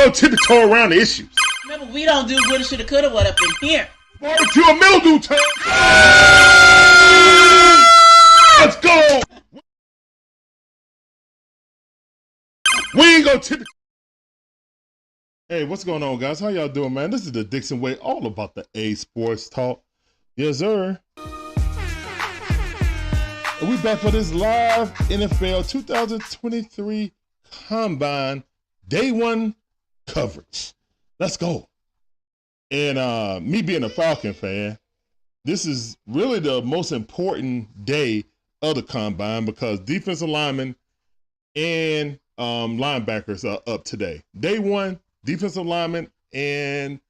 gonna tiptoe around the issues. Remember, we don't do woulda, shoulda, coulda, what up in here. Barbecue and mildew time. Let's go. We ain't gonna tiptoe. Hey, what's going on, guys? How y'all doing, man? This is the Dixon Way, all about the A Sports Talk. Yes, sir. And we back for this live NFL 2023 Combine Day 1 coverage. Let's go. And me being a Falcon fan, this is really the most important day of the Combine because defensive linemen and linebackers are up today. Day 1, defensive linemen and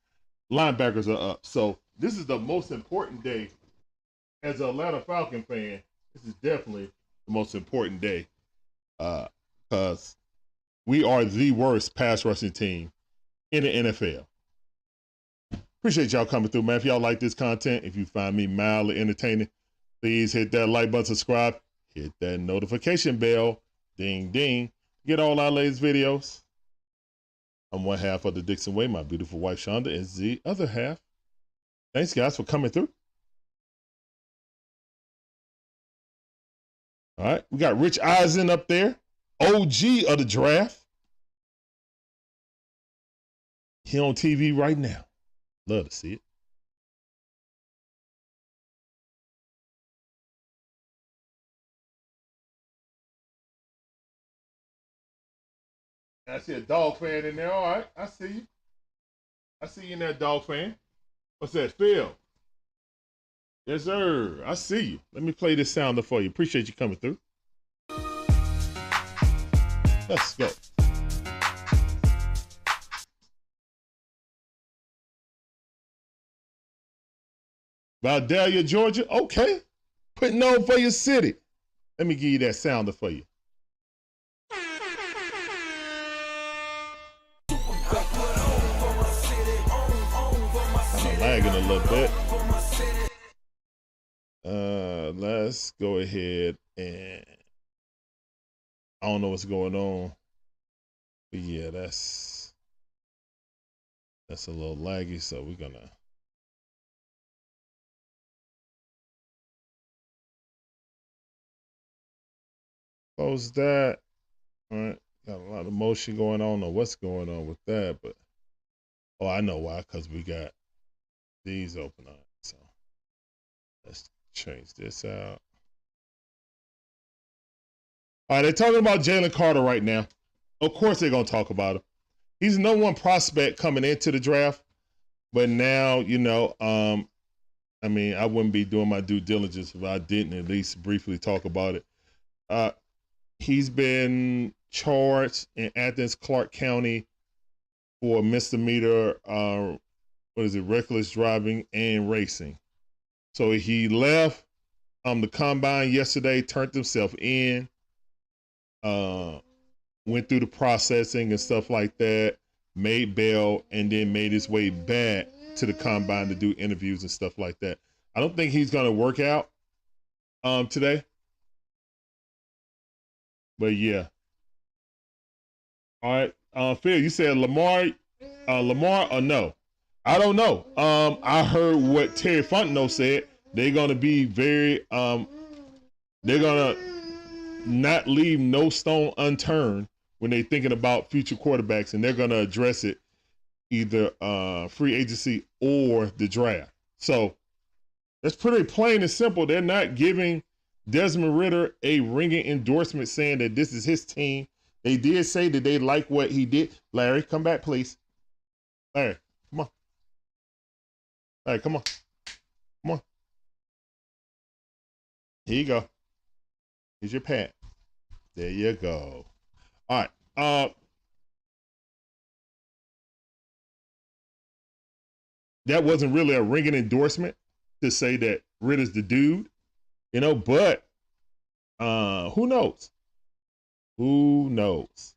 linebackers are up. So this is the most important day. As an Atlanta Falcon fan, this is definitely the most important day because we are the worst pass rushing team in the NFL. Appreciate y'all coming through, man. If y'all like this content, if you find me mildly entertaining, please hit that like button, subscribe, hit that notification bell, ding, ding. Get all our latest videos. I'm one half of the Dixon Way. My beautiful wife, Shonda, is the other half. Thanks, guys, for coming through. All right, we got Rich Eisen up there, OG of the draft. He on TV right now. Love to see it. I see a dog fan in there. All right, I see you. I see you in there, dog fan. What's that, Phil? Yes, sir. I see you. Let me play this sounder for you. Appreciate you coming through. Let's go. Vidalia, Georgia. Okay. Putting on for your city. Let me give you that sounder for you. I'm lagging a little bit. Let's go ahead and I don't know what's going on. But yeah, that's a little laggy, so we're gonna close that. All right, got a lot of motion going on. I don't know what's going on with that, but oh, I know why, because we got these open up. So let's change this out. All right, they're talking about Jalen Carter right now. Of course they're going to talk about him. He's the number one prospect coming into the draft. But now, you know, I mean, I wouldn't be doing my due diligence if I didn't at least briefly talk about it. He's been charged in Athens, Clark County for misdemeanor, reckless driving and racing. So he left the combine yesterday, turned himself in, went through the processing and stuff like that, made bail, and then made his way back to the combine to do interviews and stuff like that. I don't think he's going to work out today. But yeah. All right. Phil, you said Lamar or no? I don't know. I heard what Terry Fontenot said. They're going to be very, they're going to not leave no stone unturned when they're thinking about future quarterbacks, and they're going to address it either free agency or the draft. So that's pretty plain and simple. They're not giving Desmond Ridder a ringing endorsement saying that this is his team. They did say that they like what he did. Larry, come back, please. Larry, come on. Larry, come on. Come on. Here you go. Here's your pad. There you go. All right. That wasn't really a ringing endorsement to say that Ridder's the dude, you know, but who knows? Who knows?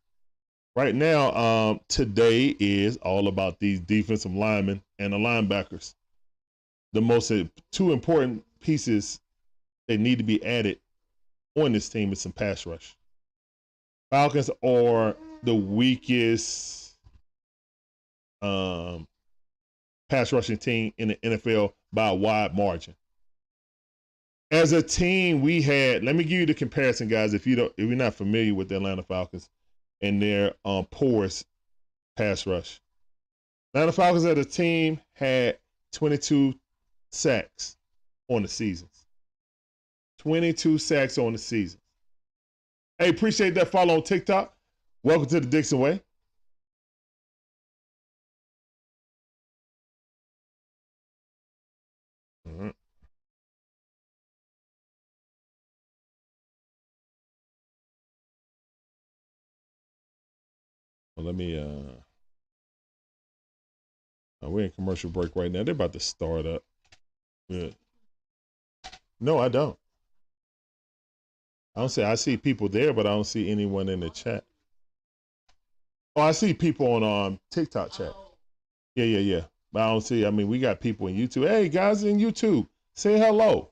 Right now, today is all about these defensive linemen and the linebackers. The most two important pieces that need to be added on this team is some pass rush. Falcons are the weakest pass rushing team in the NFL by a wide margin. As a team, we had, let me give you the comparison, guys, if you're not familiar with the Atlanta Falcons and their porous pass rush. Atlanta Falcons as a team had 22 sacks on the season. 22 sacks on the season. Hey, appreciate that follow on TikTok. Welcome to the Dixon Way. Well, let me, we're in commercial break right now. They're about to start up. Yeah. No, I don't. I see people there, but I don't see anyone in the chat. Oh, I see people on TikTok chat. Yeah. But I don't see, we got people in YouTube. Hey, guys in YouTube, say hello.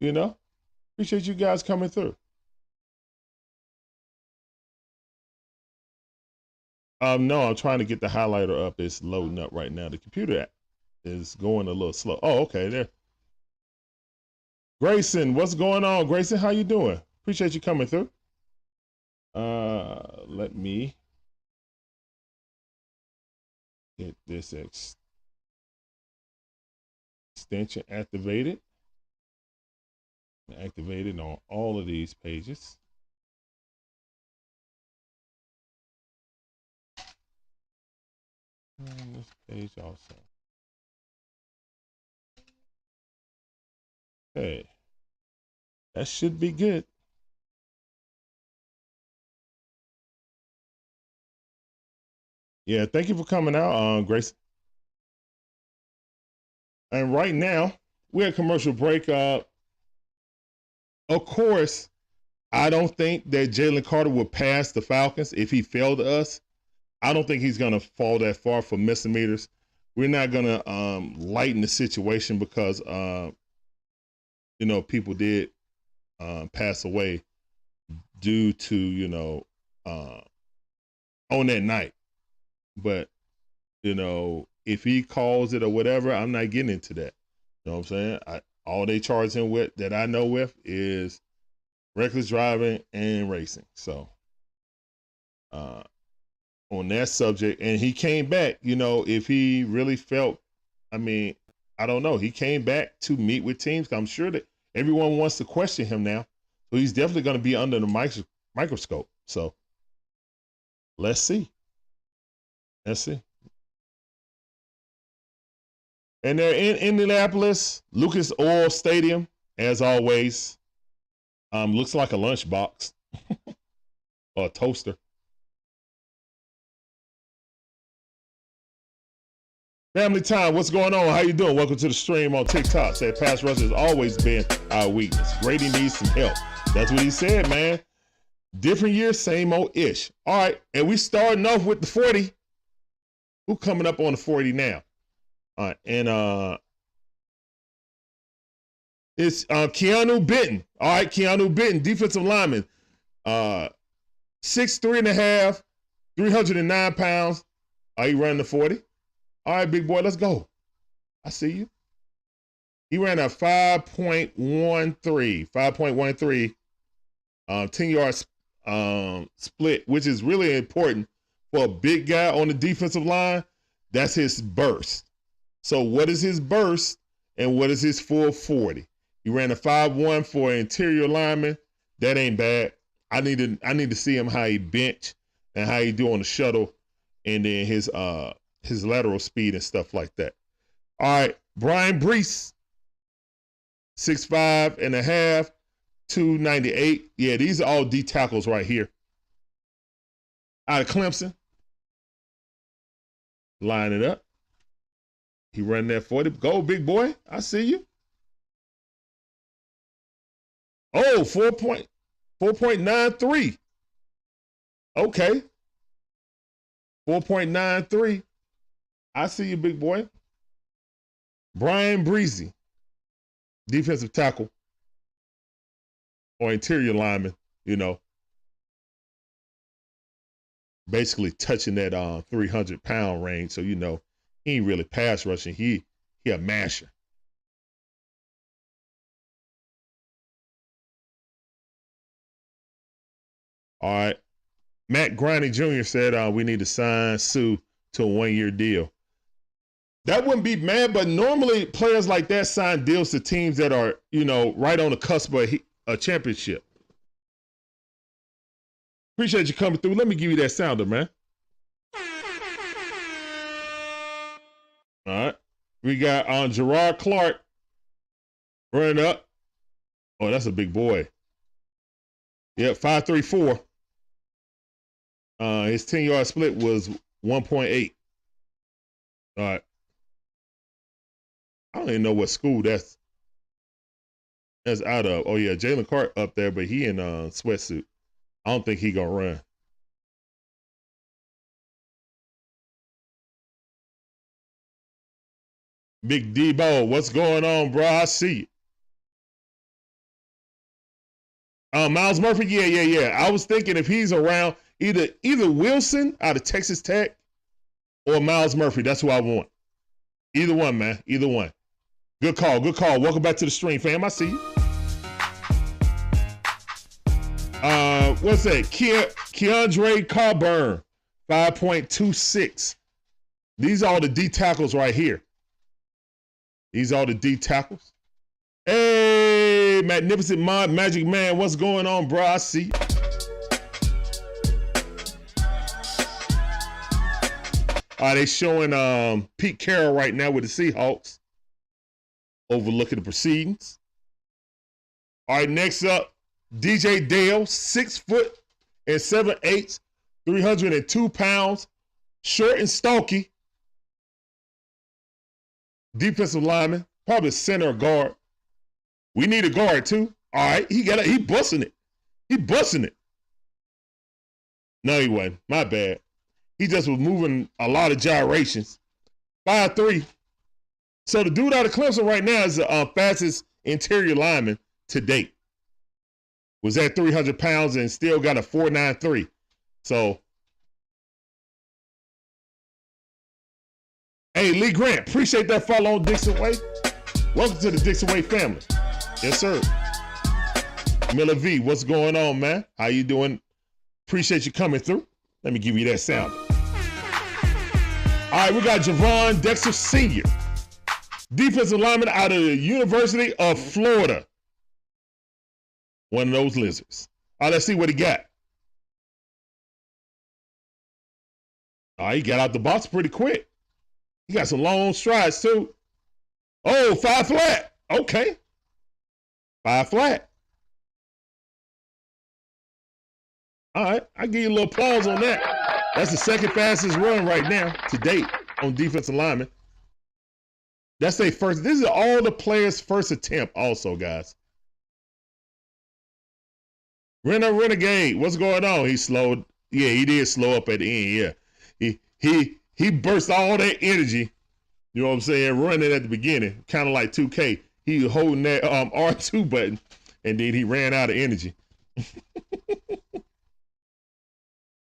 Appreciate you guys coming through. No, I'm trying to get the highlighter up. It's loading up right now. The computer app is going a little slow. Oh, okay, there. Grayson, what's going on? Grayson, how you doing? Appreciate you coming through. Let me get this extension activated. Activated on all of these pages. And this page also. Okay. That should be good. Yeah, thank you for coming out, Grace. And right now, we're at commercial break. Of course, I don't think that Jalen Carter will pass the Falcons if he failed us. I don't think he's going to fall that far for misdemeanors. We're not going to lighten the situation because, people did pass away due to, on that night. But, if he calls it or whatever, I'm not getting into that. You know what I'm saying? All they charge him with that I know with is reckless driving and racing. So, on that subject, and he came back, if he really felt, I don't know. He came back to meet with teams. I'm sure that everyone wants to question him now. So he's definitely going to be under the microscope. So let's see. And they're in Indianapolis, Lucas Oil Stadium, as always. Looks like a lunchbox or a toaster. Family time, what's going on? How you doing? Welcome to the stream on TikTok. Said pass rush has always been our weakness. Grady needs some help. That's what he said, man. Different year, same old ish. All right, and we starting off with the 40. Who coming up on the 40 now? All right, and it's Keanu Benton. All right, Keanu Benton, defensive lineman. 6'3.5", 309 pounds. Are you running the 40? All right, big boy, let's go. I see you. He ran a 5.13, 10-yard split, which is really important for a big guy on the defensive line. That's his burst. So what is his burst and what is his full 40? He ran a 5.1 for an interior lineman. That ain't bad. I need to see him how he bench and how he do on the shuttle, and then his lateral speed and stuff like that. All right, Brian Brees, 6'5.5", 298. Yeah, these are all D tackles right here. Out of Clemson. Line it up. He run that 40. Go, big boy. I see you. Oh, 4.93. Okay. 4.93. I see you, big boy. Brian Breezy, defensive tackle or interior lineman, basically touching that 300-pound range. So, He ain't really pass rushing. He a masher. All right. Matt Griney Jr. said we need to sign Sue to a 1-year deal. That wouldn't be bad, but normally players like that sign deals to teams that are, right on the cusp of a championship. Appreciate you coming through. Let me give you that sounder, man. All right. We got Gerard Clark running up. Oh, that's a big boy. Yep, 5.34. His 10-yard split was 1.8. All right. I don't even know what school that's out of. Oh, yeah, Jalen Carter up there, but he in sweatsuit. I don't think he going to run. Big Debo, what's going on, bro? I see you. Miles Murphy, yeah. I was thinking if he's around, either Wilson out of Texas Tech or Miles Murphy. That's who I want. Either one, man. Either one. Good call. Welcome back to the stream, fam. I see you. What's that? Keandre Carburn, 5.26. These are all the D tackles right here. These are the D tackles. Hey, Magnificent Magic Man, what's going on, bro? I see you. All right, they showing Pete Carroll right now with the Seahawks, overlooking the proceedings. All right, next up, DJ Dale, 6 foot and 7/8, 302 pounds, short and stocky. Defensive lineman, probably center or guard. We need a guard too. All right, he busting it. He busting it. No, he wasn't. My bad. He just was moving a lot of gyrations. 5'3". So the dude out of Clemson right now is the fastest interior lineman to date. Was at 300 pounds and still got a 4.93. So, hey, Lee Grant, appreciate that follow on Dixon Way. Welcome to the Dixon Way family. Yes, sir. Miller V, what's going on, man? How you doing? Appreciate you coming through. Let me give you that sound. All right, we got Javon Dexter Sr., defensive lineman out of the University of Florida. One of those lizards. All right, let's see what he got. All right, he got out the box pretty quick. He got some long strides, too. Oh, 5 flat. Okay. 5 flat. All right, I give you a little applause on that. That's the second fastest run right now to date on defensive lineman. That's their first. This is all the players' first attempt also, guys. Renegade, what's going on? He slowed. Yeah, he did slow up at the end, yeah. He burst all that energy, you know what I'm saying, running at the beginning, kind of like 2K. He was holding that R2 button, and then he ran out of energy.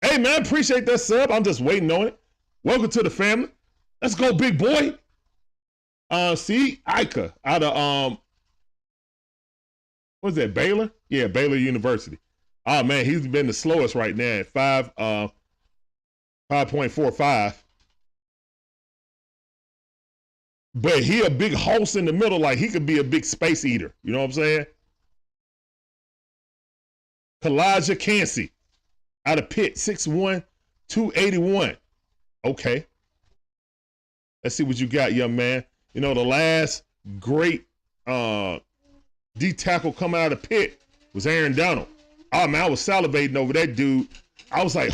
Hey, man, appreciate that sub. I'm just waiting on it. Welcome to the family. Let's go, big boy. See, Ika out of, what's that, Baylor? Yeah, Baylor University. Oh, man, he's been the slowest right now at 5.45. But he a big host in the middle, like he could be a big space eater. You know what I'm saying? Kalijah Cansey out of Pitt, 6'1", 281. Okay. Let's see what you got, young man. You know, the last great D tackle coming out of Pitt was Aaron Donald. Oh, man, I was salivating over that dude. I was like,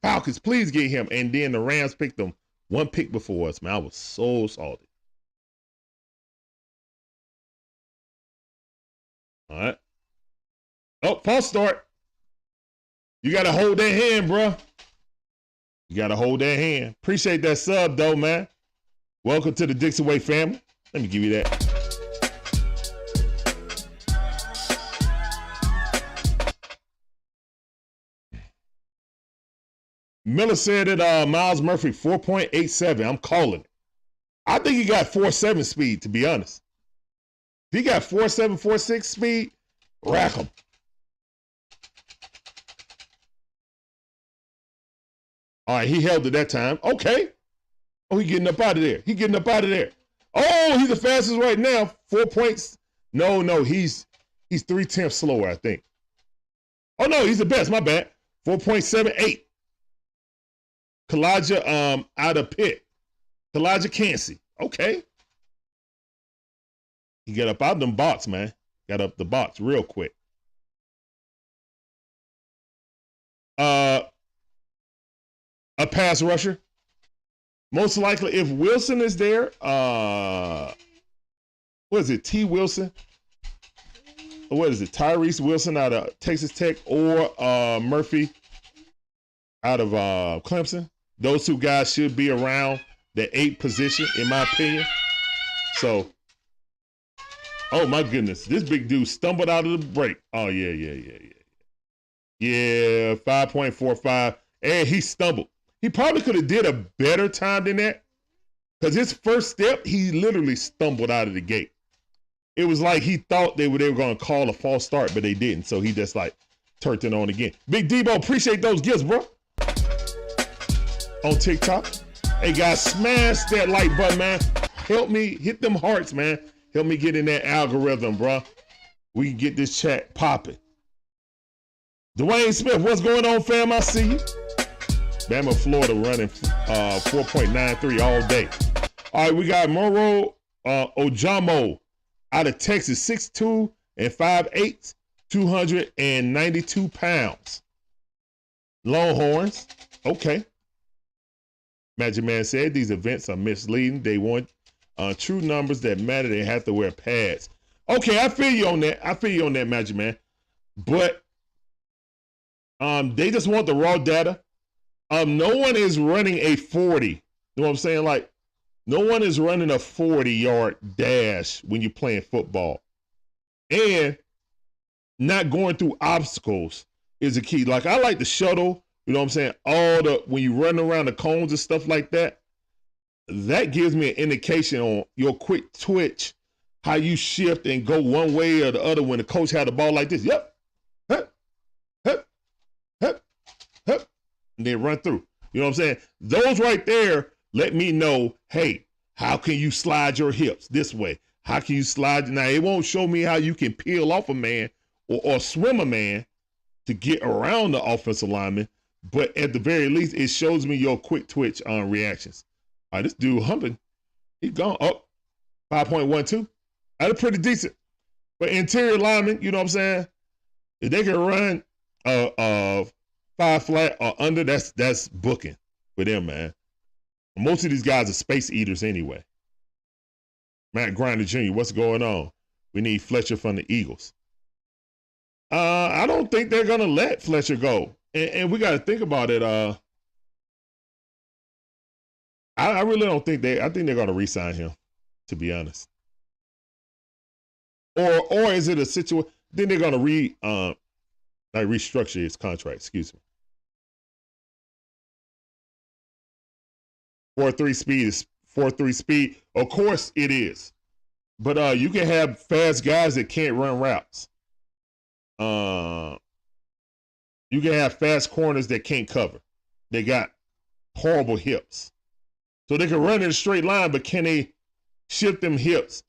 Falcons, please get him. And then the Rams picked him 1 pick before us, man. I was so salty. All right. Oh, false start. You got to hold that hand, bro. You got to hold that hand. Appreciate that sub, though, man. Welcome to the Dixon Way family. Let me give you that. Miller said that Miles Murphy 4.87. I'm calling it. I think he got 4.7 speed, to be honest. If he got 4.7, 4.6 speed, rack him. All right, he held it that time. Okay. Oh, he getting up out of there. He getting up out of there. Oh, he's the fastest right now. 4 points. No, he's 3/10 slower, I think. Oh, no, he's the best. My bad. 4.78. Kalijah out of Pitt. Kalijah Cansey. Okay. He got up out of them box, man. Got up the box real quick. A pass rusher. Most likely, if Wilson is there, what is it, T. Wilson? Or what is it, Tyrese Wilson out of Texas Tech or Murphy out of Clemson? Those two guys should be around the 8 position, in my opinion. So, oh my goodness, this big dude stumbled out of the break. Oh, yeah. Yeah, 5.45, and he stumbled. He probably could have did a better time than that, because his first step, he literally stumbled out of the gate. It was like he thought they were going to call a false start, but they didn't, so he just like turned it on again. Big Debo, appreciate those gifts, bro. On TikTok. Hey, guys, smash that like button, man. Help me hit them hearts, man. Help me get in that algorithm, bro. We can get this chat popping. Dwayne Smith, what's going on, fam? I see you. Bama, Florida running 4.93 all day. All right, we got Moro Ojamo out of Texas, 6'2" and 5'8", 292 pounds. Longhorns, okay. Magic Man said these events are misleading. They want true numbers that matter. They have to wear pads. Okay, I feel you on that. Magic Man. But they just want the raw data. No one is running a 40. You know what I'm saying? Like, no one is running a 40-yard dash when you're playing football. And not going through obstacles is the key. Like, I like the shuttle. You know what I'm saying? When you run around the cones and stuff like that, that gives me an indication on your quick twitch, how you shift and go one way or the other when the coach had the ball like this. Yep. And then run through. You know what I'm saying? Those right there let me know, hey, how can you slide your hips this way? How can you slide? Now, it won't show me how you can peel off a man or swim a man to get around the offensive lineman. But at the very least, it shows me your quick twitch on reactions. All right, this dude humping. He's gone up 5.12. That's pretty decent. But interior linemen, you know what I'm saying? If they can run 5 flat or under, that's booking for them, man. Most of these guys are space eaters anyway. Matt Grinder Jr., what's going on? We need Fletcher from the Eagles. I don't think they're going to let Fletcher go. And we got to think about it. I really don't think I think they're going to re-sign him, to be honest. Or is it a situation? Then they're going to restructure his contract. Excuse me. 4.3 speed is 4.3 speed. Of course it is, but you can have fast guys that can't run routes. You can have fast corners that can't cover. They got horrible hips. So they can run in a straight line, but can they shift them hips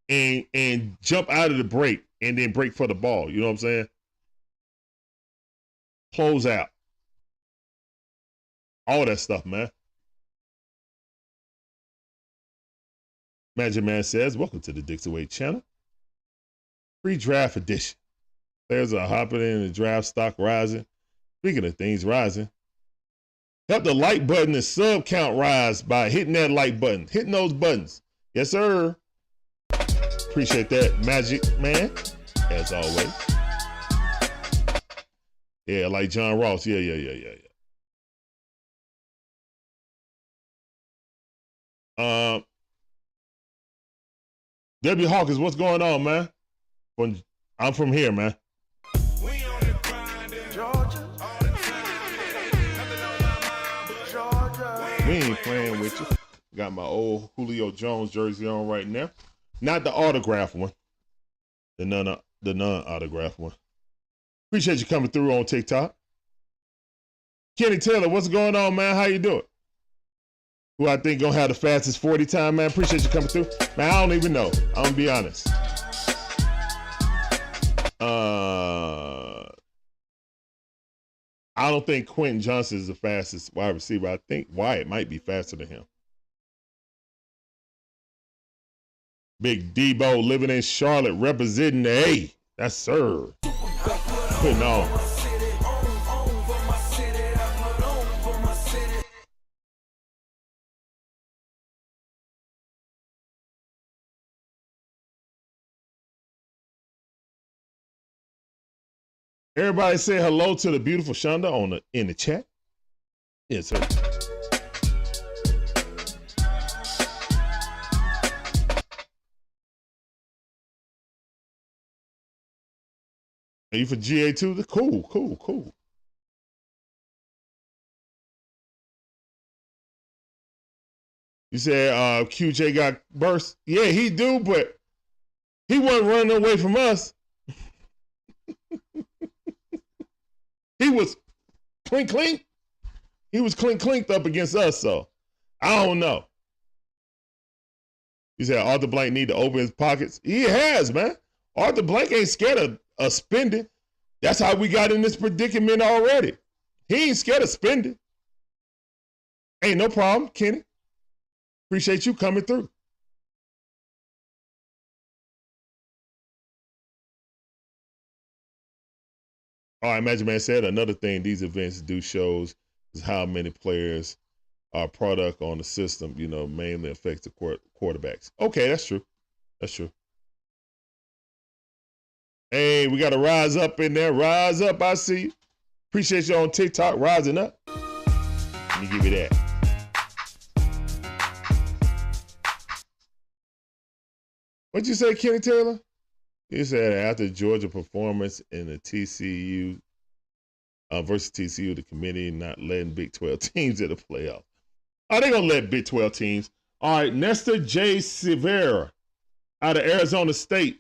and jump out of the break and then break for the ball? You know what I'm saying? Close out. All that stuff, man. Magic Man says, welcome to the Dixie Wade channel. Free draft edition. Players are hopping in the draft stock rising. Speaking of things rising, help the like button and sub count rise by hitting that like button, hitting those buttons. Yes, sir. Appreciate that, Magic Man, as always. Yeah, like John Ross. Yeah. W. Hawkins, what's going on, man? I'm from here, man. We ain't playing with you. Got my old Julio Jones jersey on right now. Not the autograph one. The non-autograph one. Appreciate you coming through on TikTok. Kenny Taylor, what's going on, man? How you doing? Who I think gonna have the fastest 40 time, man. Appreciate you coming through. Man, I don't even know. I'm gonna be honest. I don't think Quentin Johnson is the fastest wide receiver. I think Wyatt might be faster than him. Big Debo living in Charlotte, representing the A. That's sir. Putting on. Everybody say hello to the beautiful Shonda in the chat. Yes, sir. Are you for GA2? Cool. You said QJ got burst. Yeah, he do, but he wasn't running away from us. He was clink. He was clinked up against us, so I don't know. You said Arthur Blank need to open his pockets. He has, man. Arthur Blank ain't scared of spending. That's how we got in this predicament already. He ain't scared of spending. Ain't no problem, Kenny. Appreciate you coming through. All right, Magic Man said another thing these events do shows is how many players are product on the system, mainly affects the quarterbacks. Okay, that's true. Hey, we got to rise up in there. Rise up, I see you. Appreciate you on TikTok, rising up. Let me give you that. What'd you say, Kenny Taylor? He said after Georgia performance in the TCU versus TCU, the committee not letting Big 12 teams in the playoff. Oh, they gonna let Big 12 teams. All right, Nestor J. Severa out of Arizona State.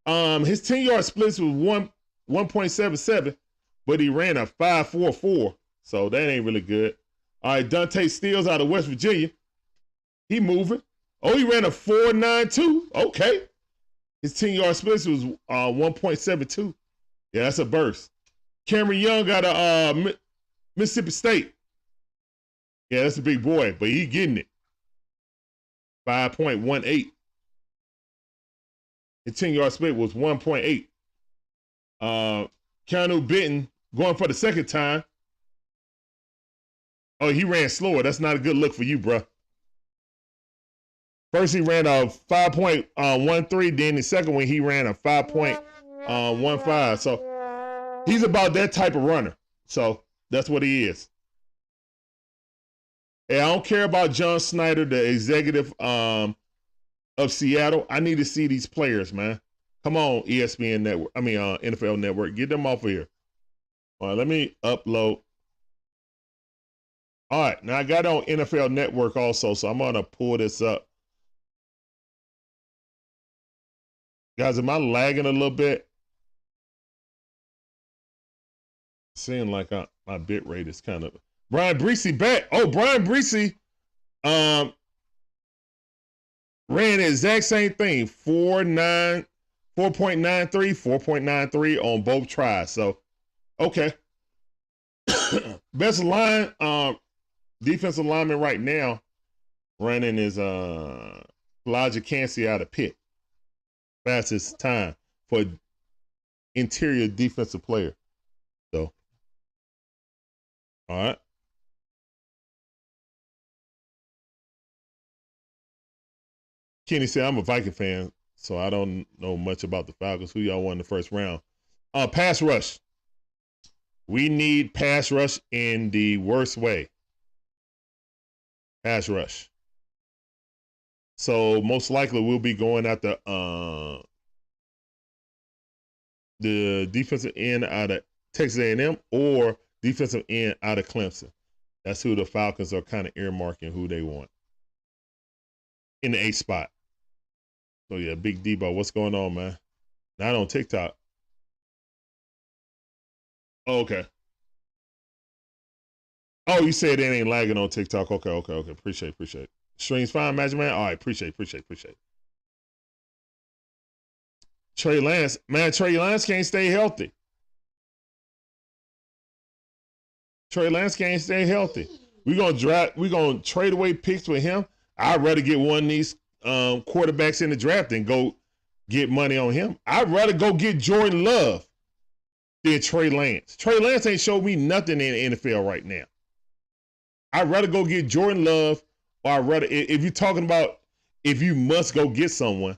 His 10-yard splits was 1.77, but he ran a 5.44, so that ain't really good. All right, Dante Steele out of West Virginia. He moving. Oh, he ran a 4.92. Okay. His 10-yard splits was 1.72. Yeah, that's a burst. Cameron Young out of Mississippi State. Yeah, that's a big boy, but he getting it. 5.18. His 10-yard split was 1.8. Keanu Benton going for the second time. Oh, he ran slower. That's not a good look for you, bro. First, he ran a 5.13. Then the second one, he ran a 5.15. So he's about that type of runner. So that's what he is. Hey, I don't care about John Snyder, the executive of Seattle. I need to see these players, man. Come on, ESPN Network. NFL Network. Get them off of here. All right, let me upload. All right, now I got it on NFL Network also, so I'm going to pull this up. Guys, am I lagging a little bit? Seeing like my bit rate is kind of... Brian Breesy back. Oh, Brian Breesy ran the exact same thing. 4.93, 4.93 on both tries. So, okay. Best line, defensive lineman right now running is Elijah Cansey out of Pitt. Fastest time for interior defensive player. So, all right. Kenny said, I'm a Viking fan, so I don't know much about the Falcons. Who y'all won the first round? Pass rush. We need pass rush in the worst way. Pass rush. So most likely we'll be going at the defensive end out of Texas A&M or defensive end out of Clemson. That's who the Falcons are kind of earmarking who they want in the 8th spot. So yeah, Big Debo, what's going on, man? Not on TikTok. Oh, okay. Oh, you said it ain't lagging on TikTok. Okay. Appreciate. Streams fine, Magic Man. All right, appreciate. Trey Lance, man, Trey Lance can't stay healthy. We're gonna trade away picks with him. I'd rather get one of these quarterbacks in the draft and go get money on him. I'd rather go get Jordan Love than Trey Lance. Trey Lance ain't showed me nothing in the NFL right now. I'd rather go get Jordan Love, or I'd rather, if you're talking about if you must go get someone,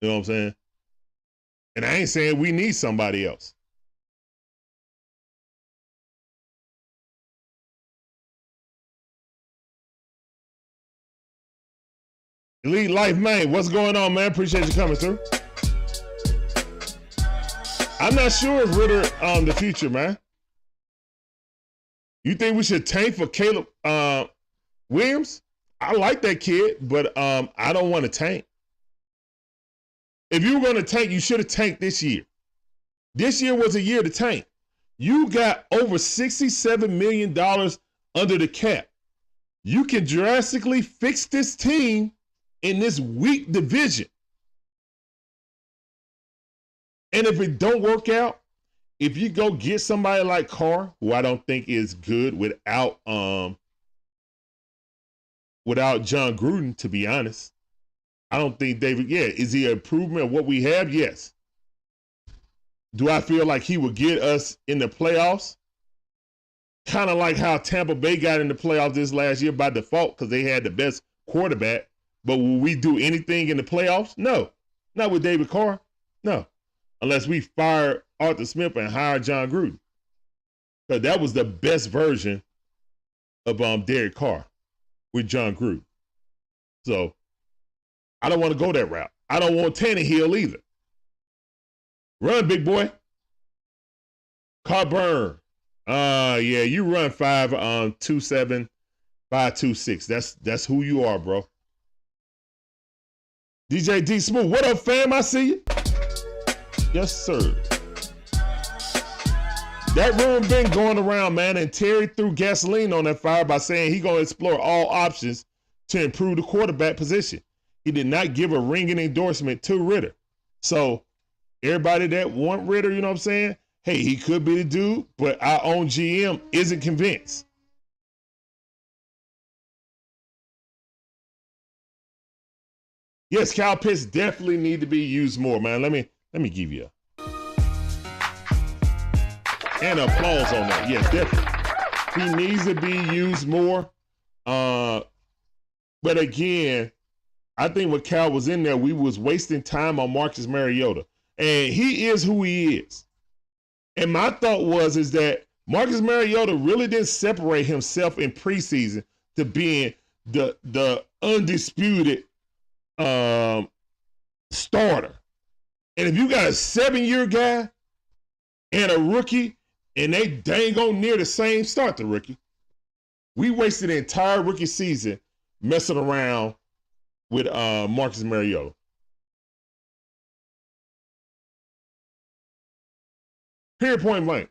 you know what I'm saying? And I ain't saying we need somebody else. Elite Life, man, what's going on, man? Appreciate you coming through. I'm not sure if Ritter the future, man. You think we should tank for Caleb Williams? I like that kid, but I don't want to tank. If you were going to tank, you should have tanked this year. This year was a year to tank. You got over $67 million under the cap. You can drastically fix this team in this weak division. And if it don't work out, if you go get somebody like Carr, who I don't think is good without John Gruden, to be honest. I don't think David, is he an improvement of what we have? Yes. Do I feel like he would get us in the playoffs? Kind of like how Tampa Bay got in the playoffs this last year by default because they had the best quarterback. But will we do anything in the playoffs? No. Not with David Carr. No. Unless we fire Arthur Smith and hire John Gruden. Because that was the best version of Derek Carr with John Gruden. So I don't want to go that route. I don't want Tannehill either. Run, big boy. Carburn. You run 5.27, 5.26. That's who you are, bro. DJ D Smooth. What up, fam? I see you. Yes, sir. That rumor been going around, man, and Terry threw gasoline on that fire by saying he gonna explore all options to improve the quarterback position. He did not give a ringing endorsement to Ritter. So everybody that want Ritter, you know what I'm saying? Hey, he could be the dude, but our own GM isn't convinced. Yes, Kyle Pitts definitely need to be used more, man. Let me give you an applause on that. Yes, definitely. He needs to be used more. But again, I think when Cal was in there, we was wasting time on Marcus Mariota. And he is who he is. And my thought is that Marcus Mariota really didn't separate himself in preseason to being the undisputed starter. And if you got a 7-year guy and a rookie, and they dang on near the same, start the rookie. We wasted the entire rookie season messing around with Marcus Mariota. Period, point blank.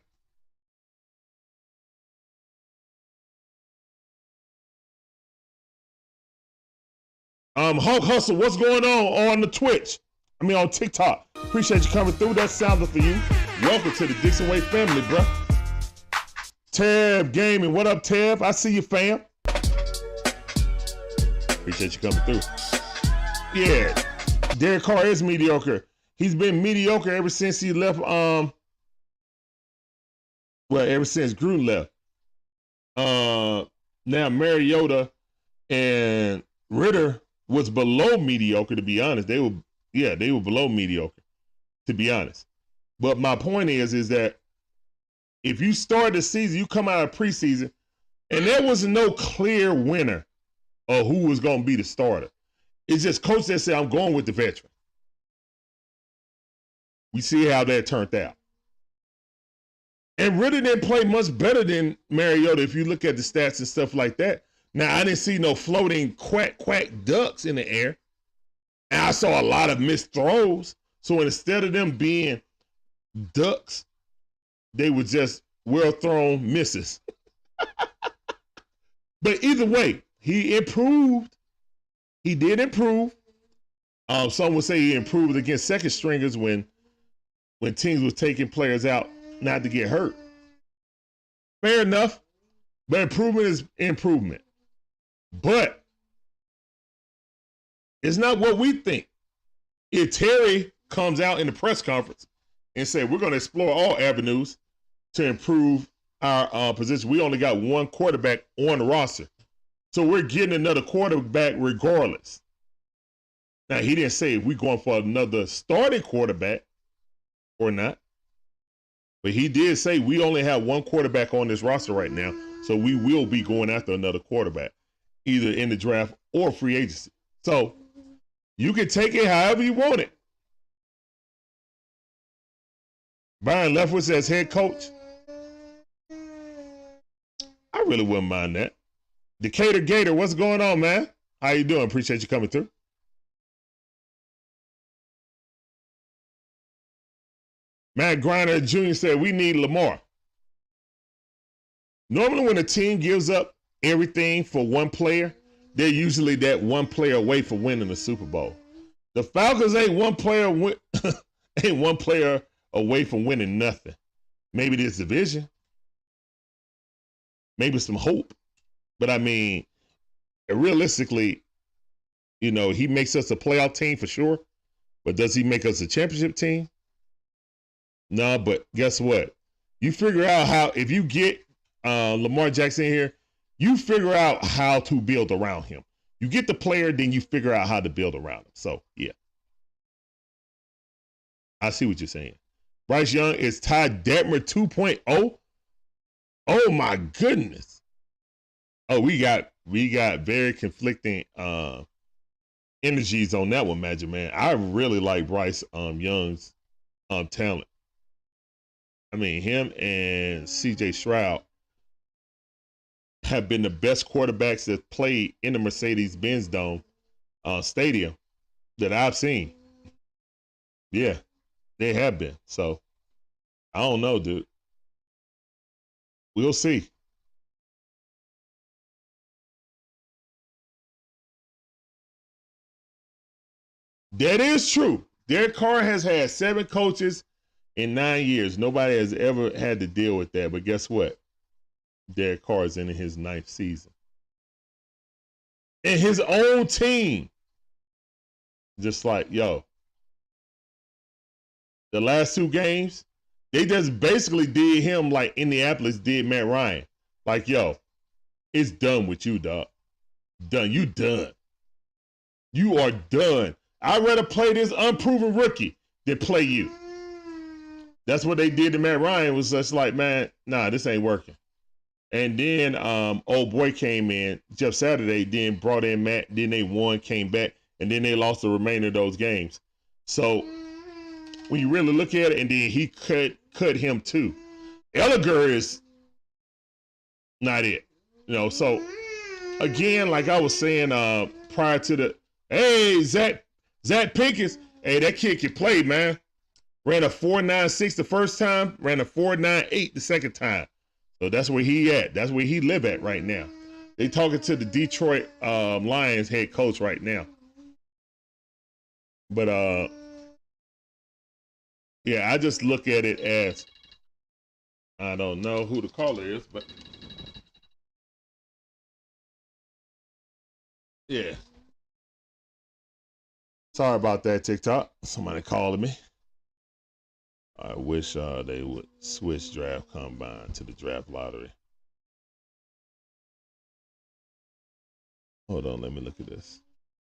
Hulk Hustle, what's going on the Twitch? On TikTok. Appreciate you coming through. That sounded for you. Welcome to the Dixon Way family, bro. Tev Gaming, what up, Tev? I see you, fam. Appreciate you coming through. Yeah, Derek Carr is mediocre. He's been mediocre ever since he left. Ever since Gruden left. Now Mariota and Ritter was below mediocre, to be honest. They were below mediocre, to be honest. But my point is that if you start the season, you come out of preseason, and there was no clear winner of who was going to be the starter. It's just coach that said, I'm going with the veteran. We see how that turned out. and really didn't play much better than Mariota if you look at the stats and stuff like that. Now, I didn't see no floating quack ducks in the air. And I saw a lot of missed throws. So instead of them being ducks, they were just well-thrown misses. But either way, he improved. He did improve. Some would say he improved against second stringers when teams were taking players out not to get hurt. Fair enough. But improvement is improvement. But it's not what we think. If Terry comes out in the press conference and say, we're going to explore all avenues to improve our position. We only got one quarterback on the roster. So we're getting another quarterback regardless. Now, he didn't say if we're going for another starting quarterback or not. But he did say we only have one quarterback on this roster right now. So we will be going after another quarterback, either in the draft or free agency. So you can take it however you want it. Byron Leftwich as head coach. I really wouldn't mind that. Decatur Gator, what's going on, man? How you doing? Appreciate you coming through. Matt Griner Jr. said, we need Lamar. Normally when a team gives up everything for one player, they're usually that one player away from winning the Super Bowl. The Falcons ain't one player away from winning nothing. Maybe this division. Maybe some hope. But I mean, realistically, you know, he makes us a playoff team for sure. But does he make us a championship team? No, but guess what? You figure out how, if you get Lamar Jackson here, you figure out how to build around him. You get the player, then you figure out how to build around him. So, yeah. I see what you're saying. Bryce Young is Ty Detmer 2.0. Oh, my goodness. Oh, we got very conflicting energies on that one, Magic Man. I really like Bryce Young's talent. I mean, him and CJ Stroud have been the best quarterbacks that played in the Mercedes-Benz Dome stadium that I've seen. Yeah, they have been. So, I don't know, dude. We'll see. That is true. Derek Carr has had 7 coaches in 9 years. Nobody has ever had to deal with that. But guess what? Derek Carr is in his 9th season. And his own team. Just like, yo. The last 2 games, they just basically did him like Indianapolis did Matt Ryan. Like, yo, it's done with you, dog. Done. You done. You are done. I'd rather play this unproven rookie than play you. That's what they did to Matt Ryan. Was just like, man, nah, this ain't working. And then old boy came in, Jeff Saturday, then brought in Matt, then they won, came back, and then they lost the remainder of those games. So when you really look at it, and then he cut him too. Elliger is not it. You know, so again, like I was saying prior to the, hey, Zach Pickens, hey, that kid can play, man. Ran a 4.96 the first time, ran a 4.98 the second time. So that's where he at. That's where he live at right now. They talking to the Detroit Lions head coach right now. But yeah, I just look at it as, I don't know who the caller is, but yeah. Sorry about that, TikTok. Somebody calling me. I wish they would switch draft combine to the draft lottery. Hold on, let me look at this.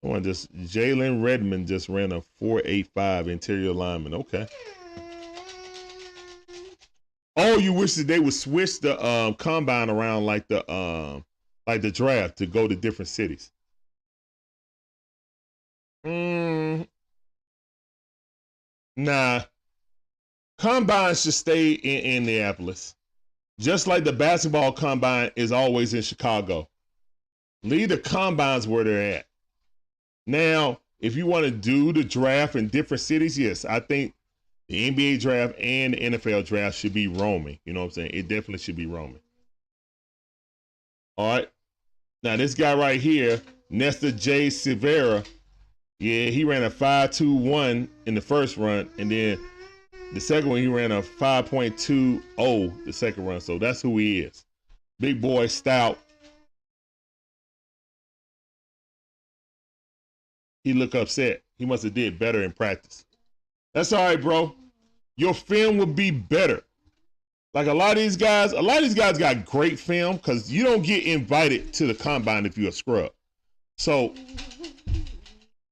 Jalen Redmond just ran a 4.85 interior lineman. Okay. Oh, you wish that they would switch the combine around like the draft to go to different cities. Nah. Combine should stay in Indianapolis. Just like the basketball combine is always in Chicago. Leave the combines where they're at. Now, if you want to do the draft in different cities, yes, I think the NBA draft and the NFL draft should be roaming. You know what I'm saying? It definitely should be roaming. All right. Now, this guy right here, Nestor J. Silvera, yeah, he ran a 5.21 in the first run, and then the second one, he ran a 5.20 the second run. So that's who he is. Big boy, stout. He look upset. He must have did better in practice. That's all right, bro. Your film will be better. Like a lot of these guys got great film because you don't get invited to the combine if you're a scrub. So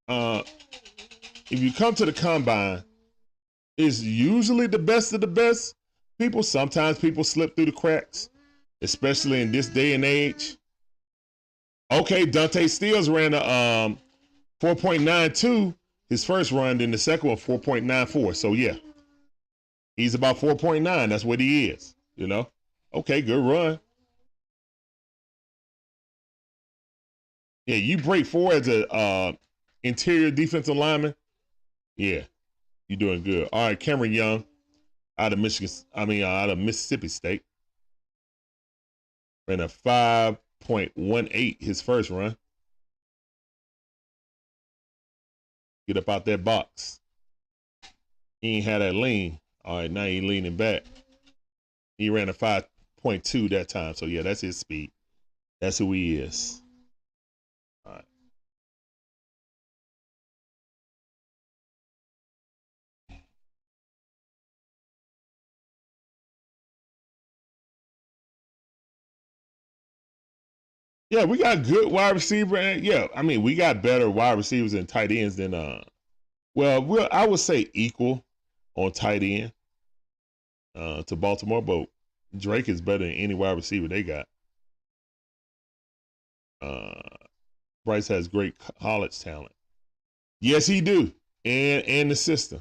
if you come to the combine, it's usually the best of the best people. Sometimes people slip through the cracks, especially in this day and age. Okay, Dante Steels ran a 4.92 his first run, then the second one 4.94. So yeah, he's about 4.9. That's what he is, you know. Okay, good run. Yeah, you break 4 as a interior defensive lineman. Yeah, you're doing good. All right, Cameron Young out of out of Mississippi State. Ran a 5.18 his first run. Get up out that box. He ain't had that lean. All right, now he leaning back. He ran a 5.2 that time. So yeah, that's his speed. That's who he is. All right. Yeah, we got good wide receiver, and yeah, I mean we got better wide receivers and tight ends than I would say equal on tight end to Baltimore, but Drake is better than any wide receiver they got. Bryce has great college talent. Yes, he do, and the system.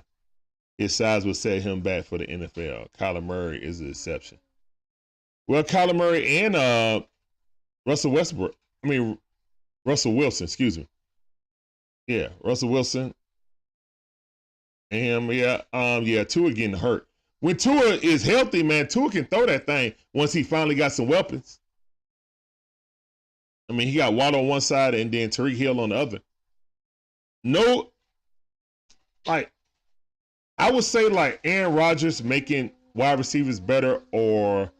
His size would set him back for the NFL. Kyler Murray is the exception. Well, Kyler Murray and Russell Wilson, excuse me. Yeah, Russell Wilson. And Tua getting hurt. When Tua is healthy, man, Tua can throw that thing once he finally got some weapons. I mean, he got Waddle on one side and then Tariq Hill on the other. No, like, I would say like Aaron Rodgers making wide receivers better or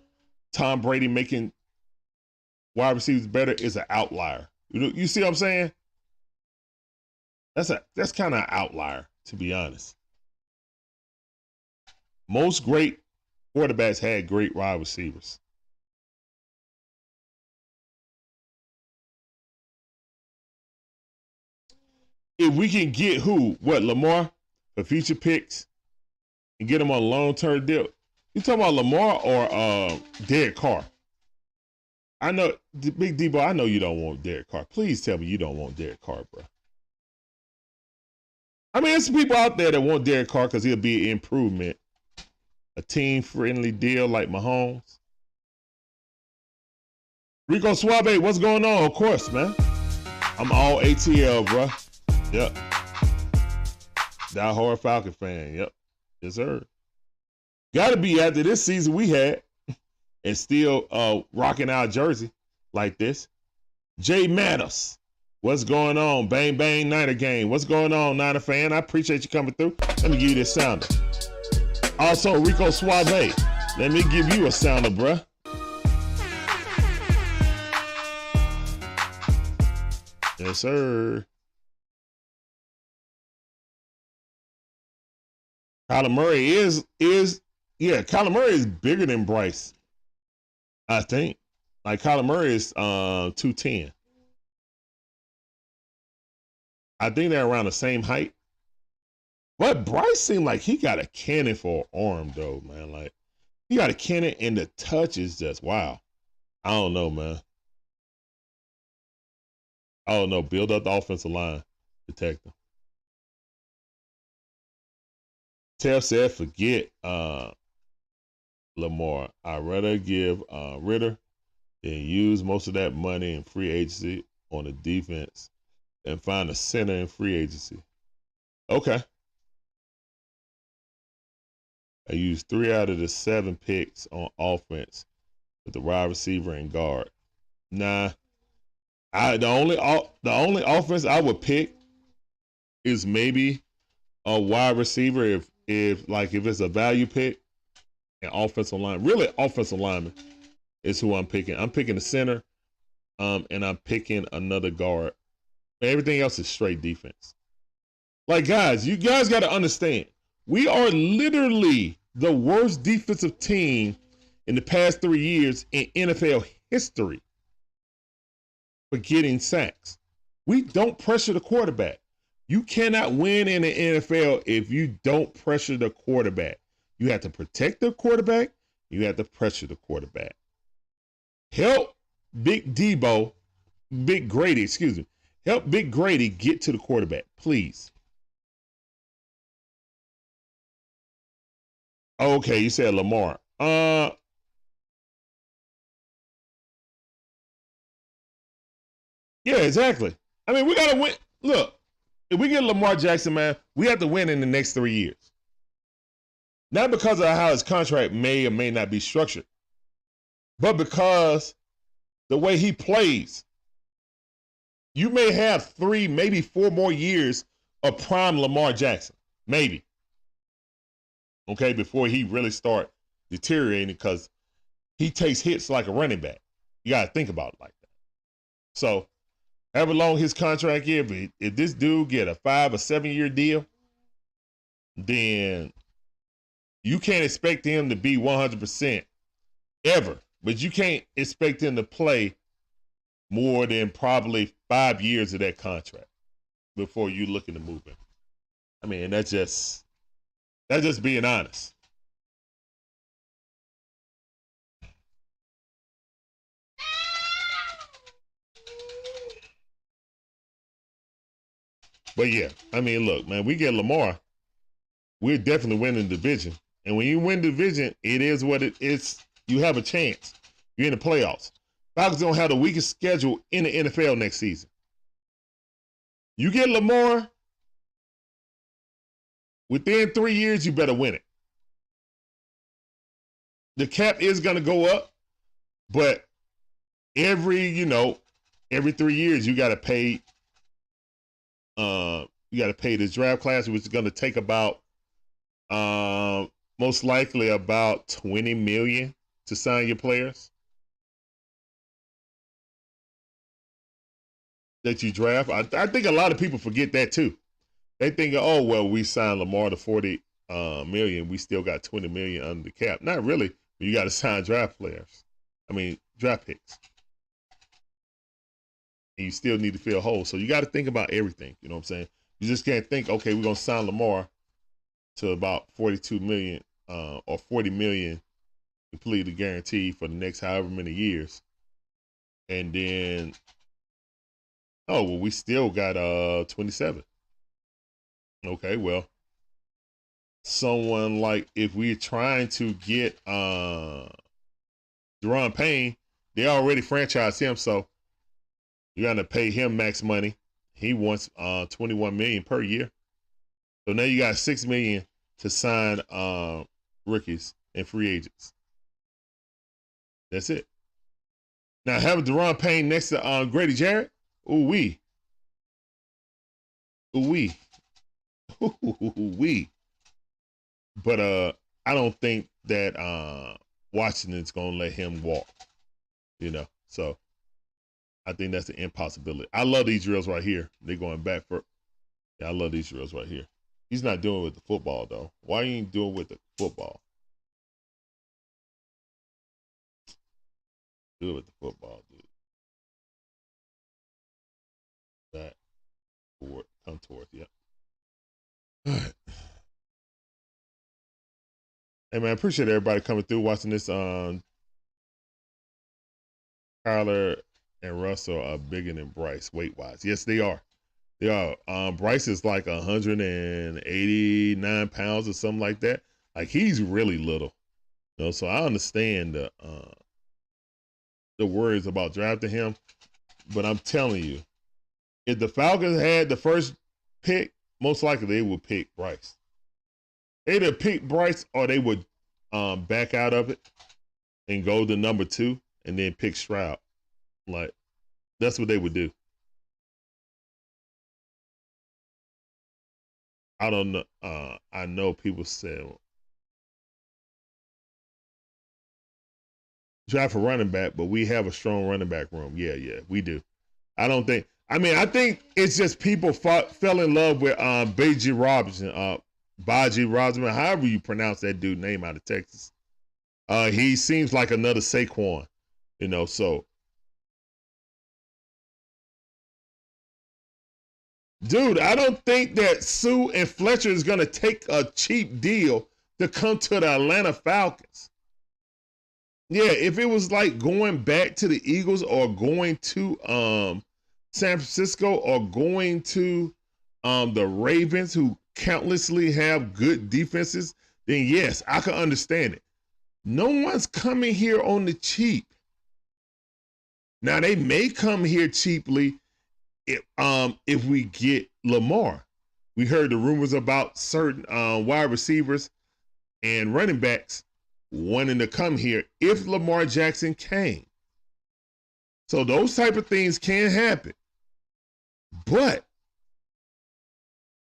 Tom Brady making wide receivers better is an outlier. You see what I'm saying? That's kind of an outlier, to be honest. Most great quarterbacks had great wide receivers. If we can get Lamar for future picks and get him on a long-term deal. You talking about Lamar or Derek Carr? I know, Big Debo, I know you don't want Derek Carr. Please tell me you don't want Derek Carr, bro. I mean, there's some people out there that want Derek Carr because he'll be an improvement. A team-friendly deal like Mahomes. Rico Suave, what's going on? Of course, man. I'm all ATL, bro. Yep. Die-hard Falcon fan. Yep. Yes, sir. Got to be after this season we had and still rocking our jersey like this. Jay Matters. What's going on? Bang, bang, Niner game. What's going on, Niner fan? I appreciate you coming through. Let me give you this sounder. Also, Rico Suave. Let me give you a sounder, bruh. Yes, sir. Kyler Murray Kyler Murray is bigger than Bryce, I think. Like Kyler Murray is 210. I think they're around the same height. But Bryce seemed like he got a cannon for an arm, though, man. Like, he got a cannon, and the touch is just, wow. I don't know, man. I don't know. Build up the offensive line. Protect them. Tell said, forget Lamar. I'd rather give Ritter than use most of that money in free agency on the defense and find a center in free agency. Okay. I used 3 out of the 7 picks on offense with the wide receiver and guard. Nah, the only offense I would pick is maybe a wide receiver if it's a value pick, and offensive line. Really, offensive lineman is who I'm picking. I'm picking the center, and I'm picking another guard. Everything else is straight defense. Like, guys, you guys got to understand, we are literally the worst defensive team in the past 3 years in NFL history for getting sacks. We don't pressure the quarterback. You cannot win in the NFL if you don't pressure the quarterback. You have to protect the quarterback. You have to pressure the quarterback. Help Big Grady, help Big Grady get to the quarterback, please. Okay, you said Lamar. Yeah, exactly. I mean, we got to win. Look, if we get Lamar Jackson, man, we have to win in the next 3 years. Not because of how his contract may or may not be structured, but because the way he plays. You may have 3, maybe 4 more years of prime Lamar Jackson. Maybe. Okay, before he really start deteriorating, because he takes hits like a running back. You got to think about it like that. So, however long his contract is, if this dude get a 5 or 7 year deal, then you can't expect him to be 100% ever. But you can't expect him to play more than probably 5 years of that contract before you looking to move him. I mean, that's just being honest. But yeah, I mean, look, man, we get Lamar, we're definitely winning the division. And when you win the division, it is what it is. You have a chance. You're in the playoffs. Falcons don't have the weakest schedule in the NFL next season. You get Lamar, within 3 years, you better win it. The cap is going to go up, but every 3 years, you got to pay. You got to pay this draft class, which is going to take about, most likely about $20 million to sign your players that you draft. I think a lot of people forget that too. They think, oh well, we signed Lamar to $40 million. We still got $20 million under the cap. Not really. You got to sign draft picks. And you still need to fill holes. So you got to think about everything. You know what I'm saying? You just can't think, okay, we're going to sign Lamar to about $42 million or $40 million completely guaranteed for the next however many years. And then, oh, well, we still got 27. Okay, well, someone like, if we're trying to get Deron Payne, they already franchised him, so you're gonna pay him max money. He wants $21 million per year. So now you got $6 million to sign rookies and free agents. That's it. Now having Deron Payne next to Grady Jarrett, ooh-wee. Ooh-wee. Ooh-wee. But I don't think that Washington's gonna let him walk. So I think that's an impossibility. I love these drills right here. They're going back for. Yeah, I love these drills right here. He's not doing it with the football though. Why you ain't doing it with the football? Do it with the football, dude. That forward, come towards, yep. All right. Hey man, I appreciate everybody coming through watching this. Kyler and Russell are bigger than Bryce weight wise. Yes, they are. Yeah, Bryce is like 189 pounds or something like that. Like he's really little, you know. So I understand the worries about drafting him, but I'm telling you, if the Falcons had the first pick, most likely they would pick Bryce. They'd either pick Bryce or they would back out of it and go to number 2 and then pick Stroud. Like that's what they would do. I don't know. I know people say draft a running back, but we have a strong running back room. Yeah, we do. I don't think. I mean, I think it's just people fell in love with Baji Robinson, Baji Robinson, however you pronounce that dude's name out of Texas. He seems like another Saquon, you know. So, dude, I don't think that Sue and Fletcher is gonna take a cheap deal to come to the Atlanta Falcons. Yeah, if it was like going back to the Eagles or going to San Francisco or going to the Ravens, who countlessly have good defenses, then yes, I can understand it. No one's coming here on the cheap. Now they may come here cheaply if we get Lamar. We heard the rumors about certain wide receivers and running backs wanting to come here if Lamar Jackson came. So those type of things can happen. But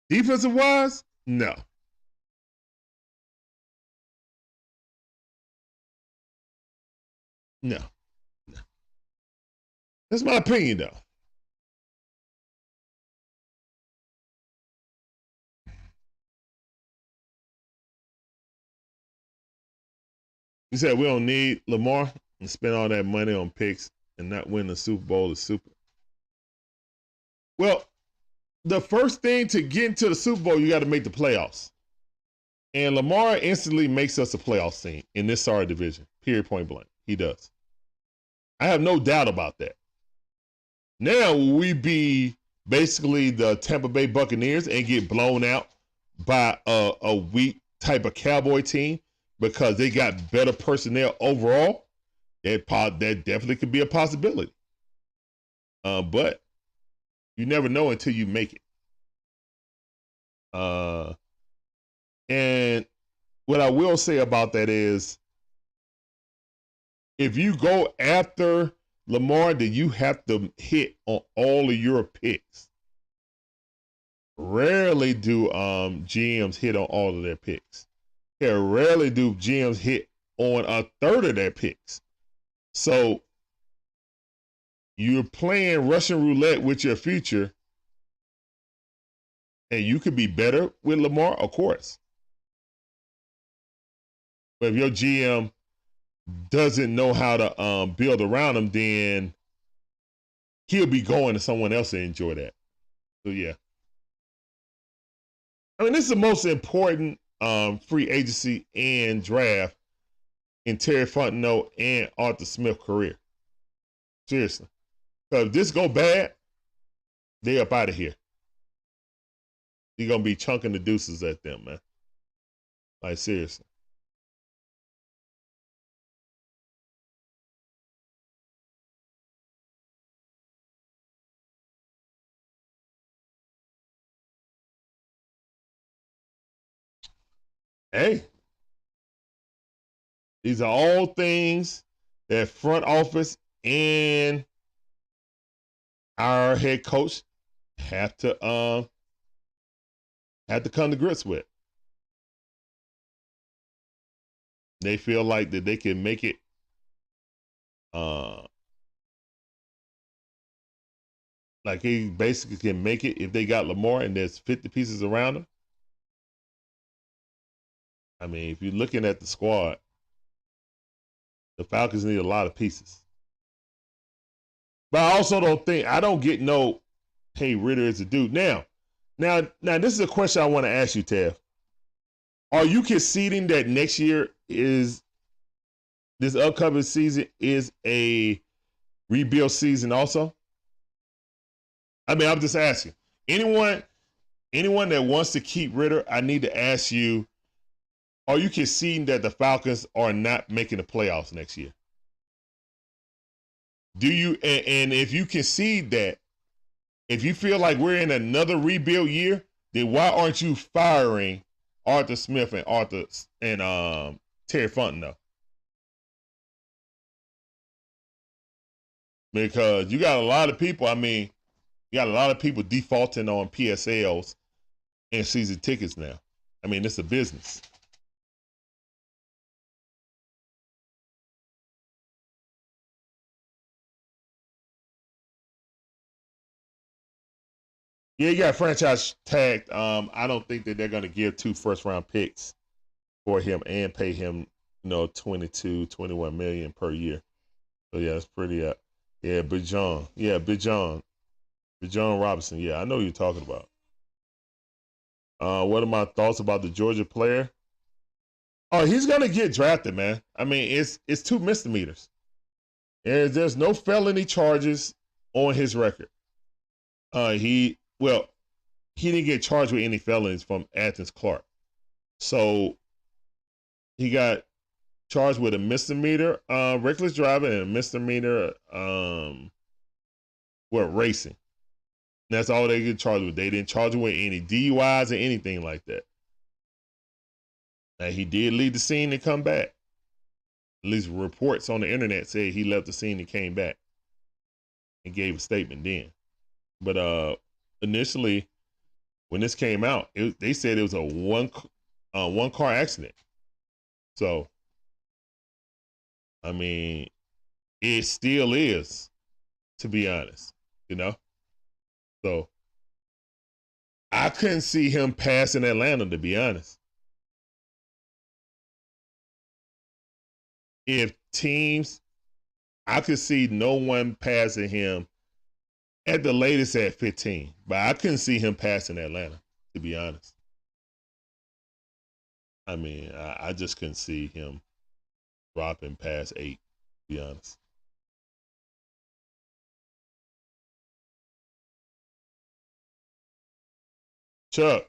defensive wise, no. No. That's my opinion, though. You said we don't need Lamar and spend all that money on picks and not win the Super Bowl is super. Well, the first thing to get into the Super Bowl, you got to make the playoffs. And Lamar instantly makes us a playoff team in this sorry division, period, point blank. He does. I have no doubt about that. Now, will we be basically the Tampa Bay Buccaneers and get blown out by a weak type of Cowboy team because they got better personnel overall? That definitely could be a possibility. But you never know until you make it. And what I will say about that is, if you go after Lamar, then you have to hit on all of your picks. Rarely do GMs hit on all of their picks. Yeah, rarely do GMs hit on a third of their picks. So you're playing Russian roulette with your future, and you could be better with Lamar, of course. But if your GM doesn't know how to build around him, then he'll be going to someone else to enjoy that. So yeah. I mean, this is the most important free agency and draft in Terry Fontenot and Arthur Smith career. Seriously. Because if this go bad, they up out of here. You're going to be chunking the deuces at them, man. Like, seriously. Hey, these are all things that front office and our head coach have to come to grips with. They feel like that they can make it like he basically can make it if they got Lamar and there's 50 pieces around him. I mean, if you're looking at the squad, the Falcons need a lot of pieces. But I also don't get no, hey, Ritter is a dude. Now, this is a question I want to ask you, Tev. Are you conceding that next year this upcoming season is a rebuild season also? I mean, I'm just asking. anyone that wants to keep Ritter, I need to ask you, are you conceding that the Falcons are not making the playoffs next year? Do you, and if you concede that, if you feel like we're in another rebuild year, then why aren't you firing Arthur Smith and Terry Fontenot? Because you got a lot of people, you got a lot of people defaulting on PSLs and season tickets now. It's a business. Yeah, you got franchise tagged. I don't think that they're going to give 2 first-round picks for him and pay him, 22, 21 million per year. So yeah, that's pretty. Yeah, Big John. Yeah, Big John Robinson. Yeah, I know who you're talking about. What are my thoughts about the Georgia player? Oh, he's gonna get drafted, man. It's 2 misdemeanors. And there's no felony charges on his record. He didn't get charged with any felonies from Athens Clark. So he got charged with a misdemeanor, reckless driving, and a misdemeanor, racing. And that's all they get charged with. They didn't charge him with any DUIs or anything like that. Now, he did leave the scene and come back. At least reports on the internet say he left the scene and came back and gave a statement then. But initially, when this came out, they said it was a one car accident. So, it still is, to be honest, So, I couldn't see him passing Atlanta, to be honest. If teams, I could see no one passing him at the latest at 15, but I couldn't see him passing Atlanta, to be honest. I just couldn't see him dropping past 8, to be honest. Chuck.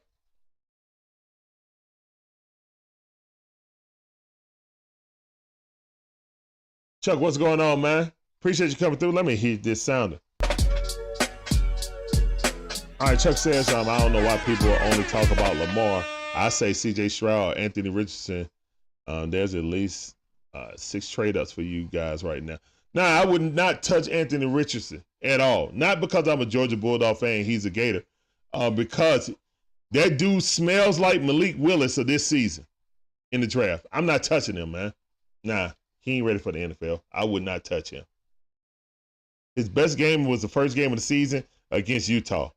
Chuck, what's going on, man? Appreciate you coming through. Let me hear this sounder. All right, Chuck says, I don't know why people only talk about Lamar. I say CJ Stroud, Anthony Richardson. There's at least 6 trade-ups for you guys right now. Now, I would not touch Anthony Richardson at all. Not because I'm a Georgia Bulldog fan, he's a Gator. Because that dude smells like Malik Willis of this season in the draft. I'm not touching him, man. Nah, he ain't ready for the NFL. I would not touch him. His best game was the first game of the season against Utah.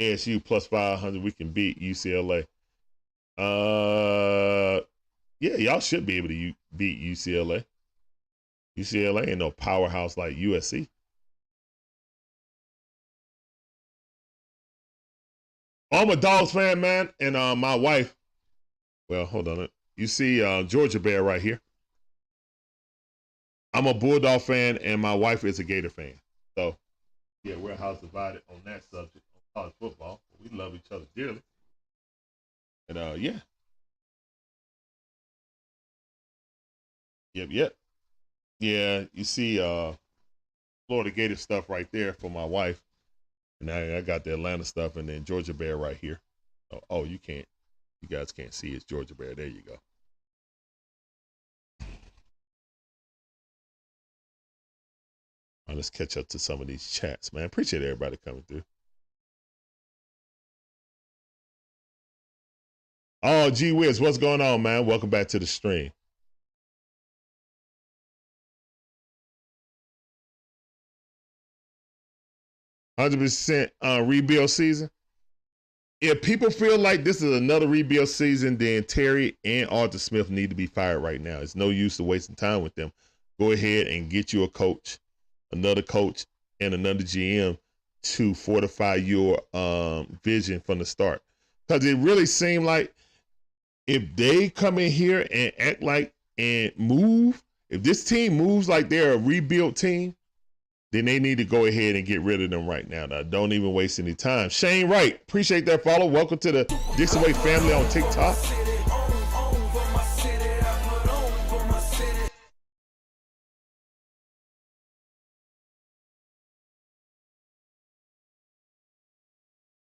ASU plus 500, we can beat UCLA. Yeah, y'all should be able to beat UCLA. UCLA ain't no powerhouse like USC. I'm a Dogs fan, man, and my wife. Well, hold on. You see Georgia Bear right here. I'm a Bulldog fan, and my wife is a Gator fan. So, yeah, we're house divided on that subject on college football. We love each other dearly. And yeah. Yep. Yeah, you see Florida Gator stuff right there for my wife. And I got the Atlanta stuff and then Georgia Bear right here. Oh, you can't. You guys can't see it's Georgia Bear. There you go. All right, let's catch up to some of these chats, man. Appreciate everybody coming through. Oh, gee whiz, what's going on, man? Welcome back to the stream. $100% rebuild season. If people feel like this is another rebuild season, then Terry and Arthur Smith need to be fired right now. It's no use to wasting time with them. Go ahead and get you a coach, another coach, and another GM to fortify your vision from the start. Because it really seemed like if they come in here and act like and move, if this team moves like they're a rebuild team, then they need to go ahead and get rid of them right now. Now, don't even waste any time. Shane Wright, appreciate that follow. Welcome to the Dixon Way family on TikTok.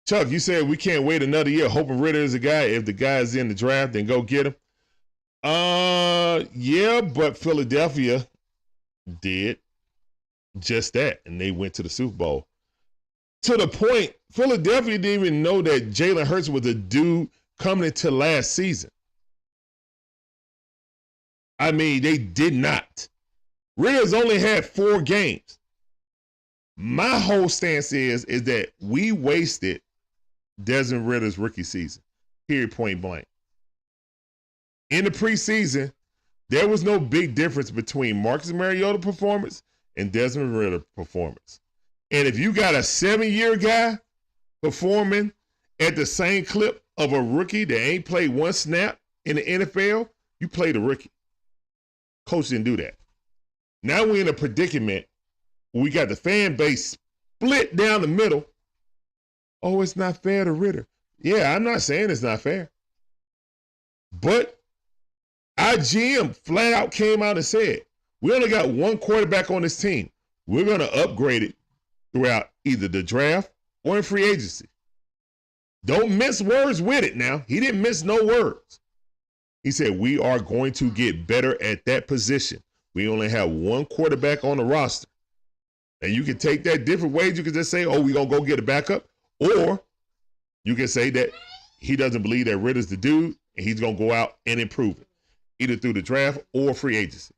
Chuck, you said we can't wait another year hoping Ritter is a guy. If the guy is in the draft, then go get him. Yeah, but Philadelphia did just that, and they went to the Super Bowl. To the point, Philadelphia didn't even know that Jalen Hurts was a dude coming into last season. I mean, they did not. Ritter's only had 4 games. My whole stance is that we wasted Desmond Ritter's rookie season, period, point blank. In the preseason, there was no big difference between Marcus Mariota performance and Desmond Ritter performance. And if you got a 7-year guy performing at the same clip of a rookie that ain't played 1 snap in the NFL, you play the rookie. Coach didn't do that. Now we're in a predicament where we got the fan base split down the middle. Oh, it's not fair to Ritter. Yeah, I'm not saying it's not fair. But our GM flat out came out and said, we only got 1 quarterback on this team. We're going to upgrade it throughout either the draft or in free agency. Don't miss words with it now. He didn't miss no words. He said, we are going to get better at that position. We only have 1 quarterback on the roster. And you can take that different ways. You can just say, oh, we're going to go get a backup. Or you can say that he doesn't believe that Ritter's the dude and he's going to go out and improve it, either through the draft or free agency.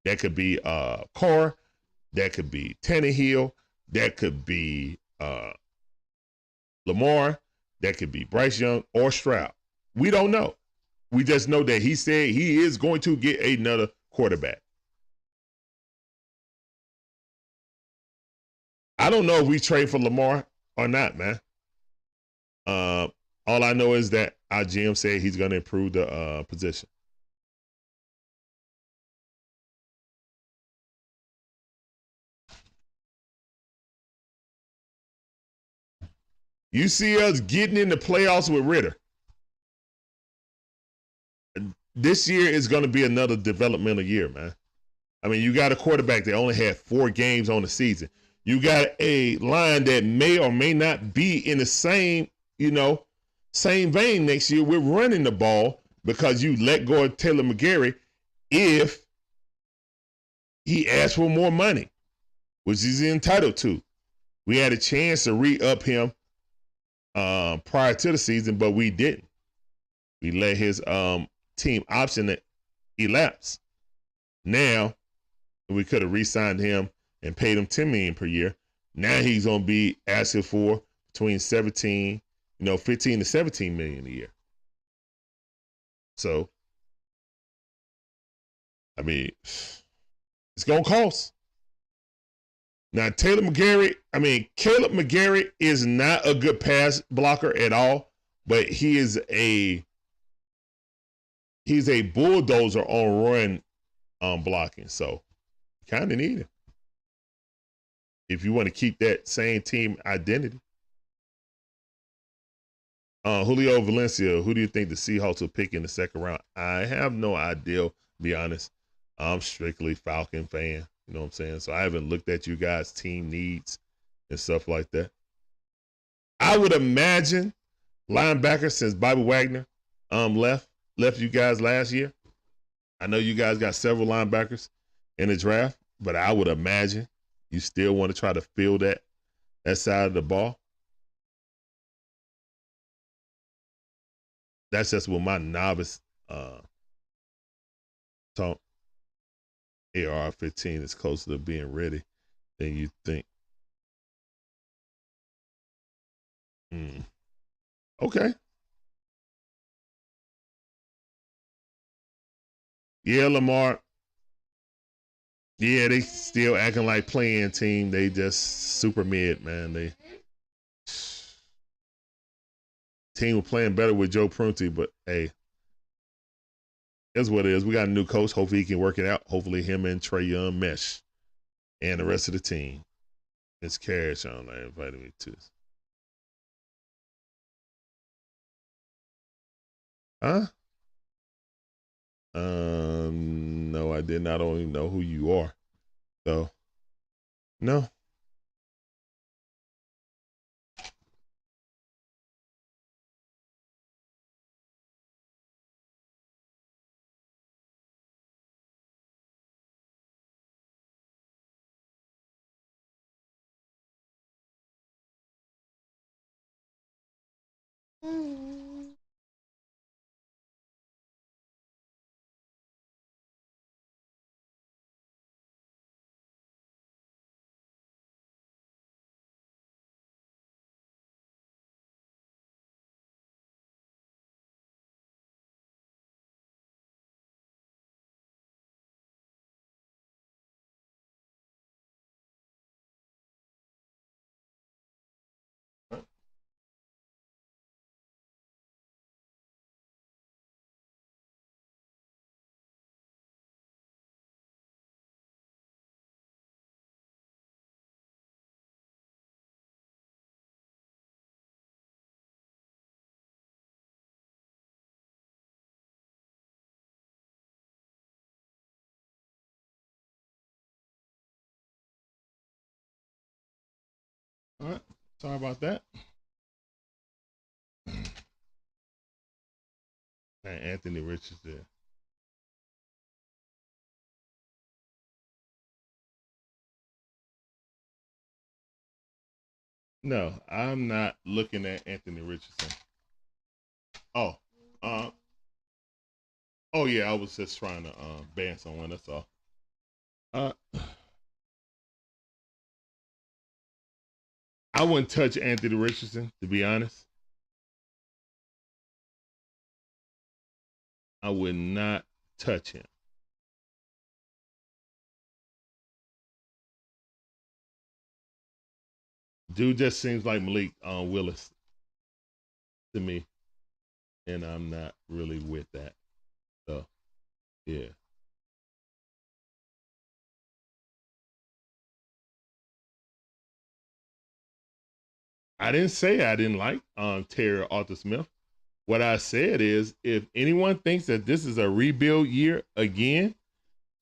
That could be Carr. That could be Tannehill. That could be Lamar. That could be Bryce Young or Stroud. We don't know. We just know that he said he is going to get another quarterback. I don't know if we trade for Lamar or not, man. All I know is that our GM said he's going to improve the position. You see us getting in the playoffs with Ritter. This year is going to be another developmental year, man. I mean, you got a quarterback that only had 4 games on the season. You got a line that may or may not be in the same, same vein next year. We're running the ball because you let go of Taylor McGarry if he asks for more money, which he's entitled to. We had a chance to re-up him prior to the season, but we didn't. We let his team option elapse. Now, we could have re-signed him and paid him $10 million per year. Now he's going to be asking for between 15 to $17 million a year. So, I mean, it's going to cost. Now, Caleb McGarry is not a good pass blocker at all, but he's a bulldozer on run blocking. So, kind of need him if you want to keep that same team identity. Julio Valencia, who do you think the Seahawks will pick in the 2nd round? I have no idea, to be honest. I'm strictly Falcon fan. You know what I'm saying? So I haven't looked at you guys' team needs and stuff like that. I would imagine linebacker, since Bobby Wagner left you guys last year. I know you guys got several linebackers in the draft, but I would imagine you still want to try to fill that side of the ball. That's just what my novice talk. AR-15 is closer to being ready than you think. Okay. Yeah, Lamar. Yeah, they still acting like playing team. They just super mid, man. They team was playing better with Joe Prunty, but hey, that's what it is. We got a new coach. Hopefully he can work it out. Hopefully him and Trey Young mesh and the rest of the team. It's Cash on. I invited me to. Huh? No, I did not. I don't even know who you are. So, no. All right. Sorry about that. And Anthony Richardson. No, I'm not looking at Anthony Richardson. Oh, oh yeah, I was just trying to ban someone. That's all. Uh, I wouldn't touch Anthony Richardson, to be honest. I would not touch him. Dude just seems like Malik Willis to me, and I'm not really with that. So, yeah. I didn't say I didn't like Terry Arthur Smith. What I said is, if anyone thinks that this is a rebuild year again,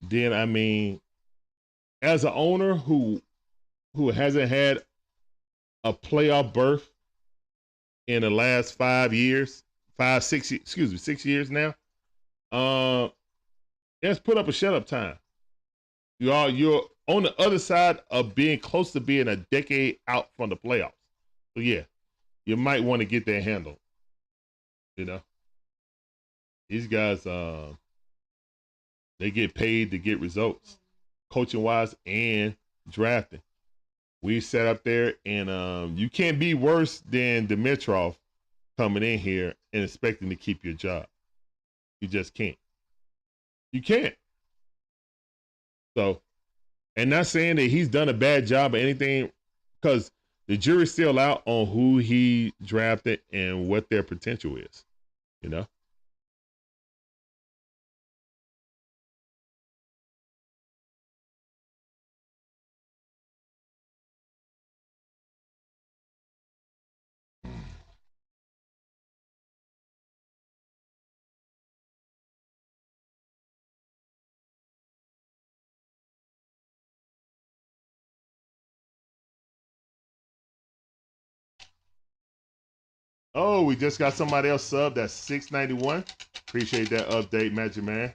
then I mean, as an owner who hasn't had a playoff berth in the last 5 years, 6 years now, let's put up a shut up time. You're on the other side of being close to being a decade out from the playoffs. So yeah, you might want to get that handled. You know, these guys, they get paid to get results, coaching wise and drafting. We sat up there, and you can't be worse than Dimitrov coming in here and expecting to keep your job. You just can't. You can't. So, and not saying that he's done a bad job or anything, because the jury's still out on who he drafted and what their potential is. You know. Oh, we just got somebody else sub. That's 691. Appreciate that update, Magic Man.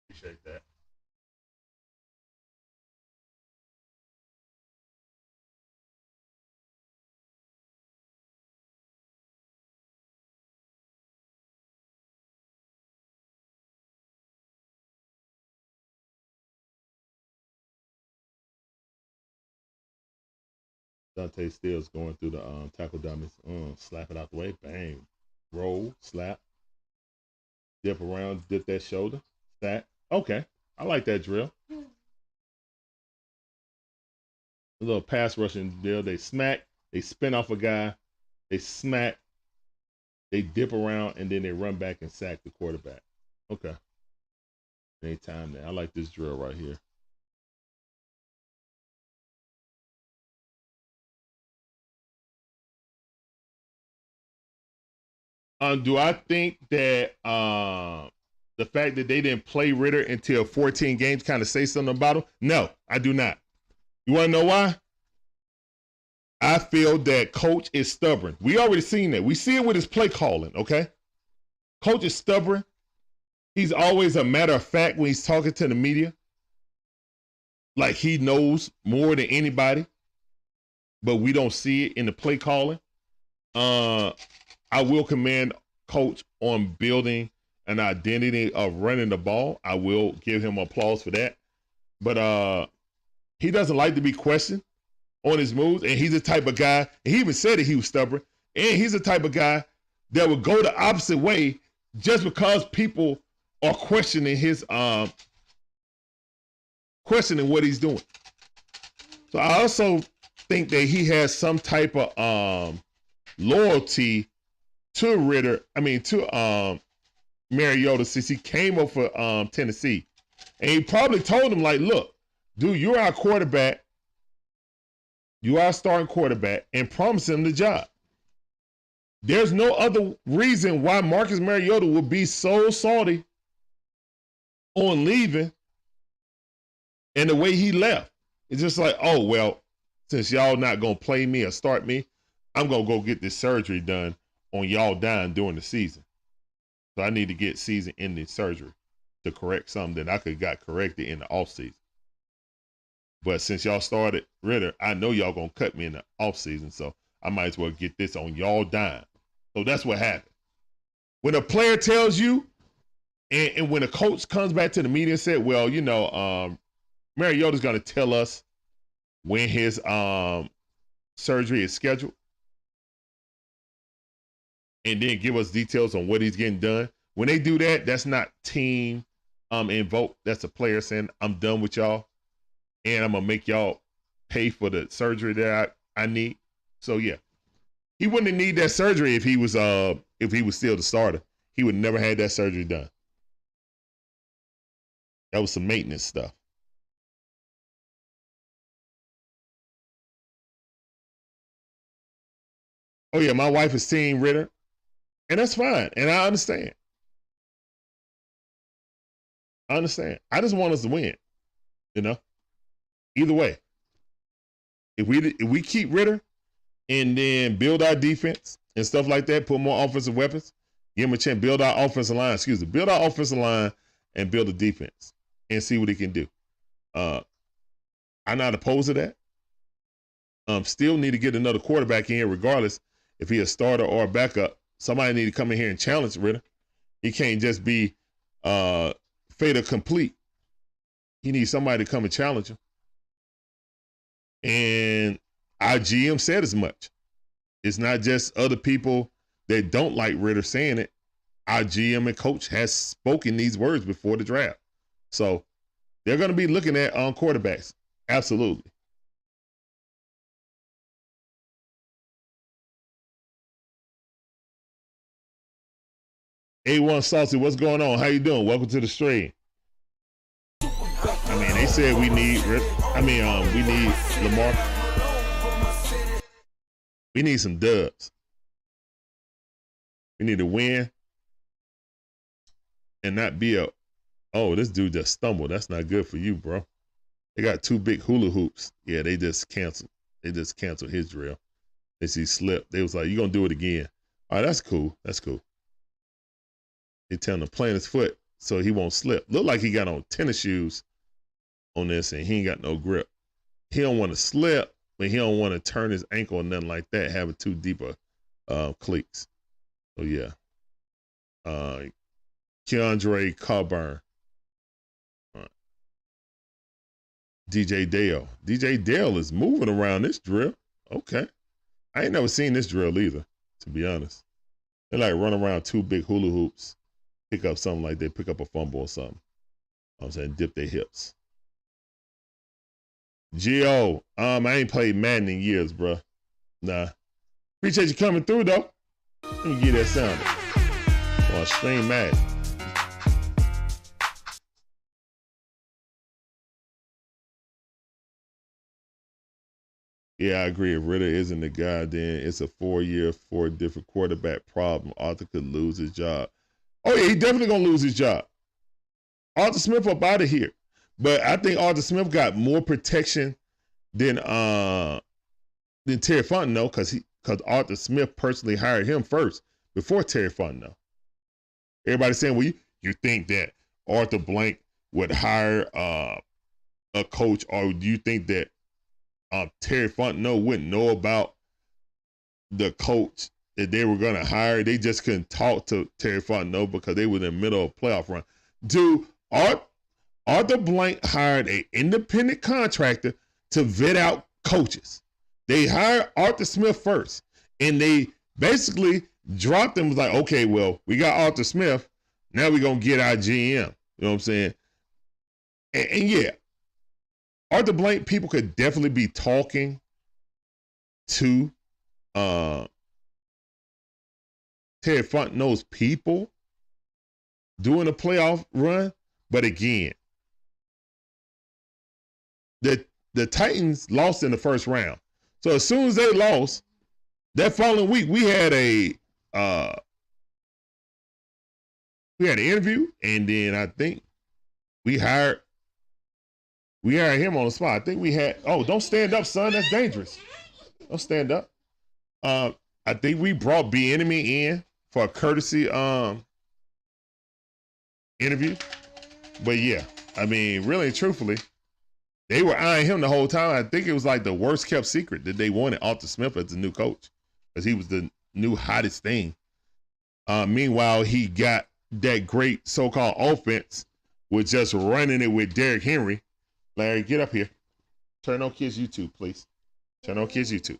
Appreciate that. Dante Stills going through the tackle dummies. Slap it out the way. Bang. Roll. Slap. Dip around. Dip that shoulder. Stack. Okay. I like that drill. A little pass rushing deal. They smack. They spin off a guy. They smack. They dip around and then they run back and sack the quarterback. Okay. Anytime there. I like this drill right here. Do I think that the fact that they didn't play Ritter until 14 games kind of say something about him? No, I do not. You want to know why? I feel that coach is stubborn. We already seen that. We see it with his play calling, okay? Coach is stubborn. He's always a matter of fact when he's talking to the media. Like he knows more than anybody, but we don't see it in the play calling. I will commend coach on building an identity of running the ball. I will give him applause for that. But he doesn't like to be questioned on his moves, and he's the type of guy, and he even said that he was stubborn, and he's the type of guy that would go the opposite way just because people are questioning his questioning what he's doing. So I also think that he has some type of loyalty to Mariota since he came over for Tennessee. And he probably told him, like, look, dude, you're our quarterback. You are a starting quarterback, and promised him the job. There's no other reason why Marcus Mariota would be so salty on leaving and the way he left. It's just like, oh, well, since y'all not going to play me or start me, I'm going to go get this surgery done on y'all dying during the season. So I need to get season-ending surgery to correct something that I could have got corrected in the offseason. But since y'all started Ritter, I know y'all going to cut me in the offseason, so I might as well get this on y'all dime. So that's what happened. When a player tells you, and when a coach comes back to the media and said, well, you know, Mariota's going to tell us when his surgery is scheduled and then give us details on what he's getting done. When they do that, that's not team invoke. That's a player saying, I'm done with y'all, and I'm going to make y'all pay for the surgery that I need. So, yeah. He wouldn't need that surgery if he was still the starter. He would never had that surgery done. That was some maintenance stuff. Oh, yeah, my wife is Team Ritter, and that's fine, and I understand. I just want us to win, you know? Either way. If we keep Ritter and then build our defense and stuff like that, put more offensive weapons, give him a chance, build our offensive line, build our offensive line and build a defense and see what he can do. I'm not opposed to that. Still need to get another quarterback in here regardless if he's a starter or a backup. Somebody need to come in here and challenge Ritter. He can't just be fait accompli. He needs somebody to come and challenge him. And our GM said as much. It's not just other people that don't like Ritter saying it. Our GM and coach has spoken these words before the draft. So they're going to be looking at quarterbacks. Absolutely. A1 Saucy, what's going on? How you doing? Welcome to the stream. I mean, they said we need Lamar. We need some dubs. We need to win and not be oh, this dude just stumbled. That's not good for you, bro. They got two big hula hoops. Yeah, they just canceled. They just canceled his drill. They see slip. They was like, you gonna do it again. All right, that's cool. That's cool. They tell him to plant his foot so he won't slip. Look like he got on tennis shoes on this and he ain't got no grip. He don't want to slip, but he don't want to turn his ankle or nothing like that, having too deep cleats. So yeah. Keandre Coburn. DJ Dale. DJ Dale is moving around this drill. Okay. I ain't never seen this drill either, to be honest. They like run around two big hula hoops, pick up something like that, pick up a fumble or something. I'm saying dip their hips. Gio, I ain't played Madden in years, bro. Nah. Appreciate you coming through, though. Let me get that sounded. On Stream Mag. Yeah, I agree. If Ritter isn't the guy, then it's a 4-year, 4 different quarterback problem. Arthur could lose his job. Oh, yeah, he definitely going to lose his job. Arthur Smith up out of here. But I think Arthur Smith got more protection than Terry Fontenot because Arthur Smith personally hired him first before Terry Fontenot. Everybody's saying, well, you think that Arthur Blank would hire a coach, or do you think that Terry Fontenot wouldn't know about the coach that they were going to hire? They just couldn't talk to Terry Fontenot because they were in the middle of a playoff run. Dude, Arthur Blank hired an independent contractor to vet out coaches. They hired Arthur Smith first, and they basically dropped him. Was like, okay, well, we got Arthur Smith. Now we're going to get our GM. You know what I'm saying? And yeah, Arthur Blank, people could definitely be talking to Terry Fontenot's people doing a playoff run. But again, the Titans lost in the first round. So as soon as they lost, that following week we had an interview, and then I think we hired him on the spot. I think we had, don't stand up, son. That's dangerous. Don't stand up. I think we brought Bieniemy in for a courtesy interview. But yeah, I mean, really and truthfully, they were eyeing him the whole time. I think it was like the worst kept secret that they wanted Arthur Smith as the new coach because he was the new hottest thing. Meanwhile, he got that great so-called offense with just running it with Derrick Henry. Larry, get up here. Turn on Kids YouTube, please. Turn on Kids YouTube.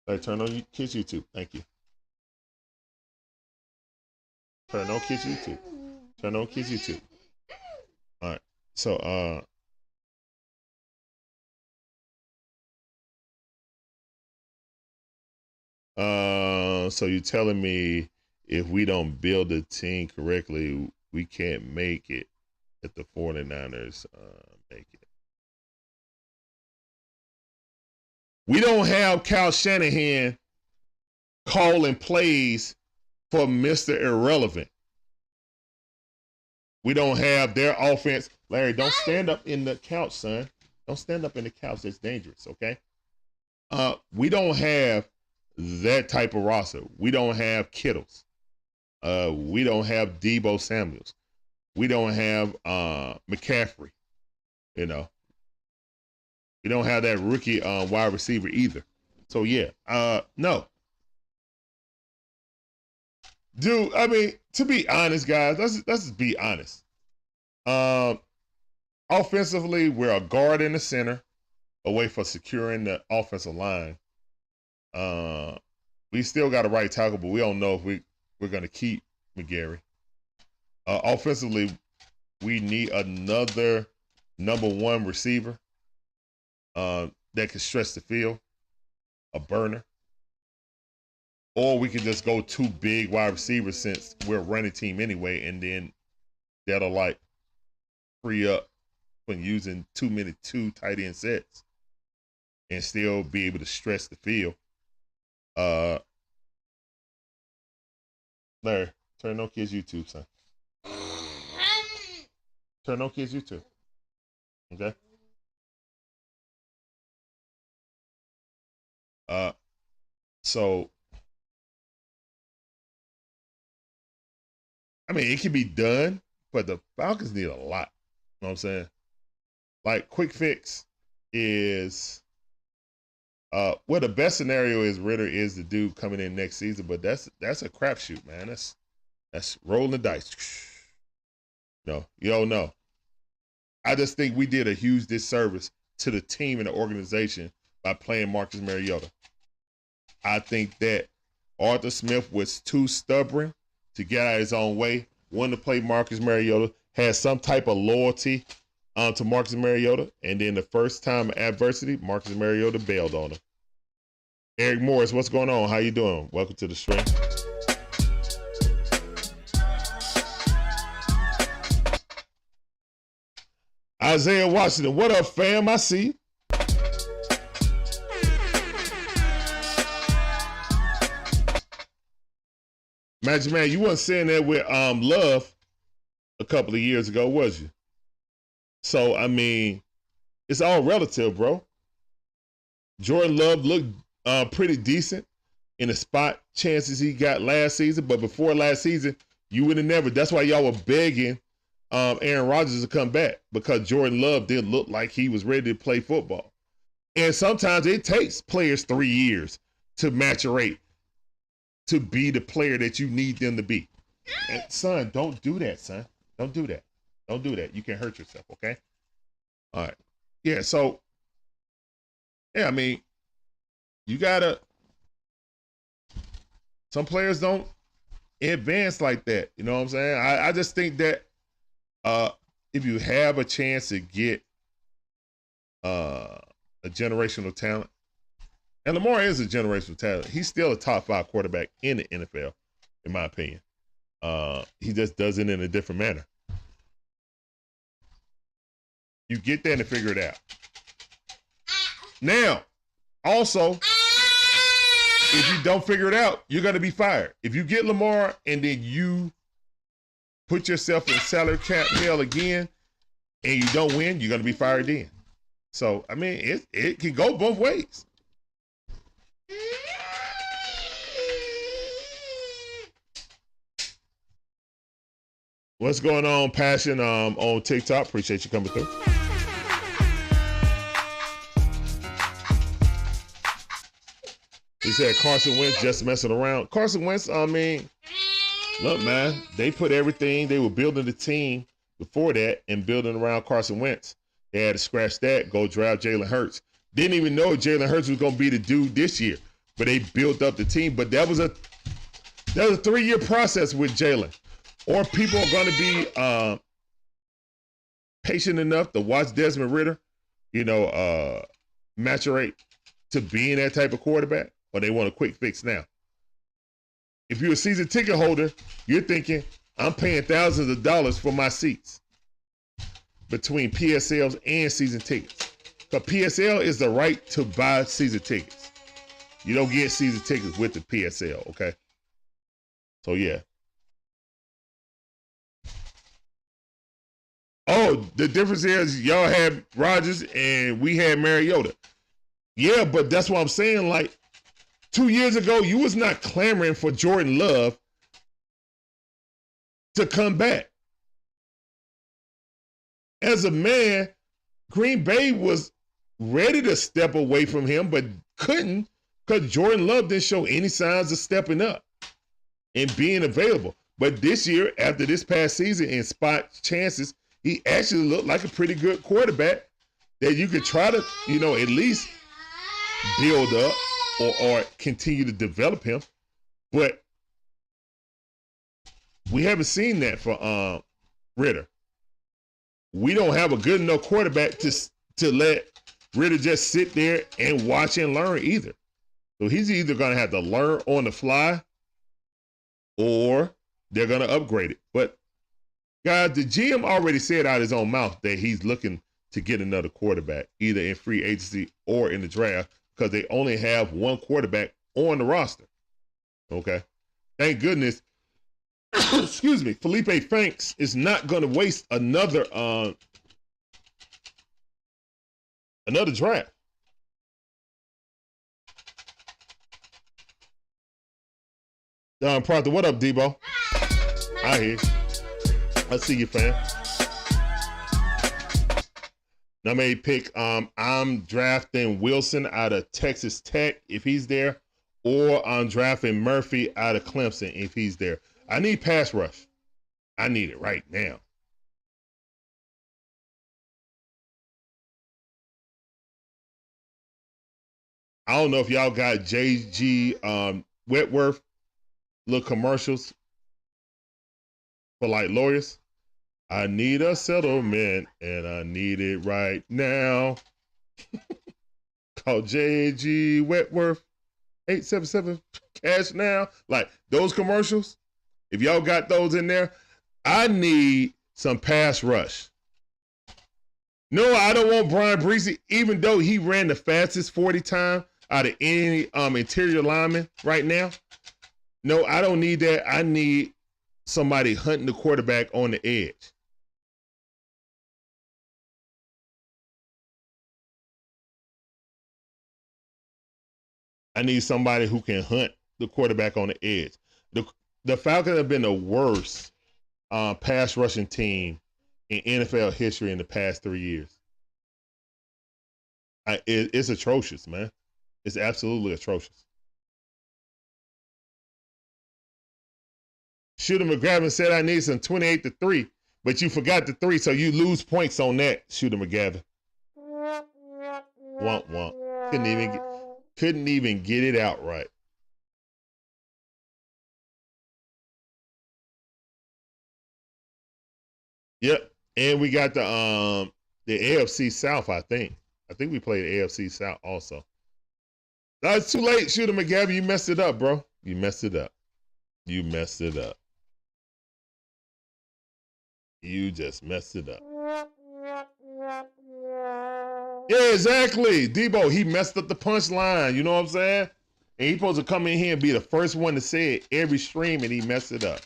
Larry, turn on Kids YouTube. Thank you. Turn on Kids YouTube. Turn on Kids YouTube. All right. So, so you're telling me if we don't build a team correctly, we can't make it if the 49ers make it. We don't have Kyle Shanahan calling plays for Mr. Irrelevant. We don't have their offense. Larry, don't stand up in the couch, son. Don't stand up in the couch. That's dangerous, okay? We don't have that type of roster. We don't have Kittles. We don't have Deebo Samuels. We don't have McCaffrey. You know, we don't have that rookie wide receiver either. So yeah, no. Dude, I mean, to be honest, guys, let's just be honest. Offensively, we're a guard in the center, away for securing the offensive line. We still got a right tackle, but we don't know if we're going to keep McGarry. Offensively, we need another number one receiver that can stretch the field, a burner. Or we can just go 2 big wide receivers since we're a running team anyway, and then that'll like free up when using too many 2 tight end sets and still be able to stretch the field. Larry, turn on Kids YouTube, son. Turn on Kids YouTube. Okay? So I mean, it can be done, but the Falcons need a lot. You know what I'm saying? Like, quick fix is, well, the best scenario is Ritter is the dude coming in next season, but that's a crapshoot, man. That's rolling the dice. No, you don't know. I just think we did a huge disservice to the team and the organization by playing Marcus Mariota. I think that Arthur Smith was too stubborn to get out of his own way, wanted to play Marcus Mariota, had some type of loyalty to Marcus Mariota, and then the first time of adversity, Marcus Mariota bailed on him. Eric Morris, what's going on? How you doing? Welcome to the stream. Isaiah Washington, what up, fam? I see you. Magic Man, you wasn't saying that with Love a couple of years ago, was you? So, I mean, it's all relative, bro. Jordan Love looked pretty decent in the spot chances he got last season, but before last season, you would have never. That's why y'all were begging Aaron Rodgers to come back, because Jordan Love didn't look like he was ready to play football. And sometimes it takes players 3 years to maturate to be the player that you need them to be. And son, don't do that, son. Don't do that. Don't do that. You can hurt yourself, okay? All right. Yeah, so, yeah, I mean, you gotta, some players don't advance like that. You know what I'm saying? I just think that if you have a chance to get a generational talent, and Lamar is a generational talent, he's still a top 5 quarterback in the NFL, in my opinion. He just does it in a different manner. You get there and figure it out. Now, also, if you don't figure it out, you're going to be fired. If you get Lamar and then you put yourself in salary cap hell again and you don't win, you're going to be fired then. So, I mean, it can go both ways. What's going on, Passion, on TikTok? Appreciate you coming through. He said Carson Wentz just messing around. Carson Wentz, I mean, look, man, they put everything, they were building the team before that and building around Carson Wentz. They had to scratch that, go draft Jalen Hurts. Didn't even know Jalen Hurts was going to be the dude this year, but they built up the team. But that was a 3-year process with Jalen. Or people are going to be patient enough to watch Desmond Ridder, maturate to being that type of quarterback, or they want a quick fix now. If you're a season ticket holder, you're thinking, I'm paying thousands of dollars for my seats between PSLs and season tickets. But PSL is the right to buy season tickets. You don't get season tickets with the PSL, okay? So, yeah. Oh, the difference is y'all had Rodgers and we had Mariota. Yeah, but that's what I'm saying. Like, 2 years ago, you was not clamoring for Jordan Love to come back. As a man, Green Bay was ready to step away from him, but couldn't, because Jordan Love didn't show any signs of stepping up and being available. But this year, after this past season in spot chances, he actually looked like a pretty good quarterback that you could try to, at least build up or continue to develop him. But we haven't seen that for Ridder. We don't have a good enough quarterback to let Ridder just sit there and watch and learn either. So he's either going to have to learn on the fly or they're going to upgrade it. But guys, the GM already said out his own mouth that he's looking to get another quarterback, either in free agency or in the draft, because they only have one quarterback on the roster. Okay? Thank goodness, excuse me, Felipe Franks is not going to waste another draft. Proctor, what up, Debo? I hear you. I see you, fam. Now may pick, I'm drafting Wilson out of Texas Tech if he's there, or I'm drafting Murphy out of Clemson if he's there. I need pass rush. I need it right now. I don't know if y'all got JG Whitworth little commercials for like lawyers. I need a settlement and I need it right now. Called JG Whitworth. 877 cash now. Like those commercials, if y'all got those in there, I need some pass rush. No, I don't want Brian Breezy, even though he ran the fastest 40 time out of any interior lineman right now. No, I don't need that. I need somebody hunting the quarterback on the edge. I need somebody who can hunt the quarterback on the edge. The Falcons have been the worst pass rushing team in NFL history in the past 3 years. It's atrocious, man. It's absolutely atrocious. Shooter McGavin said I need some 28-3, but you forgot the 3, so you lose points on that, Shooter McGavin. Womp womp. Couldn't even get it out right. Yep. And we got the AFC South, I think. I think we played AFC South also. That's too late, Shooter McGavin. You messed it up, bro. You messed it up. You messed it up. You just messed it up. Yeah, exactly. Debo, he messed up the punchline. You know what I'm saying? And he's supposed to come in here and be the first one to say it every stream, and he messed it up.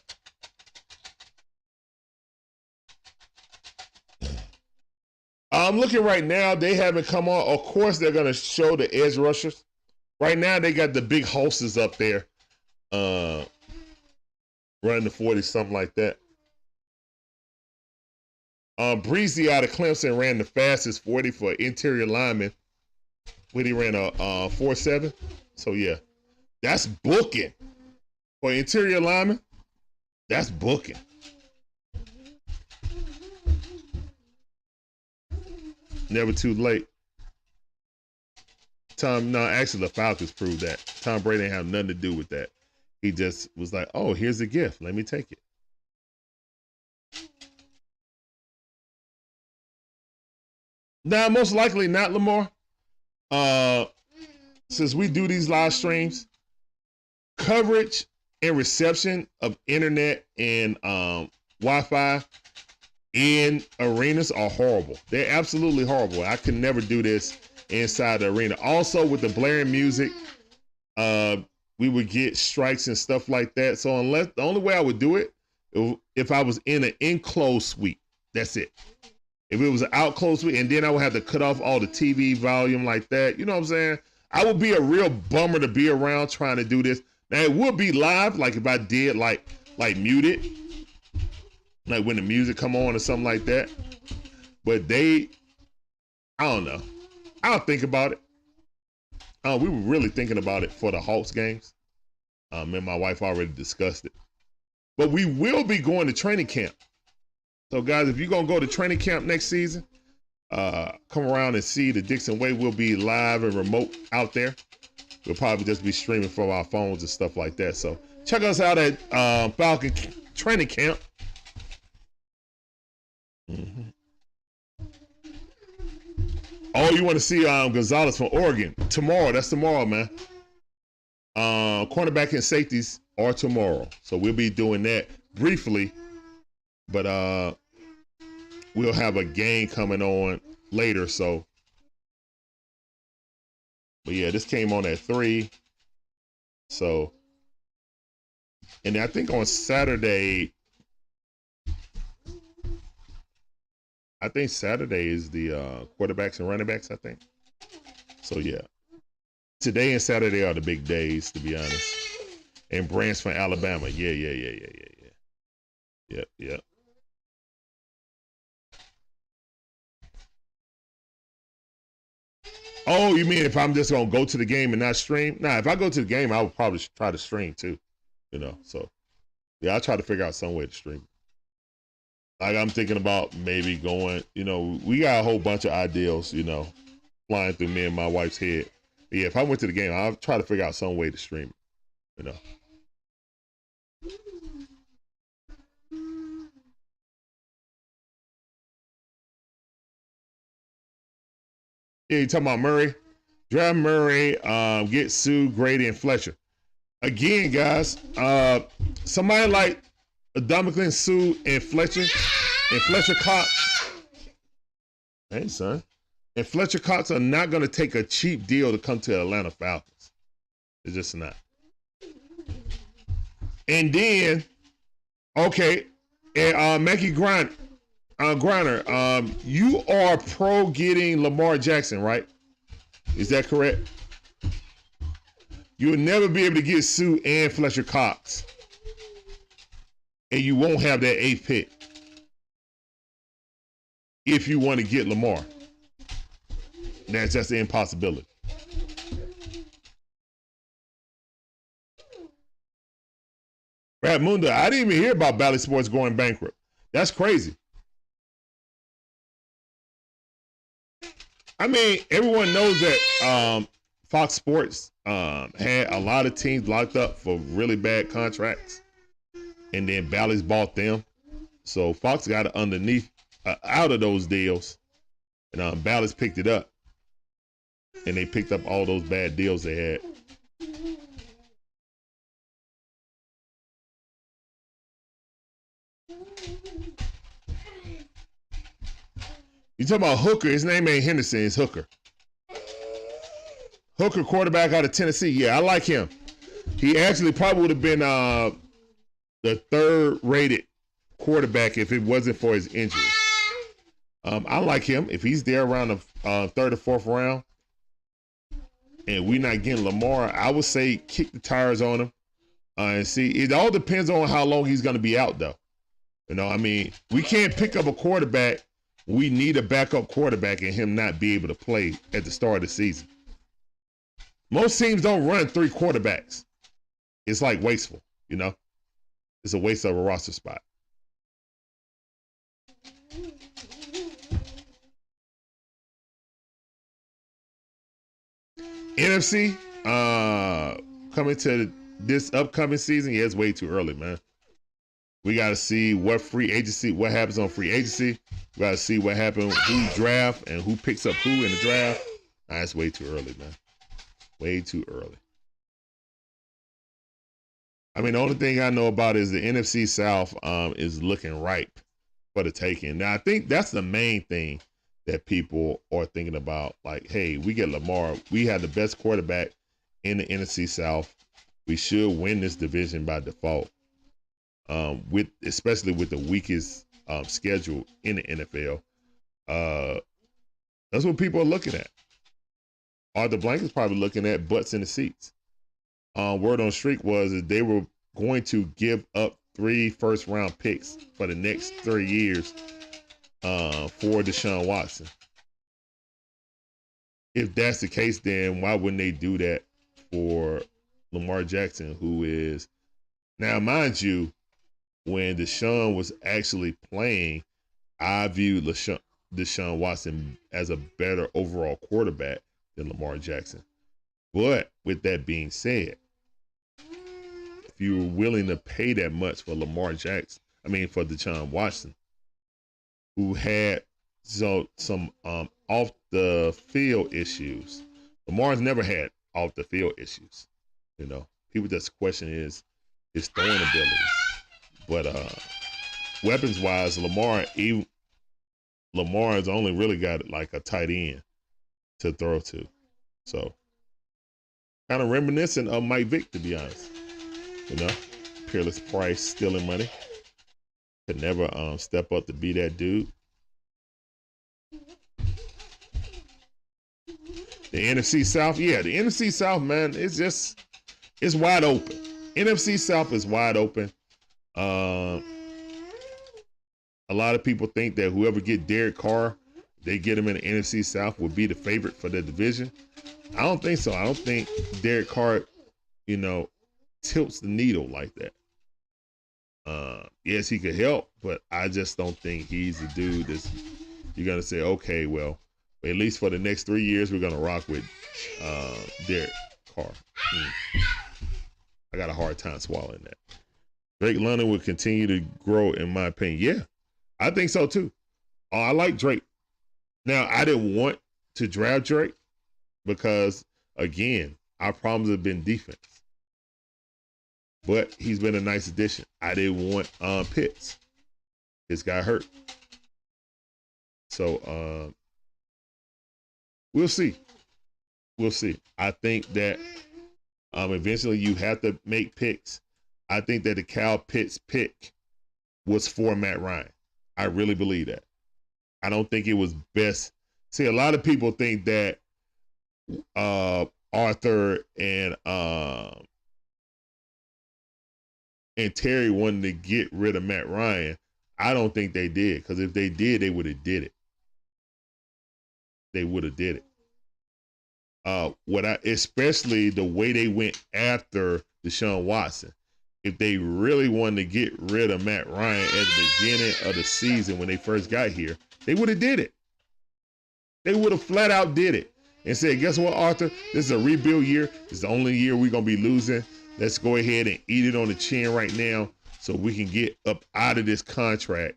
I'm looking right now. They haven't come on. Of course, they're going to show the edge rushers. Right now, they got the big horses up there running the 40, something like that. Breezy out of Clemson ran the fastest 40 for interior lineman when he ran a 4.7. So, yeah, that's booking. For interior lineman, that's booking. Never too late. Actually, the Falcons proved that. Tom Brady didn't have nothing to do with that. He just was like, oh, here's a gift. Let me take it. Now, most likely not, Lamar. Since we do these live streams, coverage and reception of internet and Wi-Fi in arenas are horrible. They're absolutely horrible. I could never do this inside the arena. Also, with the blaring music, we would get strikes and stuff like that. So the only way I would do it if I was in an enclosed suite. That's it. If it was an out close suite, and then I would have to cut off all the TV volume like that. You know what I'm saying? I would be a real bummer to be around trying to do this. Now it would be live, like if I did like mute it, like when the music come on or something like that. But I don't know. I'll think about it. We were really thinking about it for the Hawks games. Me and my wife already discussed it. But we will be going to training camp. So, guys, if you're going to go to training camp next season, come around and see the Dixon Way. We'll be live and remote out there. We'll probably just be streaming from our phones and stuff like that. So, check us out at Falcon training camp. Mm-hmm. Oh, you want to see Gonzalez from Oregon tomorrow? That's tomorrow, man. Cornerback and safeties are tomorrow, so we'll be doing that briefly. But we'll have a game coming on later. So, but yeah, this came on at 3. So, and I think on Saturday. I think Saturday is the quarterbacks and running backs, I think. So, yeah. Today and Saturday are the big days, to be honest. And Brant's from Alabama. Yeah. Yep. Oh, you mean if I'm just going to go to the game and not stream? Nah, if I go to the game, I would probably try to stream too. You know, so, yeah, I'll try to figure out some way to stream. Like, I'm thinking about maybe going, you know, we got a whole bunch of ideals, you know, flying through me and my wife's head. But yeah, if I went to the game, I'll try to figure out some way to stream it, you know. Yeah, you talking about Murray? Draft Murray, get Sue, Grady, and Fletcher. Again, guys, somebody like Dominican Sue and Fletcher Cox. Hey, son. And Fletcher Cox are not going to take a cheap deal to come to Atlanta Falcons. It's just not. And then, okay, and Mackie Griner, you are pro getting Lamar Jackson, right? Is that correct? You'll never be able to get Sue and Fletcher Cox. And you won't have that 8th pick if you want to get Lamar. That's just an impossibility. Brad Munda, I didn't even hear about Bally Sports going bankrupt. That's crazy. I mean, everyone knows that Fox Sports had a lot of teams locked up for really bad contracts, and then Bally's bought them. So Fox got it underneath, out of those deals, and Bally's picked it up, and they picked up all those bad deals they had. You talking about Hooker? His name ain't Henderson. It's Hooker. Hooker, quarterback out of Tennessee. Yeah, I like him. He actually probably would have been the 3rd-rated quarterback if it wasn't for his injury. I like him. If he's there around the 3rd or 4th round, and we're not getting Lamar, I would say kick the tires on him and see. It all depends on how long he's going to be out, though. You know, I mean, we can't pick up a quarterback. We need a backup quarterback and him not be able to play at the start of the season. Most teams don't run 3 quarterbacks. It's like wasteful, you know? It's a waste of a roster spot. NFC, coming to this upcoming season, yeah, it's way too early, man. We got to see what happens on free agency. We got to see what happens, who draft and who picks up who in the draft. Nah, it's way too early, man. Way too early. I mean, the only thing I know about is the NFC South is looking ripe for the taking. Now, I think that's the main thing that people are thinking about. Like, hey, we get Lamar. We have the best quarterback in the NFC South. We should win this division by default. Especially with the weakest schedule in the NFL. That's what people are looking at. Arthur Blank is probably looking at butts in the seats. Word on street was that they were going to give up 3 first-round picks for the next 3 years for Deshaun Watson. If that's the case, then why wouldn't they do that for Lamar Jackson, who is, now mind you, when Deshaun was actually playing, I viewed Deshaun Watson as a better overall quarterback than Lamar Jackson. But with that being said, if you were willing to pay that much for for Deshaun Watson, who had some off the field issues. Lamar's never had off the field issues. You know, people just question his throwing abilities. But weapons wise, Lamar has only really got like a tight end to throw to. So kind of reminiscent of Mike Vick, to be honest. You know, peerless price, stealing money. Could never step up to be that dude. The NFC South, yeah, the NFC South, man, it's wide open. NFC South is wide open. A lot of people think that whoever get Derek Carr, they get him in the NFC South, will be the favorite for the division. I don't think so. I don't think Derek Carr, tilts the needle like that. Yes, he could help, but I just don't think he's the dude that's you're gonna say, okay, well, at least for the next 3 years, we're gonna rock with Derek Carr. I got a hard time swallowing that. Drake London will continue to grow, in my opinion. Yeah, I think so too. I like Drake. Now, I didn't want to draft Drake because, again, our problems have been defense. But he's been a nice addition. I didn't want Pitts. Pitts got hurt. So we'll see. We'll see. I think that eventually you have to make picks. I think that the Kyle Pitts pick was for Matt Ryan. I really believe that. I don't think it was best. See, a lot of people think that Arthur and Terry wanted to get rid of Matt Ryan. I don't think they did, because if they did, they would have did it. They would have did it. Especially the way they went after Deshaun Watson. If they really wanted to get rid of Matt Ryan at the beginning of the season when they first got here, they would have did it. They would have flat out did it and said, guess what, Arthur? This is a rebuild year. This is the only year we're going to be losing. Let's go ahead and eat it on the chin right now so we can get up out of this contract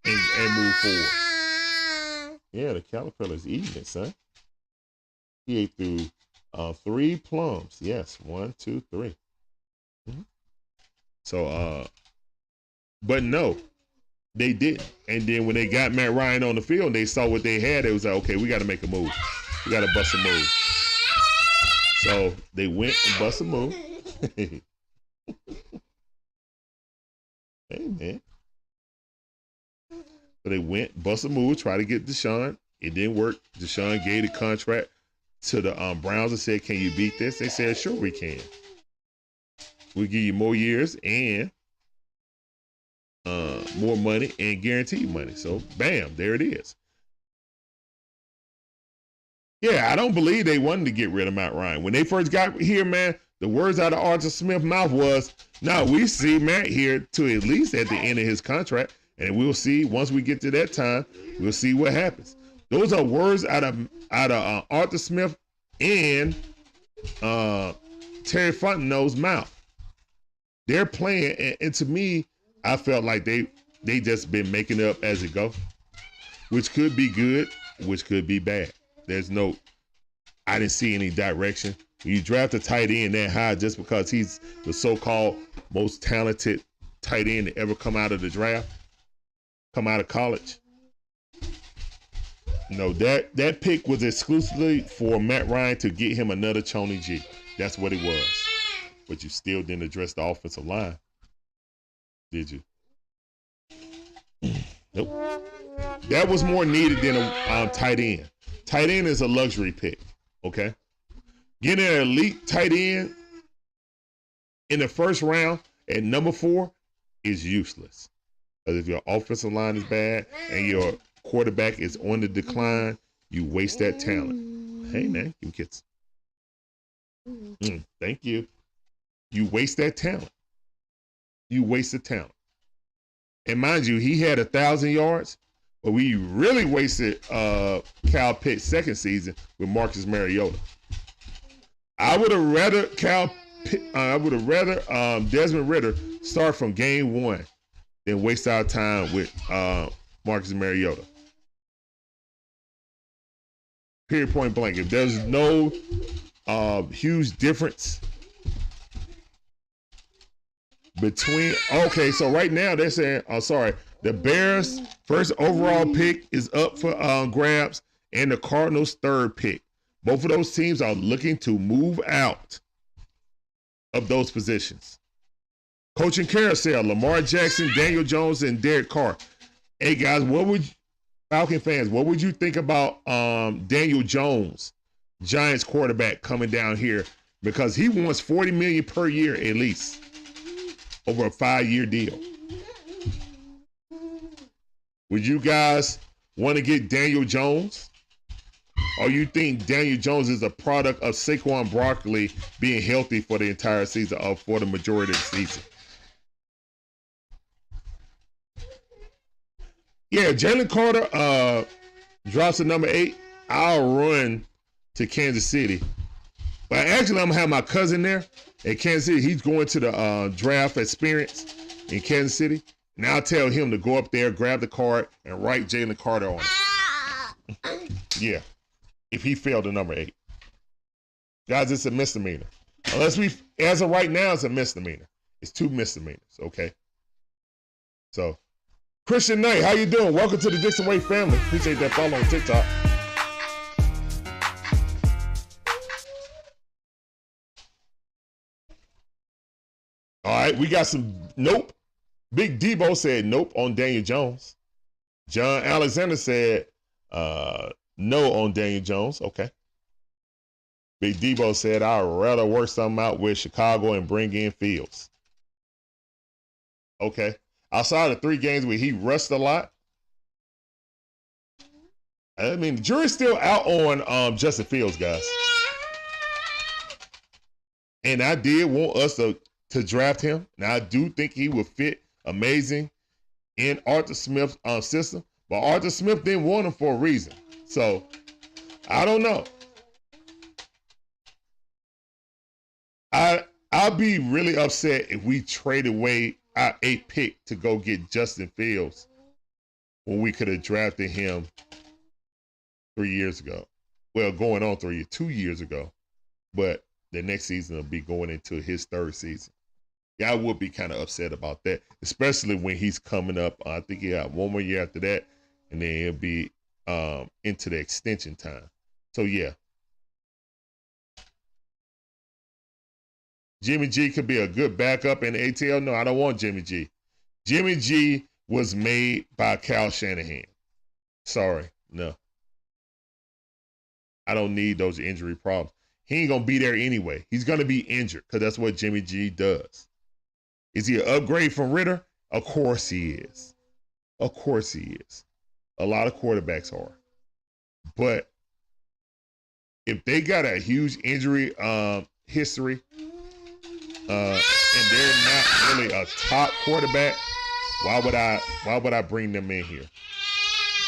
and move forward. Yeah, the caterpillar's eating it, son. He ate through 3 plums. Yes, 1, 2, 3. Mm-hmm. So, but no, they didn't. And then when they got Matt Ryan on the field, they saw what they had. It was like, okay, we got to make a move. We got to bust a move. So they went and bust a move. Hey, man. So they went, bust a move, try to get Deshaun. It didn't work. Deshaun gave the contract to the Browns and said, can you beat this? They said, sure we can. We'll give you more years and more money and guaranteed money. So, bam, there it is. Yeah, I don't believe they wanted to get rid of Matt Ryan. When they first got here, man, the words out of Arthur Smith's mouth was, no, we see Matt here to at least at the end of his contract, and we'll see, once we get to that time, we'll see what happens. Those are words out of Arthur Smith and Terry Fontenot's mouth. They're playing, and to me, I felt like they just been making it up as it go, which could be good, which could be bad. I didn't see any direction. When you draft a tight end that high just because he's the so-called most talented tight end to ever come out of the draft, come out of college. No, that pick was exclusively for Matt Ryan to get him another Tony G. That's what it was. But you still didn't address the offensive line, did you? Nope. That was more needed than a tight end. Tight end is a luxury pick, okay? Getting an elite tight end in the first round at number 4 is useless. Because if your offensive line is bad and your quarterback is on the decline, you waste that talent. Hey, man, you kids. Thank you. You waste that talent. You waste the talent. And mind you, he had 1,000 yards, but we really wasted Kyle Pitts' second season with Marcus Mariota. I would have rather Desmond Ridder start from game 1 than waste our time with Marcus Mariota. Period, point blank. If there's no huge difference between, okay, so right now they're saying, the Bears' first overall pick is up for grabs, and the Cardinals' 3rd pick. Both of those teams are looking to move out of those positions. Coaching carousel: Lamar Jackson, Daniel Jones, and Derek Carr. Hey guys, Falcon fans, what would you think about Daniel Jones, Giants quarterback, coming down here? Because he wants $40 million per year at least over a 5-year deal. Would you guys want to get Daniel Jones? Or you think Daniel Jones is a product of Saquon Barkley being healthy for the entire season or for the majority of the season? Yeah, Jalen Carter drops to number 8. I'll run to Kansas City. But actually, I'm going to have my cousin there at Kansas City. He's going to the draft experience in Kansas City. And I'll tell him to go up there, grab the card, and write Jalen Carter on it. Yeah. if he failed to number 8. Guys, it's a misdemeanor. As of right now, it's a misdemeanor. It's 2 misdemeanors, okay? So, Christian Knight, how you doing? Welcome to the Dixon Way family. Appreciate that follow on TikTok. All right, we got some nope. Big Debo said nope on Daniel Jones. John Alexander said no on Daniel Jones. Okay. Big Debo said I'd rather work something out with Chicago and bring in Fields. Okay. Outside of 3 games where he rushed a lot, I mean, the jury's still out on Justin Fields, guys. And I did want us to draft him. Now, I do think he would fit amazing in Arthur Smith's system. But Arthur Smith didn't want him for a reason. So, I don't know. I'll be really upset if we trade away our 8th pick to go get Justin Fields when we could have drafted him 3 years ago. Well, going on 2 years ago. But the next season will be going into his 3rd season. Yeah, I would be kind of upset about that, especially when he's coming up. I think he got 1 more year after that, and then he'll be into the extension time. So, yeah. Jimmy G could be a good backup in the ATL. No, I don't want Jimmy G. Jimmy G was made by Kyle Shanahan. Sorry, no. I don't need those injury problems. He ain't going to be there anyway. He's going to be injured because that's what Jimmy G does. Is he an upgrade from Ritter? Of course he is. Of course he is. A lot of quarterbacks are. But if they got a huge injury history and they're not really a top quarterback, why would I bring them in here?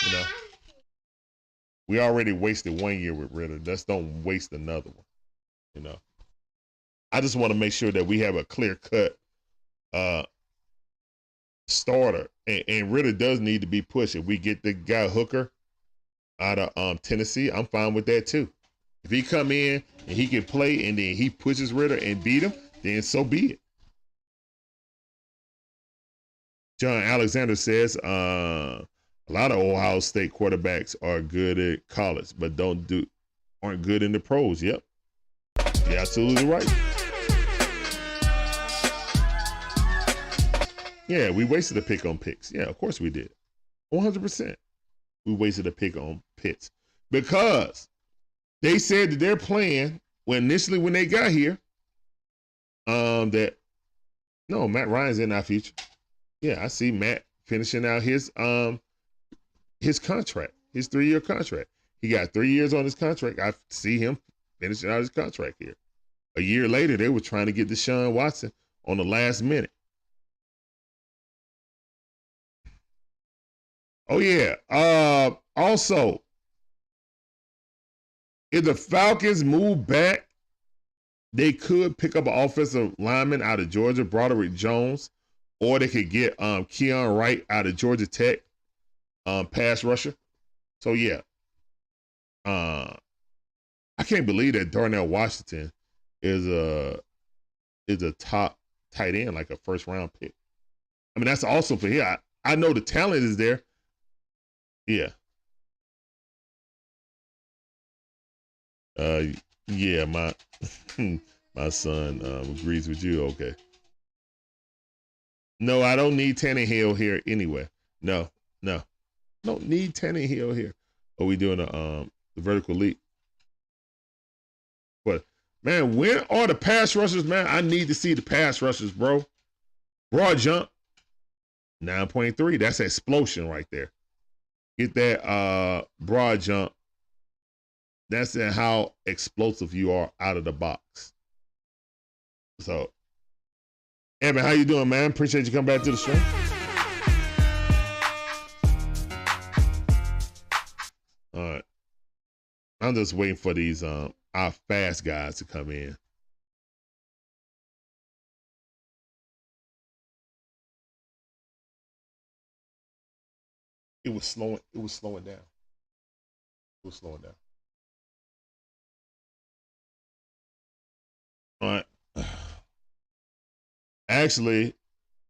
You know? We already wasted 1 year with Ritter. Let's don't waste another one. You know? I just want to make sure that we have a clear-cut starter. And Ritter does need to be pushed. If we get the guy Hooker out of Tennessee, I'm fine with that too. If he come in and he can play and then he pushes Ritter and beat him, then so be it. John Alexander says, a lot of Ohio State quarterbacks are good at college, but aren't good in the pros. Yep. You're absolutely right. Yeah, we wasted a pick on picks. Yeah, of course we did. 100%. We wasted a pick on picks because they said that their plan, initially when they got here, Matt Ryan's in our future. Yeah, I see Matt finishing out his contract, his 3-year contract. He got 3 years on his contract. I see him finishing out his contract here. A year later, they were trying to get Deshaun Watson on the last minute. Oh, yeah. Also, if the Falcons move back, they could pick up an offensive lineman out of Georgia, Broderick Jones, or they could get Keon Wright out of Georgia Tech, pass rusher. So, yeah. I can't believe that Darnell Washington is a top tight end, like a first-round pick. I mean, that's awesome for him. I know the talent is there. Yeah. Yeah, my my son agrees with you. Okay. No, I don't need Tannehill here anyway. No. Don't need Tannehill here. Are we doing the vertical leap? But man, when are the pass rushers, man? I need to see the pass rushers, bro. Broad jump, 9.3. That's explosion right there. Get that broad jump. That's how explosive you are out of the box. So, Evan, how you doing, man? Appreciate you coming back to the stream. All right. I'm just waiting for these our fast guys to come in. It was slowing down. All right. Actually,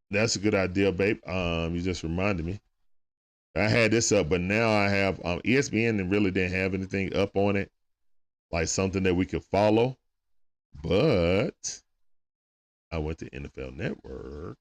that's a good idea, babe. You just reminded me. I had this up, but now I have ESPN and really didn't have anything up on it, like something that we could follow. But I went to NFL Network.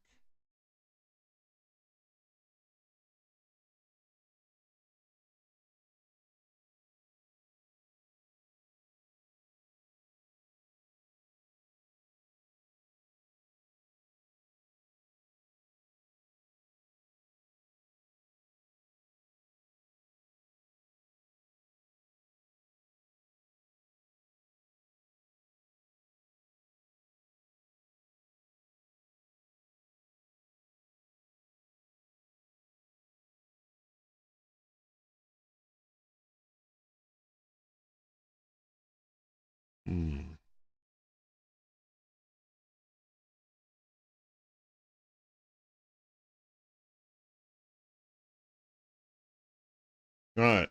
All right.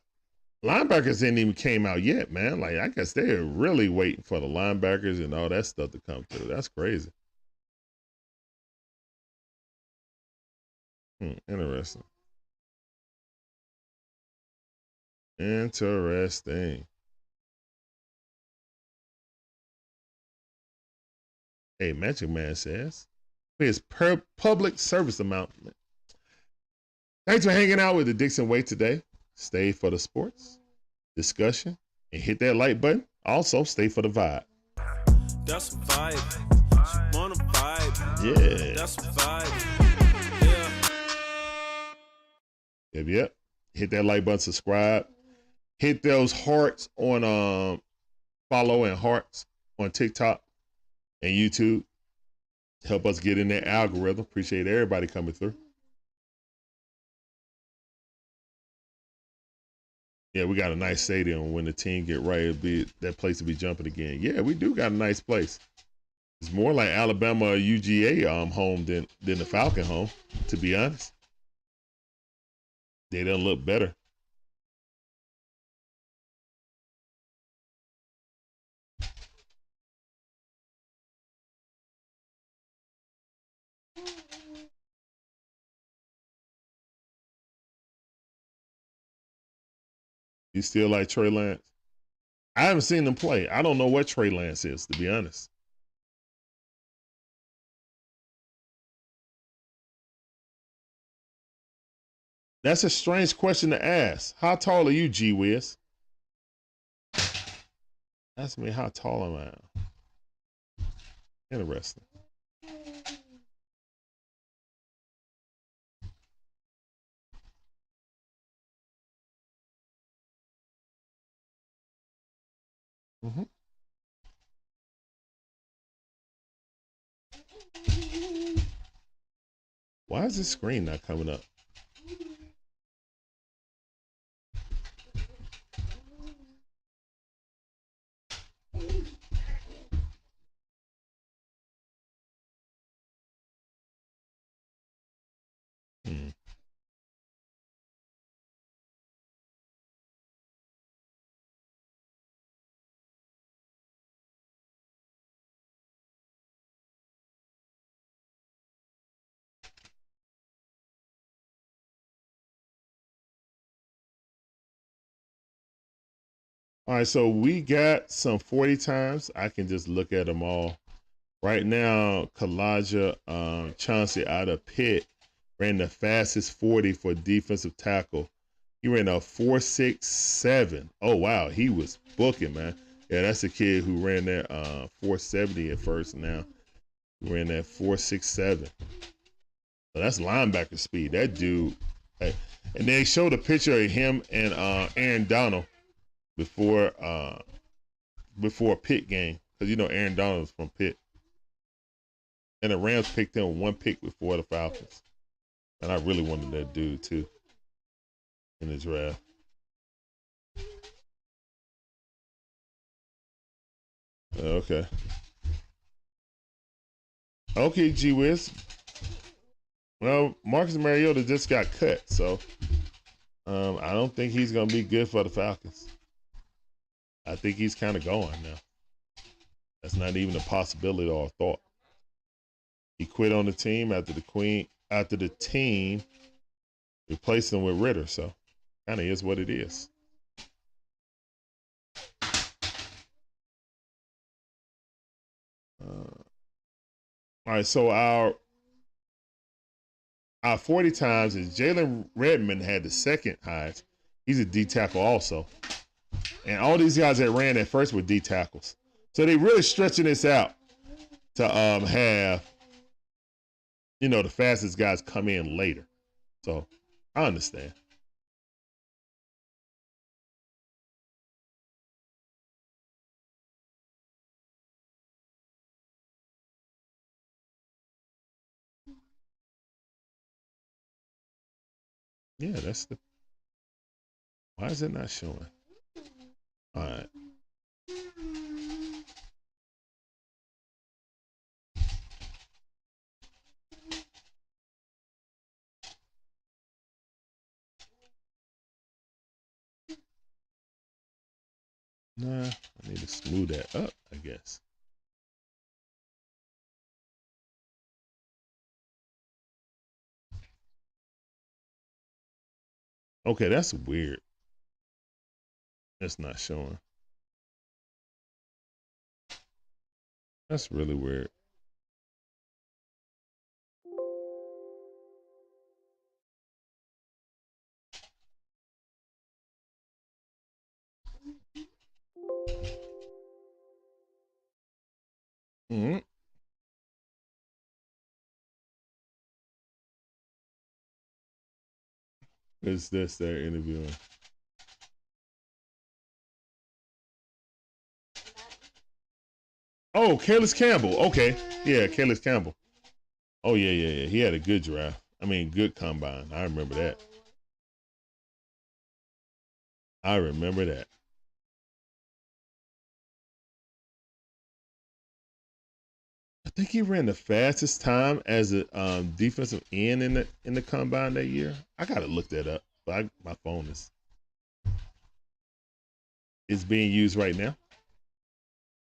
Linebackers didn't even came out yet, man. Like, I guess they're really waiting for the linebackers and all that stuff to come through. That's crazy. Interesting. Interesting. Hey, Magic Man says, his public service announcement. Thanks for hanging out with the Dixon Way today. Stay for the sports, discussion, and hit that like button. Also, stay for the vibe. That's a vibe. She wanna vibe. Yeah. That's a vibe. Yeah. Yep. Hit that like button, subscribe. Hit those hearts on follow and hearts on TikTok and YouTube. Help us get in that algorithm. Appreciate everybody coming through. Yeah, we got a nice stadium. When the team get right, it'll be that place to be jumping again. Yeah, we do got a nice place. It's more like Alabama or UGA home than the Falcon home, to be honest. They don't look better. You still like Trey Lance? I haven't seen him play. I don't know what Trey Lance is, to be honest. That's a strange question to ask. How tall are you, G Wiz? Ask me how tall am I? Interesting. Mm-hmm. Why is this screen not coming up? All right, so we got some 40 times. I can just look at them all. Right now, Kalaja Chauncey out of Pitt ran the fastest 40 for defensive tackle. He ran a 4.67. Oh, wow. He was booking, man. Yeah, that's a kid who ran that 4.70 at first now. He ran that 4.67. So that's linebacker speed. That dude. Hey. And they showed a picture of him and Aaron Donald before Pitt game. Because, you know, Aaron Donald was from Pitt. And the Rams picked him one pick before the Falcons. And I really wanted that dude, too, in the draft. Okay. Okay, G Wiz. Well, Marcus Mariota just got cut, so I don't think he's going to be good for the Falcons. I think he's kind of gone now. That's not even a possibility or a thought. He quit on the team after the team replaced him with Ritter. So kind of is what it is. All right, so our 40 times is Jalen Redmond had the second highest. He's a D tackle also. And all these guys that ran at first were D tackles. So they really stretching this out to have, you know, the fastest guys come in later. So I understand. Yeah, that's the. Why is it not showing? All right. Nah, I need to smooth that up, I guess. Okay, that's weird. That's not showing. That's really weird. Mm-hmm. Is this their interviewing? Oh, Calais Campbell. Okay. Yeah, Calais Campbell. Oh, yeah. He had a good draft. I mean, good combine. I remember that. I think he ran the fastest time as a defensive end in the combine that year. I gotta look that up. But my phone is being used right now.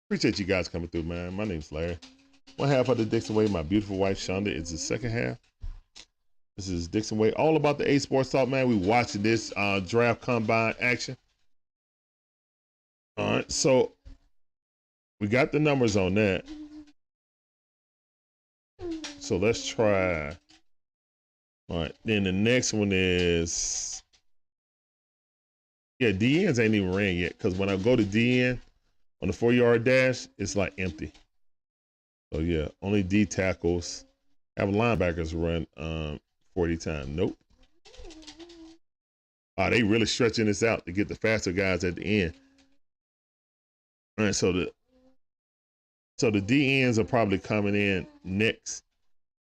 Appreciate you guys coming through, man. My name's Larry. One half of the Dixon Way. My beautiful wife Shonda is the second half. This is Dixon Way. All about the A Sports Talk, man. We watching this draft combine action. All right, so we got the numbers on that. So let's try. All right, then the next one is, yeah, DNs ain't even ran yet because when I go to DN on the 4-yard dash, it's like empty. So yeah, only D tackles. Have linebackers run 40 times. Nope. They really stretching this out to get the faster guys at the end. All right, so the DNs are probably coming in next.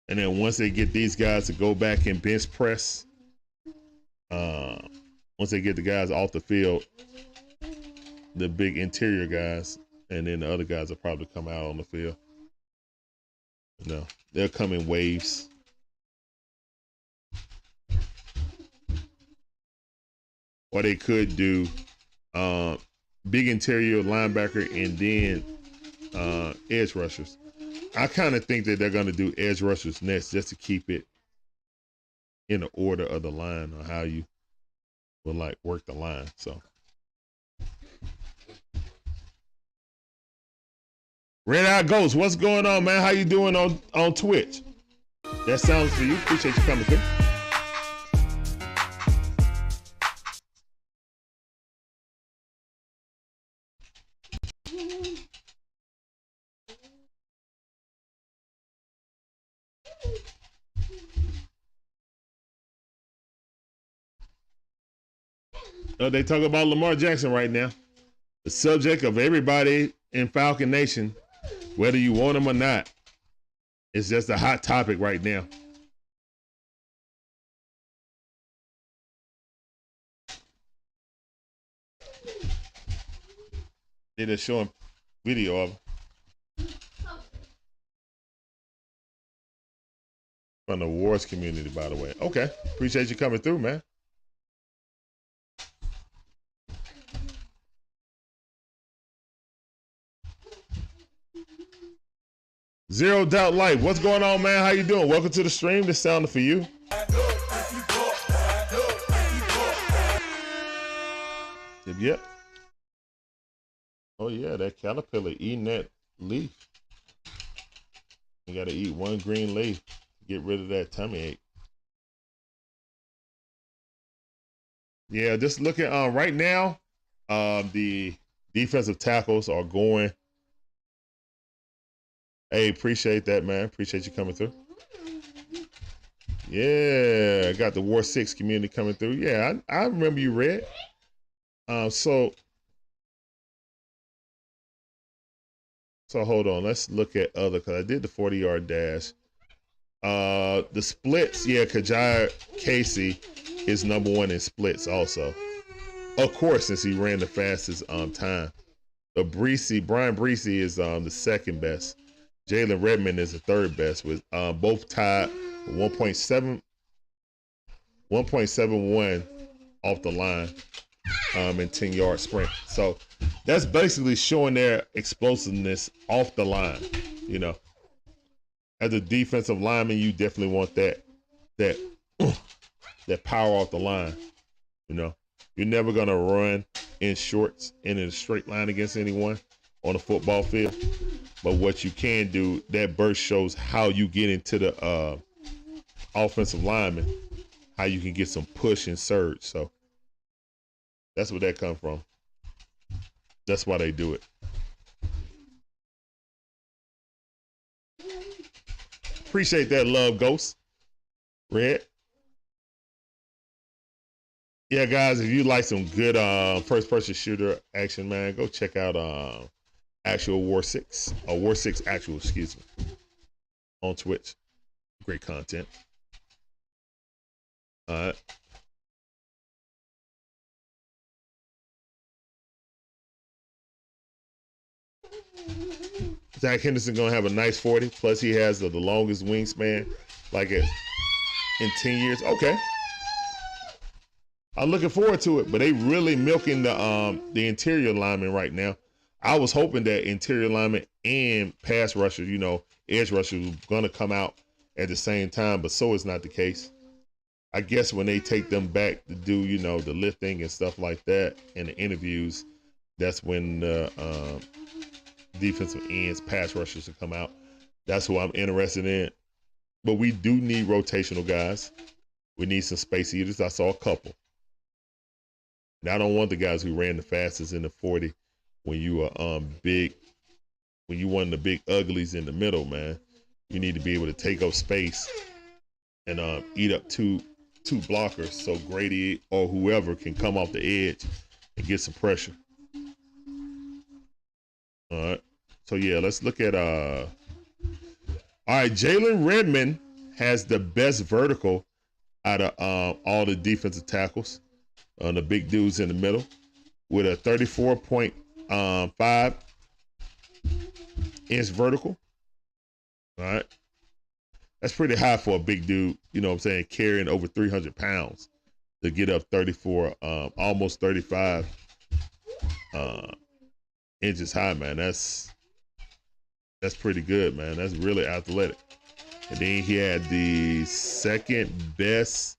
And then once they get these guys to go back and bench press, once they get the guys off the field, the big interior guys, and then the other guys will probably come out on the field. No, they'll come in waves. Or they could do big interior linebacker and then edge rushers. I kind of think that they're going to do edge rushers next just to keep it in the order of the line or how you will like work the line. So Red Eye Ghost, what's going on, man? How you doing on Twitch? That sounds for you. Appreciate you coming through. They talk about Lamar Jackson right now. The subject of everybody in Falcon Nation, whether you want him or not. It's just a hot topic right now. They're just showing video of him. From the awards community, by the way. Okay. Appreciate you coming through, man. Zero Doubt Life. What's going on, man? How you doing? Welcome to the stream. This sounded for you. Yep. Oh yeah, that caterpillar eating that leaf. You gotta eat one green leaf to get rid of that tummy ache. Yeah, just looking right now, the defensive tackles are going. Hey, appreciate that, man. Appreciate you coming through. Yeah, I got the War 6 community coming through. Yeah, I remember you, Red. So hold on. Let's look at other, because I did the 40-yard dash. The splits, yeah, Kajai Casey is #1 in splits also. Of course, since he ran the fastest time. But Brian Breesy is the second best. Jalen Redmond is the third best, with both tied 1.71 off the line in 10-yard sprint. So that's basically showing their explosiveness off the line. You know, as a defensive lineman, you definitely want that power off the line. You know, you're never gonna run in shorts and in a straight line against anyone on a football field. But what you can do, that burst shows how you get into the offensive lineman, how you can get some push and surge. So that's where that comes from. That's why they do it. Appreciate that love, Ghost. Red. Yeah, guys, if you like some good first-person shooter action, man, go check out Actual War 6, or War 6 Actual, excuse me, on Twitch. Great content. All right. Zach Henderson gonna have a nice 40. Plus, he has the longest wingspan, like in 10 years. Okay. I'm looking forward to it, but they really milking the interior lineman right now. I was hoping that interior lineman and pass rushers, you know, edge rushers were gonna come out at the same time, but so is not the case. I guess when they take them back to do, you know, the lifting and stuff like that and the interviews, that's when the defensive ends, pass rushers will come out. That's who I'm interested in. But we do need rotational guys. We need some space eaters. I saw a couple. And I don't want the guys who ran the fastest in the 40 when you are big, when you one of the big uglies in the middle, man. You need to be able to take up space and eat up two blockers so Grady or whoever can come off the edge and get some pressure. All right. So yeah, let's look at all right, Jalen Redmond has the best vertical out of all the defensive tackles. The big dudes in the middle with a 34.5 inch vertical. All right. That's pretty high for a big dude, you know what I'm saying, carrying over 300 pounds to get up 34, almost 35 inches high, man. That's pretty good, man. That's really athletic. And then he had the second best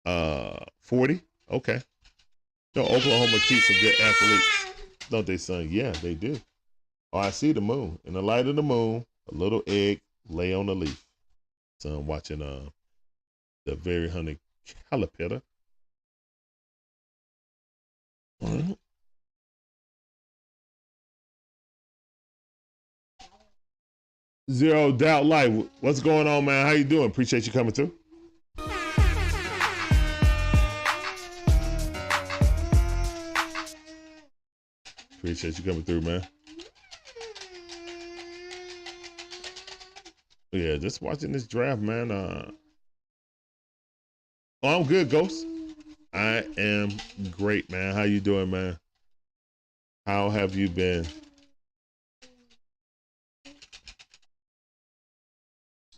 40. Okay. No, Oklahoma keeps some good athletes, don't they, son? Yeah, they do. Oh, I see the moon. In the light of the moon, a little egg lay on the leaf. So I'm watching the very honey caterpillar. Zero Doubt Life. What's going on, man? How you doing? Appreciate you coming through. Appreciate you coming through, man. Yeah, just watching this draft, man. Oh, I'm good, Ghost. I am great, man. How you doing, man? How have you been?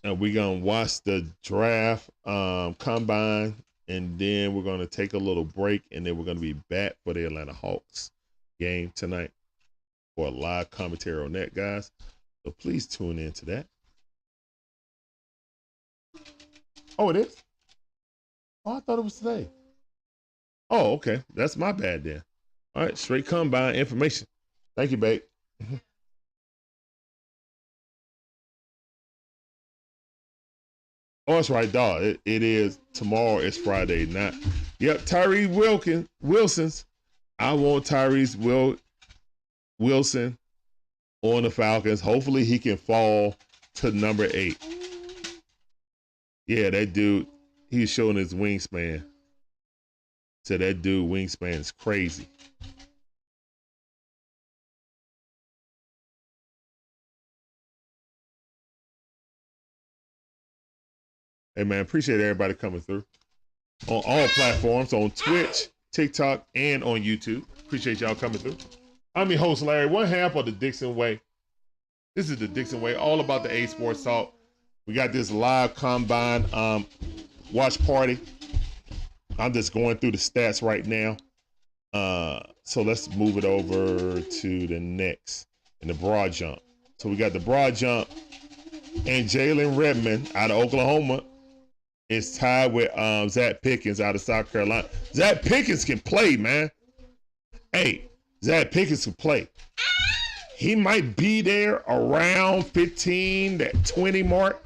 And we're gonna watch the draft combine, and then we're gonna take a little break, and then we're gonna be back for the Atlanta Hawks game tonight for a live commentary on that, guys. So please tune in to that. Oh, it is? Oh, I thought it was today. Oh, okay. That's my bad then. All right, straight combine information. Thank you, babe. Oh, that's right, dog. It is tomorrow. It's Friday night. Yep, Tyree Wilson's. I want Tyrese Wilson on the Falcons. Hopefully he can fall to number 8. Yeah, that dude, he's showing his wingspan. So that dude wingspan is crazy. Hey man, appreciate everybody coming through on all platforms, on Twitch, TikTok, and on YouTube. Appreciate y'all coming through. I'm your host, Larry, one half of the Dixon Way. This is the Dixon Way, all about the A Sports Talk. We got this live combine watch party. I'm just going through the stats right now. So let's move it over to the next in the broad jump. So we got the broad jump, and Jalen Redmond out of Oklahoma is tied with Zach Pickens out of South Carolina. Zach Pickens can play, man. Hey, Zach Pickens can play. He might be there around 15, that 20 mark.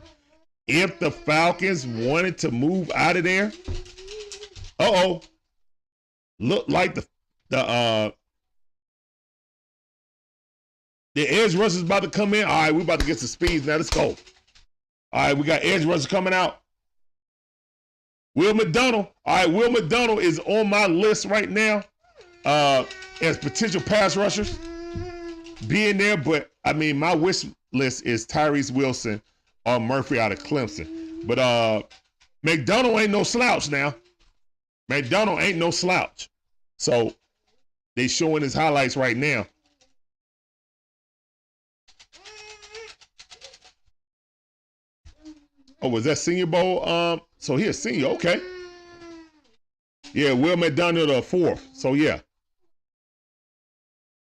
If the Falcons wanted to move out of there. Look like the edge rush is about to come in. All right, we're about to get some speeds now. Let's go. All right, we got edge rushers coming out. Will McDonald. All right, Will McDonald is on my list right now as potential pass rushers being there. But, I mean, my wish list is Tyrese Wilson or Murphy out of Clemson. But McDonald ain't no slouch now. McDonald ain't no slouch. So they showing his highlights right now. Oh, was that Senior Bowl? So he a senior, okay. Yeah, Will McDonald the 4th. So yeah.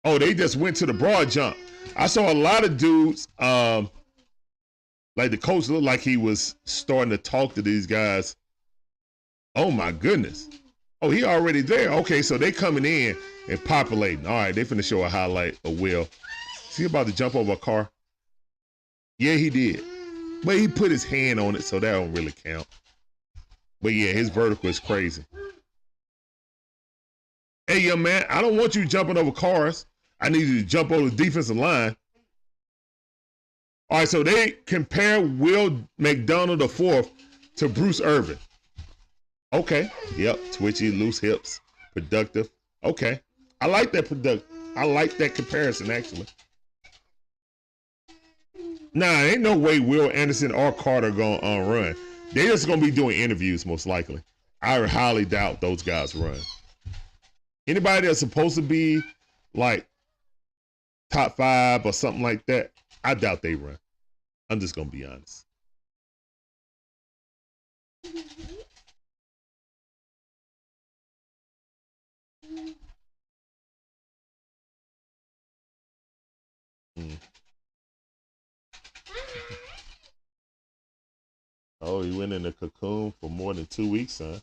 Oh, they just went to the broad jump. I saw a lot of dudes, like the coach looked like he was starting to talk to these guys. Oh my goodness. Oh, he already there. Okay, so they coming in and populating. All right, they finna show a highlight of Will. Is he about to jump over a car? Yeah, he did. But he put his hand on it, so that don't really count. But yeah, his vertical is crazy. Hey, young man, I don't want you jumping over cars. I need you to jump over the defensive line. All right, so they compare Will McDonald the 4th to Bruce Irvin. Okay. Yep. Twitchy, loose hips, productive. Okay. I like that I like that comparison, actually. Nah, ain't no way Will Anderson or Carter gonna run. They just gonna be doing interviews, most likely. I highly doubt those guys run. Anybody that's supposed to be like top 5 or something like that, I doubt they run. I'm just gonna be honest. Oh, he went in the cocoon for more than 2 weeks, son.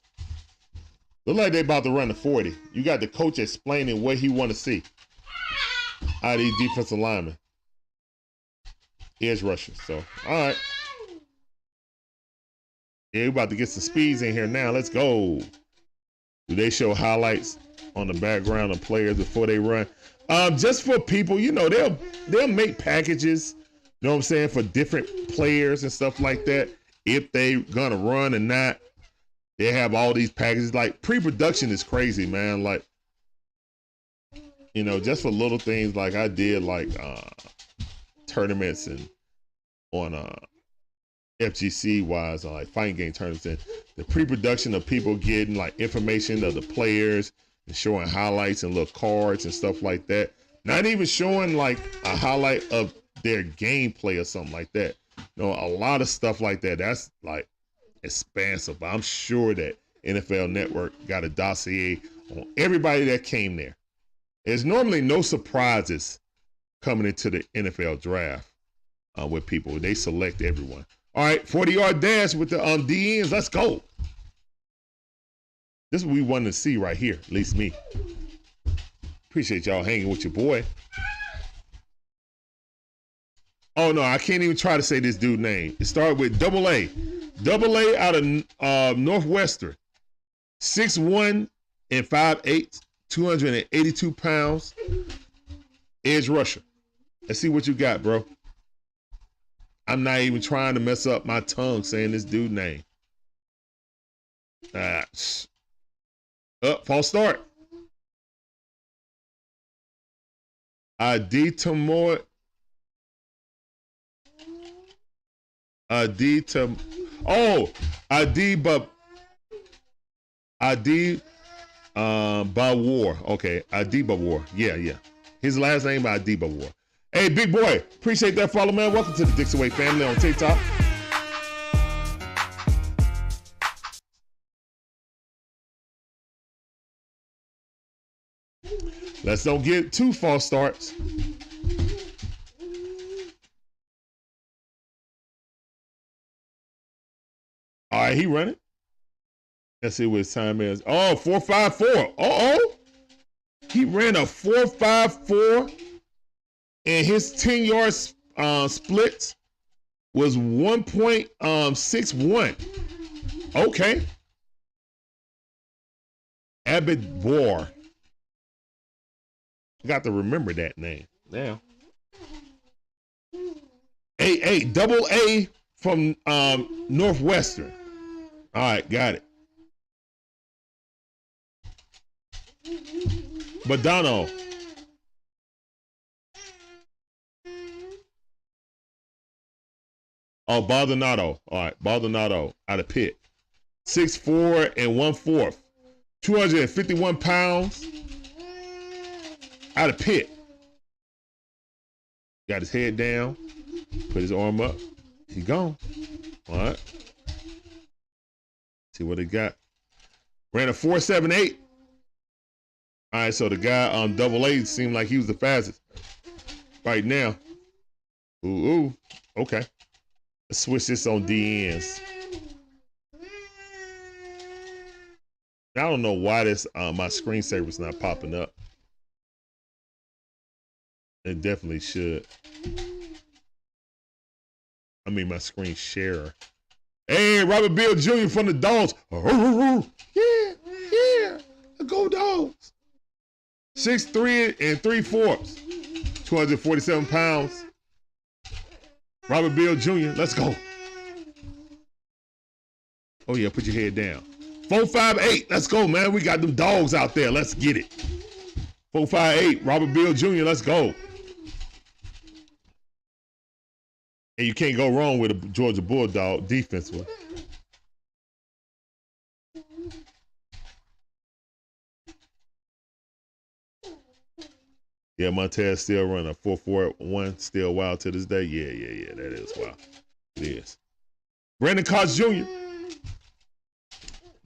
Look like they about to run the 40. You got the coach explaining what he want to see out of these defensive linemen. Edge rushers. So, all right. Yeah, we about to get some speeds in here now. Let's go. Do they show highlights on the background of players before they run? Just for people, you know, they'll make packages, you know what I'm saying, for different players and stuff like that. If they gonna run or not, they have all these packages. Like pre-production is crazy, man. Like, you know, just for little things like I did, like tournaments and on FGC wise, like fighting game tournaments, and the pre-production of people getting like information of the players and showing highlights and little cards and stuff like that. Not even showing like a highlight of their gameplay or something like that. You know, a lot of stuff like that. That's like expansive. But I'm sure that NFL Network got a dossier on everybody that came there. There's normally no surprises coming into the NFL draft. with people. They select everyone. All right, 40-yard dash with the DNs. Let's go. This is what we wanted to see right here, at least me. Appreciate y'all hanging with your boy. Oh, no, I can't even try to say this dude's name. It started with double A. Double A out of Northwestern. 6'1" and 5'8", 282 pounds. Edge rusher. Let's see what you got, bro. I'm not even trying to mess up my tongue saying this dude's name. False start. Adibaba War. Okay, Adibaba War. Yeah. His last name Adibaba War. Hey, big boy, appreciate that follow, man. Welcome to the Dixon Way family on TikTok. Let's don't get two false starts. All right, he running. Let's see what his time is. Oh, 4.54. Uh-oh. He ran a 4.54, and his 10-yard splits was 1.61. Okay. Abedwar. Got to remember that name now. Double A from Northwestern. All right, got it. Badano. Oh, Baldonado. All right, Baldonado out of Pitt. 6'4" and 1/4. 251 pounds. Out of Pitt. Got his head down. Put his arm up. He gone. All right. See what he got. Ran a 4.78. All right, so the guy on double A seemed like he was the fastest right now. Ooh. Okay. Let's switch this on DNs. I don't know why this my screensaver's not popping up. It definitely should. I mean, my screen share. Hey, Robert Bill Jr. from the Dogs. Yeah. Go Dogs. 6'3" and 3/4. 247 pounds. Robert Bill Jr., let's go. Oh, yeah, put your head down. 4.58, let's go, man. We got them dogs out there. Let's get it. 4.58, Robert Bill Jr., let's go. And you can't go wrong with a Georgia Bulldog defensively. Yeah, Montez still running a 4.41, still wild to this day. Yeah, that is wild. It is. Brandon Cox Jr.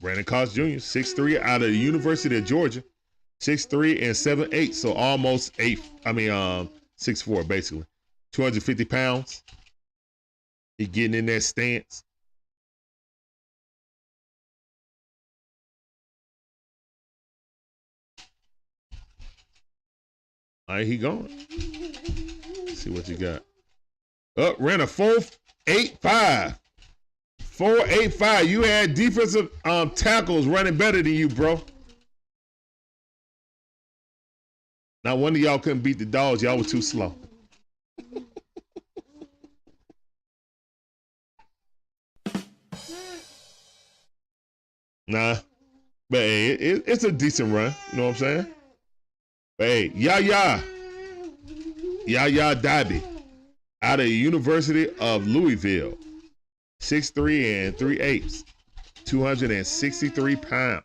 6'3", out of the University of Georgia. 6'3" and 7'8", so almost 6'4", basically. 250 pounds. He getting in that stance. All right, he going. Let's see what you got. Ran a 4.85. 4.85. You had defensive tackles running better than you, bro. Now, one of y'all couldn't beat the Dogs. Y'all was too slow. Nah. But hey, it's a decent run. You know what I'm saying? But hey, Yaya Dabi out of the University of Louisville. 6'3" and 3/8. 263 pounds.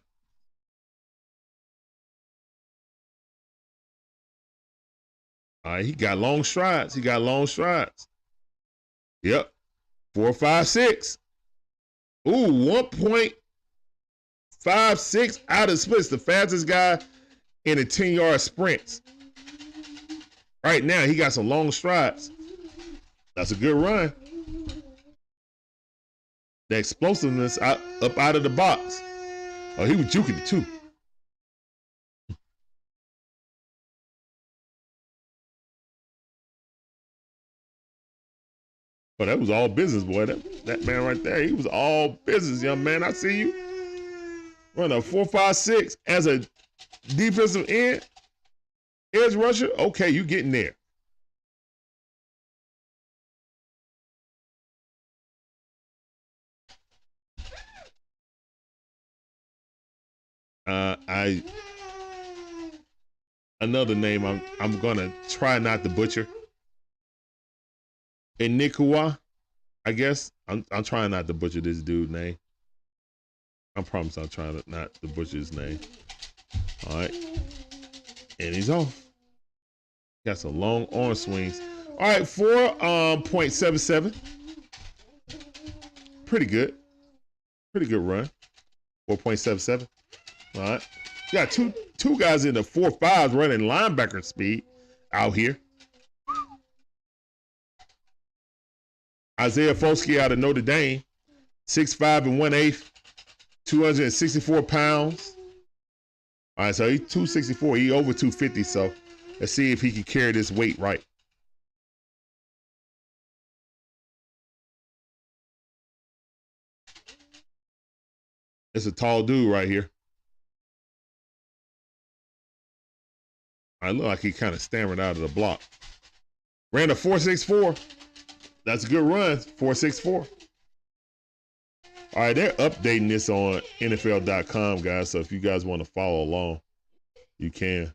All right, he got long strides. Yep. 4.56. Ooh, 1.56 out of splits. The fastest guy in the 10-yard sprints. Right now, he got some long strides. That's a good run. The explosiveness up out of the box. Oh, he was juking it too. But that was all business, boy. That man right there, he was all business, young man. I see you. Run a 4.56 as a defensive end, edge rusher. Okay, you getting there. Another name I'm gonna try not to butcher. Enikua, I guess. I'm trying not to butcher this dude's name. I promise I'm trying not to butcher his name. All right. And he's off. Got some long arm swings. All right, 4.77. Pretty good. Pretty good run. 4.77. All right. Got two guys in the 4.5s running linebacker speed out here. Isaiah Foskey out of Notre Dame, 6'5" and 1/8, 264 pounds. All right, so he's 264. He over 250, so let's see if he can carry this weight right. It's a tall dude right here. I look like he kind of stammered out of the block. Ran a 4.64. That's a good run, 4.64. All right, they're updating this on NFL.com, guys. So if you guys want to follow along, you can.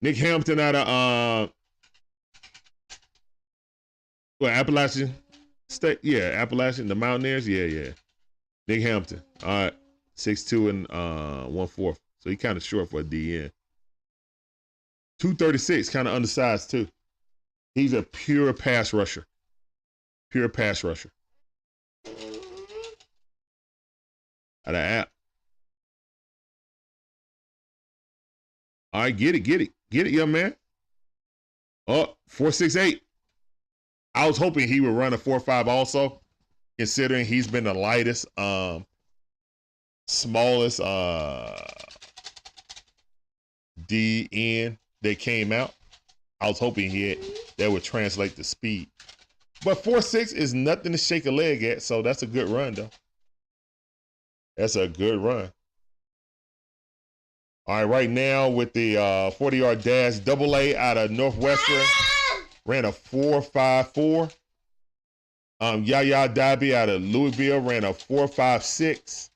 Nick Hampton out of Appalachian State. Yeah, Appalachian, the Mountaineers. Yeah. Nick Hampton. All right. 6'2" and 1/4. So he kind of short for a DN. 236, kind of undersized too. He's a pure pass rusher. Pure pass rusher. Out of App. All right, get it, young man. Oh, 4.68. I was hoping he would run a 4.5 also, considering he's been the lightest, smallest DN that came out. I was hoping that would translate to speed. But 4.6 is nothing to shake a leg at, so that's a good run, though. That's a good run. All right, right now with the 40-yard dash, AA out of Northwestern, ran a 4.54. Yaya Dabi out of Louisville ran a 4.56.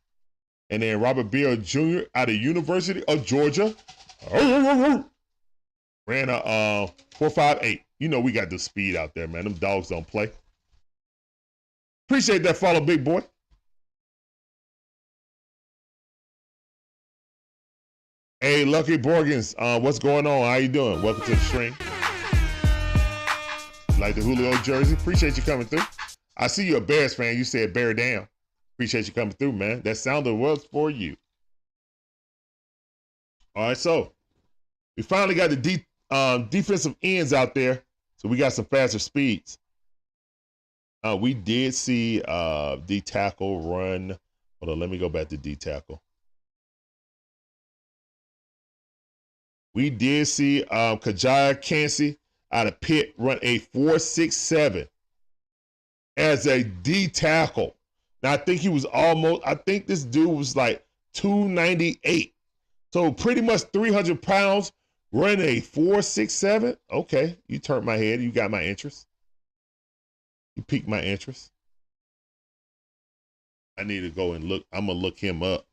And then Robert Beal Jr. out of University of Georgia ran a 4.58. You know we got the speed out there, man. Them dogs don't play. Appreciate that follow, big boy. Hey, Lucky Borgans, what's going on? How you doing? Welcome to the stream. Like the Julio jersey. Appreciate you coming through. I see you're a Bears fan. You said bear down. Appreciate you coming through, man. That sounded was for you. All right, so we finally got the defensive ends out there. So we got some faster speeds. We did see D tackle run. Hold on, let me go back to D tackle. We did see Kajaya Cansey out of Pitt run a 4.67 as a D tackle. Now I think this dude was like 298. So pretty much 300 pounds, running a 4.67. Okay, you turned my head. You got my interest. You piqued my interest. I need to go and look. I'm gonna look him up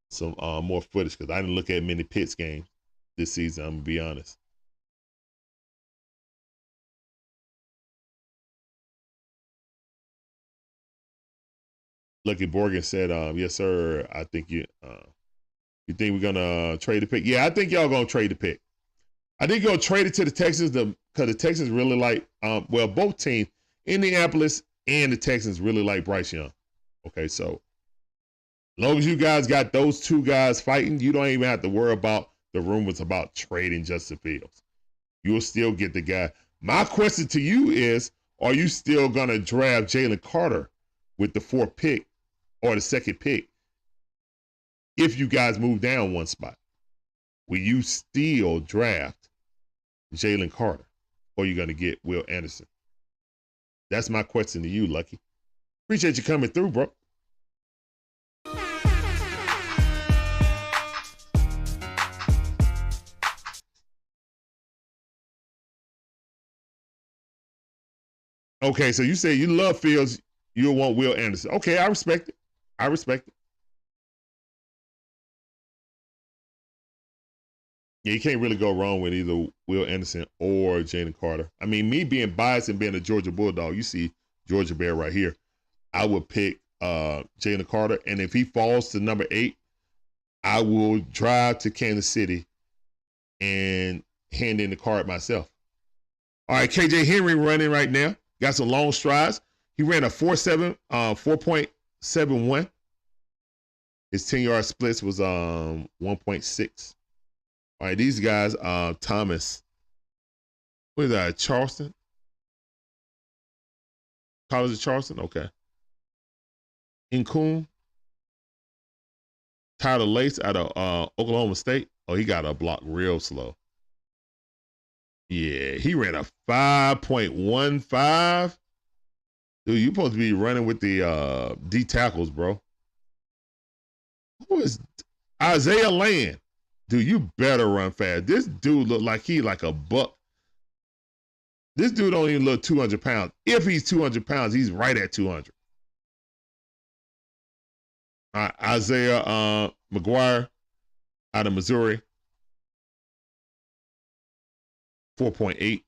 some more footage because I didn't look at many Pitts games this season. I'm gonna be honest. Lucky Borgen said, yes, sir. I think you think we're gonna trade the pick? Yeah, I think y'all gonna trade the pick. I did go trade it to the Texans because the Texans really like, well, both teams, Indianapolis and the Texans really like Bryce Young. Okay, so as long as you guys got those two guys fighting, you don't even have to worry about the rumors about trading Justin Fields. You'll still get the guy. My question to you is, are you still going to draft Jalen Carter with the 4th pick or the 2nd pick if you guys move down one spot? Will you still draft Jalen Carter, or are you going to get Will Anderson? That's my question to you, Lucky. Appreciate you coming through, bro. Okay, so you say you love Fields, you'll want Will Anderson. Okay, I respect it. I respect it. Yeah, you can't really go wrong with either Will Anderson or Jalen Carter. I mean, me being biased and being a Georgia Bulldog, you see Georgia Bear right here. I would pick Jalen Carter, and if he falls to number 8, I will drive to Kansas City and hand in the card myself. All right, KJ Henry running right now. Got some long strides. He ran a 4.71. His 10-yard splits was 1.6. All right, these guys, Thomas. What is that, Charleston? College of Charleston? Okay. Incoon. Tyler Lace out of Oklahoma State. Oh, he got a block real slow. Yeah, he ran a 5.15. Dude, you're supposed to be running with the D tackles, bro. Who is Isaiah Land? Dude, you better run fast. This dude look like he like a buck. This dude don't even look 200 pounds. If he's 200 pounds, he's right at 200. Isaiah McGuire out of Missouri. 4.8.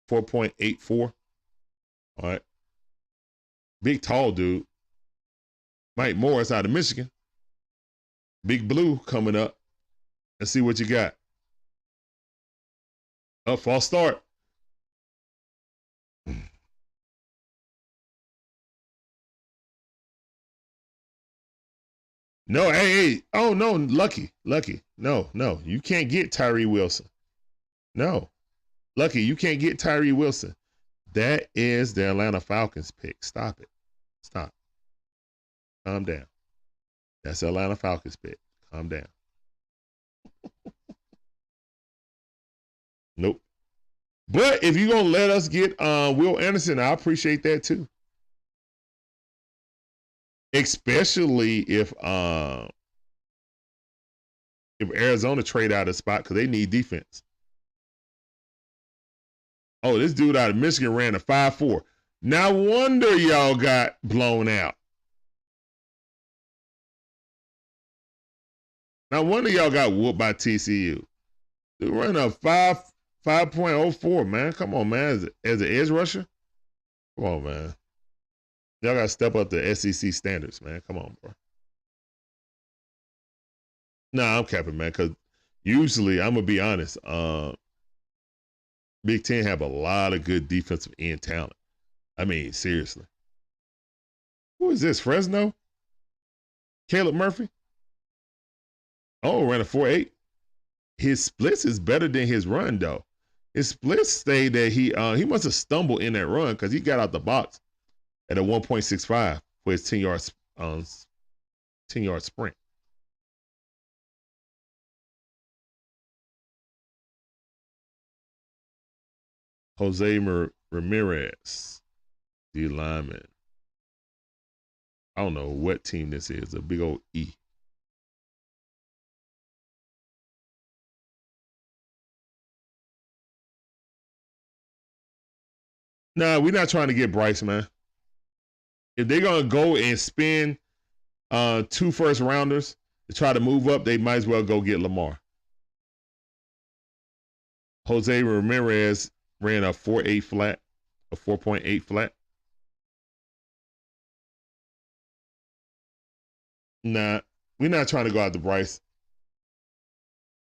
4.84. All right. Big tall dude. Mike Morris out of Michigan. Big Blue coming up. Let's see what you got. Up, false start. No, hey. Oh, no, Lucky. No. You can't get Tyree Wilson. No. Lucky, you can't get Tyree Wilson. That is the Atlanta Falcons pick. Stop it. Stop. Calm down. That's the Atlanta Falcons pick. Calm down. Nope. But if you're going to let us get Will Anderson, I appreciate that too. Especially if Arizona trade out a spot because they need defense. Oh, this dude out of Michigan ran a 5.4. No wonder y'all got blown out. No wonder y'all got whooped by TCU. Dude ran a 5.04, man. Come on, man. As an edge rusher? Come on, man. Y'all got to step up the SEC standards, man. Come on, bro. Nah, I'm capping, man, because usually, I'm going to be honest, Big Ten have a lot of good defensive end talent. I mean, seriously. Who is this, Fresno? Caleb Murphy? Oh, ran a 4.8. His splits is better than his run, though. His splits say that he must have stumbled in that run because he got out the box at a 1.65 for his 10-yard sprint. Jose Ramirez, D lineman. I don't know what team this is. A big old E. Nah, we're not trying to get Bryce, man. If they're gonna go and spend 2 first rounders to try to move up, they might as well go get Lamar. Jose Ramirez ran a 4.8 flat, a 4.8 flat. Nah, we're not trying to go out to Bryce.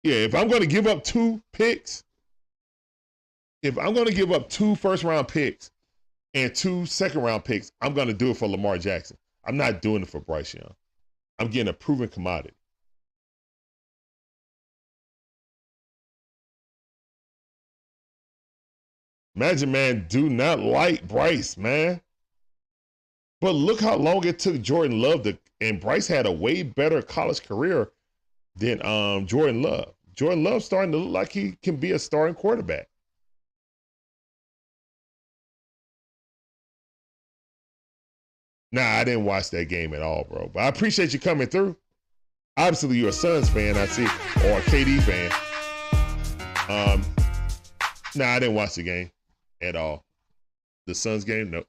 Yeah, if I'm going to give up 2 picks, if I'm going to give up 2 first-round picks and 2 second-round picks, I'm going to do it for Lamar Jackson. I'm not doing it for Bryce Young. I'm getting a proven commodity. Magic Man do not like Bryce, man. But look how long it took Jordan Love to, and Bryce had a way better college career than Jordan Love. Jordan Love starting to look like he can be a starting quarterback. Nah, I didn't watch that game at all, bro. But I appreciate you coming through. Obviously, you're a Suns fan, I see, or a KD fan. Nah, I didn't watch the game at all. The Suns game, nope.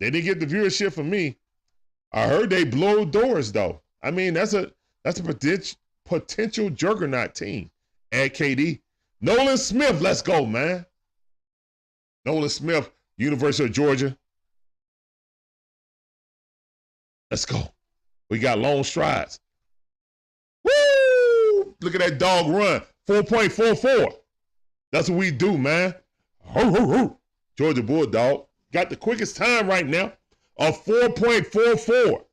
They didn't get the viewership from me. I heard they blow doors, though. I mean, that's a potential juggernaut team. Add KD. Nolan Smith, let's go, man. Nolan Smith, University of Georgia. Let's go. We got long strides. Woo! Look at that dog run. 4.44. That's what we do, man. Ho, ho, ho. Georgia Bulldog got the quickest time right now of 4.44.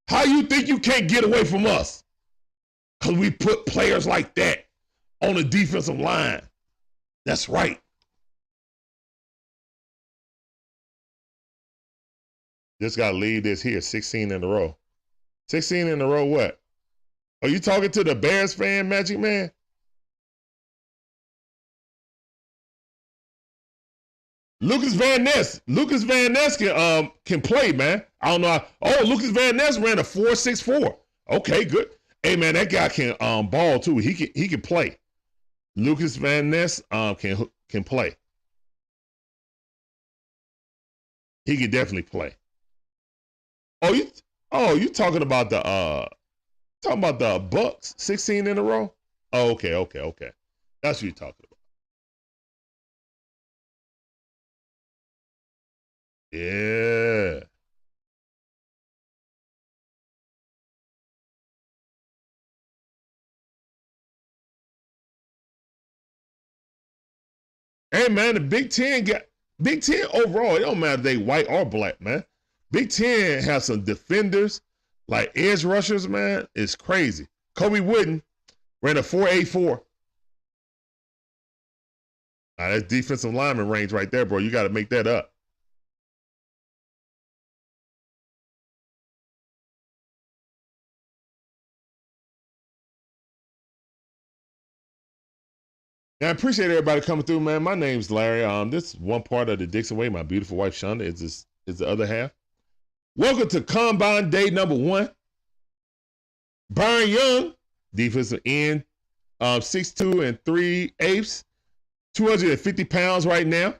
How you think you can't get away from us? Because we put players like that on the defensive line. That's right. Just got to leave this here, 16 in a row. 16 in a row what? Are you talking to the Bears fan, Magic Man? Lucas Van Ness. Lucas Van Ness can play, man. I don't know. Oh, Lucas Van Ness ran a 4.64. Okay, good. Hey, man, that guy can ball too. He can play. Lucas Van Ness can play. He can definitely play. You talking about the Bucks 16 in a row? Oh, okay. That's what you're talking about. Yeah. Hey man, the Big Ten overall, it don't matter if they white or black, man. Big Ten has some defenders, like edge rushers, man. It's crazy. Kobe Wooden ran a 4.84. That's defensive lineman range right there, bro. You got to make that up. Now, I appreciate everybody coming through, man. My name's Larry. This is one part of the Dixon Way. My beautiful wife, Shonda, is the other half. Welcome to Combine Day number 1. Bryce Young, defensive end, 6'2 3/8, 250 pounds right now.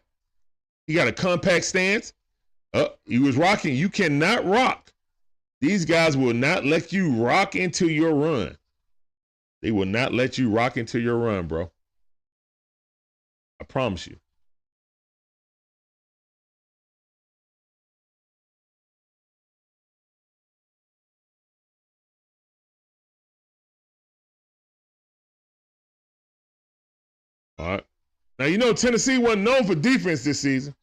He got a compact stance. He was rocking. You cannot rock. These guys will not let you rock into your run. They will not let you rock into your run, bro. I promise you. All right. Now, you know, Tennessee wasn't known for defense this season.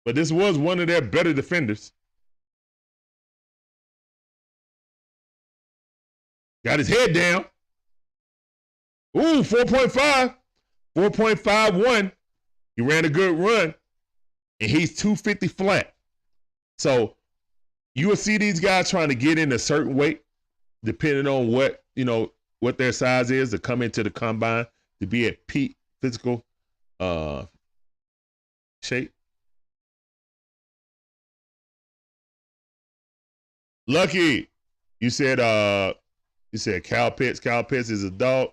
But this was one of their better defenders. Got his head down. Ooh, 4.5. 4.51. He ran a good run. And he's 250 flat. So you will see these guys trying to get in a certain weight, depending on what their size is to come into the combine to be at peak physical shape. Lucky, you said Kyle Pitts. Kyle Pitts is a dog.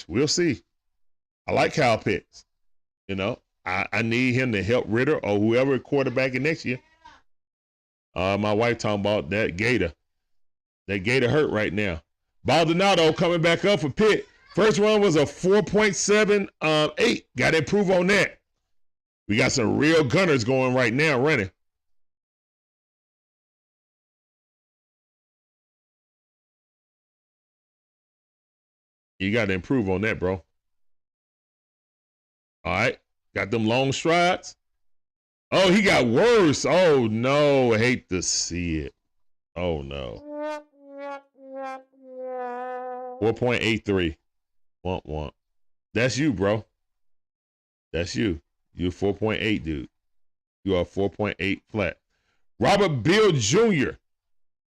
We'll see. I like Kyle Pitts. You know, I need him to help Ritter or whoever quarterbacking next year. My wife talking about that Gator. That Gator hurt right now. Baldonado coming back up for Pitt. First one was a 4.78. Got to improve on that. We got some real gunners going right now running. You got to improve on that, bro. All right. Got them long strides. Oh, he got worse. Oh, no. I hate to see it. Oh, no. 4.83. Want. That's you, bro. That's you. You're 4.8, dude. You are 4.8 flat. Robert Bill Jr.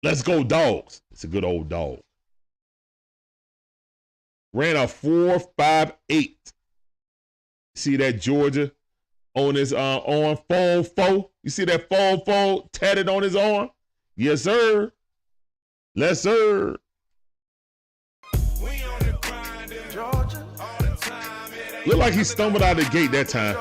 Let's go, dogs. It's a good old dog. Ran a 4.58. See that Georgia on his arm? Fold. You see that fold tatted on his arm? Yes, sir. Yes, sir. Looked like he stumbled out of the gate that time.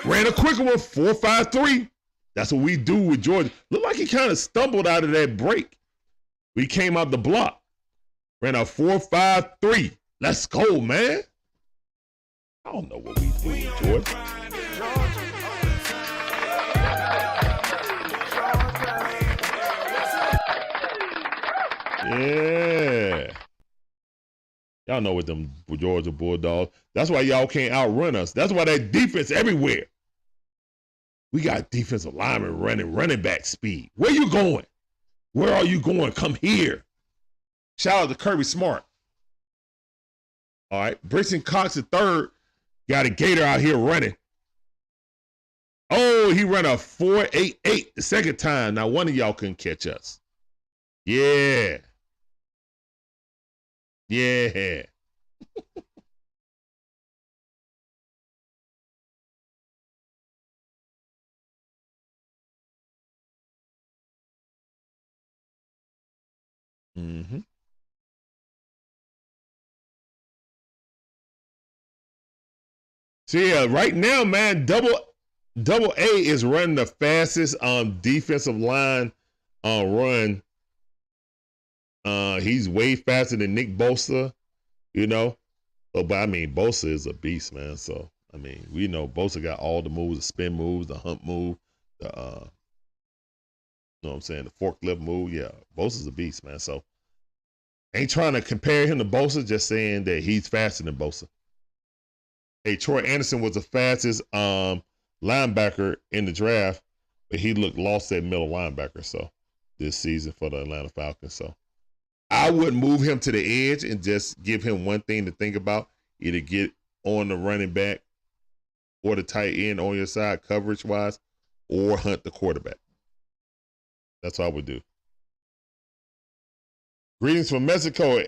Ran a quicker one, 4.53. That's what we do with Georgia. Looked like he kind of stumbled out of that break. We came out the block. Ran a 4.53. Let's go, man. I don't know what we do with Georgia. Yeah. Y'all know what them Georgia Bulldogs. That's why y'all can't outrun us. That's why that defense everywhere. We got defensive linemen running back speed. Where you going? Where are you going? Come here. Shout out to Kirby Smart. All right. Bryson Cox the third got a gator out here running. Oh, he ran a 4.88 the second time. Now one of y'all couldn't catch us. Yeah. Yeah. Mm-hmm. So yeah, right now, man, double A is running the fastest defensive line run. He's way faster than Nick Bosa, you know. But I mean, Bosa is a beast, man. So I mean, we know Bosa got all the moves, the spin moves, the hump move, the you know what I'm saying, the forklift move. Yeah, Bosa's a beast, man. So ain't trying to compare him to Bosa, just saying that he's faster than Bosa. Hey, Troy Anderson was the fastest linebacker in the draft, but he looked lost at middle linebacker. So this season for the Atlanta Falcons. So I would move him to the edge and just give him one thing to think about: either get on the running back or the tight end on your side coverage wise, or hunt the quarterback. That's what I would do. Greetings from Mexico.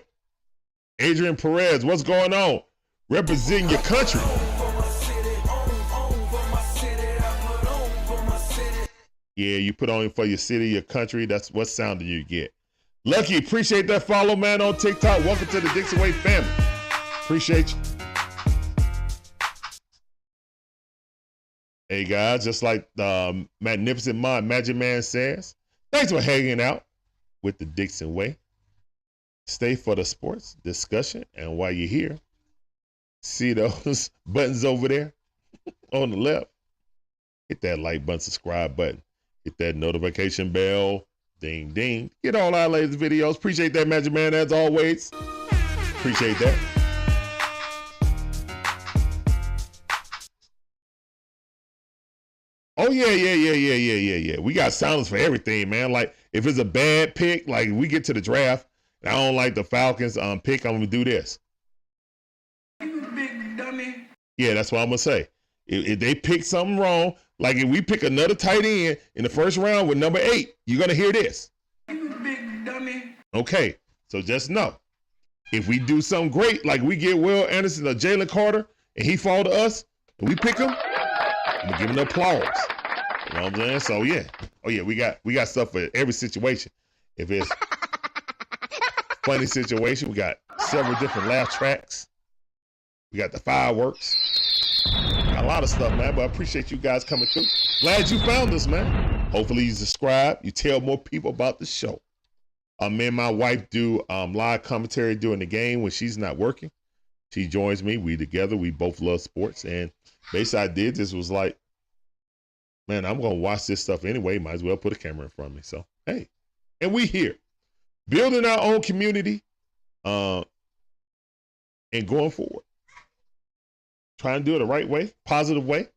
Adrian Perez, what's going on? Representing your country. Yeah, you put on for your city, your country. That's what sound do you get. Lucky, appreciate that follow, man, on TikTok. Welcome to the Dixon Way family. Appreciate you. Hey, guys, just like the magnificent Magic Man says, thanks for hanging out with the Dixon Way. Stay for the sports discussion. And while you're here, see those buttons over there on the left? Hit that like button, subscribe button. Hit that notification bell. Ding, ding. Get all our latest videos. Appreciate that, Magic Man, as always. Appreciate that. Oh, yeah. We got silence for everything, man. Like, if it's a bad pick, like, we get to the draft, and I don't like the Falcons pick, I'm going to do this. Big dummy. Yeah, that's what I'm going to say. If they pick something wrong, like if we pick another tight end in the first round with number 8, you're going to hear this. Big dummy. Okay, so just know, if we do something great, like we get Will Anderson or Jalen Carter, and he fall to us, and we pick him, I'm gonna give him applause. You know what I'm saying? So yeah. Oh yeah, we got stuff for every situation. If it's funny situation, we got several different laugh tracks. We got the fireworks. Got a lot of stuff, man. But I appreciate you guys coming through. Glad you found us, man. Hopefully you subscribe. You tell more people about the show. Me and my wife do live commentary during the game when she's not working. She joins me. We together. We both love sports. And basically I did this was like, man, I'm going to watch this stuff anyway. Might as well put a camera in front of me. So, hey, and we here building our own community. and going forward. Trying to do it the right way, positive way.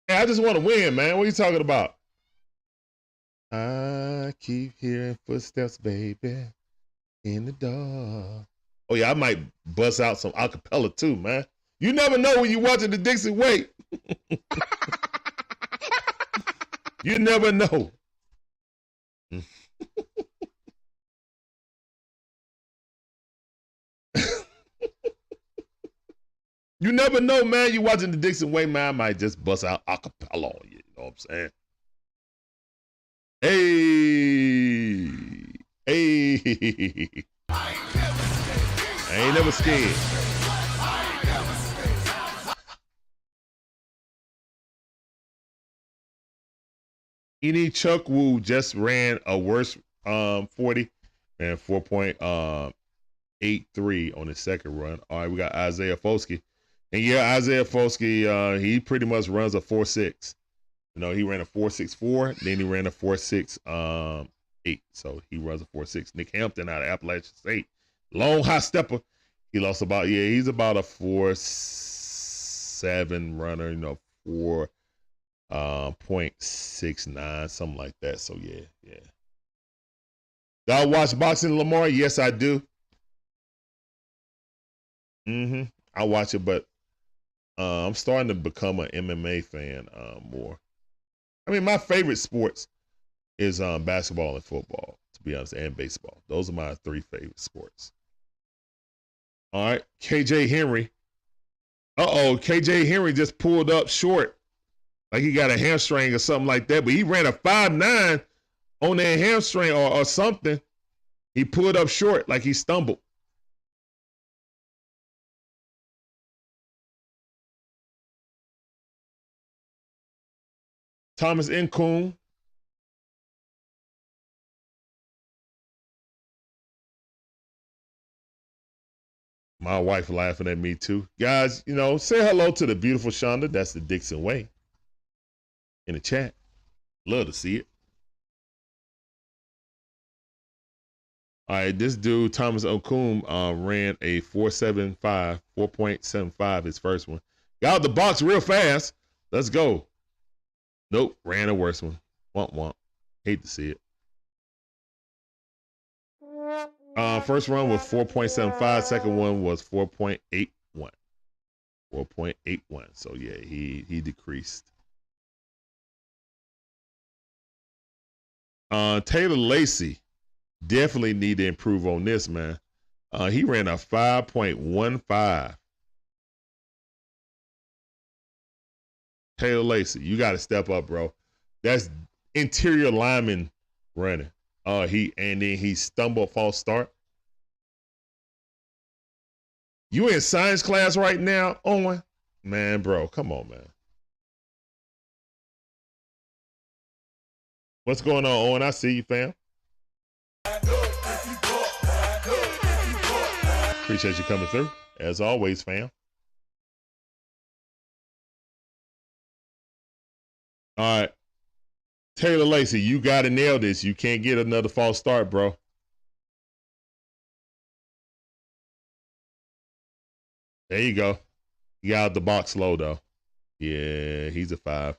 Hey, I just want to win, man. What are you talking about? I keep hearing footsteps, baby, in the dark. Oh, yeah, I might bust out some acapella too, man. You never know when you're watching the Dixie Way. You never know. You never know, man. You watching the Dixon Way, man. I might just bust out acapella on you. You know what I'm saying? Hey. I ain't never scared. Eni Chukwu just ran a worse 40 and 4.83 on his second run. All right, we got Isaiah Foskey. And yeah, Isaiah Foskey, he pretty much runs a 4.6. You know, he ran a 4.64, then he ran a 4.6 So he runs a 4.6. Nick Hampton out of Appalachian State. Long high stepper. He lost about, he's about a 4.7 runner, 4.69, something like that. So yeah. Do I watch boxing, Lamar? Yes, I do. I watch it, but I'm starting to become an MMA fan more. I mean, my favorite sports is basketball and football, to be honest, and baseball. Those are my three favorite sports. All right, KJ Henry. KJ Henry just pulled up short. Like he got a hamstring or something like that. But he ran a 5.9 on that hamstring or something. He pulled up short like he stumbled. Thomas Nkoum. My wife laughing at me too. Guys, say hello to the beautiful Shonda. That's the Dixon Way. In the chat. Love to see it. All right, this dude, Thomas Nkoum, ran a 4.75, his first one. Got out the box real fast. Let's go. Nope, ran a worse one. Womp. Hate to see it. First run was 4.75. Second one was 4.81. 4.81. So yeah, he decreased. Taylor Lacey definitely need to improve on this, man. He ran a 5.15. Taylor Lacey, you got to step up, bro. That's interior lineman running. He stumbled, false start. You in science class right now, Owen? Man, bro, come on, man. What's going on, Owen? I see you, fam. Appreciate you coming through, as always, fam. All right. Taylor Lacey, you got to nail this. You can't get another false start, bro. There you go. You got out the box slow, though. Yeah, he's a 5.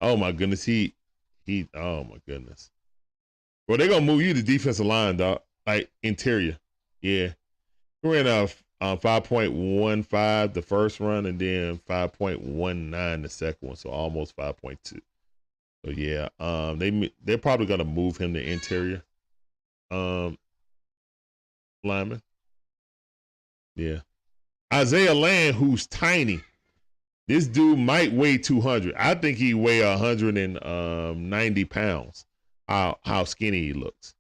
Oh, my goodness. Oh, my goodness. Well, they're going to move you to defensive line, dog. Like, interior. Yeah. We're in a 5.15 the first run and then 5.19 the second one, so almost 5.2. So yeah, they're probably gonna move him to interior lineman. Yeah, Isaiah Land, who's tiny. This dude might weigh 200. I think he weigh 190 pounds. How skinny he looks.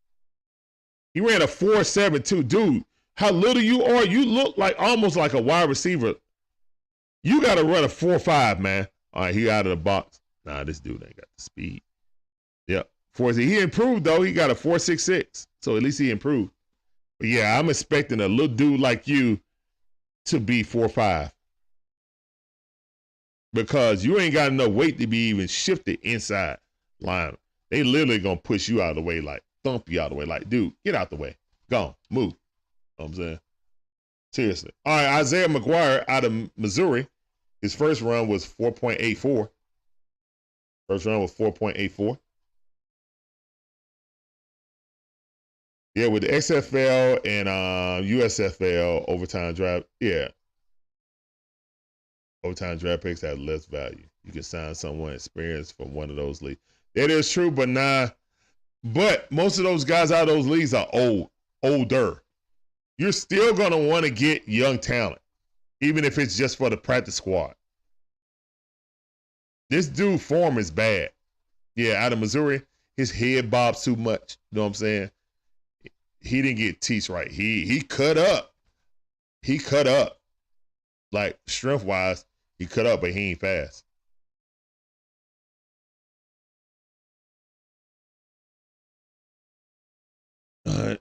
He ran a 4.72, dude. How little you are, you look like almost like a wide receiver. You got to run a 4.5, man. All right, he out of the box. Nah, this dude ain't got the speed. Yep. He improved, though. He got a 4.66, so at least he improved. But yeah, I'm expecting a little dude like you to be 4.5 because you ain't got enough weight to be even shifted inside line. They literally gonna push you out of the way, like thump you out of the way, like, dude, get out the way. Go on, move. You know what I'm saying? Seriously. All right, Isaiah McGuire out of Missouri. His first run was 4.84. First run was 4.84. Yeah, with the XFL and USFL overtime draft, yeah. Overtime draft picks have less value. You can sign someone experienced from one of those leagues. That is true, but but most of those guys out of those leagues are older. You're still going to want to get young talent, even if it's just for the practice squad. This dude form is bad. Yeah, out of Missouri, his head bobs too much. You know what I'm saying? He didn't get teach right. He cut up. He cut up. Like, strength-wise, he cut up, but he ain't fast. All right.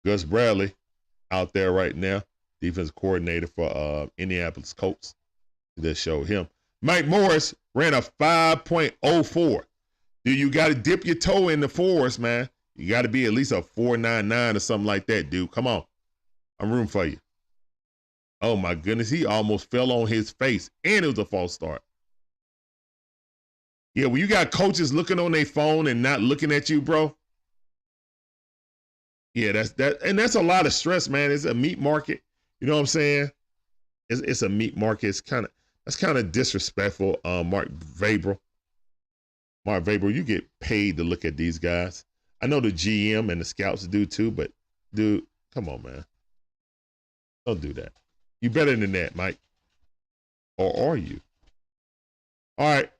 Gus Bradley out there right now, defensive coordinator for Indianapolis Colts. Just showed him. Mike Morris ran a 5.04. Dude, you got to dip your toe in the fours, man. You got to be at least a 4.99 or something like that, dude. Come on. I'm rooting for you. Oh, my goodness. He almost fell on his face, and it was a false start. Yeah, when you got coaches looking on their phone and not looking at you, bro. Yeah, that's a lot of stress, man. It's a meat market. You know what I'm saying? It's a meat market. That's kind of disrespectful. Mark Vrabel, you get paid to look at these guys. I know the GM and the scouts do too, but dude, come on, man. Don't do that. You better than that, Mike. Or are you? All right.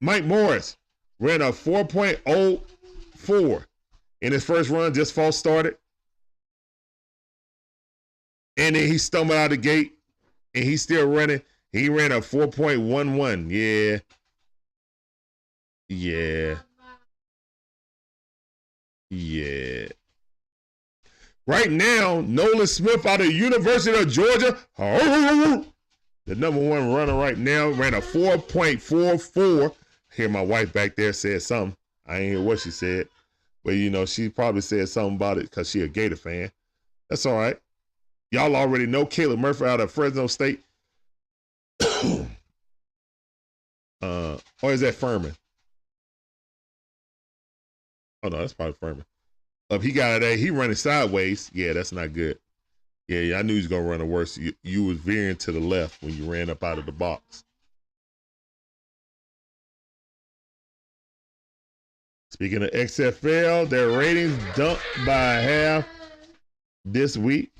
Mike Morris ran a 4.04 in his first run, just false started. And then he stumbled out of the gate, and he's still running. He ran a 4.11. Yeah. Right now, Nolan Smith out of the University of Georgia, the number one runner right now, ran a 4.44. Hear my wife back there said something. I ain't hear what she said. But, you know, she probably said something about it because she a Gator fan. That's all right. Y'all already know Caleb Murphy out of Fresno State. Or is that Furman? Oh, no, that's probably Furman. He got it there. He running sideways. Yeah, that's not good. Yeah, I knew he was going to run it worse. You was veering to the left when you ran up out of the box. Speaking of XFL, their ratings dumped by half this week.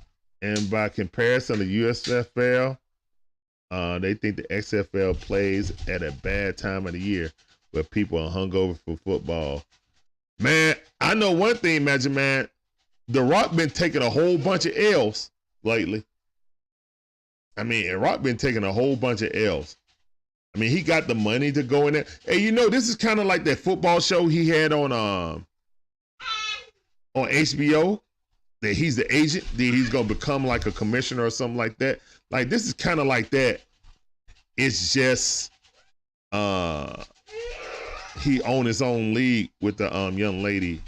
And by comparison to USFL, they think the XFL plays at a bad time of the year where people are hungover for football. Man, I know one thing, Magic Man. The Rock been taking a whole bunch of L's lately. I mean, Rock been taking a whole bunch of L's. I mean, he got the money to go in there. Hey, you know, this is kind of like that football show he had on HBO. That he's the agent. That he's gonna become like a commissioner or something like that. Like, this is kind of like that. It's just he owned his own league with the young lady.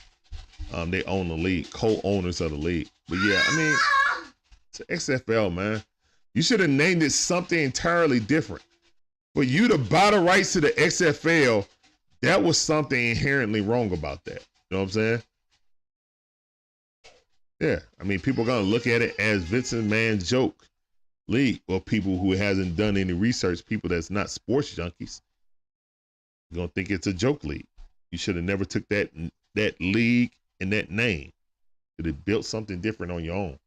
They own the league, co-owners of the league. But yeah, I mean, it's an XFL, man. You should have named it something entirely different. For you to buy the rights to the XFL, that was something inherently wrong about that. You know what I'm saying? Yeah, I mean, people are gonna look at it as Vincent Mann's joke league, or people who hasn't done any research, people that's not sports junkies, gonna think it's a joke league. You should have never took that league and that name. Should have built something different on your own.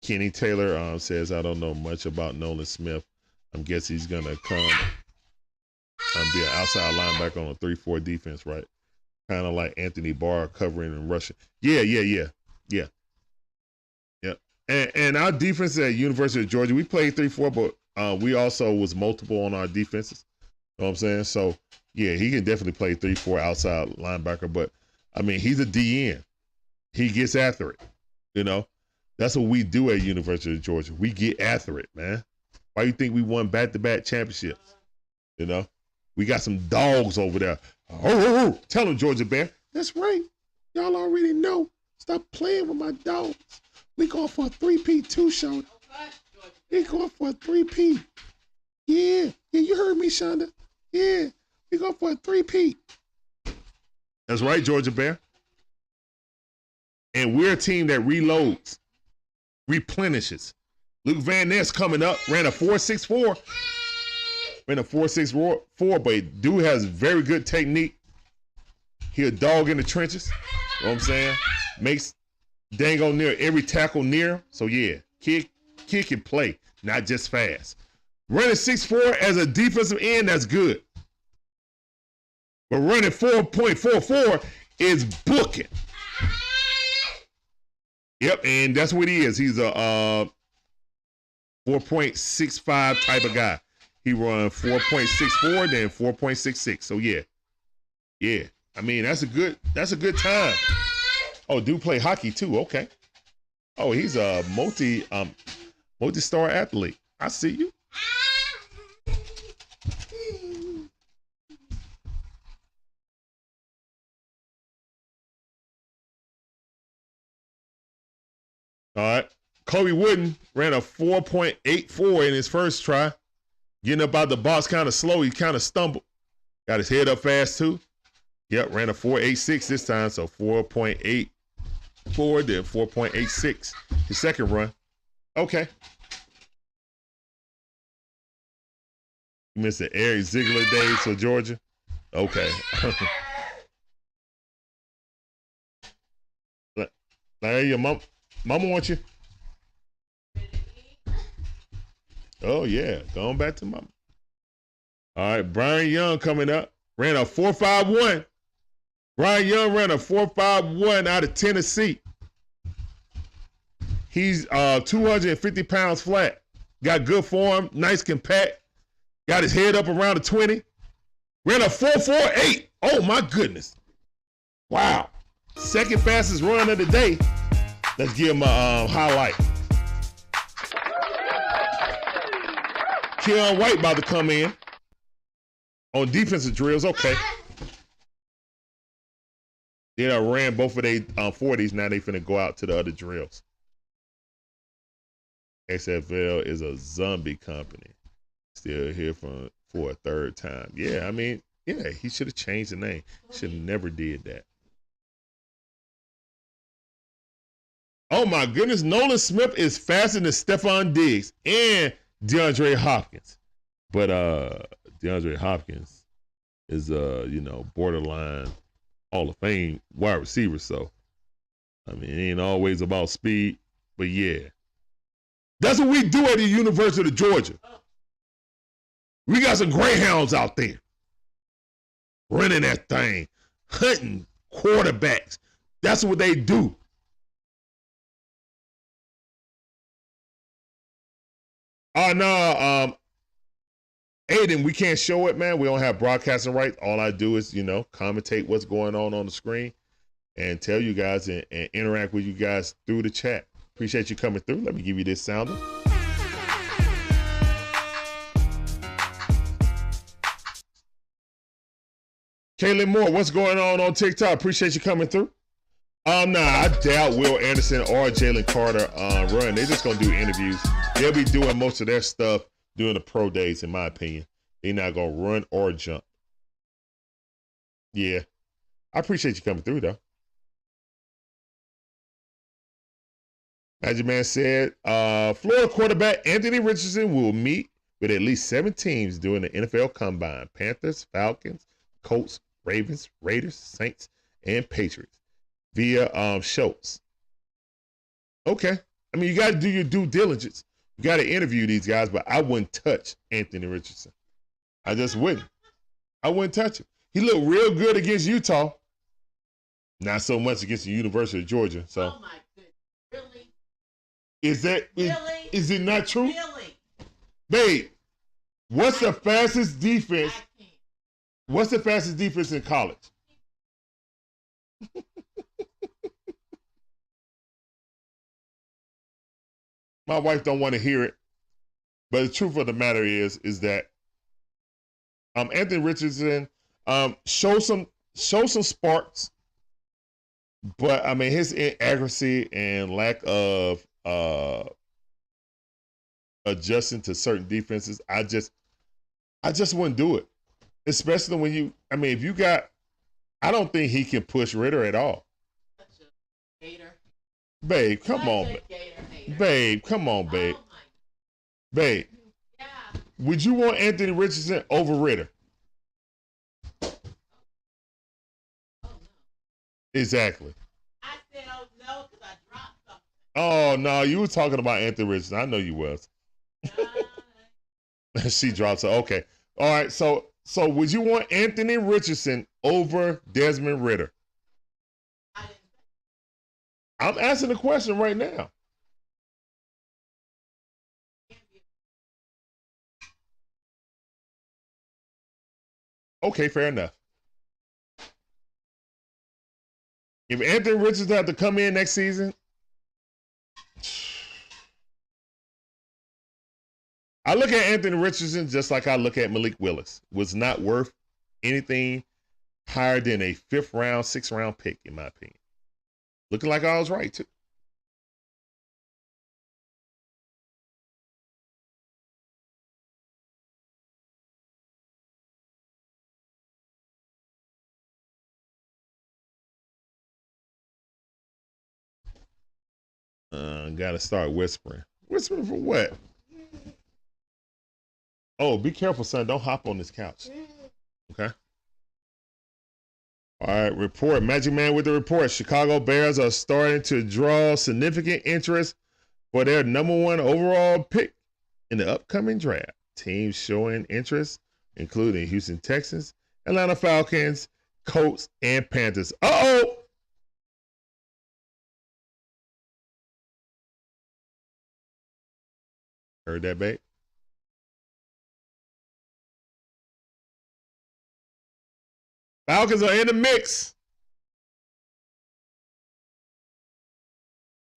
Kenny Taylor says, I don't know much about Nolan Smith. I'm guessing he's gonna come be an outside linebacker on a 3-4 defense, right? Kind of like Anthony Barr covering and rushing. Yeah. And our defense at University of Georgia, we played 3-4, but we also was multiple on our defenses. You know what I'm saying? So, yeah, he can definitely play 3-4 outside linebacker. But, I mean, he's a DN. He gets after it, you know? That's what we do at University of Georgia. We get after it, man. Why you think we won back-to-back championships, you know? We got some dogs over there. Oh. Tell them, Georgia Bear. That's right. Y'all already know. Stop playing with my dogs. We going for a 3P too, Shonda. We going for a 3P. Yeah, you heard me, Shonda. Yeah, we going for a 3P. That's right, Georgia Bear. And we're a team that reloads, replenishes. Luke Van Ness coming up, ran a 4.64. Ran a 4.64, but dude has very good technique. He a dog in the trenches. You know what I'm saying? Makes dang on near every tackle near. So yeah, kid can play, not just fast. Running 6'4" as a defensive end, that's good. But running 4.44 is booking. Yep, and that's what he is. He's a 4.65 type of guy. He run 4.64, then 4.66. So yeah. I mean, that's a good time. Oh, dude play hockey too. Okay. Oh, he's a multi-star athlete. I see you. All right. Kobe Wooden ran a 4.84 in his first try. Getting up out the box kind of slow. He kind of stumbled. Got his head up fast too. Yep, ran a 4.86 this time. So 4.84, then 4.86 his second run. Okay. You missed the Eric Ziegler days for Georgia? Okay. Larry, your mama wants you. Oh, yeah. Going back to mama. All right. Brian Young coming up. Ran a 4.51. Brian Young ran a 4.51 out of Tennessee. He's 250 pounds flat. Got good form. Nice compact. Got his head up around the 20. Ran a 4.48. Oh, my goodness. Wow. Second fastest run of the day. Let's give him a highlight. Keon White about to come in on defensive drills. Okay. Then I ran both of their 40s. Now they finna go out to the other drills. XFL is a zombie company. Still here for a third time. Yeah, I mean, yeah, he should have changed the name. Should have never did that. Oh my goodness, Nolan Smith is faster than Stephon Diggs and DeAndre Hopkins. But DeAndre Hopkins is borderline Hall of Fame wide receiver. So I mean, it ain't always about speed, but yeah. That's what we do at the University of Georgia. We got some greyhounds out there running that thing, hunting quarterbacks. That's what they do. Oh, no, Aiden, we can't show it, man. We don't have broadcasting rights. All I do is, commentate what's going on the screen and tell you guys and interact with you guys through the chat. Appreciate you coming through. Let me give you this sounder. Kaylin Moore, what's going on TikTok? Appreciate you coming through. Nah, I doubt Will Anderson or Jalen Carter run. They're just gonna do interviews. They'll be doing most of their stuff during the pro days, in my opinion. They're not gonna run or jump. Yeah, I appreciate you coming through though. Magic Man said, Florida quarterback Anthony Richardson will meet with at least 7 teams during the NFL Combine: Panthers, Falcons, Colts, Ravens, Raiders, Saints, and Patriots via Schultz. Okay. I mean, you got to do your due diligence. You got to interview these guys, but I wouldn't touch Anthony Richardson. I just wouldn't. I wouldn't touch him. He looked real good against Utah. Not so much against the University of Georgia. So. Oh, my goodness. Really? Is it not true? Really? Babe, what's the fastest defense? What's the fastest defense in college? My wife don't want to hear it, but the truth of the matter is that Anthony Richardson, show some sparks, but I mean his inaccuracy and lack of adjusting to certain defenses, I just wouldn't do it. Especially when if you got, I don't think he can push Ritter at all. Babe, come on, babe, come on, babe. Babe, yeah. Would you want Anthony Richardson over Ritter? Oh, no. Exactly. I said, oh, no, because I dropped something. Oh, no, you were talking about Anthony Richardson. I know you was. She drops her. Okay. All right, so would you want Anthony Richardson over Desmond Ritter? I'm asking the question right now. Okay, fair enough. If Anthony Richardson had to come in next season, I look at Anthony Richardson just like I look at Malik Willis. Was not worth anything higher than a 5th round, 6th round pick, in my opinion. Looking like I was right, too. Gotta start whispering. Whispering for what? Oh, be careful, son. Don't hop on this couch. Okay? All right, report. Magic Man with the report. Chicago Bears are starting to draw significant interest for their #1 overall pick in the upcoming draft. Teams showing interest, including Houston Texans, Atlanta Falcons, Colts, and Panthers. Uh-oh! Heard that, babe? Falcons are in the mix.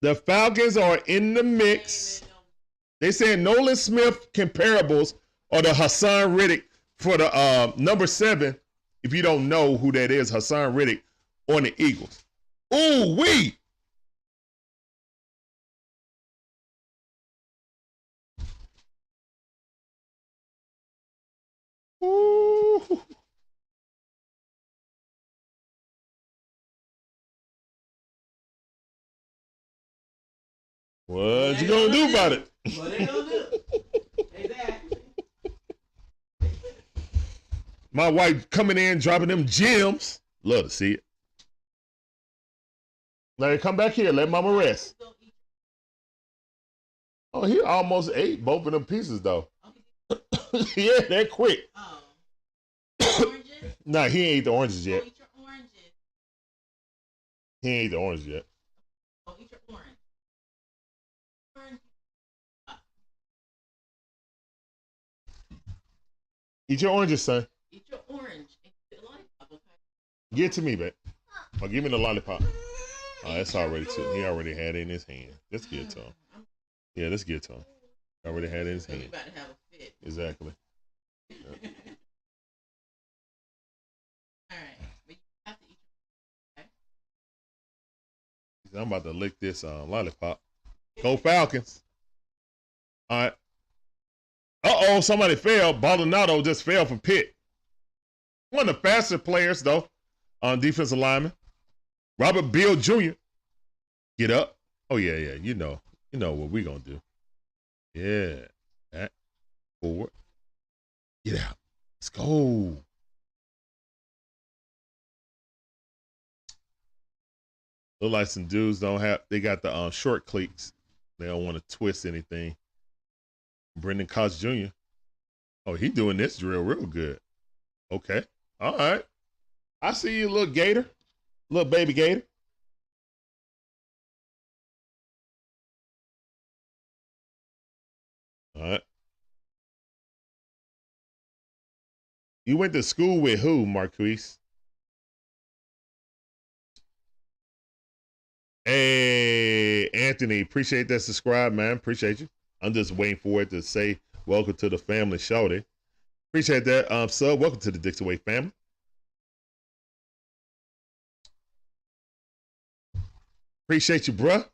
The Falcons are in the mix. They said Nolan Smith comparables are the Hassan Riddick for the #7. If you don't know who that is, Hassan Riddick on the Eagles. Ooh, wee! Ooh. What you gonna do about it? What they gonna do? Exactly. My wife coming in, dropping them gems. Love to see it. Let her come back here. Let mama rest. Oh, he almost ate both of them pieces, though. Yeah, that quick. Oh. Oranges? Nah, he ain't ate the oranges yet. Oh, eat your oranges. He ain't ate the oranges yet. Oh, eat your orange. Eat your oranges, son. Eat your orange. Eat the lollipop, okay? Give it to me, babe. Oh, give me the lollipop. Oh, that's already too. He already had it in his hand. Let's get it to him. Yeah, let's get it to him. Already had it in his hand. You about to have a fit. Exactly. Yeah. All right. But you have to eat your okay? I'm about to lick this lollipop. Go Falcons. All right. Uh-oh, somebody fell. Baldonado just fell from Pitt. One of the faster players, though, on defensive lineman. Robert Beal Jr. Get up. Oh, yeah. You know what we going to do. Yeah. Back. Forward. Get out. Let's go. Look like some dudes they got the short cleats. They don't want to twist anything. Brendan Koch Jr. Oh, he doing this drill real good. Okay. All right. I see you, little gator. Little baby gator. All right. You went to school with who, Marquise? Hey, Anthony. Appreciate that subscribe, man. Appreciate you. I'm just waiting for it to say, welcome to the family, shorty. Appreciate that. Sub, welcome to the Dixon Way family. Appreciate you, bruh.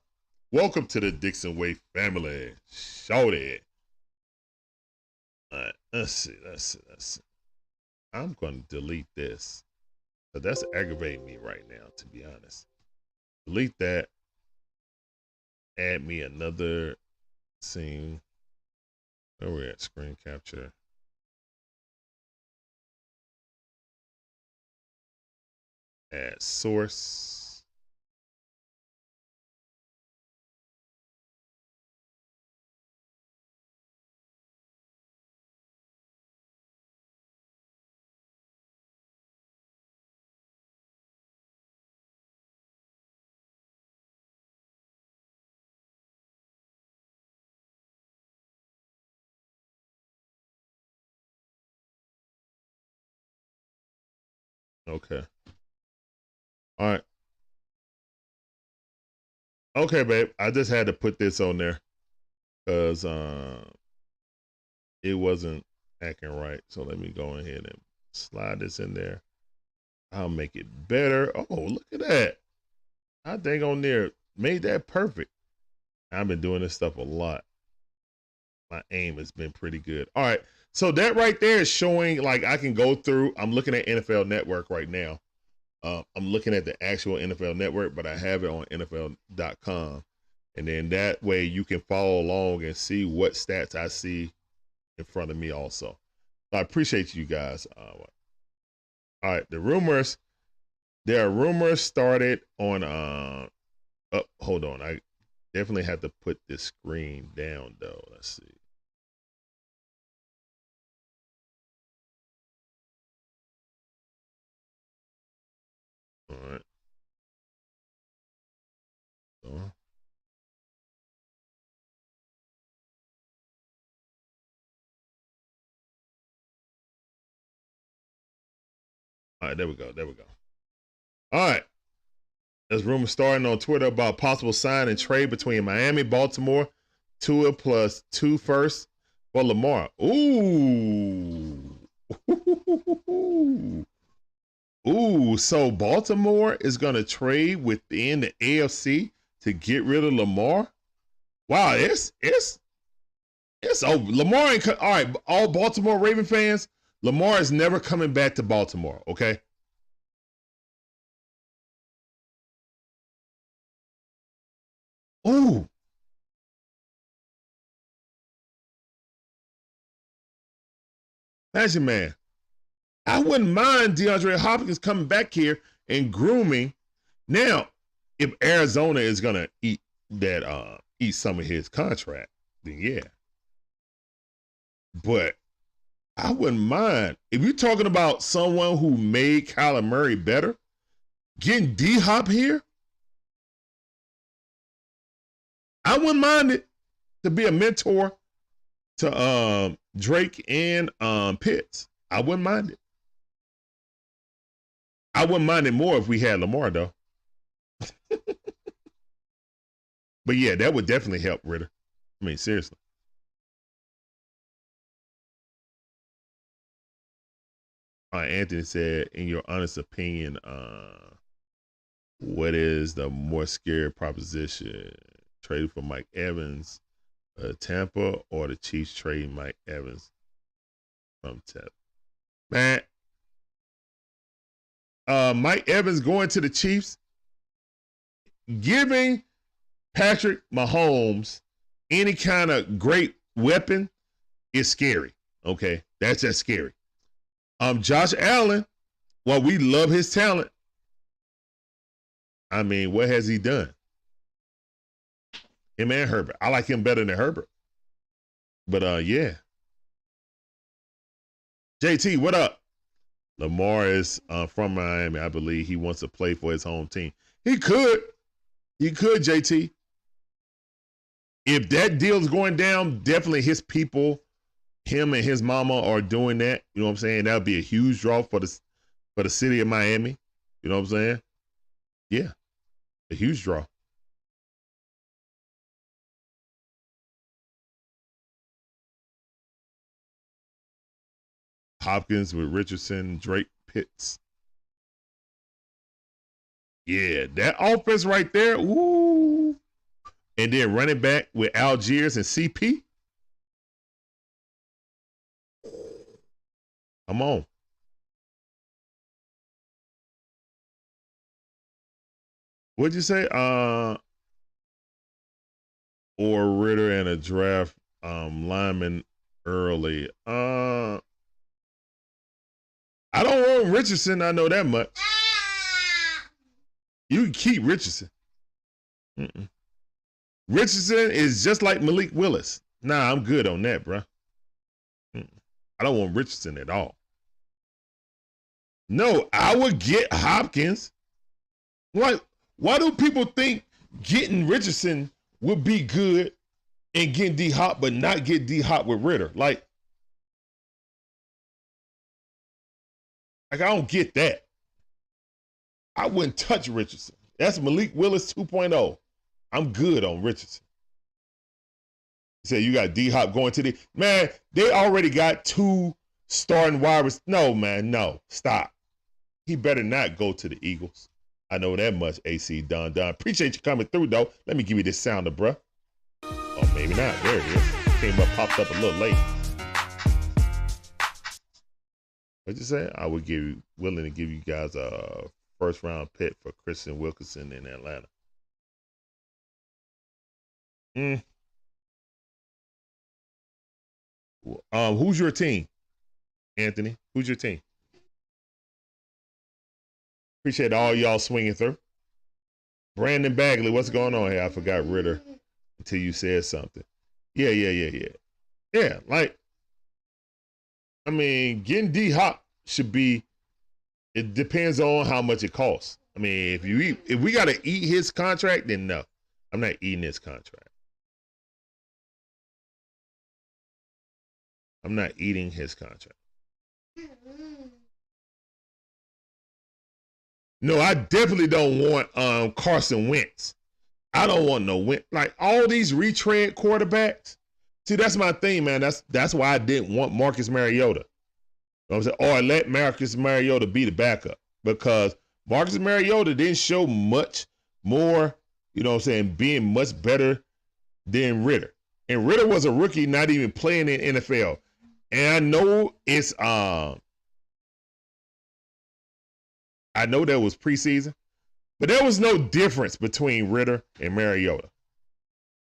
Welcome to the Dixon Way family. Shorty. All right, let's see. I'm going to delete this. So that's aggravating me right now, to be honest. Delete that. Add me another scene. Where we at? Screen capture. Add source. Okay. All right. Okay, babe. I just had to put this on there because it wasn't acting right. So let me go ahead and slide this in there. I'll make it better. Oh, look at that. I think on there made that perfect. I've been doing this stuff a lot. My aim has been pretty good. All right. So that right there is showing, like, I can go through. I'm looking at NFL Network right now. I'm looking at the actual NFL Network, but I have it on NFL.com. And then that way you can follow along and see what stats I see in front of me also. So I appreciate you guys. All right. The rumors. There are rumors started on, hold on. I definitely have to put this screen down, though. Let's see. All right. So, all right, there we go. All right. There's rumors starting on Twitter about possible sign and trade between Miami, Baltimore, Tua plus 2 firsts for Lamar. Ooh. Ooh, so Baltimore is going to trade within the AFC to get rid of Lamar? Wow, it's over. Lamar ain't all right, all Baltimore Raven fans, Lamar is never coming back to Baltimore, okay? Ooh. Imagine, man. I wouldn't mind DeAndre Hopkins coming back here and grooming. Now, if Arizona is gonna eat some of his contract, then yeah. But I wouldn't mind. If you're talking about someone who made Kyler Murray better, getting D-Hop here, I wouldn't mind it to be a mentor to Drake and Pitts. I wouldn't mind it. I wouldn't mind it more if we had Lamar, though. But yeah, that would definitely help Ritter. I mean, seriously. Anthony said, in your honest opinion, what is the more scary proposition? Trading for Mike Evans, Tampa, or the Chiefs trading Mike Evans from Tampa? Man, Mike Evans going to the Chiefs, giving Patrick Mahomes any kind of great weapon is scary. Okay, that's just scary. Josh Allen, while we love his talent, I mean, what has he done? Him and Herbert. I like him better than Herbert. But yeah. JT, what up? Lamar is from Miami. I believe he wants to play for his home team. He could, JT. If that deal's going down, definitely his people, him and his mama are doing that. You know what I'm saying? That would be a huge draw for the city of Miami. You know what I'm saying? Yeah, a huge draw. Hopkins with Richardson, Drake, Pitts. Yeah, that offense right there. Ooh. And then running back with Algiers and CP. Come on. What'd you say? Or Ritter and a draft lineman early. I don't want Richardson, I know that much. You can keep Richardson. Richardson is just like Malik Willis. Nah, I'm good on that, bro. I don't want Richardson at all. No, I would get Hopkins. Why do people think getting Richardson would be good and getting D-Hop, but not get D-Hop with Ritter? Like, I don't get that. I wouldn't touch Richardson. That's Malik Willis 2.0. I'm good on Richardson. You say you got D-Hop going to the... Man, they already got 2 starting wide receivers. No, man, no. Stop. He better not go to the Eagles. I know that much, AC Don. Appreciate you coming through, though. Let me give you this sounder, bruh. Oh, maybe not. There it is. Came up, popped up a little late. What'd you say? I would willing to give you guys a first-round pick for Christian Wilkinson in Atlanta. Who's your team, Anthony? Who's your team? Appreciate all y'all swinging through. Brandon Bagley, what's going on here? I forgot Ritter until you said something. Yeah. Yeah, like, I mean, getting D-Hop should be, it depends on how much it costs. I mean, if we got to eat his contract, then no. I'm not eating his contract. I'm not eating his contract. No, I definitely don't want Carson Wentz. I don't want no Wentz. Like, all these retread quarterbacks. See, that's my thing, man. That's why I didn't want Marcus Mariota. You know what I'm saying? Or let Marcus Mariota be the backup. Because Marcus Mariota didn't show much more, you know what I'm saying, being much better than Ritter. And Ritter was a rookie, not even playing in NFL. And I know it's I know that was preseason, but there was no difference between Ritter and Mariota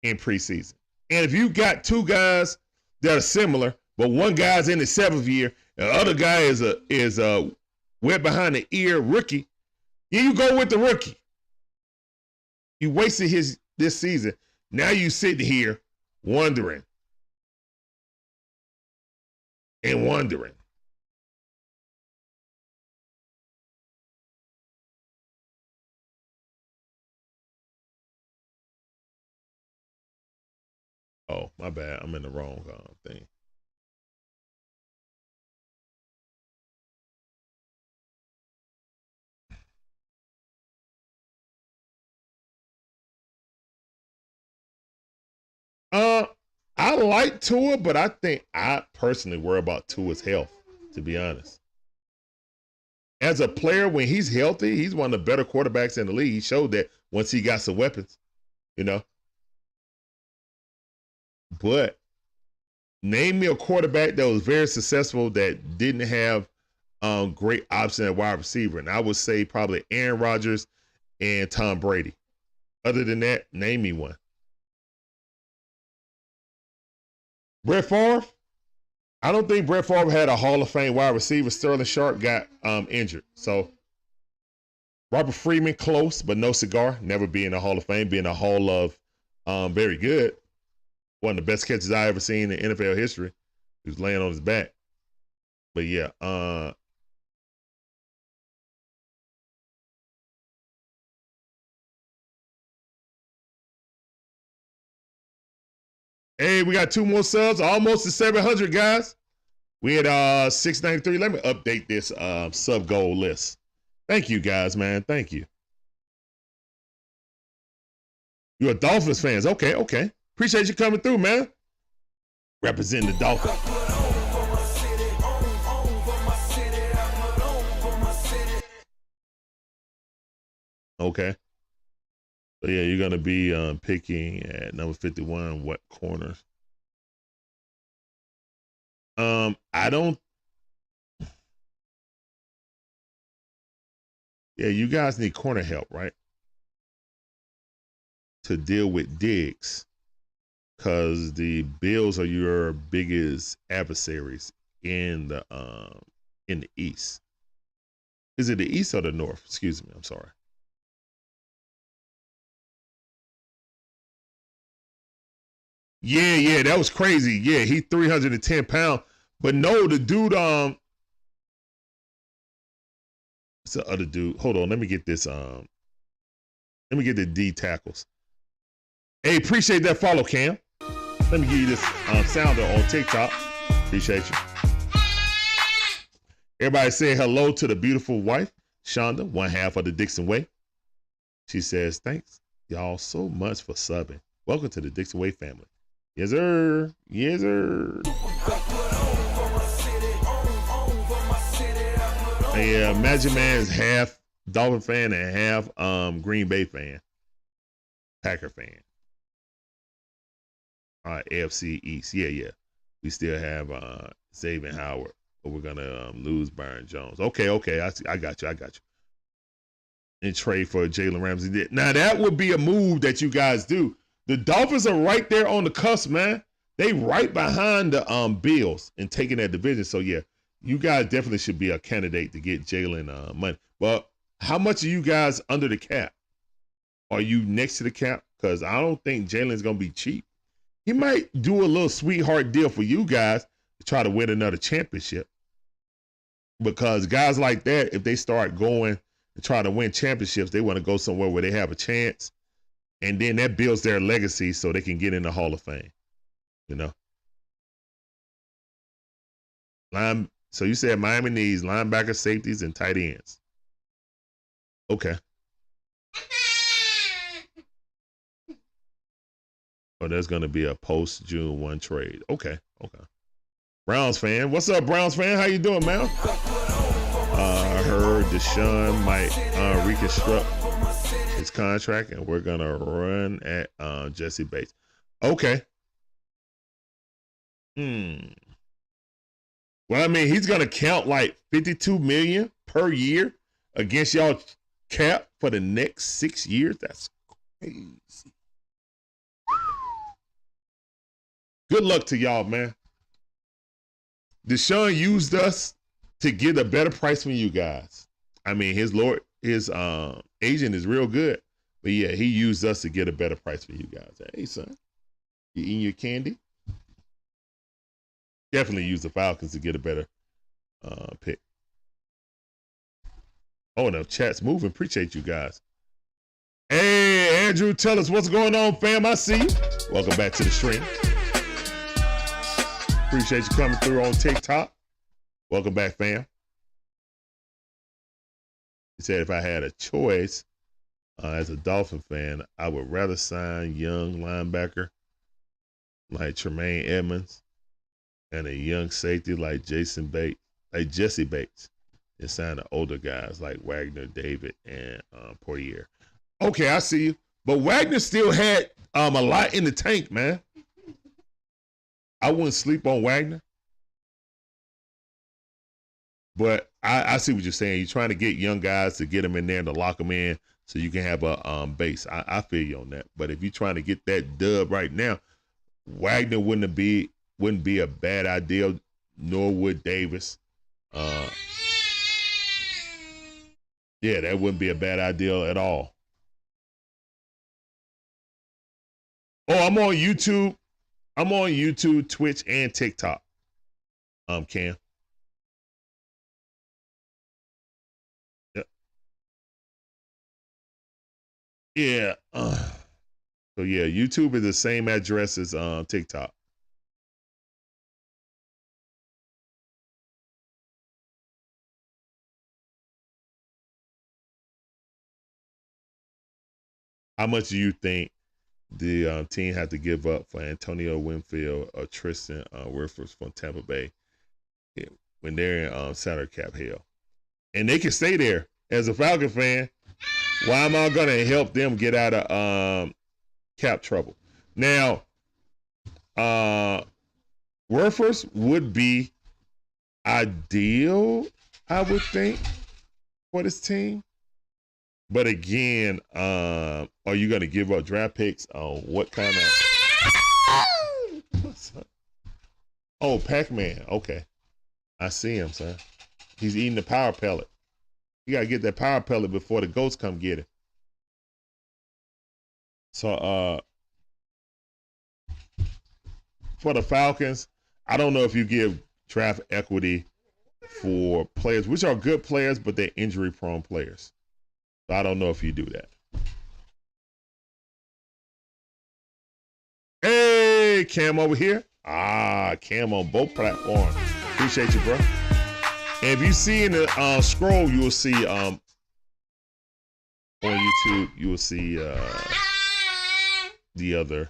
in preseason. And if you got 2 guys that are similar, but one guy's in his 7th year, and the other guy is a wet behind the ear rookie, you go with the rookie. You wasted this season. Now you sitting here wondering. Oh, my bad. I'm in the wrong thing. I like Tua, but I think I personally worry about Tua's health, to be honest. As a player, when he's healthy, he's one of the better quarterbacks in the league. He showed that once he got some weapons, you know. But name me a quarterback that was very successful that didn't have great option at wide receiver. And I would say probably Aaron Rodgers and Tom Brady. Other than that, name me one. Brett Favre? I don't think Brett Favre had a Hall of Fame wide receiver. Sterling Sharp got injured. So Robert Freeman, close, but no cigar. Never be in the Hall of Fame. Being a Hall of very good. One of the best catches I ever seen in NFL history. He was laying on his back. But yeah, hey, we got 2 more subs, almost to 700, guys. We at 693. Let me update this sub goal list. Thank you, guys, man. Thank you. You're Dolphins fans. Okay. Appreciate you coming through, man. Representing the Dolphins. Okay. So yeah, you're gonna be picking at number 51. What corners? I don't. Yeah, you guys need corner help, right? To deal with Diggs, because the Bills are your biggest adversaries in the East. Is it the East or the North? Excuse me, I'm sorry. Yeah, that was crazy. Yeah, he 310 pounds. But no, the dude, it's the other dude. Hold on, let me get this. Let me get the D tackles. Hey, appreciate that follow, Cam. Let me give you this sounder on TikTok. Appreciate you. Everybody say hello to the beautiful wife, Shonda, one half of the Dixon Way. She says, thanks y'all so much for subbing. Welcome to the Dixon Way family. Yes, sir. Yes, sir. Yeah, Magic Man is half Dolphin fan and half Green Bay fan. Packer fan. AFC East. Yeah. We still have Xavier Howard, but we're gonna lose Byron Jones. Okay. I got you. And trade for Jalen Ramsey. Now that would be a move that you guys do. The Dolphins are right there on the cusp, man. They right behind the Bills and taking that division. So yeah, you guys definitely should be a candidate to get Jalen money. But how much are you guys under the cap? Are you next to the cap? Because I don't think Jalen's gonna be cheap. He might do a little sweetheart deal for you guys to try to win another championship. Because guys like that, if they start going and try to win championships, they want to go somewhere where they have a chance. And then that builds their legacy so they can get in the Hall of Fame. You know? So you said Miami needs linebacker, safeties, and tight ends. Okay. Oh, there's going to be a post-June 1 trade. Okay. Browns fan. What's up, Browns fan? How you doing, man? I heard Deshaun might reconstruct his contract, and we're going to run at Jesse Bates. Okay. Well, I mean, he's going to count like $52 million per year against y'all cap for the next 6 years. That's crazy. Good luck to y'all, man. Deshaun used us to get a better price from you guys. I mean, his agent is real good. But yeah, he used us to get a better price for you guys. Hey, son, you eating your candy? Definitely use the Falcons to get a better pick. Oh, no, chat's moving. Appreciate you guys. Hey, Andrew, tell us what's going on, fam. I see you. Welcome back to the stream. Appreciate you coming through on TikTok. Welcome back, fam. He said if I had a choice as a Dolphin fan, I would rather sign young linebacker like Tremaine Edmonds and a young safety like Jesse Bates, and sign the older guys like Wagner, David, and Poirier. Okay, I see you. But Wagner still had a lot in the tank, man. I wouldn't sleep on Wagner. But I see what you're saying. You're trying to get young guys to get them in there and to lock them in so you can have a base. I feel you on that. But if you're trying to get that dub right now, Wagner wouldn't be a bad idea, nor would Davis. Yeah, that wouldn't be a bad idea at all. Oh, I'm on YouTube. Twitch, and TikTok. Cam. Yep. Yeah. So yeah, YouTube is the same address as TikTok. How much do you think the team had to give up for Antonio Winfield or Tristan Wirfs from Tampa Bay when they're in salary cap hell? And they can stay there. As a Falcon fan, Why am I gonna help them get out of cap trouble? Now, Werfers would be ideal, I would think, for this team. But again, are you gonna give up draft picks on what kind of? Oh, Pac-Man. Okay, I see him, son. He's eating the power pellet. You gotta get that power pellet before the ghosts come get it. So, for the Falcons, I don't know if you give draft equity for players, which are good players, but they're injury-prone players. So I don't know if you do that. Hey, Cam over here. Cam on both platforms. Appreciate you, bro. And if you see in the scroll, you will see on YouTube, you will see the other.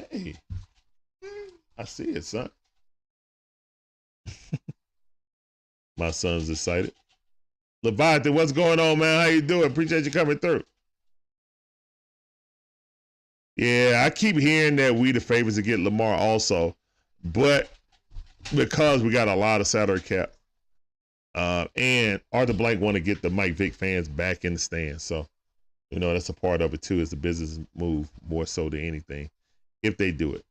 Hey, I see it, son. My son's excited. Leviathan, what's going on, man? How you doing? Appreciate you coming through. Yeah, I keep hearing that we the favorites to get Lamar also, but because we got a lot of salary cap, and Arthur Blank want to get the Mike Vick fans back in the stands. So, you know, that's a part of it too. It's a business move more so than anything, if they do it.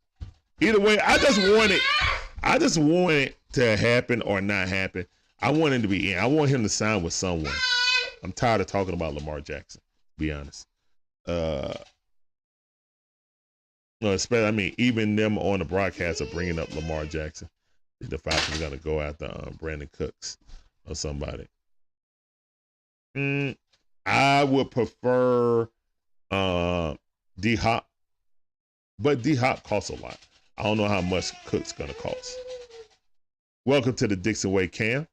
Either way, I just want it to happen or not happen. I want him to be in. I want him to sign with someone. I'm tired of talking about Lamar Jackson, to be honest. No, especially, I mean, even them on the broadcast are bringing up Lamar Jackson. The Falcons are going to go after Brandon Cooks or somebody. I would prefer D-Hop, but D-Hop costs a lot. I don't know how much Cook's going to cost. Welcome to the Dixon Way, Cam.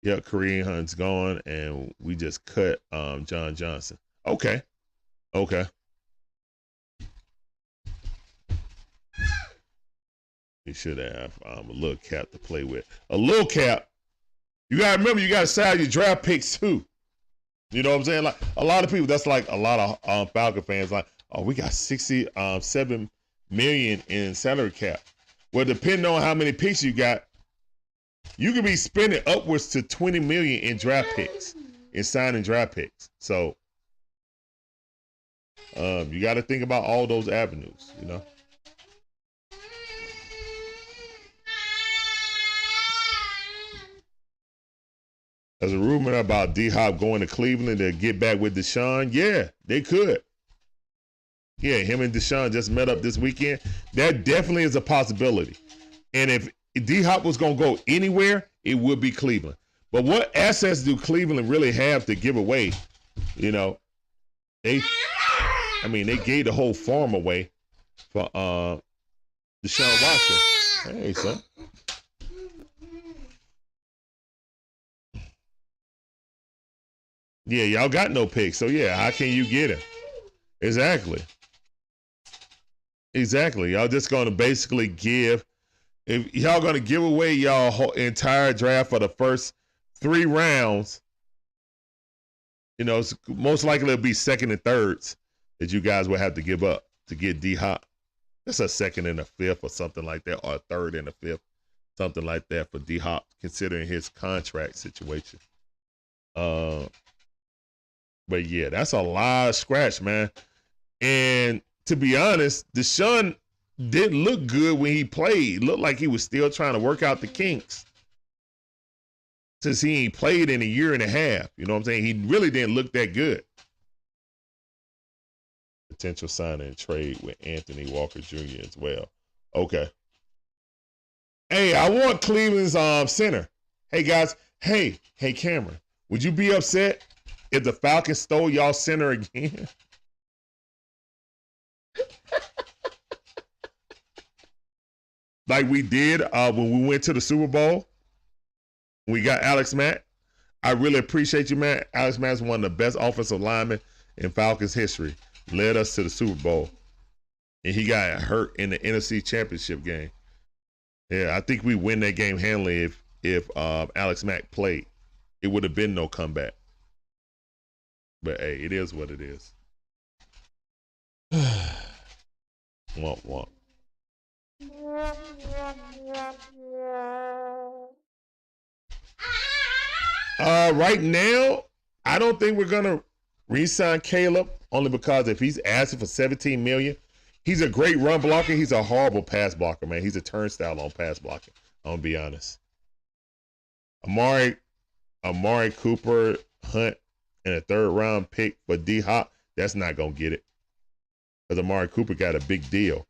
Yep, Kareem Hunt's gone, and we just cut John Johnson. Okay. You should have a little cap to play with. A little cap. You got to remember, you got to sell your draft picks too. You know what I'm saying? Like a lot of people, that's like a lot of Falcon fans like, oh, we got $67 million in salary cap. Well, depending on how many picks you got, you could be spending upwards to $20 million in draft picks, in signing draft picks. So you got to think about all those avenues, you know. There's a rumor about D-Hop going to Cleveland to get back with Deshaun. Yeah, they could. Yeah, him and Deshaun just met up this weekend. That definitely is a possibility. And if D-Hop was going to go anywhere, it would be Cleveland. But what assets do Cleveland really have to give away? You know, they gave the whole farm away for Deshaun Watson. Hey, son. Yeah, y'all got no picks. So, yeah, how can you get him? Exactly. Y'all just going to basically give. If y'all going to give away y'all whole entire draft for the first 3 rounds, you know, it's most likely it'll be second and thirds that you guys will have to give up to get D-Hop. That's a second and a fifth or something like that, or a third and a fifth, something like that for D-Hop, considering his contract situation. But yeah, that's a lot of scratch, man. And to be honest, Deshaun didn't look good when he played. Looked like he was still trying to work out the kinks. Since he ain't played in a year and a half. You know what I'm saying? He really didn't look that good. Potential signing and trade with Anthony Walker Jr. as well. Okay. Hey, I want Cleveland's center. Hey, guys. Hey, Cameron. Would you be upset if the Falcons stole y'all center again? Like we did when we went to the Super Bowl. We got Alex Mack. I really appreciate you, man. Alex Mack is one of the best offensive linemen in Falcons history. Led us to the Super Bowl. And he got hurt in the NFC Championship game. Yeah, I think we win that game handily if Alex Mack played. It would have been no comeback. But hey, it is what it is. Womp womp. Right now, I don't think we're gonna re-sign Caleb, only because if he's asking for $17 million, he's a great run blocker. He's a horrible pass blocker, man. He's a turnstile on pass blocking. I'm gonna be honest. Amari Cooper Hunt and a 3rd round pick for D Hop, that's not gonna get it. Because Amari Cooper got a big deal.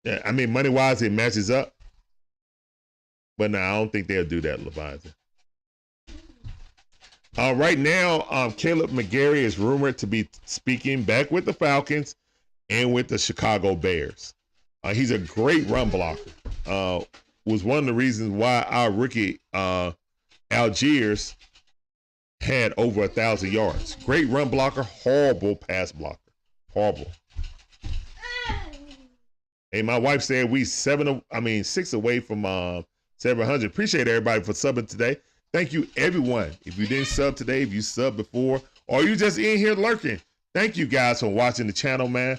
Yeah, I mean, money wise, it matches up. But no, I don't think they'll do that, Leviathan. Right now, Caleb McGarry is rumored to be speaking back with the Falcons and with the Chicago Bears. He's a great run blocker. Was one of the reasons why our rookie Algiers had over 1,000 yards. Great run blocker, horrible pass blocker. Horrible. Hey, my wife said we 6 away from 700. Appreciate everybody for subbing today. Thank you, everyone. If you didn't sub today, if you subbed before, or you just in here lurking, thank you guys for watching the channel, man.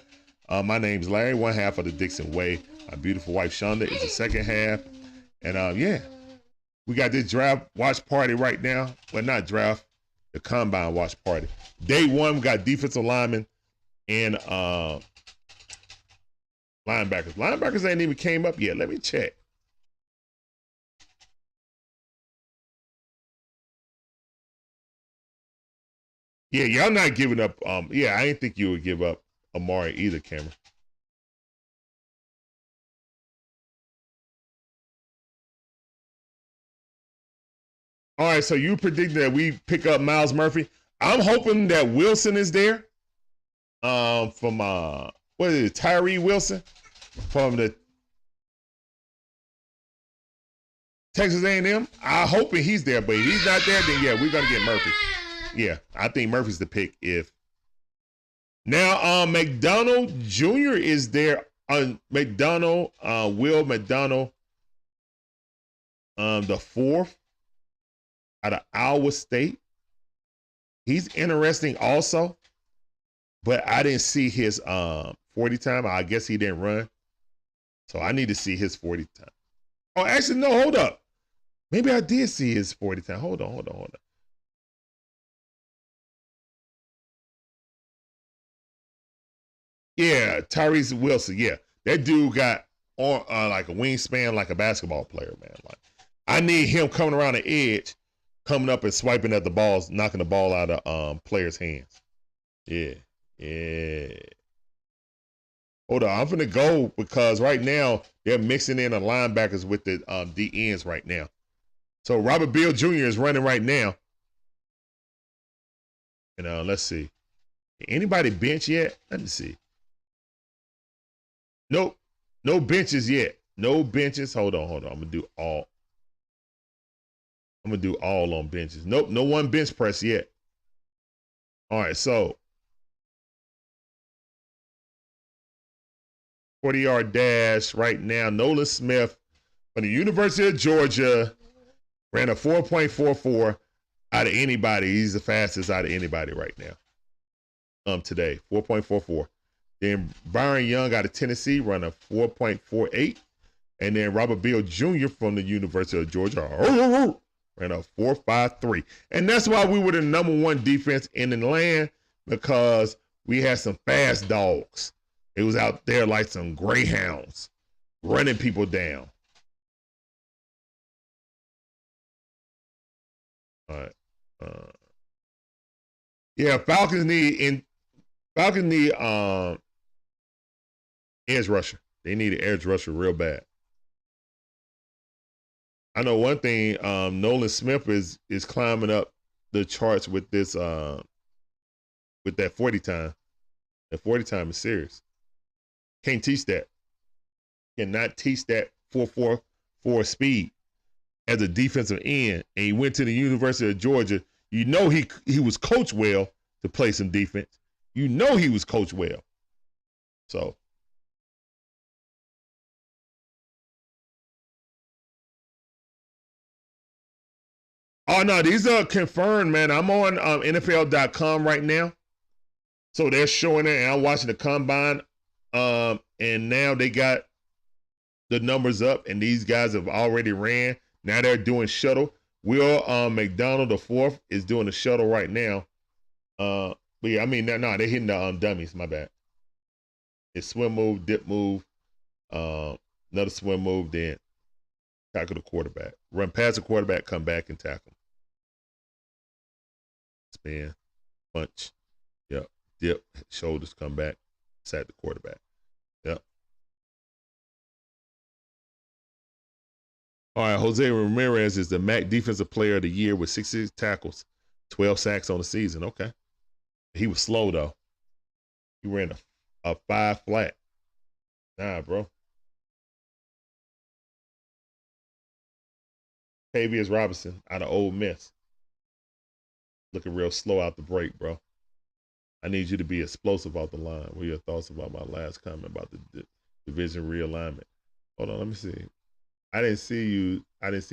My name's Larry, one half of the Dixon Way. My beautiful wife, Shonda, is the second half. And yeah, we got this draft watch party right now. Well, not draft, the combine watch party. Day one, we got defensive linemen and linebackers. Linebackers ain't even came up yet. Let me check. Yeah, y'all not giving up. Yeah, I didn't think you would give up Amari either, Cameron. All right, so you predicted that we pick up Myles Murphy. I'm hoping that Wilson is there. From what is it, Tyree Wilson from the Texas A&M. I'm hoping he's there, but if he's not there, then yeah, we're gonna get Murphy. Yeah, I think Murphy's the pick. If now, McDonald Jr. is there. McDonald, Will McDonald, the 4th out of Iowa State. He's interesting also, but I didn't see his 40 time. I guess he didn't run, so I need to see his 40 time. Oh, actually, no, hold up. Maybe I did see his 40 time. Hold on. Yeah, Tyrese Wilson. Yeah, that dude got on like a wingspan, like a basketball player, man. Like, I need him coming around the edge, coming up and swiping at the balls, knocking the ball out of players' hands. Yeah. Hold on, I'm gonna go because right now they're mixing in the linebackers with the D ends right now. So Robert Beal Jr. is running right now. And let's see. Anybody bench yet? Let me see. Nope. No benches yet. No benches. Hold on. I'm gonna do all. I'm gonna do all on benches. Nope, no one bench press yet. All right, so 40-yard dash right now. Nolan Smith from the University of Georgia ran a 4.44 out of anybody. He's the fastest out of anybody right now. Today, 4.44. Then Bryce Young out of Tennessee run a 4.48. And then Robert Beal Jr. from the University of Georgia ran a 4.53. And that's why we were the #1 defense in the land, because we had some fast dogs. It was out there like some greyhounds running people down. All right. Yeah, Falcons need edge rusher. They need an edge rusher real bad. I know one thing, Nolan Smith is climbing up the charts with this with that 40 time. That 40 time is serious. Can't teach that. Cannot teach that 4.44 speed as a defensive end. And he went to the University of Georgia. You know he was coached well to play some defense. You know he was coached well. So Oh, no, these are confirmed, man. I'm on NFL.com right now. So they're showing it, and I'm watching the combine. And now they got the numbers up, and these guys have already ran. Now they're doing shuttle. Will McDonald, the fourth, is doing the shuttle right now. But yeah, I mean, no, they're hitting the dummies. My bad. It's swim move, dip move, another swim move, then tackle the quarterback. Run past the quarterback, come back and tackle. Spin, punch, yep, dip, shoulders, come back, sack the quarterback. Yep. All right, Jose Ramirez is the MAC Defensive Player of the Year with 66 tackles, 12 sacks on the season. Okay. He was slow, though. He ran a 5 flat. Nah, bro. Tavius Robinson out of Ole Miss. Looking real slow out the break, bro. I need you to be explosive off the line. What are your thoughts about my last comment about the division realignment? Hold on, let me see. I didn't see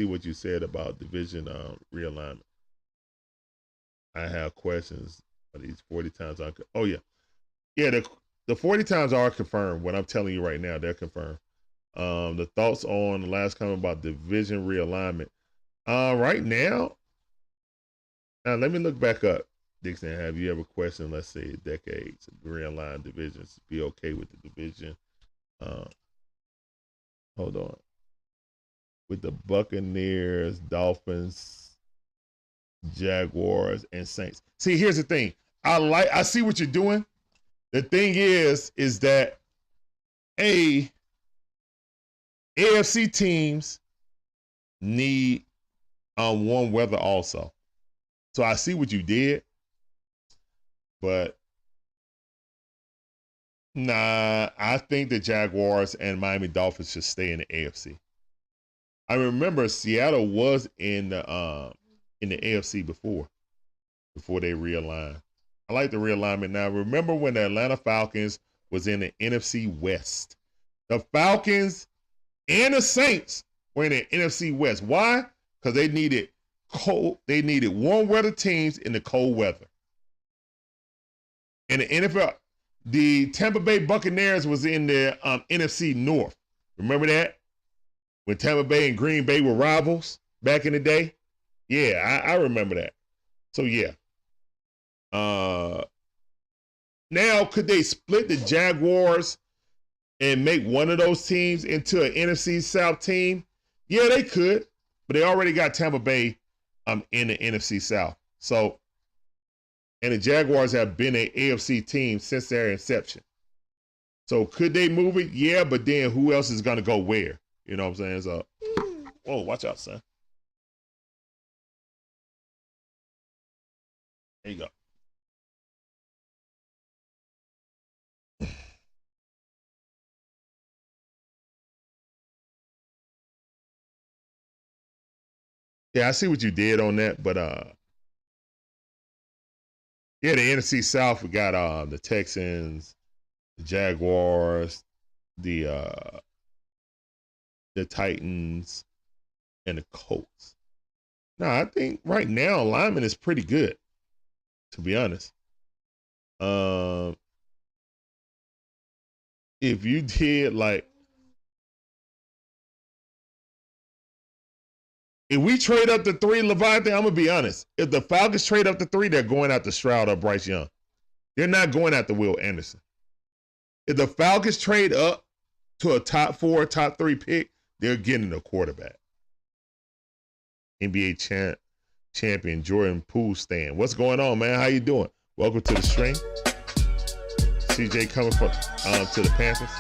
what you said about division realignment. I have questions for these 40 times. Oh, yeah. Yeah, the 40 times are confirmed. What I'm telling you right now, they're confirmed. The thoughts on the last comment about division realignment. Right now, let me look back up. Dixon, have you ever questioned, let's say, decades of realigned divisions? Be okay with the division? Hold on. With the Buccaneers, Dolphins, Jaguars, and Saints. See, here's the thing. I see what you're doing. The thing is that AFC teams need warm weather also. So I see what you did, but nah, I think the Jaguars and Miami Dolphins should stay in the AFC. I remember Seattle was in the AFC before they realigned. I like the realignment now. Remember when the Atlanta Falcons was in the NFC West? The Falcons and the Saints were in the NFC West. Why? Because they needed warm weather teams in the cold weather. In the NFL, the Tampa Bay Buccaneers was in the NFC North. Remember that? When Tampa Bay and Green Bay were rivals back in the day? Yeah, I remember that. So, yeah. Now, could they split the Jaguars and make one of those teams into an NFC South team? Yeah, they could. But they already got Tampa Bay in the NFC South. So, and the Jaguars have been an AFC team since their inception. So, could they move it? Yeah, but then who else is going to go where? You know what I'm saying? So, whoa, watch out, son. There you go. Yeah, I see what you did on that, but yeah, the NFC South, we got the Texans, the Jaguars, the Titans, and the Colts. Now, I think right now alignment is pretty good, to be honest. If you did if we trade up to 3, Leviathan, I'm gonna be honest. If the Falcons trade up to 3, they're going after Stroud or Bryce Young. They're not going after Will Anderson. If the Falcons trade up to a top 4, top 3 pick, they're getting a quarterback. NBA champion Jordan Poole stand. What's going on, man? How you doing? Welcome to the stream. CJ coming from to the Panthers.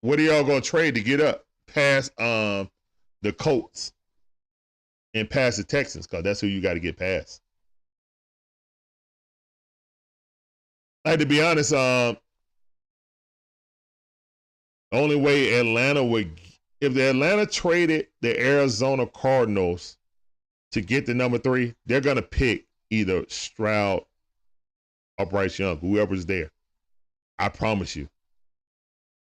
What are y'all gonna trade to get up past the Colts and past the Texans? Because that's who you got to get past. Like, to be honest, the only way Atlanta would, if the Atlanta traded the Arizona Cardinals to get the number 3, they're gonna pick either Stroud or Bryce Young, whoever's there. I promise you.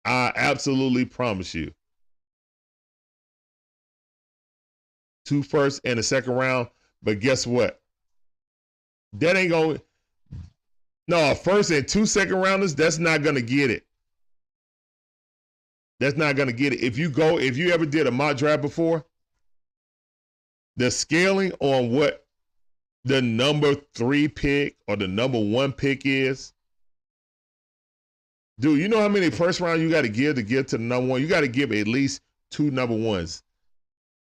I absolutely promise you. 2 firsts and a second round. But guess what? That ain't going. No, a first and 2 second rounders. That's not gonna get it. That's not gonna get it. If you ever did a mock draft before, the scaling on what the number 3 pick or the number 1 pick is. Dude, you know how many first round you got to get to the number 1? You got to give at least 2 number 1s.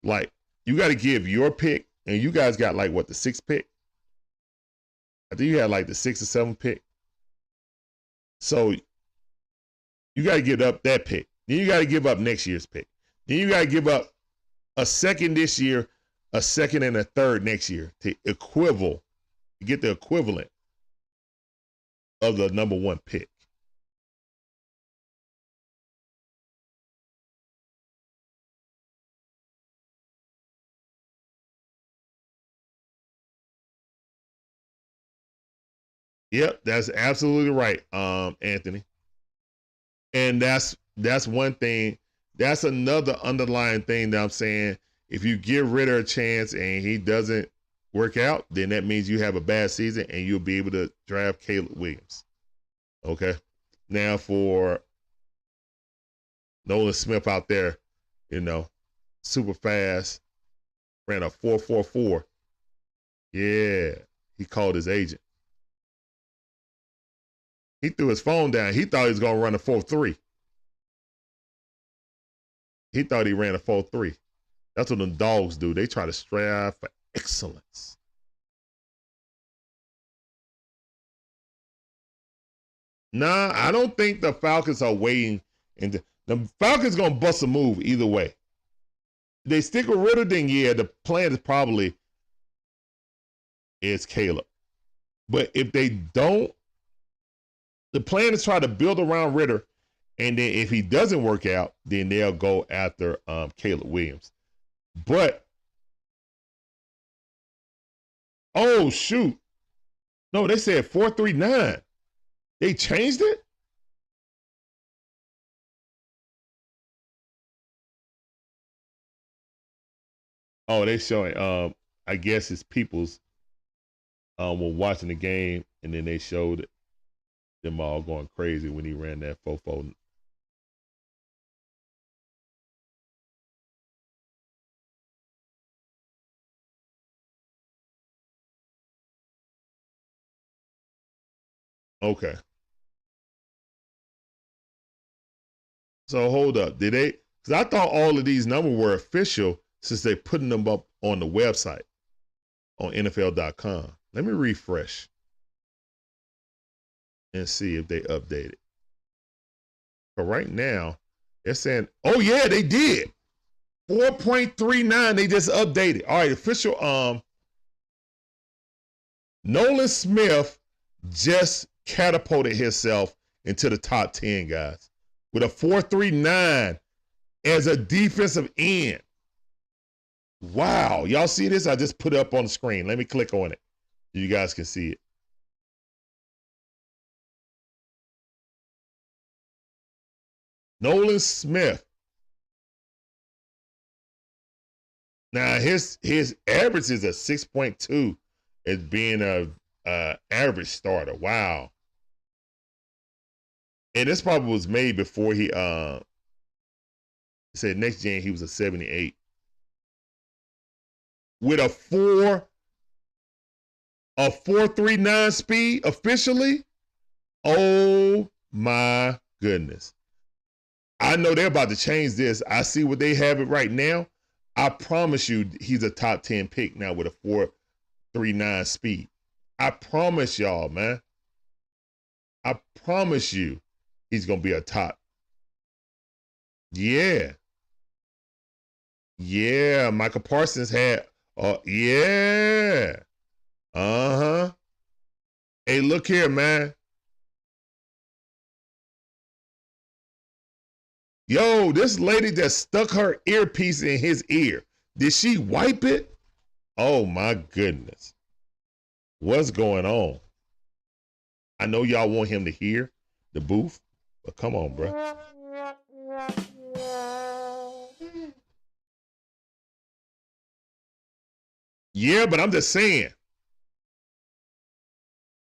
Like, you got to give your pick, and you guys got like what, the 6th pick? I think you had like the 6th or 7th pick. So you got to give up that pick. Then you got to give up next year's pick. Then you got to give up a second this year, a second and a third next year to get the equivalent of the number 1 pick. Yep, that's absolutely right, Anthony. And that's one thing. That's another underlying thing that I'm saying. If you give Ritter a chance and he doesn't work out, then that means you have a bad season and you'll be able to draft Caleb Williams. Okay. Now for Nolan Smith out there, super fast, ran a 4.44. Yeah, he called his agent. He threw his phone down. He thought he was going to run a 4.3. He thought he ran a 4.3. That's what them dogs do. They try to strive for excellence. Nah, I don't think the Falcons are waiting. And the Falcons going to bust a move either way. If they stick with Ritter, then yeah, the plan is probably Caleb. But if they don't, the plan is try to build around Ritter, and then if he doesn't work out, then they'll go after Caleb Williams. But, oh, shoot. No, they said 4.39. They changed it? Oh, they showing, I guess his peoples were watching the game, and then they showed it. Them all going crazy when he ran that 4.4. Okay. So hold up. Did they? Because I thought all of these numbers were official since they're putting them up on the website on NFL.com. Let me refresh and see if they update it. But right now, they're saying, oh yeah, they did. 4.39, they just updated. All right, official, Nolan Smith just catapulted himself into the top 10, guys, with a 4.39 as a defensive end. Wow, y'all see this? I just put it up on the screen. Let me click on it so you guys can see it. Nolan Smith. Now his average is a 6.2 as being a average starter. Wow. And this probably was made before he said next gen he was a 78. With a 4.39 speed officially. Oh my goodness. I know they're about to change this. I see what they have it right now. I promise you he's a top 10 pick now with a 4.39 speed. I promise y'all, man. I promise you he's going to be a top. Yeah. Yeah. Michael Parsons had, yeah. Uh-huh. Hey, look here, man. Yo, this lady that stuck her earpiece in his ear. Did she wipe it? Oh my goodness. What's going on? I know y'all want him to hear the booth, but come on, bro. Yeah, but I'm just saying.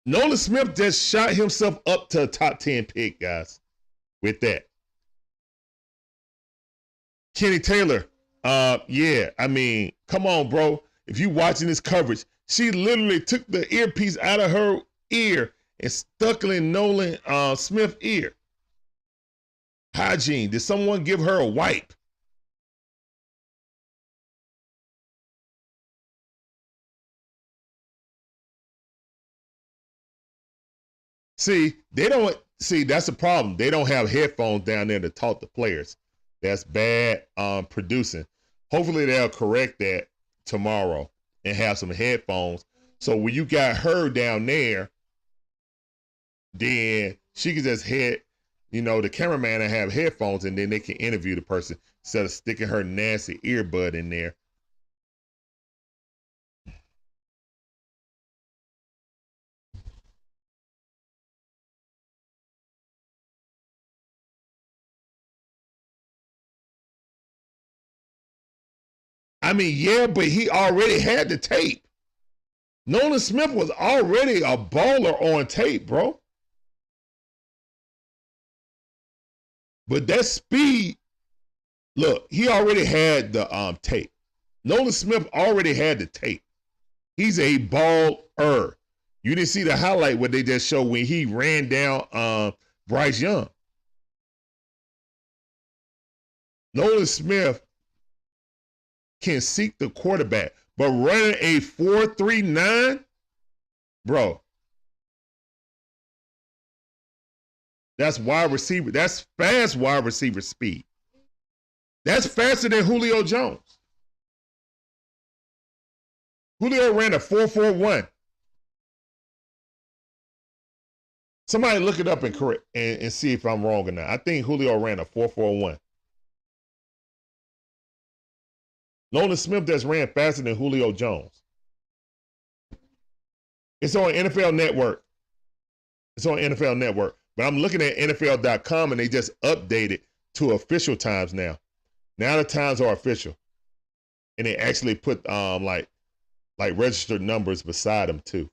Nolan Smith just shot himself up to a top 10 pick, guys, with that. Kenny Taylor, yeah, I mean, come on, bro. If you watching this coverage, she literally took the earpiece out of her ear and stuck it in Nolan Smith's ear. Hygiene. Did someone give her a wipe? See, that's the problem. They don't have headphones down there to talk to players. That's bad producing. Hopefully they'll correct that tomorrow and have some headphones. So when you got her down there, then she can just the cameraman and have headphones, and then they can interview the person instead of sticking her nasty earbud in there. I mean, yeah, but he already had the tape. Nolan Smith was already a baller on tape, bro. But that speed, look, he already had the tape. Nolan Smith already had the tape. He's a baller. You didn't see the highlight what they just showed when he ran down Bryce Young. Nolan Smith can seek the quarterback, but running a 4.39, bro, that's wide receiver. That's fast wide receiver speed. That's faster than Julio Jones. Julio ran a 4.41. Somebody look it up and correct and see if I'm wrong or not. I think Julio ran a 4.41. Nolan Smith just ran faster than Julio Jones. It's on NFL Network. It's on NFL Network. But I'm looking at NFL.com and they just updated to official times now. Now the times are official. And they actually put like registered numbers beside them too.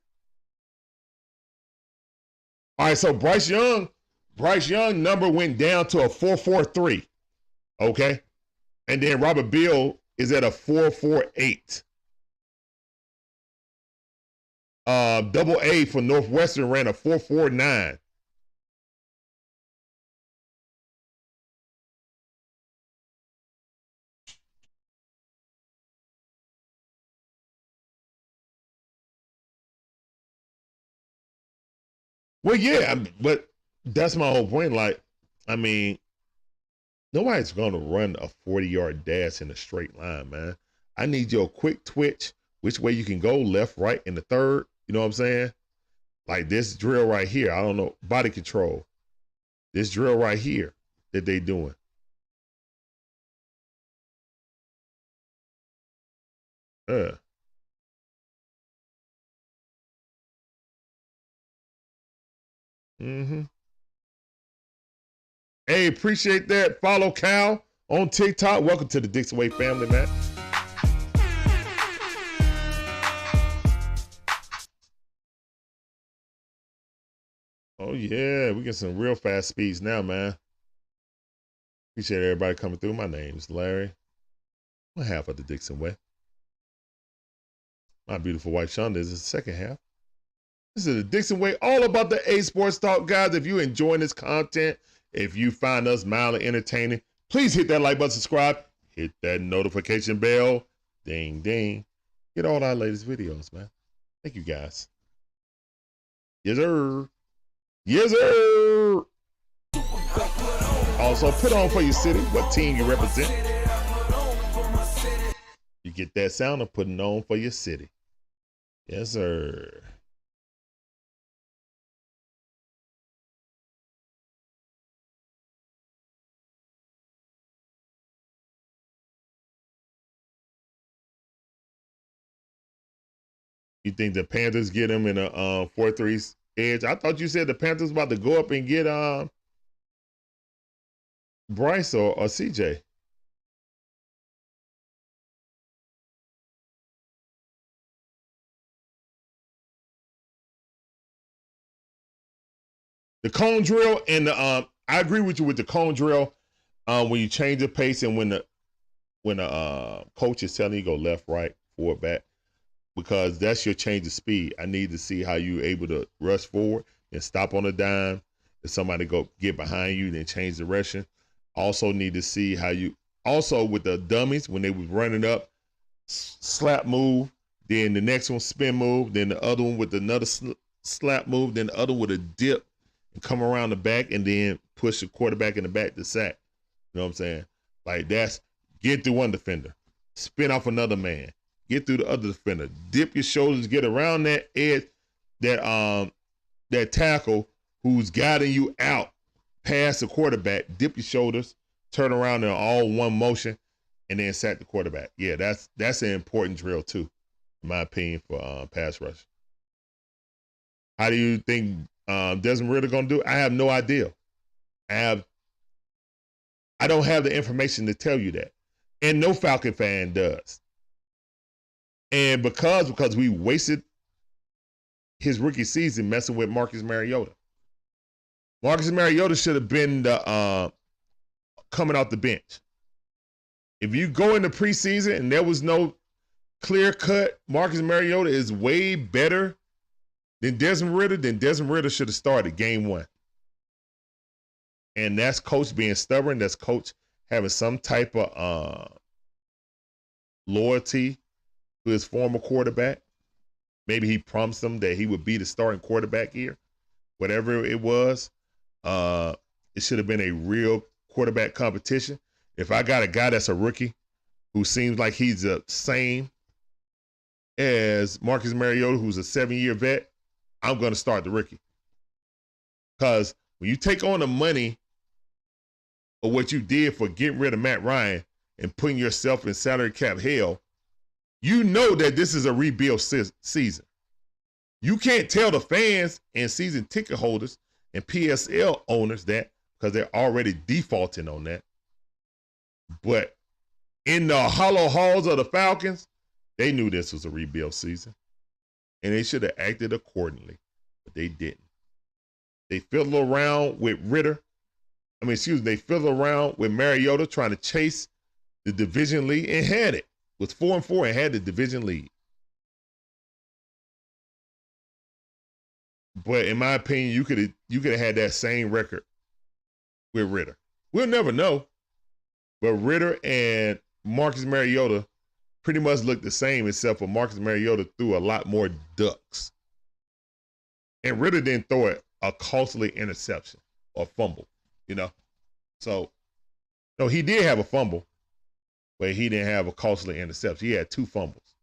All right, so Bryce Young number went down to a 4.43. Okay? And then Robert Beal is at a 4.48. Double A for Northwestern ran a 4.49. Well, yeah, but that's my whole point. Like, I mean, nobody's going to run a 40-yard dash in a straight line, man. I need your quick twitch, which way you can go, left, right, in the third. You know what I'm saying? Like this drill right here. I don't know. Body control. This drill right here that they doing. Hey, appreciate that. Follow Cal on TikTok. Welcome to the Dixon Way family, man. Oh, yeah. We get some real fast speeds now, man. Appreciate everybody coming through. My name's Larry. One half of the Dixon Way. My beautiful wife, Shonda, is the second half. This is the Dixon Way, all about the A Sports Talk, guys. If you're enjoying this content, if you find us mildly entertaining, please hit that like button, subscribe, hit that notification bell, ding, ding. Get all our latest videos, man. Thank you, guys. Yes, sir. Yes, sir. Also, put on for your city, what team you represent. You get that sound of putting on for your city. Yes, sir. You think the Panthers get him in a 4-3 edge? I thought you said the Panthers about to go up and get Bryce or CJ. The cone drill and the I agree with you with the cone drill. When you change the pace and when the coach is telling you go left, right, forward, back, because that's your change of speed. I need to see how you're able to rush forward and stop on a dime. If somebody go get behind you, then change direction. Also need to see how you, also with the dummies, when they was running up, slap move, then the next one spin move, then the other one with another slap move, then the other with a dip and come around the back and then push the quarterback in the back to sack. You know what I'm saying? Like that's get through one defender, spin off another man, get through the other defender, dip your shoulders, get around that edge, that tackle who's guiding you out past the quarterback, dip your shoulders, turn around in all one motion, and then sack the quarterback. Yeah, that's an important drill too, in my opinion, for pass rush. How do you think Desmond Ridder gonna do? I have no idea. I don't have the information to tell you that, and no Falcon fan does. And because we wasted his rookie season messing with Marcus Mariota. Marcus Mariota should have been the coming off the bench. If you go into preseason and there was no clear cut, Marcus Mariota is way better than Desmond Ridder, then Desmond Ridder should have started game one. And that's coach being stubborn. That's coach having some type of loyalty to his former quarterback. Maybe he promised him that he would be the starting quarterback here. Whatever it was, it should have been a real quarterback competition. If I got a guy that's a rookie who seems like he's the same as Marcus Mariota, who's a 7-year vet, I'm going to start the rookie. Because when you take on the money of what you did for getting rid of Matt Ryan and putting yourself in salary cap hell, you know that this is a rebuild season. You can't tell the fans and season ticket holders and PSL owners that because they're already defaulting on that. But in the hollow halls of the Falcons, they knew this was a rebuild season. And they should have acted accordingly, but they didn't. They fiddled around with they fiddled around with Mariota trying to chase the division lead and had it. Was 4-4 and had the division lead. But in my opinion, you could have had that same record with Ridder. We'll never know. But Ridder and Marcus Mariota pretty much look the same, except for Marcus Mariota threw a lot more ducks. And Ridder didn't throw a costly interception or fumble, you know? So, no, he did have a fumble, but he didn't have a costly interception. He had 2 fumbles.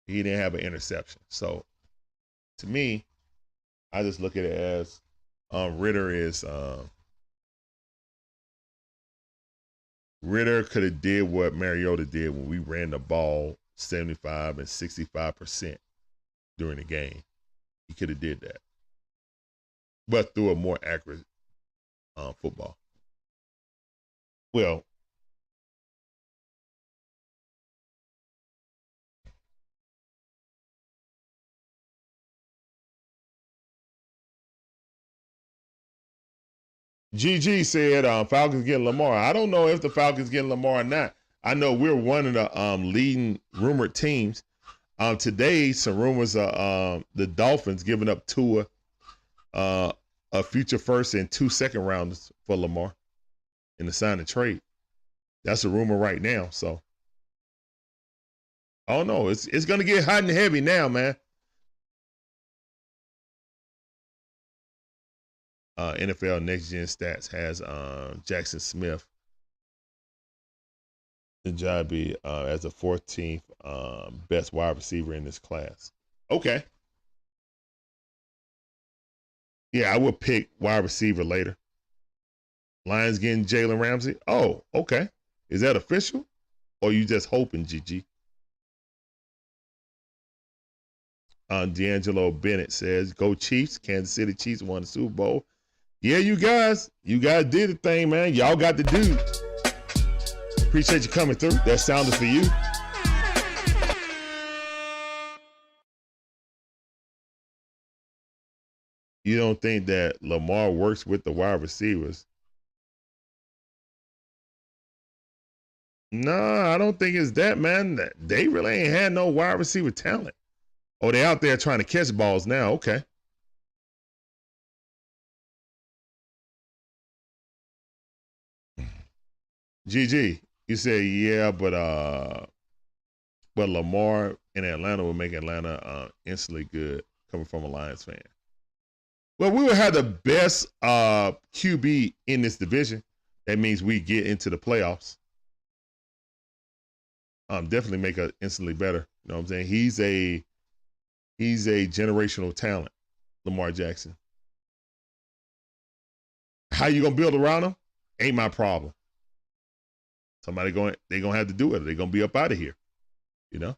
He didn't have an interception. So, to me, I just look at it as Ridder could have did what Mariota did when we ran the ball 75 and 65% during the game. He could have did that, but threw a more accurate football. Well, GG said Falcons getting Lamar. I don't know if the Falcons getting Lamar or not. I know we're one of the leading rumored teams. Today, some rumors are the Dolphins giving up Tua a future first and 2 second rounders for Lamar in the sign and trade. That's a rumor right now. So I don't know. It's going to get hot and heavy now, man. NFL Next Gen Stats has Jackson Smith and Jahmyr as the 14th best wide receiver in this class. Okay. Yeah, I would pick wide receiver later. Lions getting Jalen Ramsey. Oh, okay. Is that official? Or you just hoping, GG? D'Angelo Bennett says, go Chiefs. Kansas City Chiefs won the Super Bowl. Yeah, you guys did the thing, man. Y'all got the dude. Appreciate you coming through. That sounded for you. You don't think that Lamar works with the wide receivers? No, I don't think it's that, man. They really ain't had no wide receiver talent. Oh, they out there trying to catch balls now. Okay. GG, you say yeah, but Lamar in Atlanta will make Atlanta instantly good, coming from a Lions fan. Well, we will have the best QB in this division. That means we get into the playoffs. Definitely make it instantly better. You know what I'm saying? He's a generational talent, Lamar Jackson. How you gonna build around him? Ain't my problem. They're gonna have to do it. They're gonna be up out of here, you know.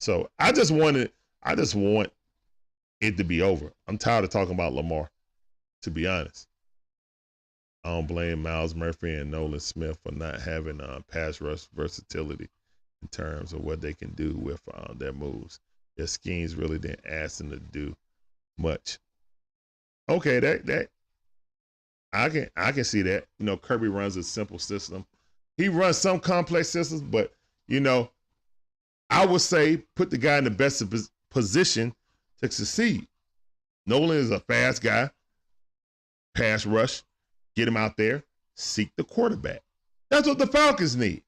So I just want it to be over. I'm tired of talking about Lamar, to be honest. I don't blame Myles Murphy and Nolan Smith for not having pass rush versatility in terms of what they can do with their moves. Their schemes really didn't ask them to do much. Okay, that I can see that. You know, Kirby runs a simple system. He runs some complex systems, but you know, I would say put the guy in the best position to succeed. Nolan is a fast guy. Pass rush, get him out there, seek the quarterback. That's what the Falcons need.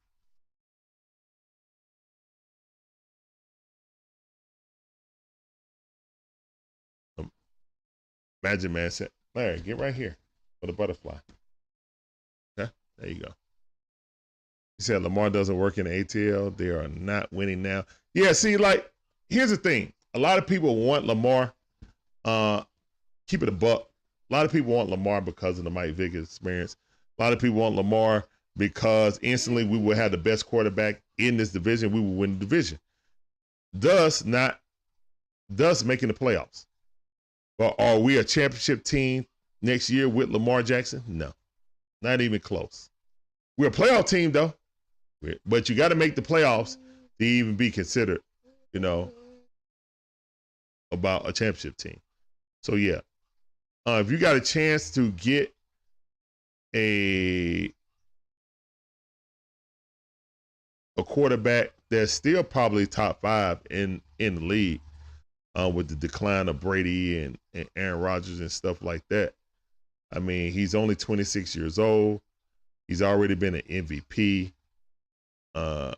Imagine, man, said, Larry, get right here for the butterfly. Okay, there you go. He said Lamar doesn't work in the ATL. They are not winning now. Yeah, see, like, here's the thing. A lot of people want Lamar. Keep it a buck. A lot of people want Lamar because of the Mike Vick experience. A lot of people want Lamar because instantly we will have the best quarterback in this division. We will win the division. Thus making the playoffs. But are we a championship team next year with Lamar Jackson? No, not even close. We're a playoff team though, but you got to make the playoffs to even be considered, you know, about a championship team. So yeah, if you got a chance to get a quarterback that's still probably top 5 in the league, with the decline of Brady and Aaron Rodgers and stuff like that. I mean, he's only 26 years old. He's already been an MVP. I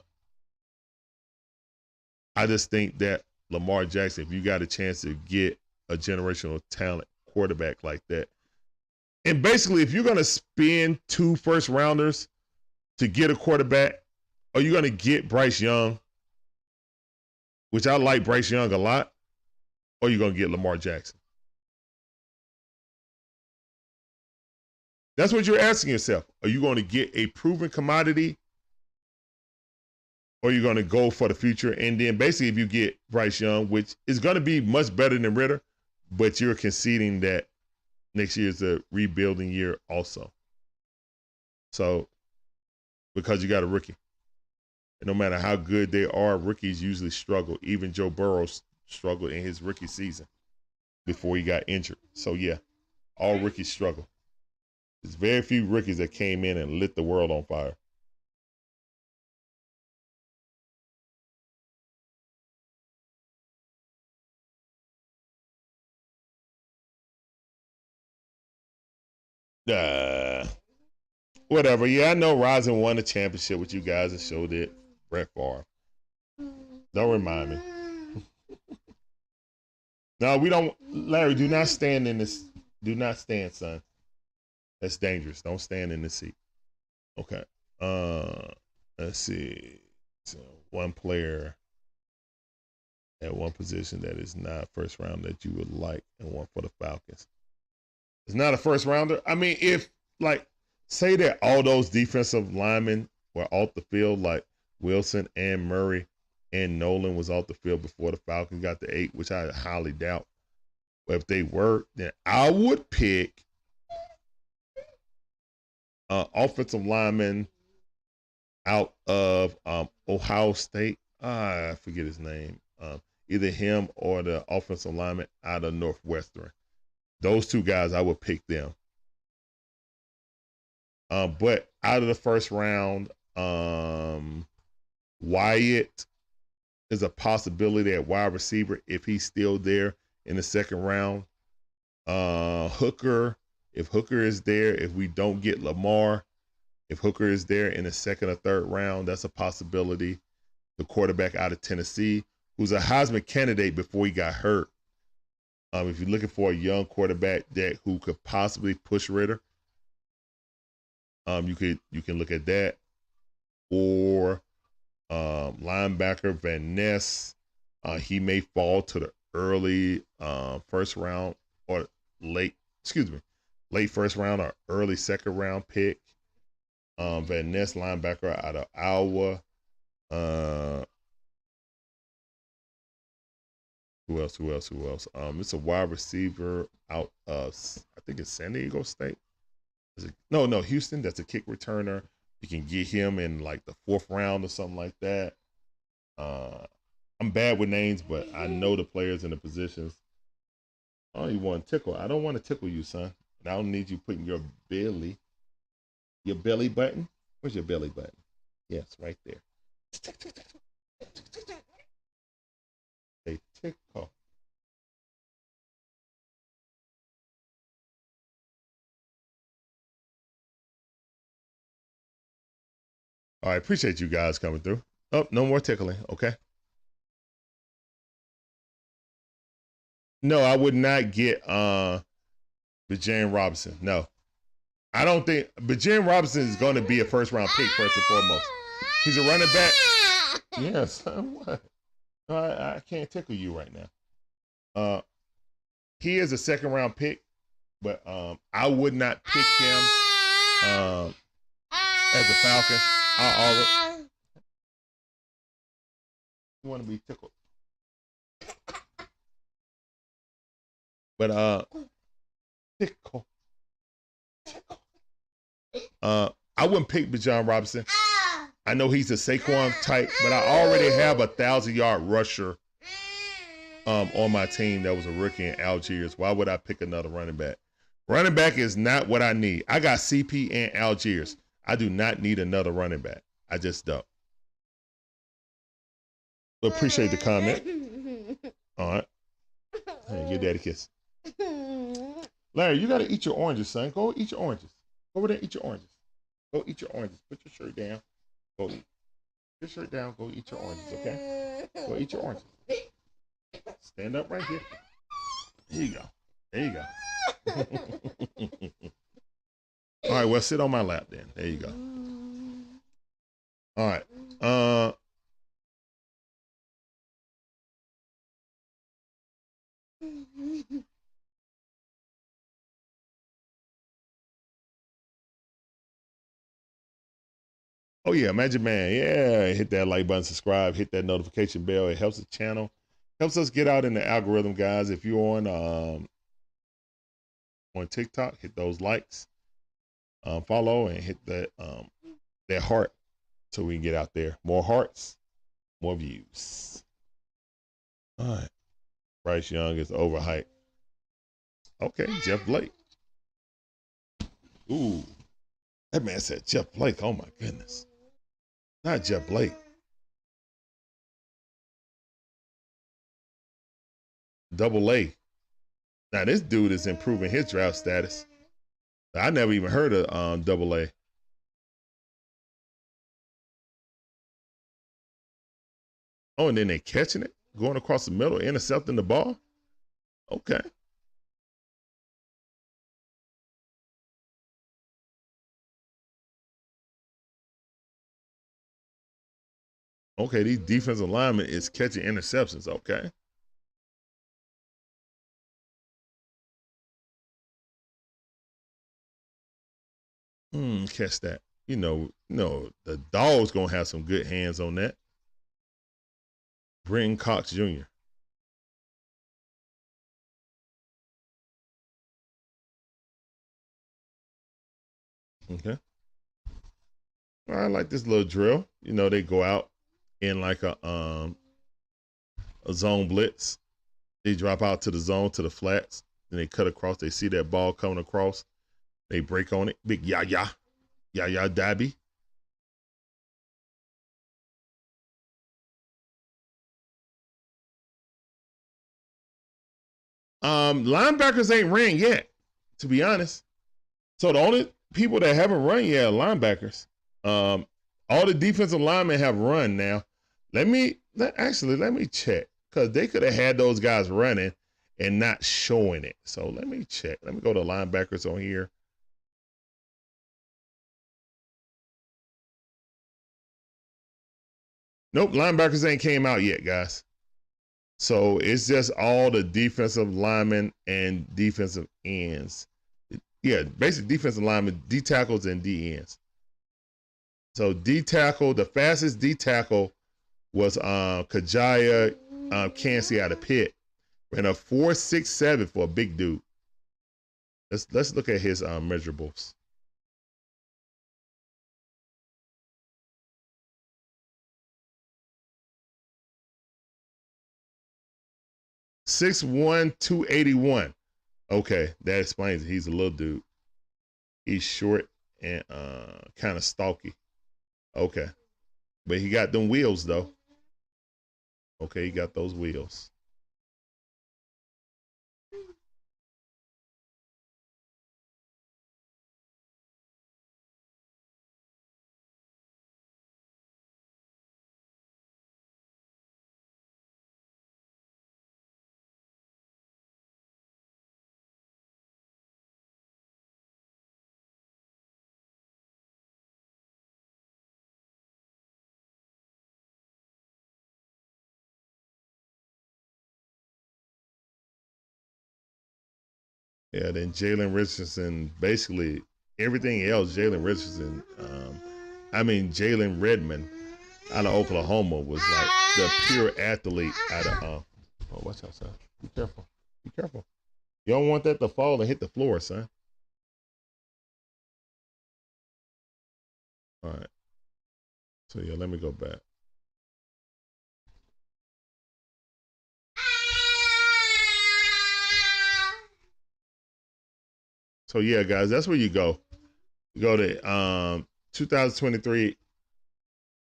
just think that Lamar Jackson, if you got a chance to get a generational talent quarterback like that, and basically if you're going to spend 2 first rounders to get a quarterback, are you going to get Bryce Young, which I like Bryce Young a lot, or are you going to get Lamar Jackson? That's what you're asking yourself. Are you going to get a proven commodity, or are you going to go for the future? And then basically if you get Bryce Young, which is going to be much better than Ritter, but you're conceding that next year is a rebuilding year also. So, because you got a rookie. And no matter how good they are, rookies usually struggle. Even Joe Burrow struggled in his rookie season before he got injured. So yeah, all rookies struggle. There's very few rookies that came in and lit the world on fire. Whatever. Yeah, I know Rising won a championship with you guys and showed it. Brett Favre. Don't remind me. No, we don't. Larry, do not stand in this. Do not stand, son. That's dangerous. Don't stand in the seat. Okay. Let's see. So one player at one position that is not first round that you would like and want for the Falcons. It's not a first rounder. I mean, if like say that all those defensive linemen were off the field, like Wilson and Murray and Nolan was off the field before the Falcons got to 8, which I highly doubt. But if they were, then I would pick offensive lineman out of Ohio State. I forget his name. either him or the offensive lineman out of Northwestern. Those two guys, I would pick them. But out of the first round, Wyatt is a possibility at wide receiver if he's still there in the second round. Hooker, if Hooker is there, if we don't get Lamar, if Hooker is there in the second or third round, that's a possibility. The quarterback out of Tennessee, who's a Heisman candidate before he got hurt. If you're looking for a young quarterback who could possibly push Ritter, you can look at that. Or linebacker Van Ness, he may fall to the early first round or late first round or early second round pick. Van Ness, linebacker out of Iowa. Who else? It's a wide receiver out of, I think it's San Diego State. No, Houston. That's a kick returner. You can get him in like the fourth round or something like that. I'm bad with names, but I know the players and the positions. Oh, you want to tickle? I don't want to tickle you, son. And I don't need you putting your belly button. Where's your belly button? Yes, right there. They tickle. All right, appreciate you guys coming through. Oh, no more tickling, okay? No, I would not get Bijan Robinson. No. I don't think Bijan Robinson is going to be a first round pick first and foremost. He's a running back. Yes, what? No, I can't tickle you right now. He is a second round pick, but I would not pick him as a Falcon. You want to be tickled. But tickle. I wouldn't pick Bijan Robinson. I know he's a Saquon type, but I already have a 1,000-yard rusher on my team that was a rookie in Algiers. Why would I pick another running back? Running back is not what I need. I got CP and Algiers. I do not need another running back. I just don't. Appreciate the comment. All right. Hey, give daddy a kiss. Larry, you got to eat your oranges, son. Go eat your oranges. Go over there and eat your oranges. Go eat your oranges. Put your shirt down. Go eat. Put your shirt down. Go eat your oranges, okay? Go eat your oranges. Stand up right here. Here you go. There you go. All right, well, sit on my lap then. There you go. All right. Oh, yeah, Magic Man. Yeah, hit that like button, subscribe, hit that notification bell. It helps the channel. Helps us get out in the algorithm, guys. If you're on TikTok, hit those likes. Follow and hit that heart so we can get out there. More hearts, more views. All right. Bryce Young is overhyped. Okay, Jeff Blake. Ooh, that man said Jeff Blake. Oh, my goodness. Not Jeff Blake. Double A. Now, this dude is improving his draft status. I never even heard of Double A. Oh, and then they catching it, going across the middle, intercepting the ball. Okay. Okay, these defensive linemen is catching interceptions. Okay. Catch that. You know, the dog's gonna have some good hands on that. Brenton Cox Jr. Okay. I like this little drill. You know, they go out in like a a zone blitz. They drop out to the zone, to the flats. Then they cut across. They see that ball coming across. They break on it. Big Yaya Dabby. Linebackers ain't ran yet, to be honest. So the only people that haven't run yet are linebackers. All the defensive linemen have run now. Let me check, because they could have had those guys running and not showing it. So let me check. Let me go to linebackers on here. Nope, linebackers ain't came out yet, guys. So it's just all the defensive linemen and defensive ends. Yeah, basic defensive linemen, D tackles and D ends. So D tackle, the fastest D tackle was Kajaya Cansey out of Pitt. Ran a 4.67 for a big dude. Let's look at his measurables. (6'1", 281. Okay, that explains it. He's a little dude. He's short and kind of stalky. Okay, but he got them wheels though. Okay, he got those wheels. Yeah, then Jalen Richardson, basically everything else, Jalen Redmond out of Oklahoma was like the pure athlete out of, oh, watch out, son. Be careful. Be careful. You don't want that to fall and hit the floor, son. All right. So, yeah, let me go back. So, yeah, guys, that's where you go. You go to 2023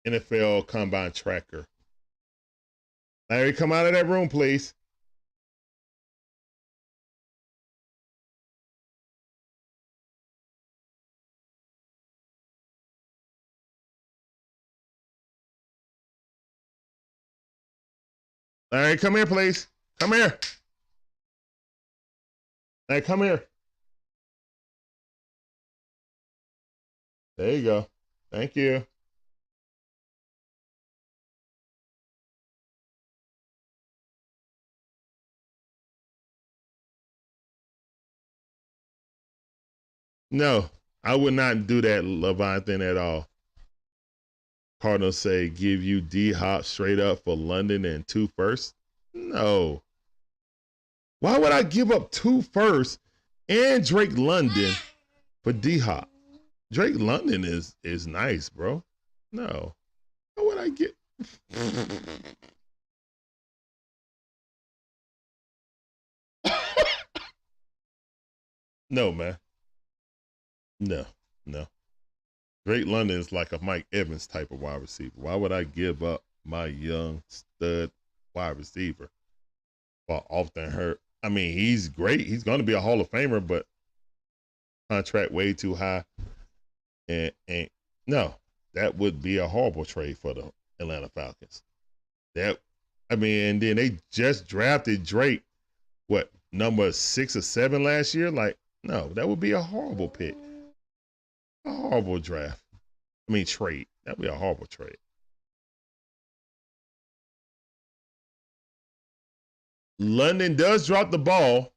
NFL Combine Tracker. Larry, come out of that room, please. Larry, come here, please. Come here. Larry, come here. There you go. Thank you. No, I would not do that, Leviathan, at all. Cardinals say give you D-Hop straight up for London and 2 firsts. No. Why would I give up 2 firsts and Drake London for D-Hop? Drake London is nice, bro. No. Why would I get... No, man. No. Drake London is like a Mike Evans type of wide receiver. Why would I give up my young stud wide receiver for often hurt? I mean, he's great. He's going to be a Hall of Famer, but contract way too high. And no, that would be a horrible trade for the Atlanta Falcons. And then they just drafted Drake, what, number 6 or 7 last year? Like, no, that would be a horrible pick. A horrible draft. Trade. That'd be a horrible trade. London does drop the ball,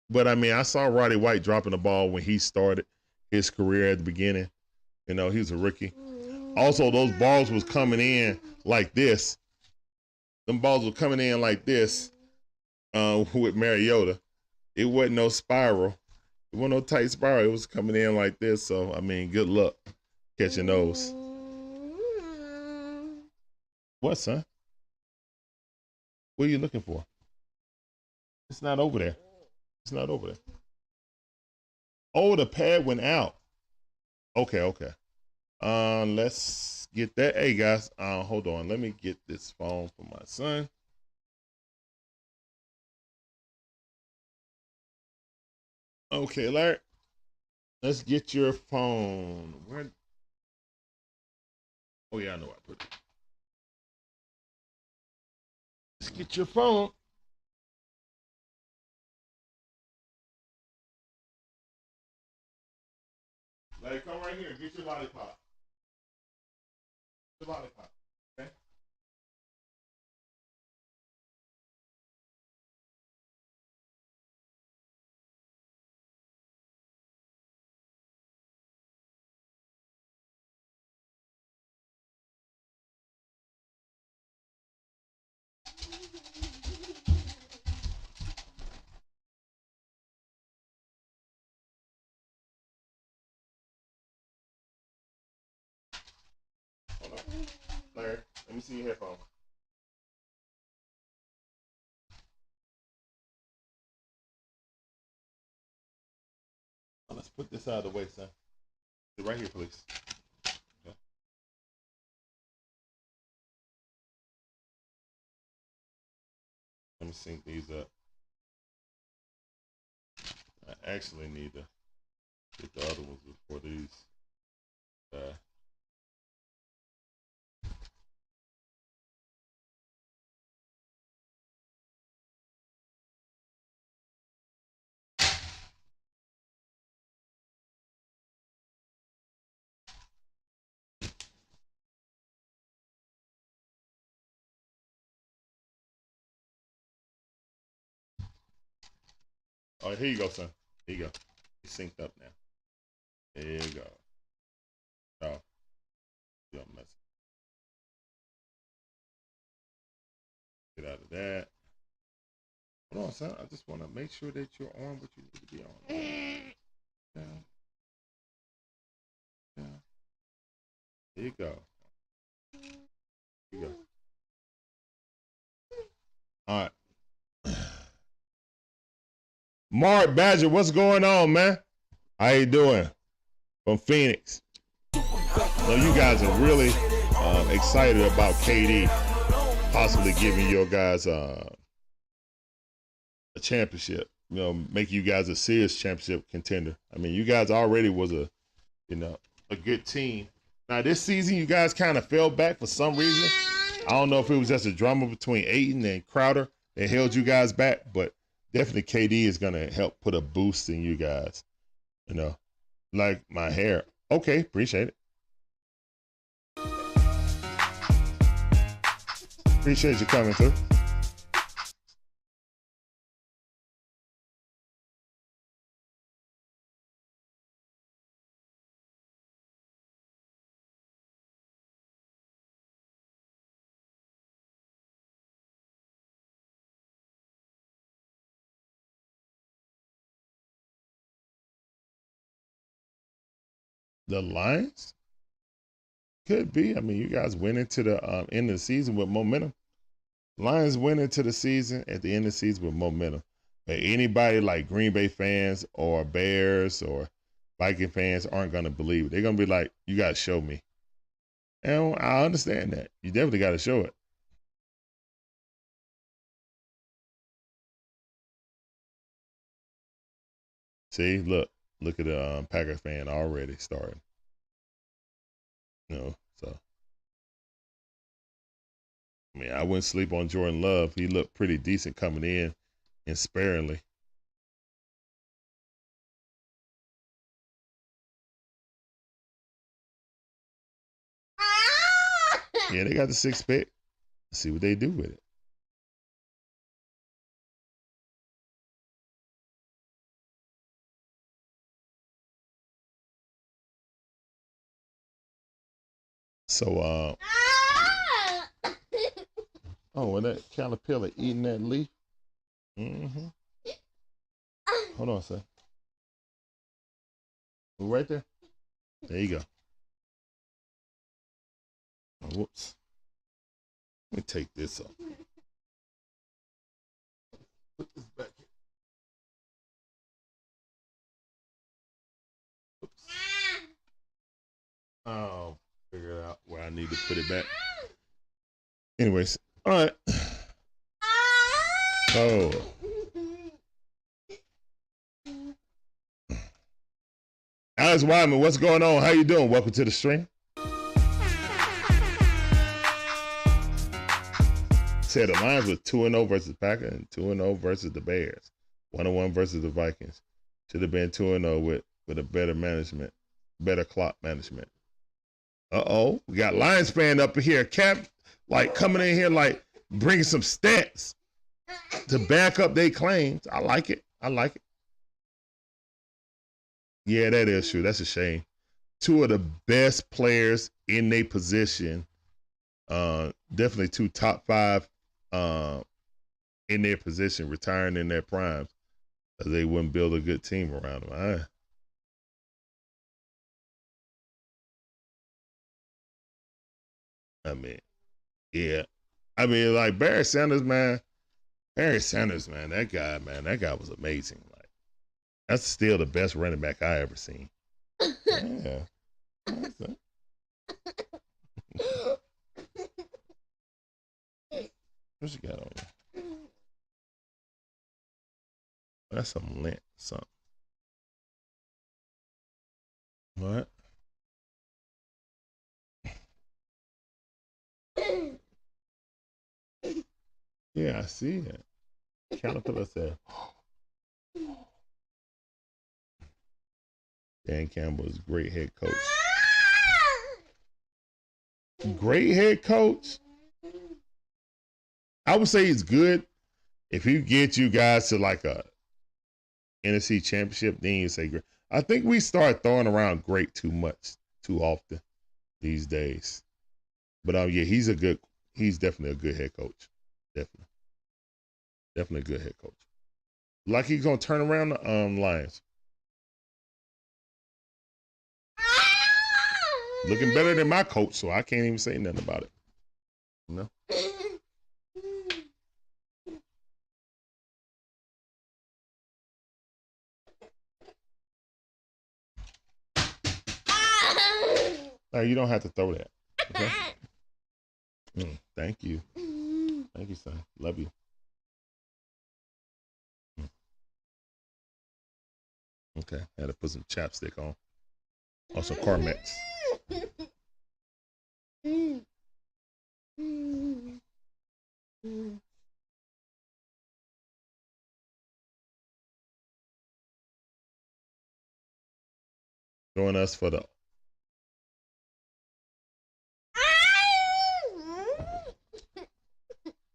but I saw Roddy White dropping the ball when he started his career at the beginning. He was a rookie. Also, those balls was coming in like this. Them balls were coming in like this with Mariota. It wasn't no spiral. It wasn't no tight spiral. It was coming in like this. So, good luck catching those. What, son? What are you looking for? It's not over there. It's not over there. Oh, the pad went out. Okay, okay. Let's get that. Hey guys, hold on. Let me get this phone for my son. Okay, Larry. Let's get your phone. Where? Oh yeah, I know where I put it. Let's get your phone. Larry, come right here. Get your lollipop. Your lollipop. Okay. Hold on. Larry, let me see your headphones. Let's put this out of the way, son. Right here, please. Okay. Let me sync these up. I actually need to get the other ones before these. All right, here you go, son. Here you go. It's synced up now. There you go. Oh, you don't mess. Get out of that. Hold on, son. I just want to make sure that you're on what you need to be on. Yeah. Yeah. Here you go. Here you go. All right. Mark Badger, what's going on, man? How you doing? From Phoenix. So you guys are really excited about KD possibly giving your guys a championship. You know, make you guys a serious championship contender. I mean, you guys already was a good team. Now this season, you guys kind of fell back for some reason. I don't know if it was just a drama between Ayton and Crowder that held you guys back, but definitely KD is gonna help put a boost in you guys. You know, like my hair. Okay, appreciate it. Appreciate you coming through. The Lions could be. I mean, you guys went into the end of the season with momentum. Lions went into the season at the end of the season with momentum. But anybody like Green Bay fans or Bears or Viking fans aren't going to believe it. They're going to be like, you got to show me. And I understand that. You definitely got to show it. See, look at the Packer fan already starting. You know, so. I mean, I wouldn't sleep on Jordan Love. He looked pretty decent coming in and sparingly. Yeah, they got the 6th pick. Let's see what they do with it. So, oh, and that caterpillar eating that leaf. Mm-hmm. Hold on, sir. Right there. There you go. Oh, whoops. Let me take this off. Put this back here. Oops. I'll figure out where I need to put it back. Anyways, all right. So, Alex Wyman, what's going on? How you doing? Welcome to the stream. Said the Lions was 2-0 versus Packers and 2-0 versus the Bears. 1-1 versus the Vikings. Should have been 2-0 with a better management, better clock management. Uh-oh. We got Lions fan up here. Cap, like, coming in here, like, bringing some stats to back up their claims. I like it. I like it. Yeah, that is true. That's a shame. Two of the best players in their position. Definitely two top five in their position, retiring in their primes. They wouldn't build a good team around them. I mean, yeah. I mean, like Barry Sanders, man. That guy was amazing. Like, that's still the best running back I ever seen. Yeah. What you got on you? That's some lint, something. What? Yeah, I see it. Caterpillar said, Dan Campbell is a great head coach. Great head coach? I would say he's good. If he gets you guys to like a NFC championship, then you say great. I think we start throwing around great too much, too often these days. But yeah, he's definitely a good head coach. Definitely a good head coach. Like he's gonna turn around the Lions. Looking better than my coach, so I can't even say nothing about it. No. No, you don't have to throw that. Okay? Thank you. Thank you, son. Love you. Okay, I had to put some chapstick on. Also, Carmex. Join us for the.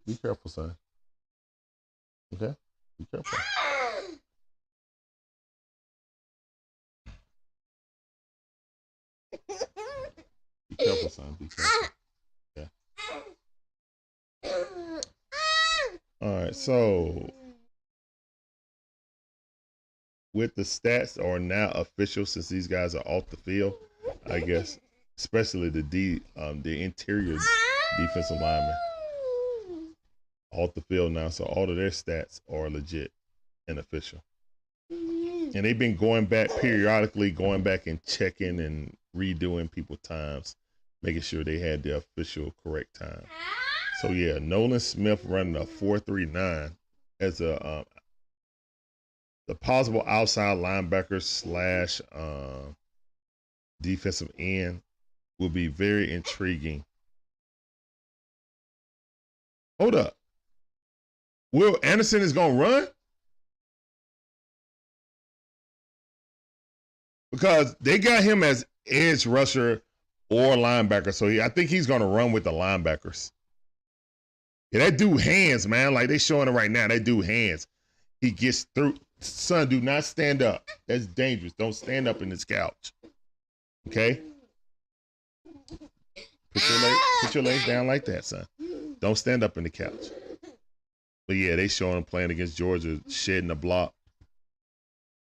Be careful, son. Okay? Be careful. Be careful, son. Be careful. Yeah. All right, so with the stats are now official since these guys are off the field, I guess, especially the interior defensive linemen off the field now, so all of their stats are legit and official. And they've been going back periodically, going back and checking and redoing people's times, making sure they had the official correct time. So yeah, Nolan Smith running a 4.39 as a the possible outside linebacker slash defensive end will be very intriguing. Hold up. Will Anderson is going to run? Because they got him as edge rusher or linebacker. So I think he's going to run with the linebackers. Yeah, that dude hands, man. Like they showing it right now. That dude hands. He gets through. Son, do not stand up. That's dangerous. Don't stand up in this couch. Okay? Put your legs down like that, son. Don't stand up in the couch. But yeah, they showing him playing against Georgia, shedding the block,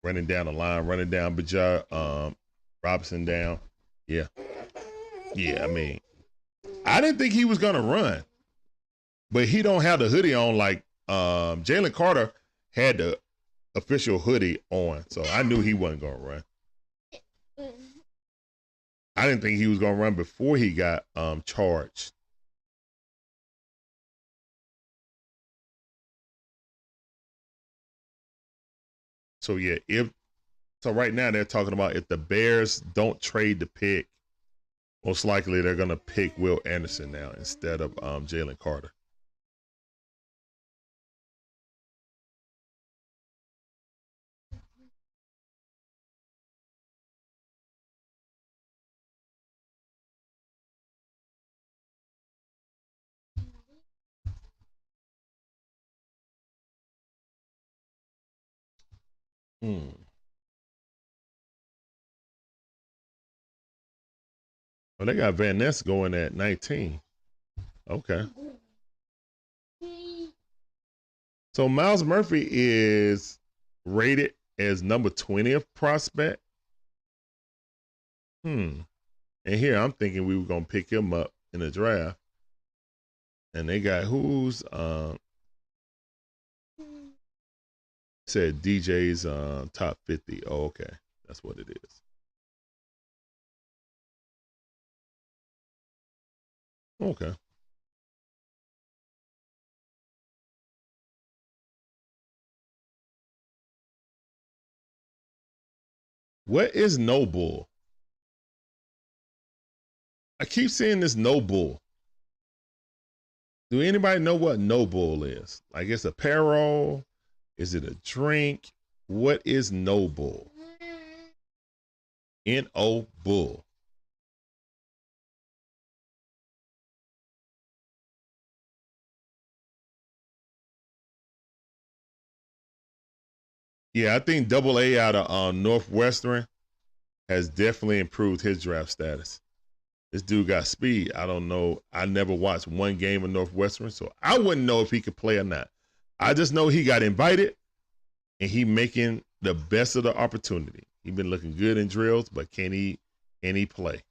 running down the line, running down Bajar, Robinson down. Yeah. Yeah, I mean, I didn't think he was gonna run, but he don't have the hoodie on like Jalen Carter had the official hoodie on, so I knew he wasn't gonna run. I didn't think he was gonna run before he got charged. So yeah, right now they're talking about if the Bears don't trade the pick, most likely they're gonna pick Will Anderson now instead of Jalen Carter. Well, they got Van Ness going at 19. Okay. So Miles Murphy is rated as number 20th prospect. And here I'm thinking we were gonna pick him up in the draft. And they got who's said DJ's top 50. Oh, okay. That's what it is. Okay. What is no bull? I keep seeing this no bull. Do anybody know what no bull is? Like it's apparel? Is it a drink? What is no bull? N-O bull. Yeah, I think Double A out of Northwestern has definitely improved his draft status. This dude got speed. I don't know. I never watched one game of Northwestern, so I wouldn't know if he could play or not. I just know he got invited, and he making the best of the opportunity. He been looking good in drills, but can he play?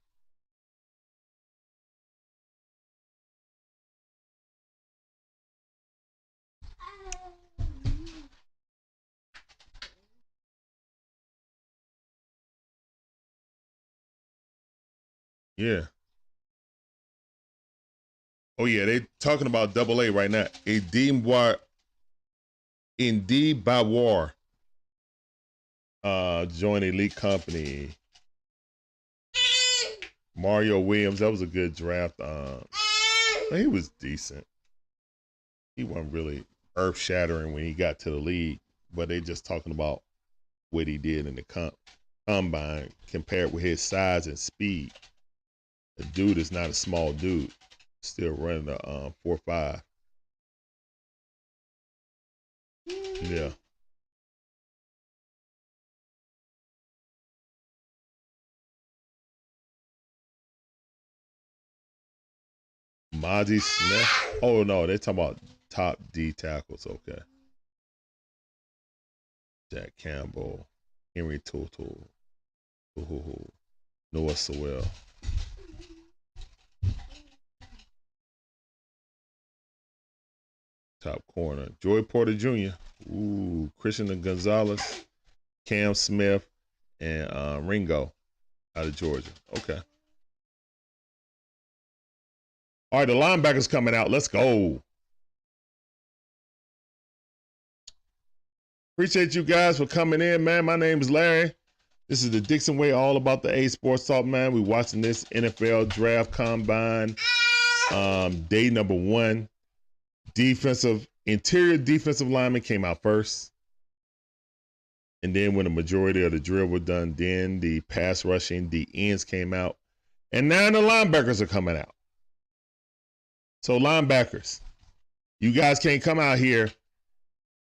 Yeah. Oh yeah, they talking about Double A right now. Indeed Bawar joined Elite Company. Mario Williams, that was a good draft. He was decent. He wasn't really earth shattering when he got to the league, but they just talking about what he did in the combine compared with his size and speed. The dude is not a small dude. Still running a 4.5. Yeah. Mozzie Smith. Oh no, they're talking about top D tackles. Okay. Jack Campbell, Henry Tutu, Noah Sewell. Top corner, Joey Porter Jr. Ooh, Christian Gonzalez, Cam Smith, and Ringo out of Georgia. Okay. All right, the linebackers coming out. Let's go. Appreciate you guys for coming in, man. My name is Larry. This is the Dixon Way, all about the A Sports Talk, man. We watching this NFL Draft Combine, day number 1. Interior defensive lineman came out first. And then when the majority of the drill were done, then the pass rushing, the ends came out. And now the linebackers are coming out. So linebackers, you guys can't come out here,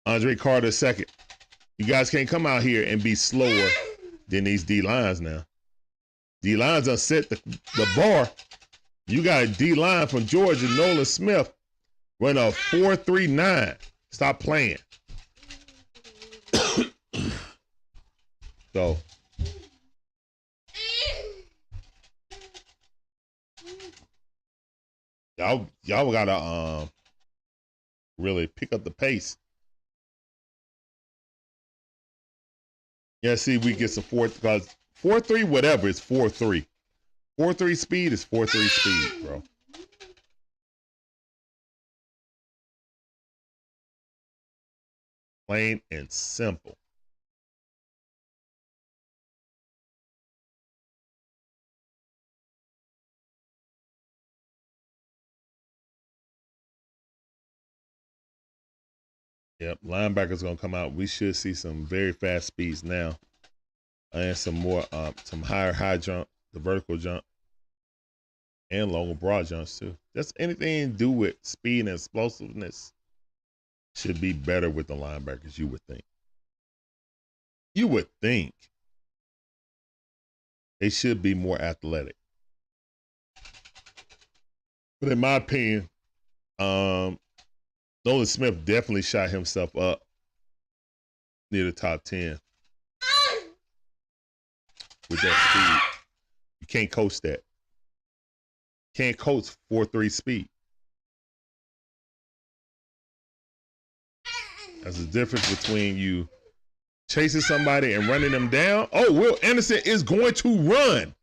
Andre Carter II. You guys can't come out here and be slower than these D-lines now. D-lines done set the bar. You got a D-line from Georgia, Nolan Smith, run a 4.39. Stop playing. So y'all gotta really pick up the pace. Yeah, see, we get some 4.3, whatever, it's 4.3. 4.3 speed is 4.3 speed, bro. Plain and simple. Yep, linebackers gonna come out. We should see some very fast speeds now, and some more, some high jump, the vertical jump, and longer broad jumps too. Just anything to do with speed and explosiveness should be better with the linebackers. You would think. You would think they should be more athletic, but in my opinion, Nolan Smith definitely shot himself up near the top 10 with that speed. You can't coach that. Can't coach 4.3 speed. There's a difference between you chasing somebody and running them down. Oh, Will Anderson is going to run.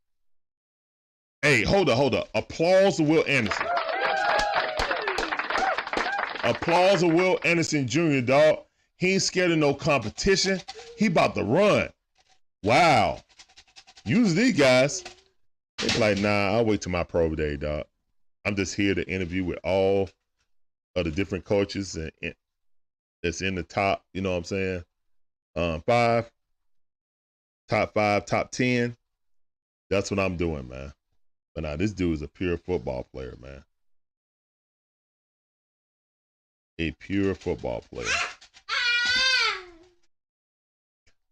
Hey, hold up. Applause to Will Anderson. Applause to Will Anderson Jr., dog. He ain't scared of no competition. He about to run. Wow. Usually these guys, they be like, nah, I'll wait till my pro day, dog. I'm just here to interview with all of the different coaches and that's in the top, you know what I'm saying? Top 5, top 10. That's what I'm doing, man. But now this dude is a pure football player, man. A pure football player.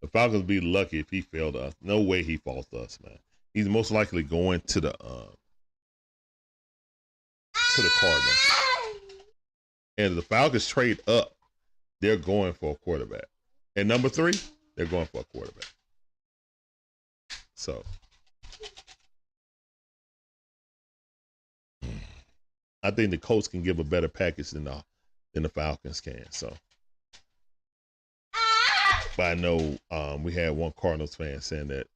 The Falcons be lucky if he failed us. No way he falls to us, man. He's most likely going to the Cardinals. And if the Falcons trade up, they're going for a quarterback. And number 3, they're going for a quarterback. So I think the Colts can give a better package than the Falcons can. So, but I know we had one Cardinals fan saying that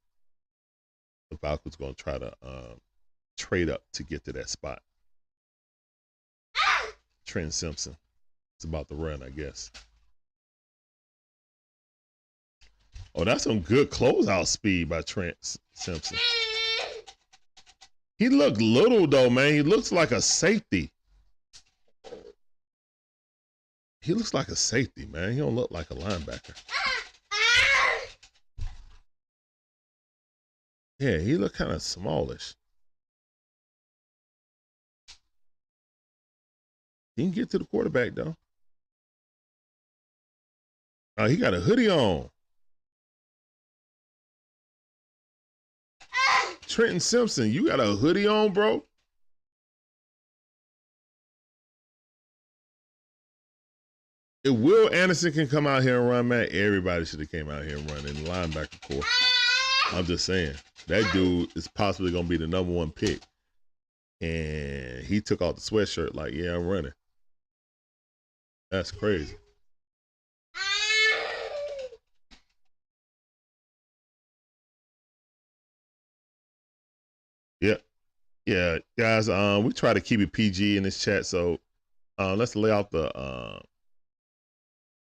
the Falcons going to try to trade up to get to that spot. Trent Simpson. It's about to run, I guess. Oh, that's some good closeout speed by Trent Simpson. He looked little, though, man. He looks like a safety. He looks like a safety, man. He don't look like a linebacker. Yeah, he looked kind of smallish. He can get to the quarterback, though. Oh, he got a hoodie on. Trenton Simpson, you got a hoodie on, bro? If Will Anderson can come out here and run, man, everybody should have came out here and run in the linebacker core. I'm just saying. That dude is possibly going to be the number 1 pick. And he took off the sweatshirt like, yeah, I'm running. That's crazy. Yeah, guys. We try to keep it PG in this chat, so let's lay out the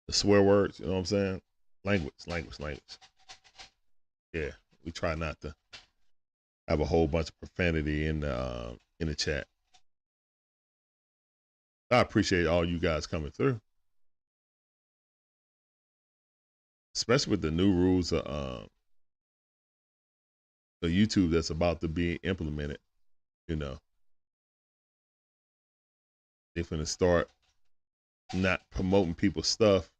swear words. You know what I'm saying? Language. Yeah, we try not to have a whole bunch of profanity in the chat. I appreciate all you guys coming through, especially with the new rules of YouTube that's about to be implemented. You know, they're gonna start not promoting people's stuff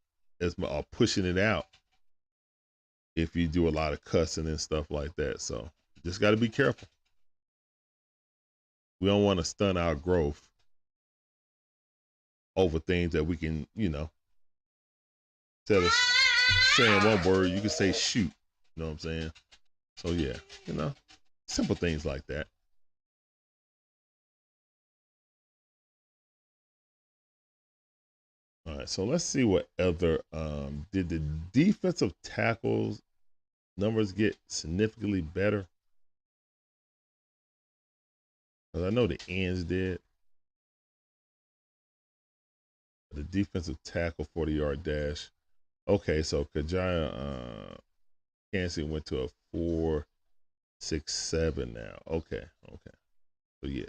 or pushing it out if you do a lot of cussing and stuff like that. So just got to be careful. We don't want to stun our growth over things that we can, you know, instead of saying one word, you can say shoot. You know what I'm saying? So yeah, you know, simple things like that. right, so let's see what other did the defensive tackles numbers get significantly better? Because I know the ends did. The defensive tackle 40-yard dash. Okay, so Kajaya Kansas went to a 4.67 now. Okay. So yeah.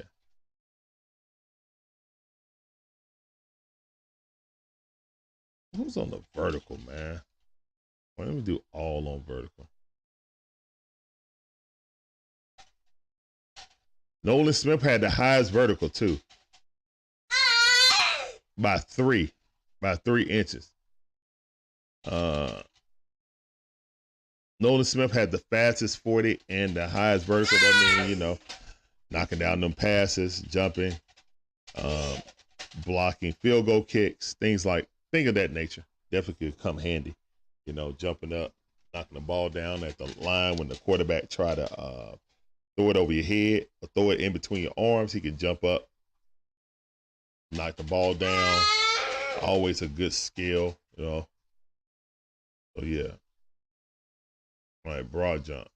Who's on the vertical, man? Well, let me do all on vertical. Nolan Smith had the highest vertical too. By 3 inches. Nolan Smith had the fastest 40 and the highest vertical. That means, you know, knocking down them passes, jumping, blocking field goal kicks, things of that nature. Definitely could come handy. You know, jumping up, knocking the ball down at the line when the quarterback try to throw it over your head or throw it in between your arms. He can jump up, knock the ball down. Always a good skill, you know. So yeah. All right, broad jump.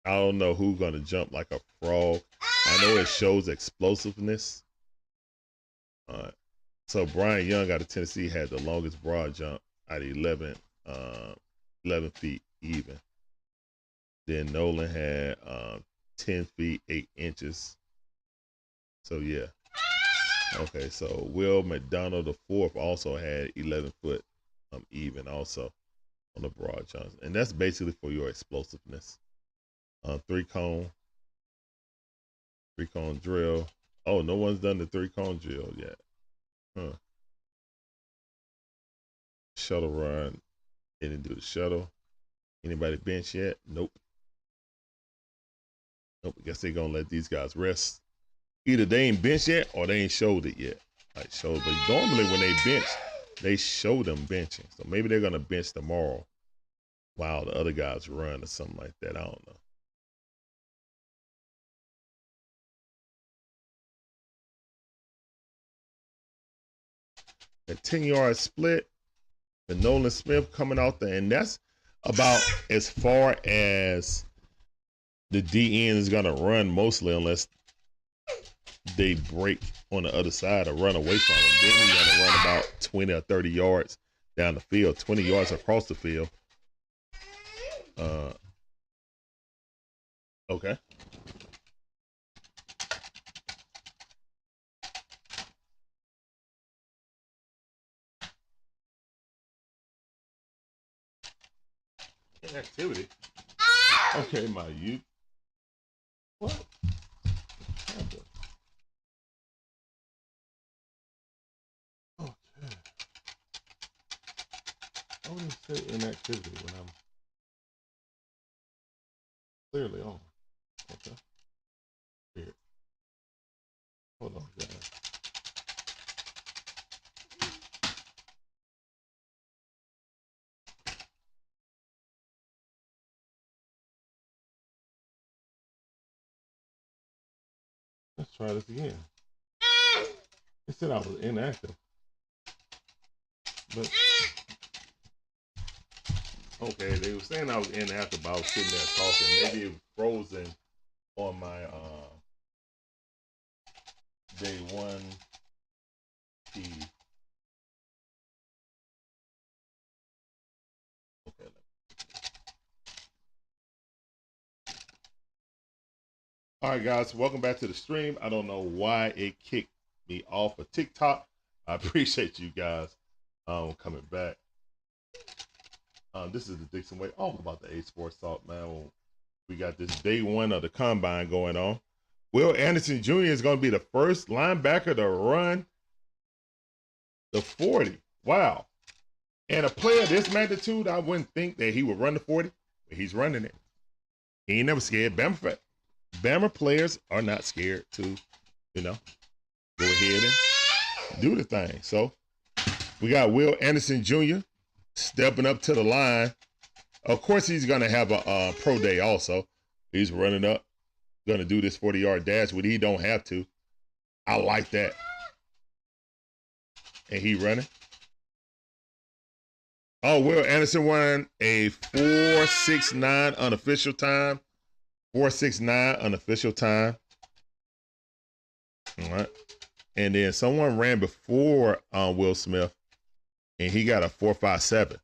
I don't know who's gonna jump like a frog. I know it shows explosiveness. All right. So Bryce Young out of Tennessee had the longest broad jump at 11 feet even. Then Nolan had 10 feet 8 inches. So yeah. Okay, so Will McDonald the fourth also had 11 foot even also on the broad jumps, and that's basically for your explosiveness. 3-cone drill. Oh, no one's done the 3-cone drill yet. Huh. Shuttle run. Didn't do the shuttle. Anybody bench yet? Nope. I guess they're gonna let these guys rest. Either they ain't bench yet or they ain't showed it yet. Like showed, but normally when they bench, they show them benching. So maybe they're gonna bench tomorrow while the other guys run or something like that. I don't know. A 10-yard split. The Nolan Smith coming out there, and that's about as far as the DN is gonna run mostly, unless they break on the other side or run away from them. Then you're gonna run about 20 or 30 yards down the field, 20 yards across the field. Okay. Inactivity. Okay, my youth. What? Okay. I wouldn't say inactivity when I'm clearly on. Okay. Here. Hold on, guys. Let's try this again. It said I was inactive. But okay, they were saying I was inactive, but I was sitting there talking. Maybe it was frozen on my day one feed. Okay. All right, guys, welcome back to the stream. I don't know why it kicked me off of TikTok. I appreciate you guys coming back. This is the Dixon Way, all about the A Sports Talk, man. We got this day one of the combine going on. Will Anderson Jr. is going to be the first linebacker to run the 40. Wow. And a player this magnitude, I wouldn't think that he would run the 40, but he's running it. He ain't never scared. Bama players are not scared to, you know, go ahead and do the thing. So we got Will Anderson Jr. stepping up to the line. Of course, he's going to have a pro day also. He's running up, going to do this 40-yard dash, but he don't have to. I like that. And he running. Oh, Will Anderson won a 4.69 unofficial time. 4.69 unofficial time. All right. And then someone ran before Will Smith, and he got a 4.57.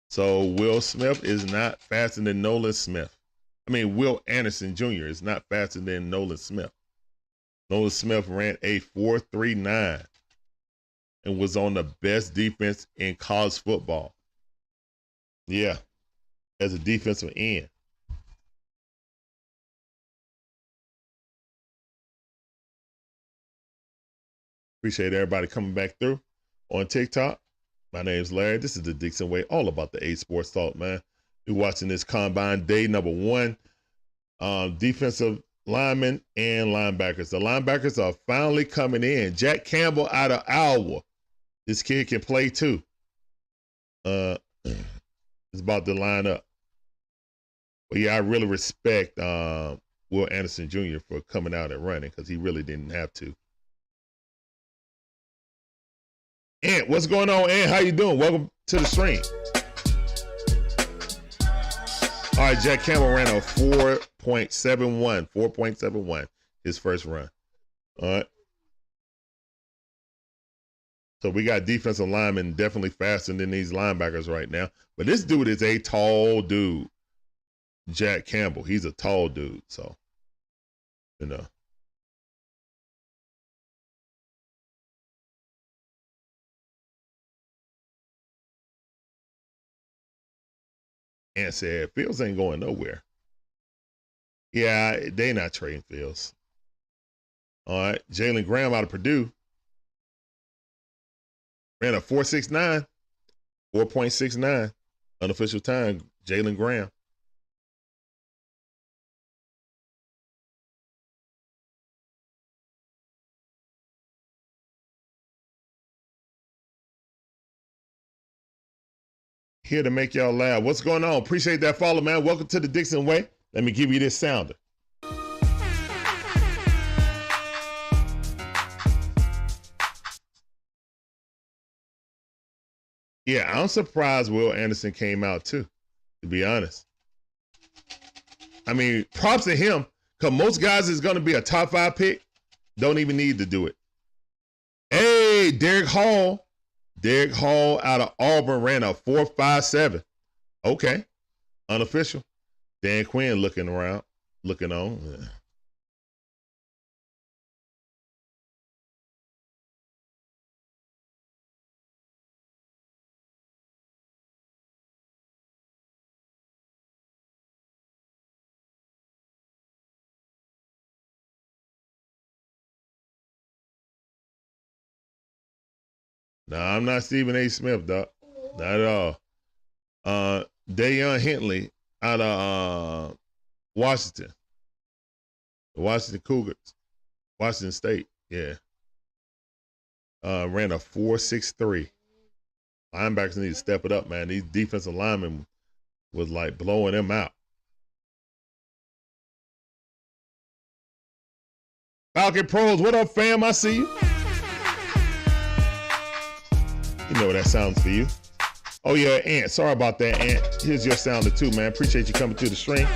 So Will Smith is not faster than Nolan Smith. I mean, Will Anderson Jr. is not faster than Nolan Smith. Nolan Smith ran a 4.39 and was on the best defense in college football. Yeah, as a defensive end. Appreciate everybody coming back through on TikTok. My name's Larry. This is the Dixon Way, all about the A Sports Talk, man. You're watching this combine day number 1. Defensive linemen and linebackers. The linebackers are finally coming in. Jack Campbell out of Iowa. This kid can play too. It's about to line up. But yeah, I really respect Will Anderson Jr. for coming out and running because he really didn't have to. Ant, what's going on, Ant? How you doing? Welcome to the stream. All right, Jack Campbell ran a 4.71. 4.71 his first run. All right. So we got defensive linemen definitely faster than these linebackers right now. But this dude is a tall dude. Jack Campbell, he's a tall dude. So, you know. And said, Fields ain't going nowhere. Yeah, they not trading Fields. All right, Jalen Graham out of Purdue. Ran a 4.69. 4.69 unofficial time, Jalen Graham. Here to make y'all laugh. What's going on? Appreciate that follow, man. Welcome to the Dixon Way. Let me give you this sounder. Yeah, I'm surprised Will Anderson came out too, to be honest. I mean, props to him, because most guys is going to be a top 5 pick. Don't even need to do it. Hey, Derek Hall. Derek Hall out of Auburn ran a 4.57. Okay. Unofficial. Dan Quinn looking around, looking on. Yeah. No, I'm not Stephen A. Smith, doc. Not at all. Dayon Hentley out of Washington. The Washington Cougars. Washington State, yeah. Ran a 4.63. Linebackers need to step it up, man. These defensive linemen was like blowing them out. Falcon Pros, what up, fam? I see you. You know that sounds for you. Oh, yeah, Ant. Sorry about that, Ant. Here's your sounder, too, man. Appreciate you coming to the stream.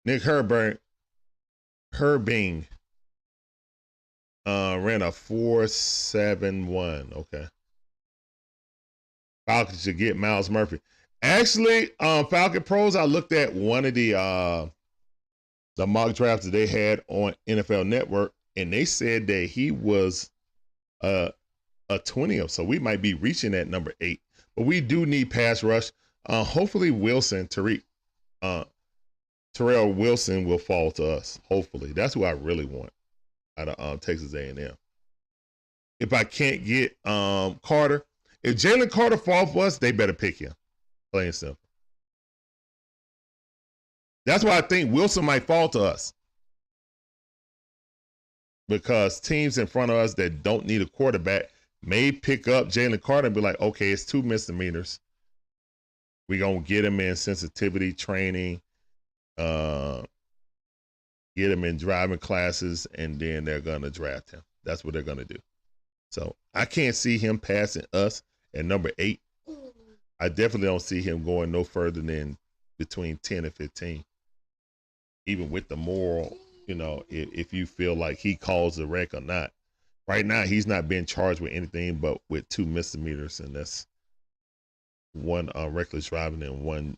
Nick Herbing ran a 4.71. Okay. Falcons should get Miles Murphy. Actually, Falcon Pros, I looked at one of the mock drafts that they had on NFL Network, and they said that he was a 20th, so we might be reaching at number 8. But we do need pass rush. Hopefully Terrell Wilson will fall to us. Hopefully. That's who I really want out of Texas A&M. If I can't get Carter, if Jalen Carter falls for us, they better pick him. Plain and simple. That's why I think Wilson might fall to us. Because teams in front of us that don't need a quarterback may pick up Jalen Carter and be like, okay, it's 2 misdemeanors. We're going to get him in sensitivity training, get him in driving classes, and then they're going to draft him. That's what they're going to do. So I can't see him passing us at number 8. I definitely don't see him going no further than between 10 and 15. Even with the moral, you know, if you feel like he calls the wreck or not. Right now, he's not being charged with anything but with 2 misdemeanors, and that's 1 reckless driving and 1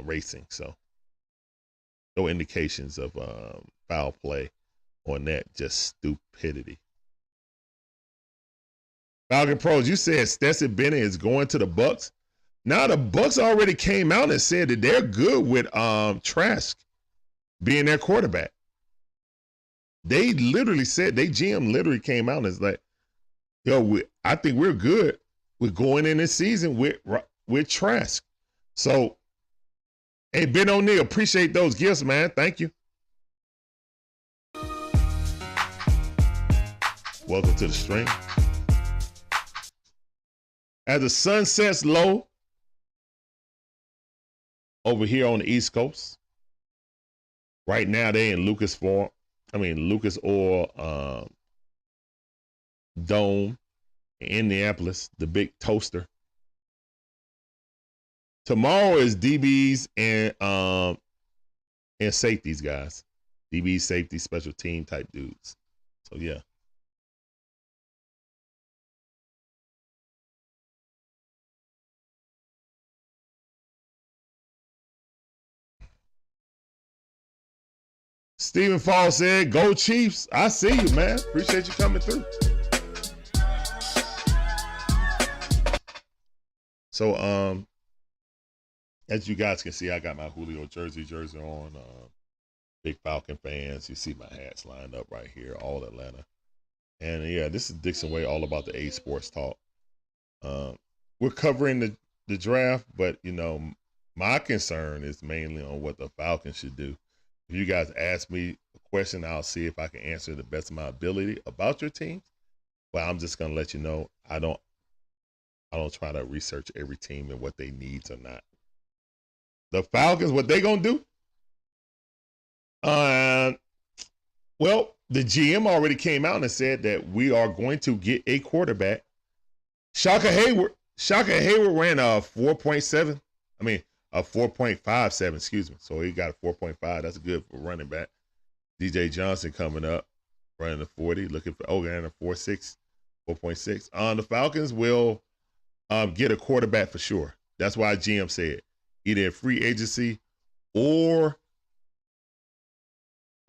racing. So no indications of foul play on that, just stupidity. Falcon Pros, you said Stetson Bennett is going to the Bucs. Now the Bucs already came out and said that they're good with Trask being their quarterback. They literally said, they GM literally came out and is like, yo, I think we're good with going in this season with Trask. So, hey, Ben O'Neill, appreciate those gifts, man. Thank you. Welcome to the stream. As the sun sets low over here on the East Coast, right now they in Lucas Oil Dome in Indianapolis, the big toaster. Tomorrow is DBs and safeties, guys. DBs, safety, special team type dudes. So yeah. Stephen Fall said, go Chiefs. I see you, man. Appreciate you coming through. So, as you guys can see, I got my Julio jersey on. Big Falcon fans. You see my hats lined up right here, all Atlanta. And yeah, this is Dixon Way, all about the A Sports Talk. We're covering the draft, but you know, my concern is mainly on what the Falcons should do. If you guys ask me a question, I'll see if I can answer the best of my ability about your teams. But I'm just gonna let you know, I don't try to research every team and what they needs or not. The Falcons, what they gonna do? Well, the GM already came out and said that we are going to get a quarterback. Shaka Hayward ran a 4.7. I mean, a 4.57, excuse me. So he got a 4.5. That's good for running back. DJ Johnson coming up, running the 40, looking for and a 4.6, 4.6. The Falcons will get a quarterback for sure. That's why GM said either free agency or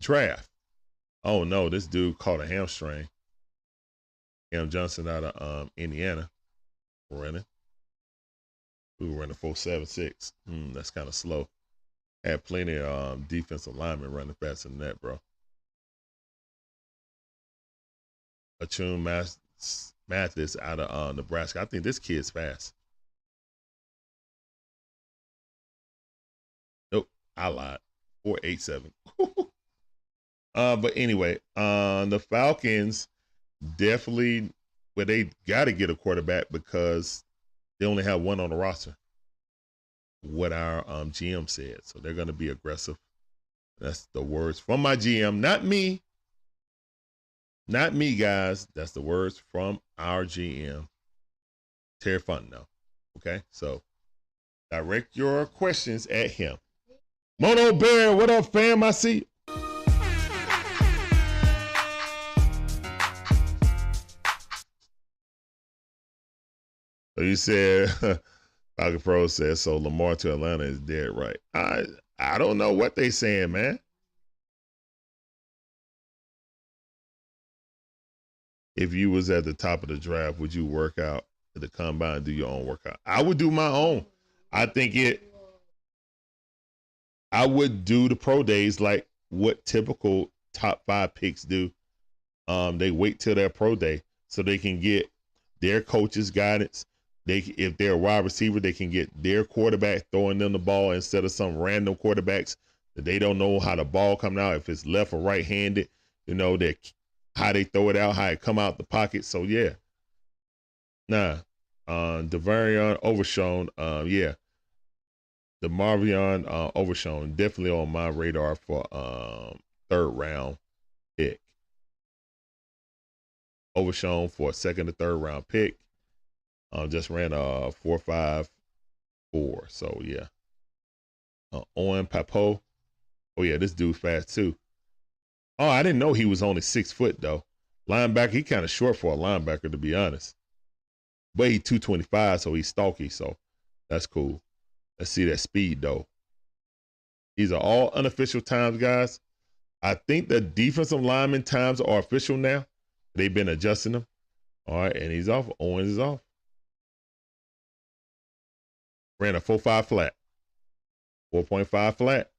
draft. Oh no, this dude caught a hamstring. Cam Johnson out of Indiana running. We were running 4.76. That's kind of slow. Had plenty of defensive linemen running faster than that, bro. Achun Mathis out of Nebraska. I think this kid's fast. Nope, I lied. 4.87. But anyway, the Falcons definitely, they got to get a quarterback because they only have one on the roster. What our GM said. So they're going to be aggressive. That's the words from my GM, not me. Not me, guys. That's the words from our GM, Terry Fontenot. Okay, so direct your questions at him. Mono Bear, what up, fam? I see you. So you said, Falcon Pro says, so Lamar to Atlanta is dead, right? I don't know what they saying, man. If you was at the top of the draft, would you work out at the combine, do your own workout? I would do my own. I would do the pro days like what typical top 5 picks do. They wait till their pro day so they can get their coach's guidance. If they're a wide receiver, they can get their quarterback throwing them the ball instead of some random quarterbacks that they don't know how the ball coming out, if it's left or right-handed, you know, how they throw it out, how it come out the pocket. So, yeah. Devarion Overshown, yeah. the Marvion Overshown, definitely on my radar for 3rd round pick. Overshown for a 2nd to 3rd round pick. Just ran a 4.54. So yeah. Owen Papo. Oh yeah, this dude's fast too. Oh, I didn't know he was only 6 foot though. Linebacker, he kind of short for a linebacker to be honest. But he 225, so he's stalky, so that's cool. Let's see that speed though. These are all unofficial times, guys. I think the defensive lineman times are official now. They've been adjusting them. All right, and he's off. Owens is off. Ran a 4.5 flat. 4.5 flat.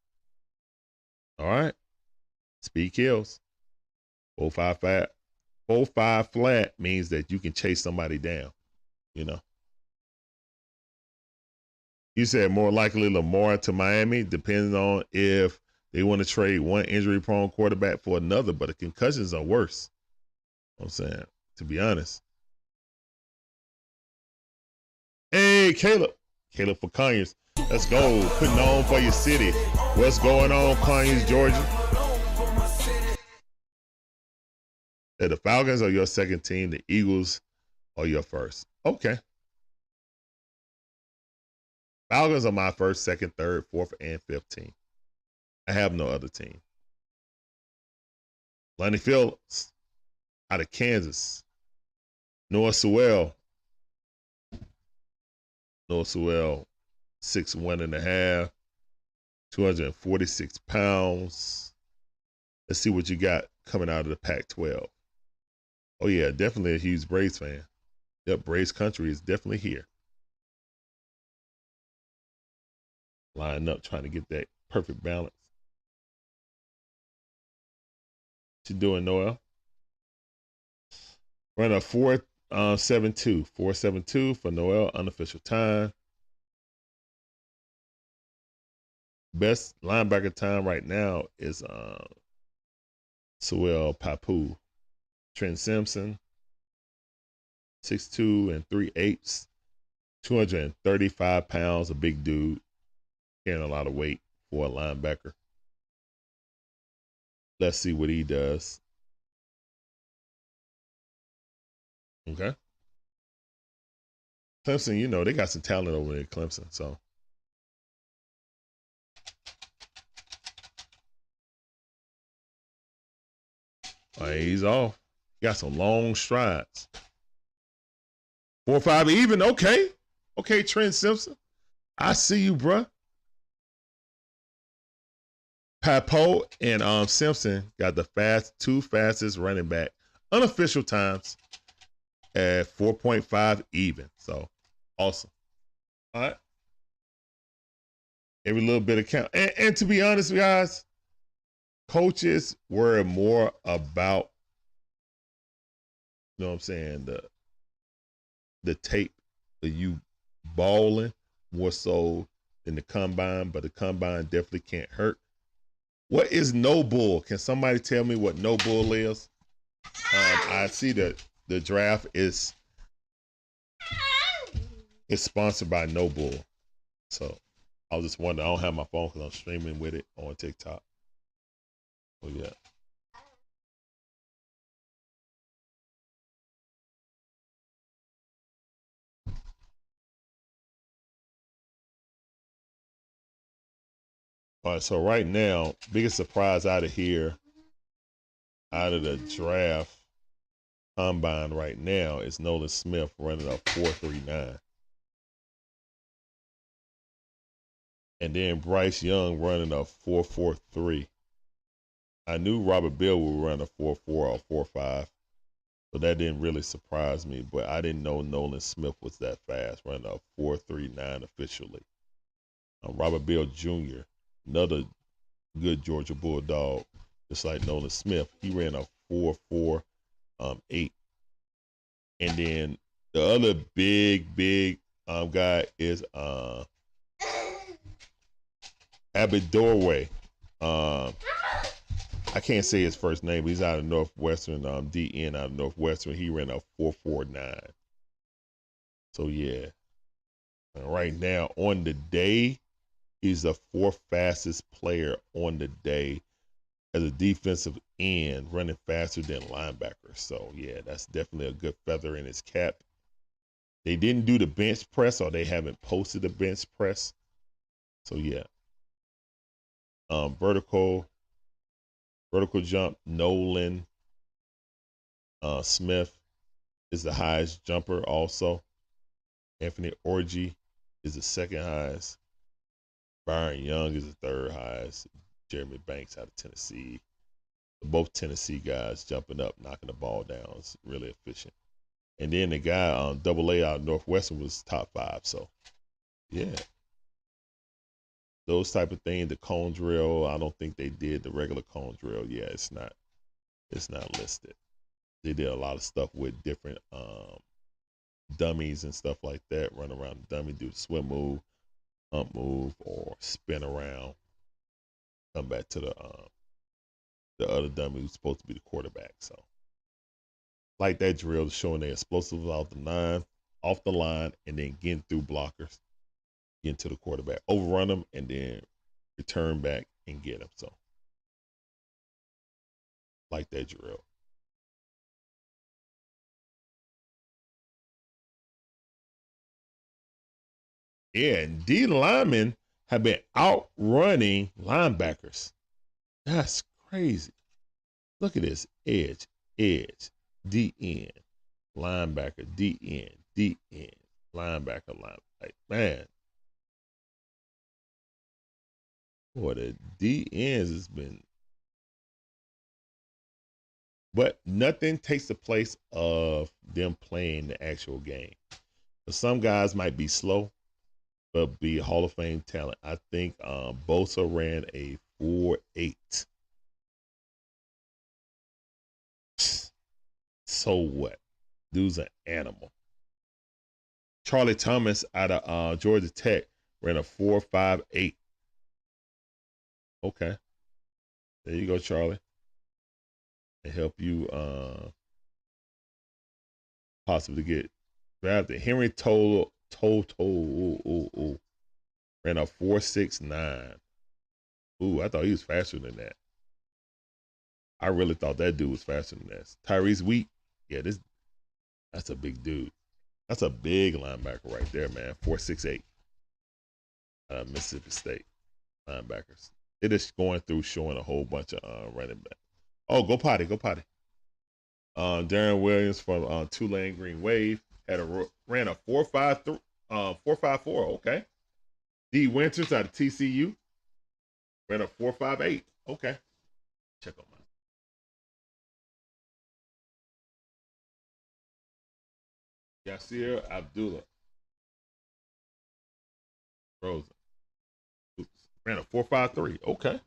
All right. Speed kills. 4.5 flat. 4.5 flat means that you can chase somebody down, you know. You said more likely Lamar to Miami, depending on if they want to trade one injury-prone quarterback for another, but the concussions are worse. You know what I'm saying, to be honest. Hey, Caleb. Caleb for Conyers. Let's go. Putting on for your city. What's going on, Conyers, Georgia? The Falcons are your second team. The Eagles are your first. Okay. Falcons are my first, second, third, fourth, and fifth team. I have no other team. Lonnie Phillips out of Kansas. Noah Sewell. Noah Sewell, 6'1.5", 246 pounds. Let's see what you got coming out of the Pac-12. Oh, yeah, definitely a huge Braves fan. Yep, Braves country is definitely here. Lining up, trying to get that perfect balance. What you doing, Noel? Run a 4.72. 4.72 for Noel, unofficial time. Best linebacker time right now is Sewell Papu. Trent Simpson, 6'2" and 3/8", 235 pounds, a big dude, carrying a lot of weight for a linebacker. Let's see what he does. Okay. Clemson, you know, they got some talent over there at Clemson, so. All right, he's off. Got some long strides. 4.5 even. Okay. Okay, Trent Simpson. I see you, bruh. Papo and Simpson got the two fastest running back unofficial times at 4.5 even. So awesome. All right. Every little bit of count. And to be honest, guys, coaches were more about, you know what I'm saying, the tape of you balling more so than the combine, but the combine definitely can't hurt. What is no bull? Can somebody tell me what no bull is? I see that the draft is sponsored by No Bull. So I was just wondering, I don't have my phone because I'm streaming with it on TikTok. Oh yeah. All right, so right now, biggest surprise out of here, out of the draft combine right now is Nolan Smith running a 4.39. And then Bryce Young running a 4.43. I knew Robert Bill would run a 4.4 or 4.5, so that didn't really surprise me, but I didn't know Nolan Smith was that fast, running a 4.39 officially. Robert Bill Jr., another good Georgia Bulldog, just like Nolan Smith, he ran a 4.4.8. And then the other big guy is Abidorway. I can't say his first name, but he's out of Northwestern, DN out of Northwestern. He ran a 4.49. So yeah. And right now on the day, He's the 4th fastest player on the day as a defensive end, running faster than linebackers. So, yeah, that's definitely a good feather in his cap. They didn't do the bench press, or they haven't posted the bench press. So, yeah. Vertical jump, Nolan Smith is the highest jumper also. Anthony Orji is the 2nd highest. Bryce Young is the 3rd highest. Jeremy Banks out of Tennessee. Both Tennessee guys jumping up, knocking the ball down. It's really efficient. And then the guy on AA out of Northwestern was top 5. So, yeah. Those type of things, the cone drill, I don't think they did the regular cone drill. Yeah, it's not listed. They did a lot of stuff with different dummies and stuff like that. Run around the dummy, do the swim move, hump move, or spin around. Come back to the other dummy who's supposed to be the quarterback. So, like that drill, showing their explosives off the line, and then getting through blockers, getting to the quarterback, overrun them, and then return back and get them. So, like that drill. Yeah, and D linemen have been outrunning linebackers. That's crazy. Look at this. Edge, D end, linebacker, D end, linebacker. Like, man. Boy, the D ends has been, but nothing takes the place of them playing the actual game. But some guys might be slow, but be a Hall of Fame talent. I think Bosa ran a 4.8. So what? Dude's an animal. Charlie Thomas out of Georgia Tech ran a 4.58. Okay. There you go, Charlie. To help you possibly get drafted. Henry Toll ran a 4.69. Ooh, I thought he was faster than that. I really thought that dude was faster than that. Tyrese Wheat, yeah, that's a big dude. That's a big linebacker right there, man. 4.68. Mississippi State linebackers. It is going through showing a whole bunch of running back. Oh, go potty. Darren Williams from Tulane Green Wave ran a 4.53, 4.54. Okay. D Winters out of TCU ran a 4.58. Okay. Check on mine. Yasir Abdullah Rosen. Oops. Ran a 4.53. Okay.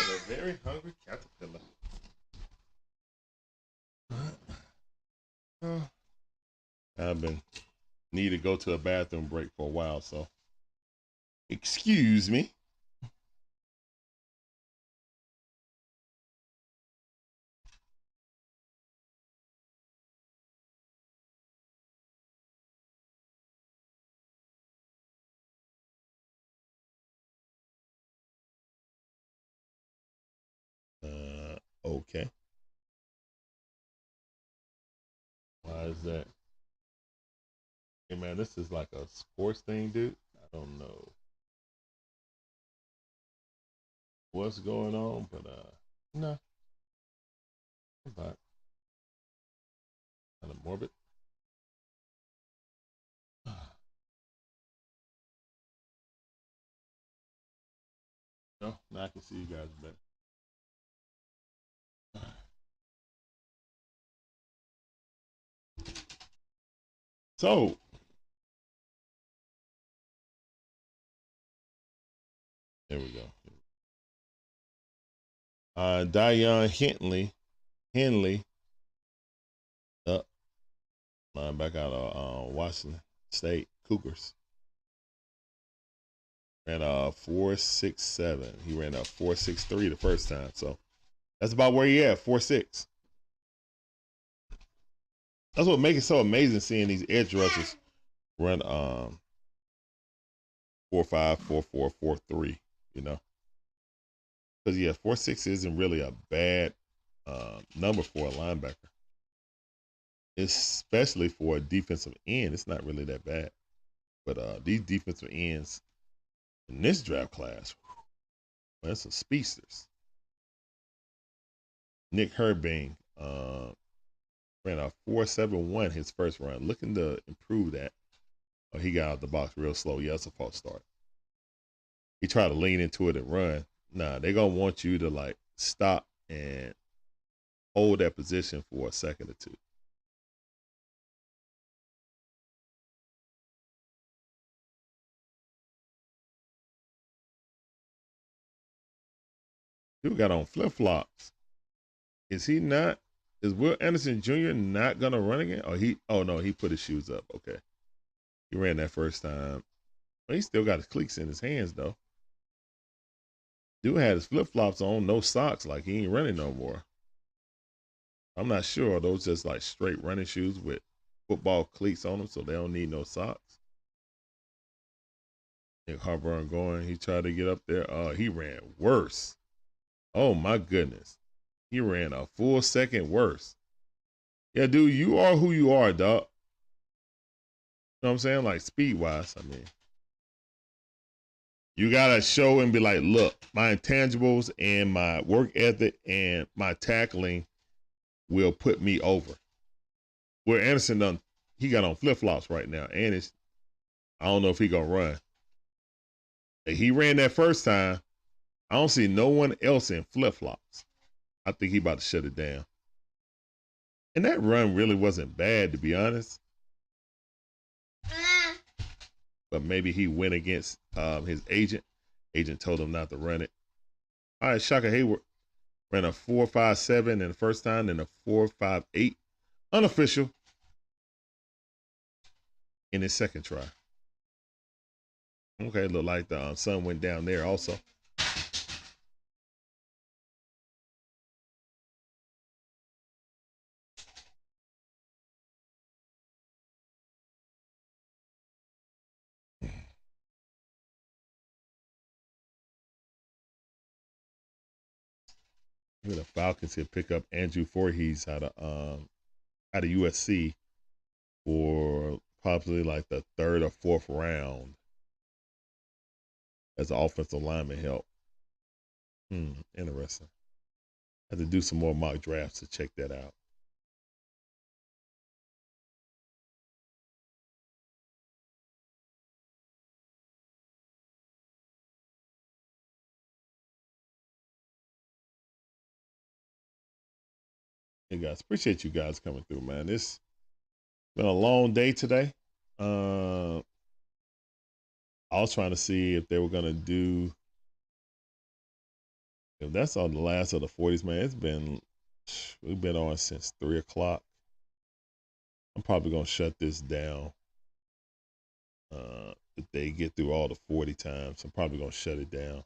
A very hungry caterpillar. I've been need to go to a bathroom break for a while, so excuse me. Okay. Why is that? Hey man, this is like a sports thing, dude. I don't know what's going on, but no, but kind of morbid. No, now I can see you guys better. So, there we go. Dion Henley, linebacker out of Washington State Cougars. Ran a 4.67. He ran a 4.63 the first time. So that's about where he at, 4.6. That's what makes it so amazing seeing these edge rushers run 4.5, 4.4, 4.3, you know. Because yeah, 4.6 isn't really a bad number for a linebacker. Especially for a defensive end, it's not really that bad. But these defensive ends in this draft class, well, that's some speedsters. Nick Herbing ran a 4.71 his first run, looking to improve that. Oh, he got out the box real slow. Yeah, that's a false start. He tried to lean into it and run. Nah, they're going to want you to like stop and hold that position for a second or two. Dude got on flip-flops. Is he not? Is Will Anderson Jr. not gonna run again? Oh no, he put his shoes up. Okay. He ran that first time. But he still got his cleats in his hands though. Dude had his flip-flops on, no socks, like he ain't running no more. I'm not sure. Are those just like straight running shoes with football cleats on them so they don't need no socks? Nick Harburn going, he tried to get up there. He ran worse. Oh my goodness. He ran a full second worse. Yeah, dude, you are who you are, dog. You know what I'm saying? Like speed-wise, I mean. You gotta show and be like, look, my intangibles and my work ethic and my tackling will put me over. Where Anderson he got on flip-flops right now. And I don't know if he gonna run. He ran that first time. I don't see no one else in flip-flops. I think he about to shut it down. And that run really wasn't bad, to be honest. But maybe he went against his agent. Agent told him not to run it. All right, Shaka Hayward ran a 4.57 in the first time and a 4.58 unofficial in his second try. Okay, look like the sun went down there also. The Falcons could pick up Andrew Voorhees out of USC for probably like the third or fourth round as an offensive lineman help. Interesting. I have to do some more mock drafts to check that out. Hey guys, appreciate you guys coming through, man. It's been a long day today. I was trying to see if they were gonna do. If that's on the last of the 40s, man, we've been on since 3 o'clock. I'm probably gonna shut this down. If they get through all the 40 times, I'm probably gonna shut it down.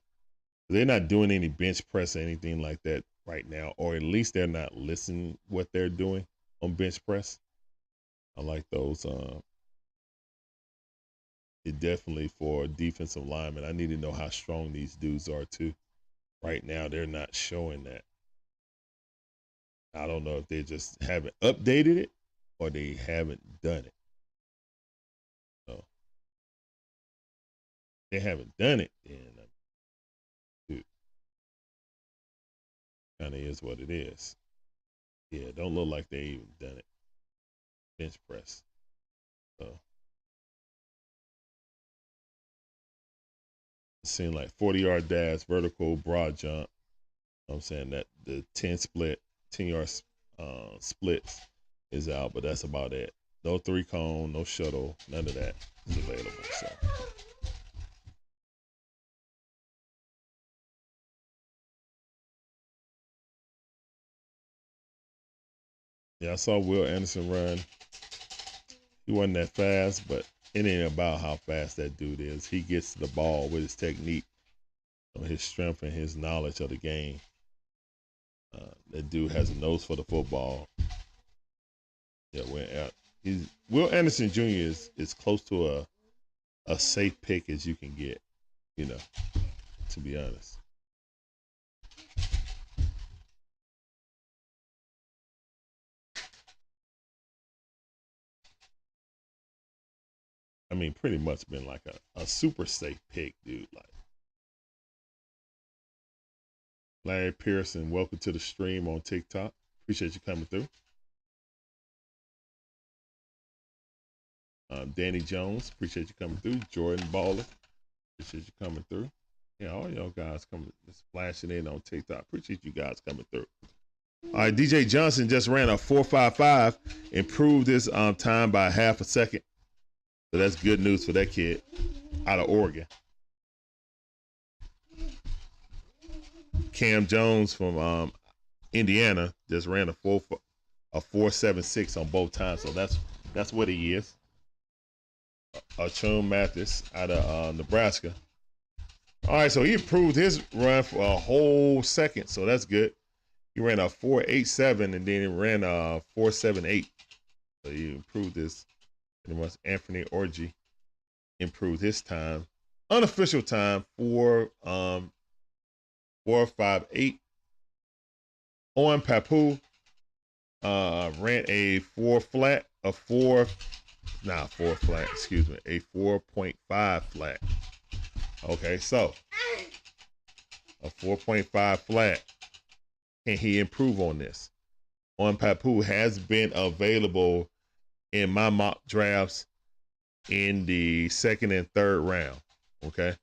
They're not doing any bench press or anything like that right now, or at least they're not listening what they're doing on bench press. I like those. It definitely for defensive linemen. I need to know how strong these dudes are too. Right now, they're not showing that. I don't know if they just haven't updated it or they haven't done it. So they haven't done it, then it kind of is what it is. Yeah, don't look like they even done it. Bench press. So it seemed like 40-yard dash, vertical, broad jump. I'm saying that the 10-yard splits is out, but that's about it. No 3-cone, no shuttle, none of that is available. So yeah, I saw Will Anderson run. He wasn't that fast, but it ain't about how fast that dude is. He gets to the ball with his technique, his strength, and his knowledge of the game. That dude has a nose for the football. Yeah, Will Anderson Jr. is close to a safe pick as you can get, you know, to be honest. I mean, pretty much been like a super safe pick, dude. Like Larry Pearson, welcome to the stream on TikTok. Appreciate you coming through. Danny Jones, appreciate you coming through. Jordan Baller, appreciate you coming through. Yeah, all y'all guys coming, splashing in on TikTok. Appreciate you guys coming through. All right, DJ Johnson just ran a 4.55, improved his time by half a second. So that's good news for that kid out of Oregon. Cam Jones from Indiana just ran a 4.76 on both times. So that's what he is. Chum Mathis out of Nebraska. All right, so he improved his run for a whole second, so that's good. He ran a 4.87 and then he ran a 4.78. So he improved his. Pretty much Anthony Orji improved his time. Unofficial time for 4.58. Owen Papu ran a 4.5 flat. Okay, so a 4.5 flat. Can he improve on this? Owen Papu has been available in my mock drafts in the 2nd and 3rd round. Okay.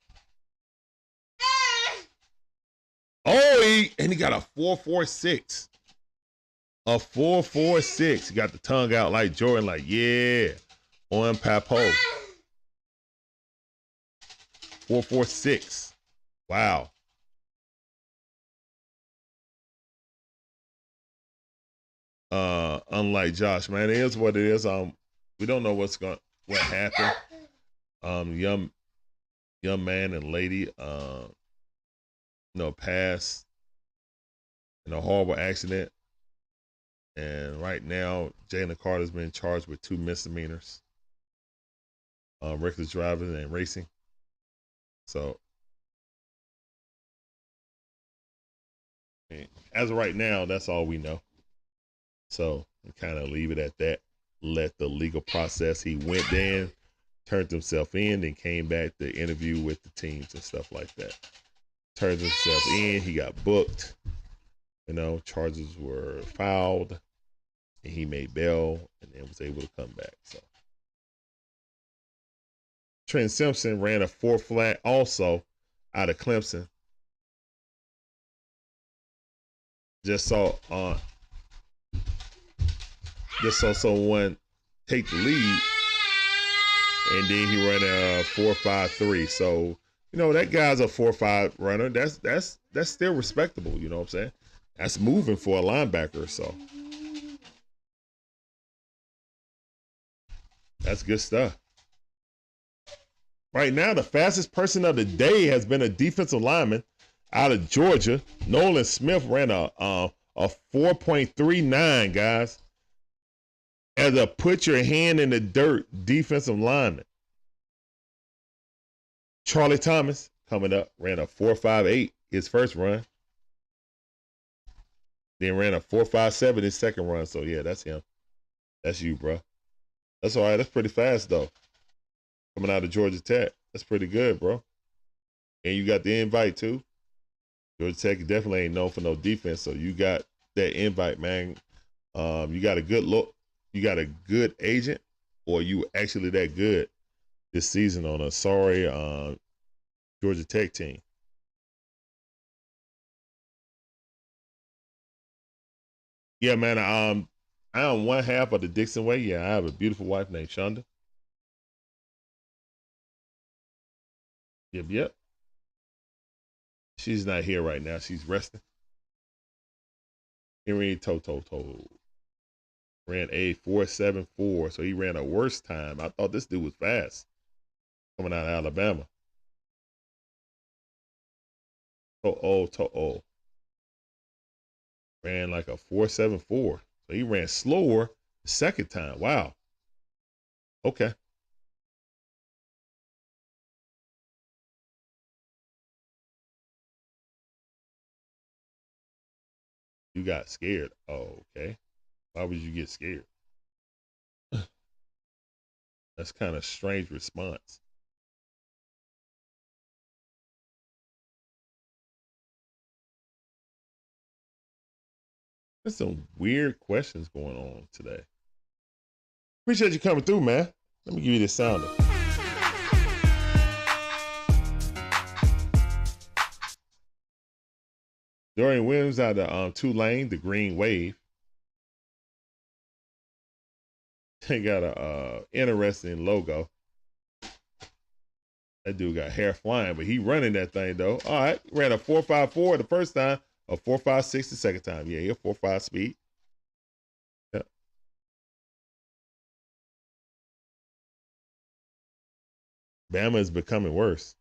Oh, he got a 4.46. A 4.46. He got the tongue out like Jordan, like, yeah, on Papo. 4.46. Wow. Unlike Josh, man, it is what it is. We don't know what happened. Young man and lady, passed in a horrible accident, and right now Jalen Carter's been charged with 2 misdemeanors, reckless driving and racing. So, as of right now, that's all we know. So, we kind of leave it at that. Let the legal process. He went in, turned himself in, and came back to interview with the teams and stuff like that. Turned himself in. He got booked. Charges were filed, and he made bail, and then was able to come back. So, Trent Simpson ran a 4 flat also out of Clemson. Just saw someone take the lead, and then he ran a 4.53. So, that guy's a 4.5 runner. That's still respectable. You know what I'm saying? That's moving for a linebacker. So that's good stuff. Right now, the fastest person of the day has been a defensive lineman out of Georgia. Nolan Smith ran a 4.39, guys. As a put your hand in the dirt defensive lineman. Charlie Thomas coming up ran a 4.58 his first run. Then ran a 4.57 his second run. So yeah, that's him. That's you, bro. That's all right. That's pretty fast though. Coming out of Georgia Tech, that's pretty good, bro. And you got the invite too. Georgia Tech definitely ain't known for no defense, so you got that invite, man. You got a good look. You got a good agent, or you actually that good this season on a sorry Georgia Tech team. Yeah, man. I am one half of the Dixon Way. Yeah, I have a beautiful wife named Shonda. Yep. She's not here right now. She's resting. Henry Toto ran a 4.74, so he ran a worse time. I thought this dude was fast coming out of Alabama. Toto ran like a 4.74, so he ran slower the second time. Wow. Okay. You got scared. Oh, okay. Why would you get scared? That's kind of strange response. There's some weird questions going on today. Appreciate you coming through, man. Let me give you this sounder. Dorian Williams out of Tulane, the Green Wave. They got a interesting logo. That dude got hair flying, but he running that thing though. All right, ran a 4.54 the first time, a 4.56 the second time. Yeah, he a 4.5 speed. Yep. Bama is becoming worse.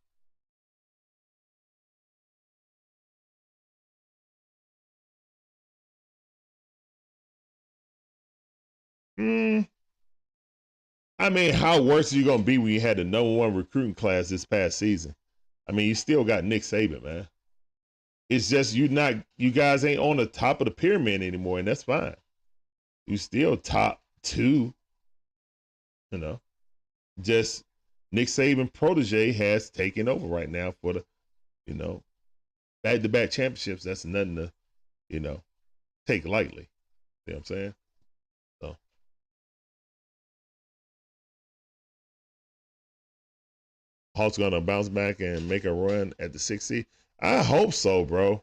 I mean, how worse are you gonna be when you had the #1 recruiting class this past season? I mean, you still got Nick Saban, man. It's just you guys ain't on the top of the pyramid anymore, and that's fine. You still top 2, you know. Just Nick Saban protege has taken over right now for the, back-to-back championships. That's nothing to, take lightly. You know what I'm saying? So. Hawks gonna bounce back and make a run at the 60. I hope so, bro.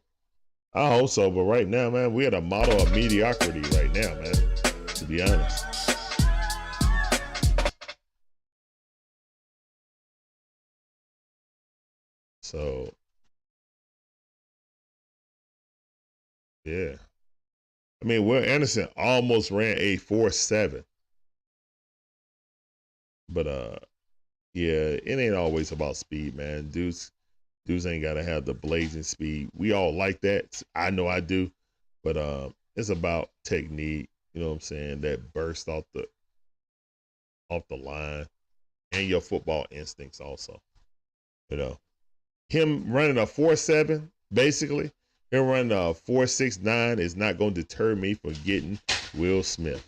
I hope so, but right now, man, we're at a model of mediocrity right now, man, to be honest. So, yeah. I mean, Will Anderson almost ran a 4.7. But, yeah, it ain't always about speed, man. Dudes ain't got to have the blazing speed. We all like that. I know I do. But it's about technique, you know what I'm saying, that burst off the line, and your football instincts also. Him running a 4.7, basically, him running a 4.69 is not going to deter me from getting Will Smith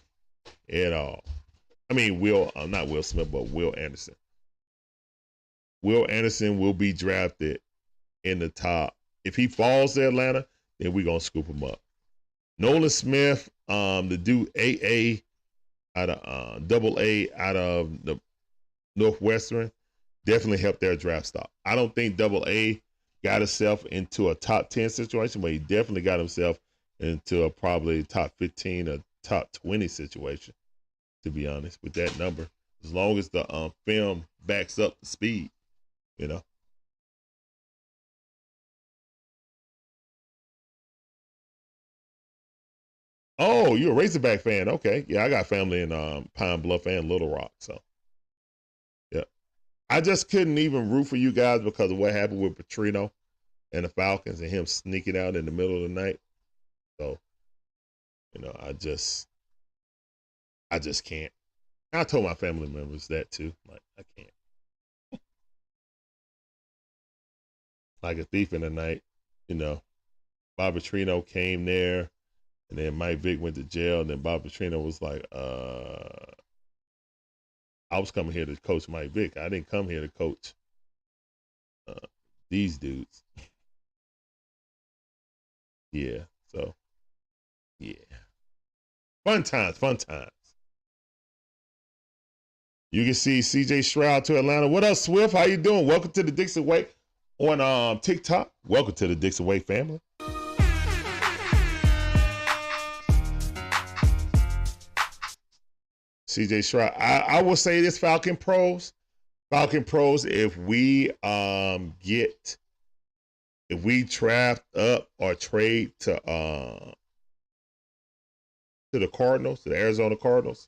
at all. I mean, not Will Smith, but Will Anderson. Will Anderson will be drafted in the top. If he falls to Atlanta, then we're going to scoop him up. Nolan Smith, the dude AA out of AA out of the Northwestern, definitely helped their draft stock. I don't think AA got himself into a top 10 situation, but he definitely got himself into a probably top 15 or top 20 situation, to be honest, with that number. As long as the film backs up the speed, Oh, you're a Razorback fan. Okay. Yeah, I got family in Pine Bluff and Little Rock. So, yeah. I just couldn't even root for you guys because of what happened with Petrino and the Falcons and him sneaking out in the middle of the night. So, I just can't. I told my family members that too. Like, I can't. Like a thief in the night, Bob Petrino came there And then Mike Vick went to jail, and then Bob Petrino was like, I was coming here to coach Mike Vick. I didn't come here to coach these dudes. Yeah, so, yeah. Fun times, fun times. You can see CJ Stroud to Atlanta. What up, Swift? How you doing? Welcome to the Dixon Way on TikTok. Welcome to the Dixon Way family. CJ Stroud. I will say this, Falcon Pros, if we draft up or trade to the Cardinals, to the Arizona Cardinals,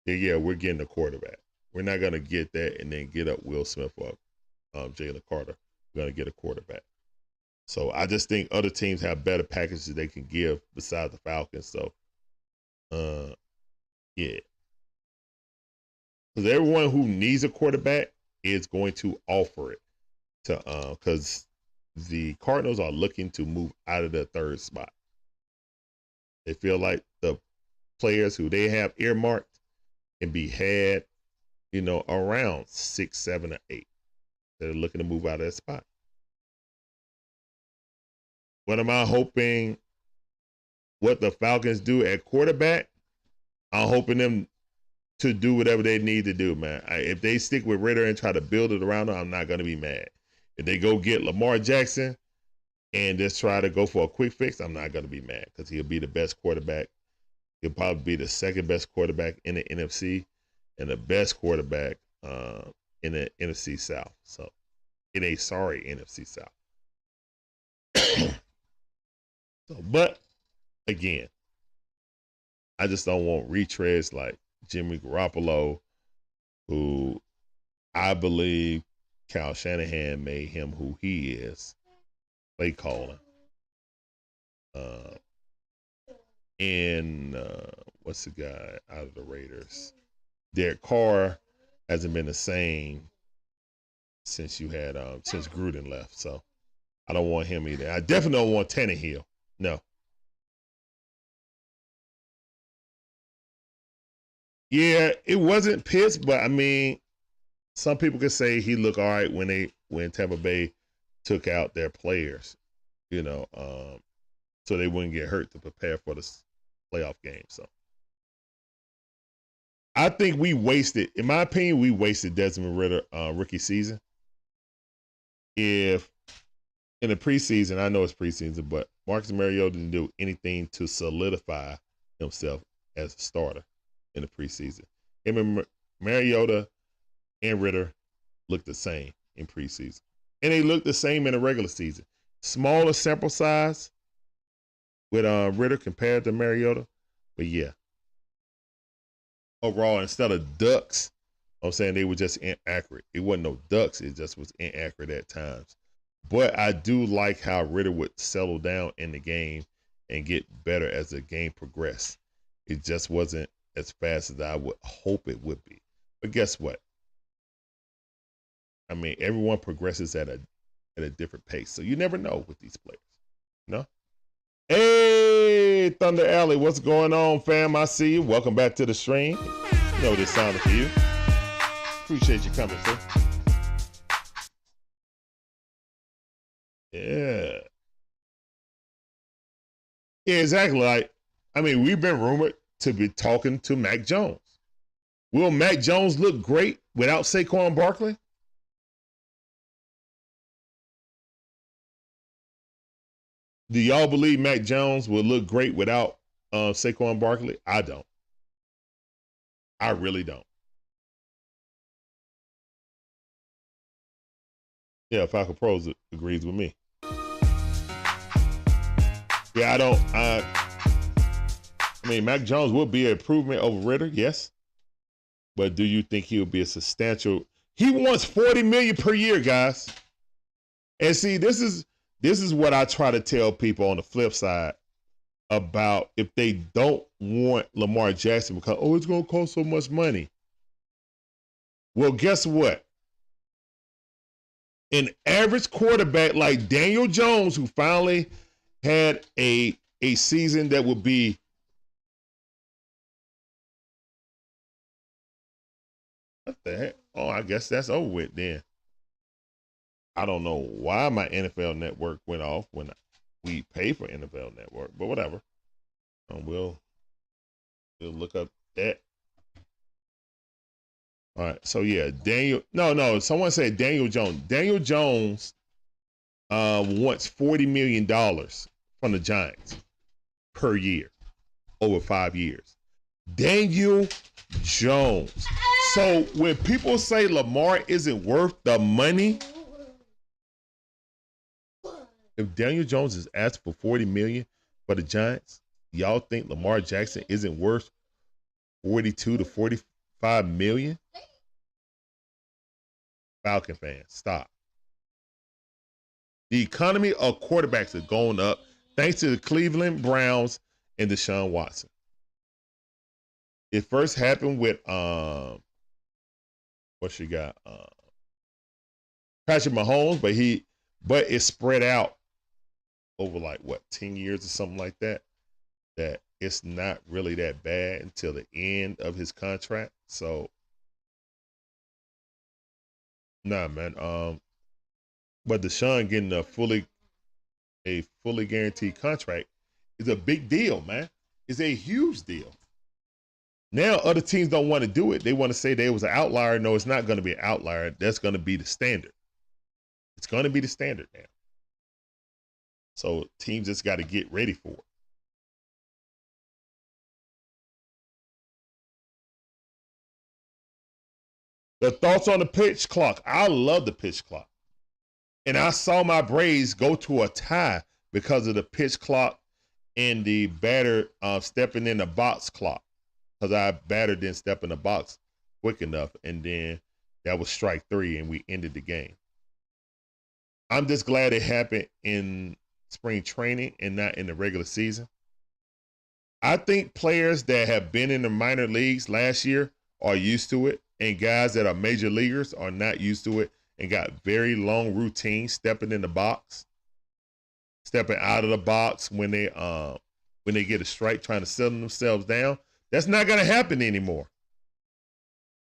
then yeah, we're getting a quarterback. We're not gonna get that and then get up Will Smith or Jalen Carter. We're gonna get a quarterback. So I just think other teams have better packages they can give besides the Falcons. So yeah. Because everyone who needs a quarterback is going to offer it to because the Cardinals are looking to move out of the third spot. They feel like the players who they have earmarked can be had, around 6, 7, or 8. They're looking to move out of that spot. What am I hoping what the Falcons do at quarterback? I'm hoping them to do whatever they need to do, man. If they stick with Ritter and try to build it around him, I'm not going to be mad. If they go get Lamar Jackson and just try to go for a quick fix, I'm not going to be mad because he'll be the best quarterback. He'll probably be the second best quarterback in the NFC and the best quarterback in the NFC South. So, in a sorry NFC South. But, again, I just don't want retreads like Jimmy Garoppolo, who I believe Kyle Shanahan made him who he is, play calling. And what's the guy out of the Raiders? Derek Carr hasn't been the same since you had since Gruden left. So I don't want him either. I definitely don't want Tannehill. No. Yeah, it wasn't Pitts, but I mean, some people could say he looked all right when Tampa Bay took out their players, so they wouldn't get hurt to prepare for the playoff game. So I think in my opinion, we wasted Desmond Ridder rookie season. If in the preseason, I know it's preseason, but Marcus Mariota didn't do anything to solidify himself as a starter in the preseason. Him and Mariota and Ridder looked the same in preseason. And they looked the same in the regular season. Smaller sample size with Ridder compared to Mariota. But yeah. Overall, instead of ducks, I'm saying they were just inaccurate. It wasn't no ducks. It just was inaccurate at times. But I do like how Ridder would settle down in the game and get better as the game progressed. It just wasn't as fast as I would hope it would be. But guess what? I mean, everyone progresses at a different pace. So you never know with these players. Hey, Thunder Alley, what's going on, fam? I see you. Welcome back to the stream. You know this sounded for you. Appreciate you coming, sir. Yeah. Yeah, exactly. We've been rumored to be talking to Mac Jones. Will Mac Jones look great without Saquon Barkley? Do y'all believe Mac Jones will look great without Saquon Barkley? I don't. I really don't. Yeah, Falcon Pros agrees with me. Yeah, I don't. Mac Jones will be an improvement over Ridder, yes. But do you think he'll be a substantial? He wants $40 million per year, guys. And see, this is what I try to tell people on the flip side about if they don't want Lamar Jackson because it's going to cost so much money. Well, guess what? An average quarterback like Daniel Jones, who finally had a a season that would be what the heck? Oh, I guess that's over with then. I don't know why my NFL network went off when we pay for NFL network, but whatever. We'll look up that. All right, so yeah, No, someone said Daniel Jones. Daniel Jones wants $40 million from the Giants per year over 5 years. Daniel Jones. So when people say Lamar isn't worth the money, if Daniel Jones is asked for $40 million for the Giants, y'all think Lamar Jackson isn't worth 42 to 45 million? Falcon fans, stop. The economy of quarterbacks is going up thanks to the Cleveland Browns and Deshaun Watson. It first happened with what you got? Patrick Mahomes, but it spread out over like 10 years or something like that. That it's not really that bad until the end of his contract. So nah, man. But Deshaun getting a fully guaranteed contract is a big deal, man. It's a huge deal. Now other teams don't want to do it. They want to say there was an outlier. No, it's not going to be an outlier. That's going to be the standard. It's going to be the standard now. So teams just got to get ready for it. The thoughts on the pitch clock. I love the pitch clock. And I saw my Braves go to a tie because of the pitch clock and the batter stepping in the box clock. Because our batter didn't step in the box quick enough. And then that was strike 3 and we ended the game. I'm just glad it happened in spring training and not in the regular season. I think players that have been in the minor leagues last year are used to it. And guys that are major leaguers are not used to it and got very long routines stepping in the box, stepping out of the box when they get a strike, trying to settle themselves down. That's not going to happen anymore.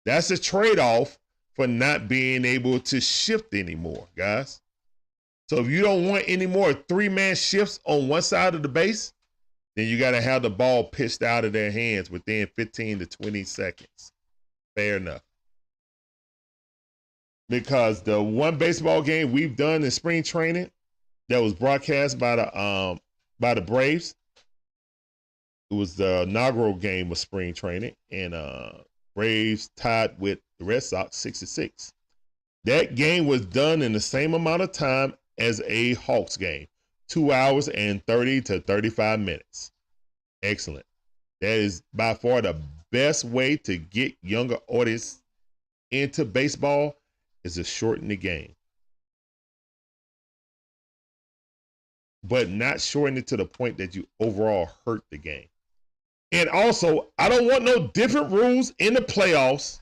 That's a trade-off for not being able to shift anymore, guys. So if you don't want any more 3-man shifts on one side of the base, then you got to have the ball pitched out of their hands within 15 to 20 seconds. Fair enough. Because the one baseball game we've done in spring training that was broadcast by the Braves, it was the inaugural game of spring training, and Braves tied with the Red Sox 6-6. That game was done in the same amount of time as a Hawks game, 2 hours and 30 to 35 minutes. Excellent. That is by far the best way to get younger audience into baseball is to shorten the game. But not shorten it to the point that you overall hurt the game. And also, I don't want no different rules in the playoffs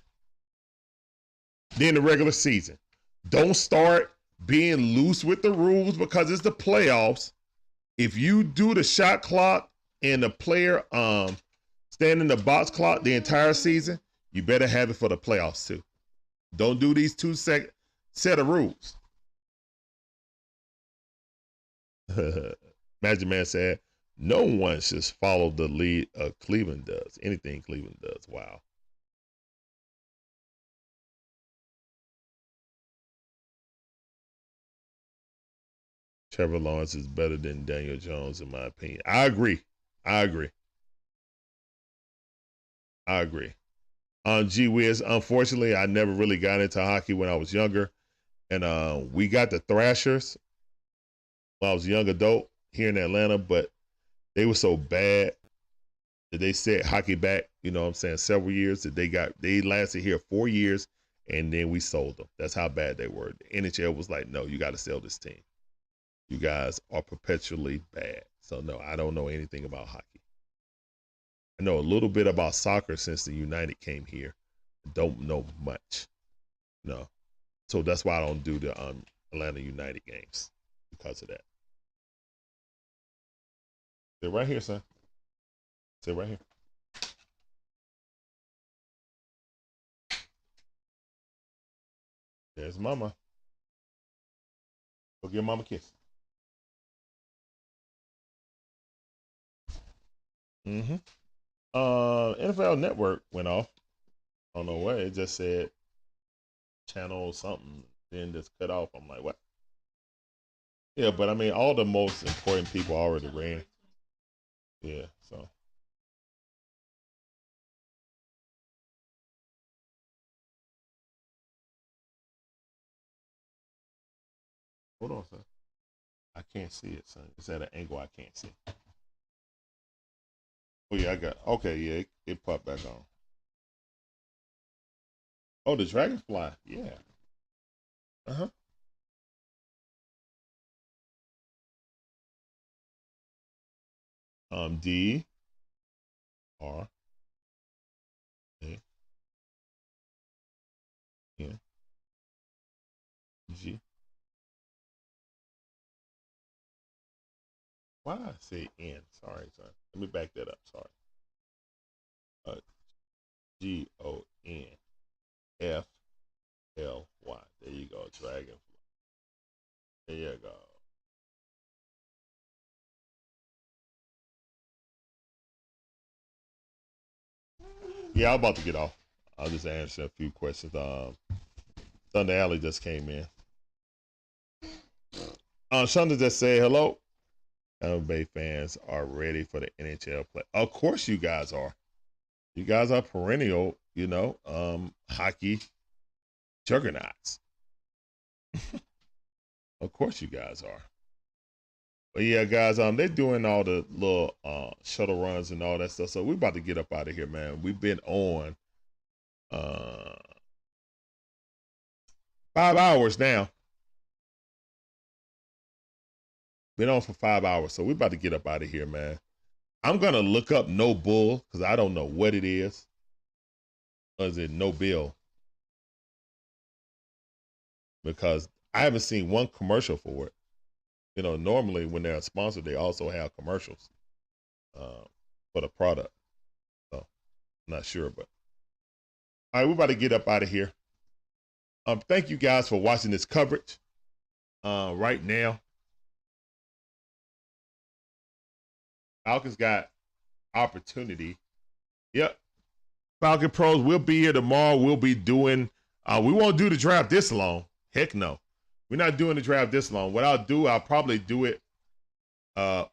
than the regular season. Don't start being loose with the rules because it's the playoffs. If you do the shot clock and the player stand in the box clock the entire season, you better have it for the playoffs too. Don't do these set of rules. Magic Man said, no one should follow the lead Cleveland does. Anything Cleveland does. Wow. Trevor Lawrence is better than Daniel Jones, in my opinion. I agree. Gee whiz, unfortunately, I never really got into hockey when I was younger. And we got the Thrashers when I was a young adult here in Atlanta, but they were so bad that they set hockey back, you know what I'm saying, several years. That they lasted here 4 years, and then we sold them. That's how bad they were. The NHL was like, no, you got to sell this team. You guys are perpetually bad. So, no, I don't know anything about hockey. I know a little bit about soccer since the United came here. Don't know much. No. So that's why I don't do the Atlanta United games, because of that. Sit right here, son. Sit right here. There's mama. Go give mama a kiss. Mm-hmm. NFL Network went off. I don't know what. It just said channel something, then just cut off. I'm like, what? Yeah, but I mean, all the most important people already ran. Yeah, so. Hold on, son. I can't see it, son. It's at an angle I can't see. Oh, yeah, I got okay, yeah, it popped back on. Oh, the dragonfly. Yeah. Uh-huh. D R A N G. Why did I say N? Sorry, son. Let me back that up. Sorry. GONFLY. There you go, dragonfly. There you go. Yeah, I'm about to get off. I'll just answer a few questions. Thunder Alley just came in. Shonda just said hello. Tampa Bay fans are ready for the NHL play. Of course you guys are. You guys are perennial, hockey juggernauts. Of course you guys are. But yeah, guys, they're doing all the little shuttle runs and all that stuff. So we're about to get up out of here, man. We've been on 5 hours now. Been on for 5 hours. So we're about to get up out of here, man. I'm going to look up No Bull because I don't know what it is. Or is it No Bill? Because I haven't seen one commercial for it. Normally when they're a sponsor, they also have commercials for the product. So I'm not sure, but all right, we're about to get up out of here. Thank you guys for watching this coverage. Right now, Falcons got opportunity. Yep. Falcon Pros will be here tomorrow. We'll be doing, we won't do the draft this long. Heck no. We're not doing the draft this long. What I'll probably do it up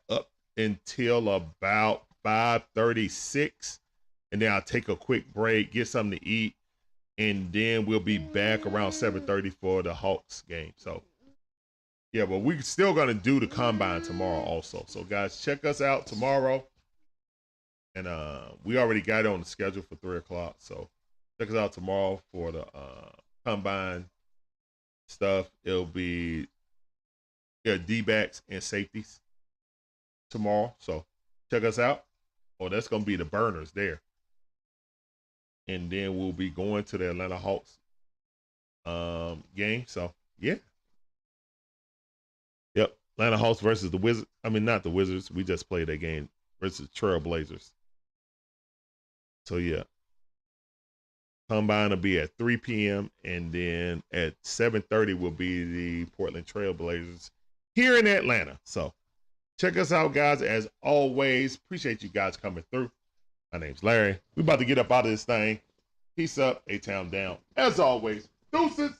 until about 5:36. And then I'll take a quick break, get something to eat. And then we'll be back around 7:30 for the Hawks game. So, yeah, but we're still going to do the combine tomorrow also. So, guys, check us out tomorrow. And we already got it on the schedule for 3 o'clock. So, check us out tomorrow for the combine stuff. It'll be D-backs and safeties tomorrow. So, check us out. Oh, that's going to be the burners there. And then we'll be going to the Atlanta Hawks game. So, yeah. Yep. Atlanta Hawks versus the Wizards. I mean, not the Wizards. We just played that game versus Trail Blazers. So, yeah. Combine will be at 3 p.m. And then at 7:30 will be the Portland Trail Blazers here in Atlanta. So, check us out, guys. As always, appreciate you guys coming through. My name's Larry. We're about to get up out of this thing. Peace up, A-Town down. As always, deuces.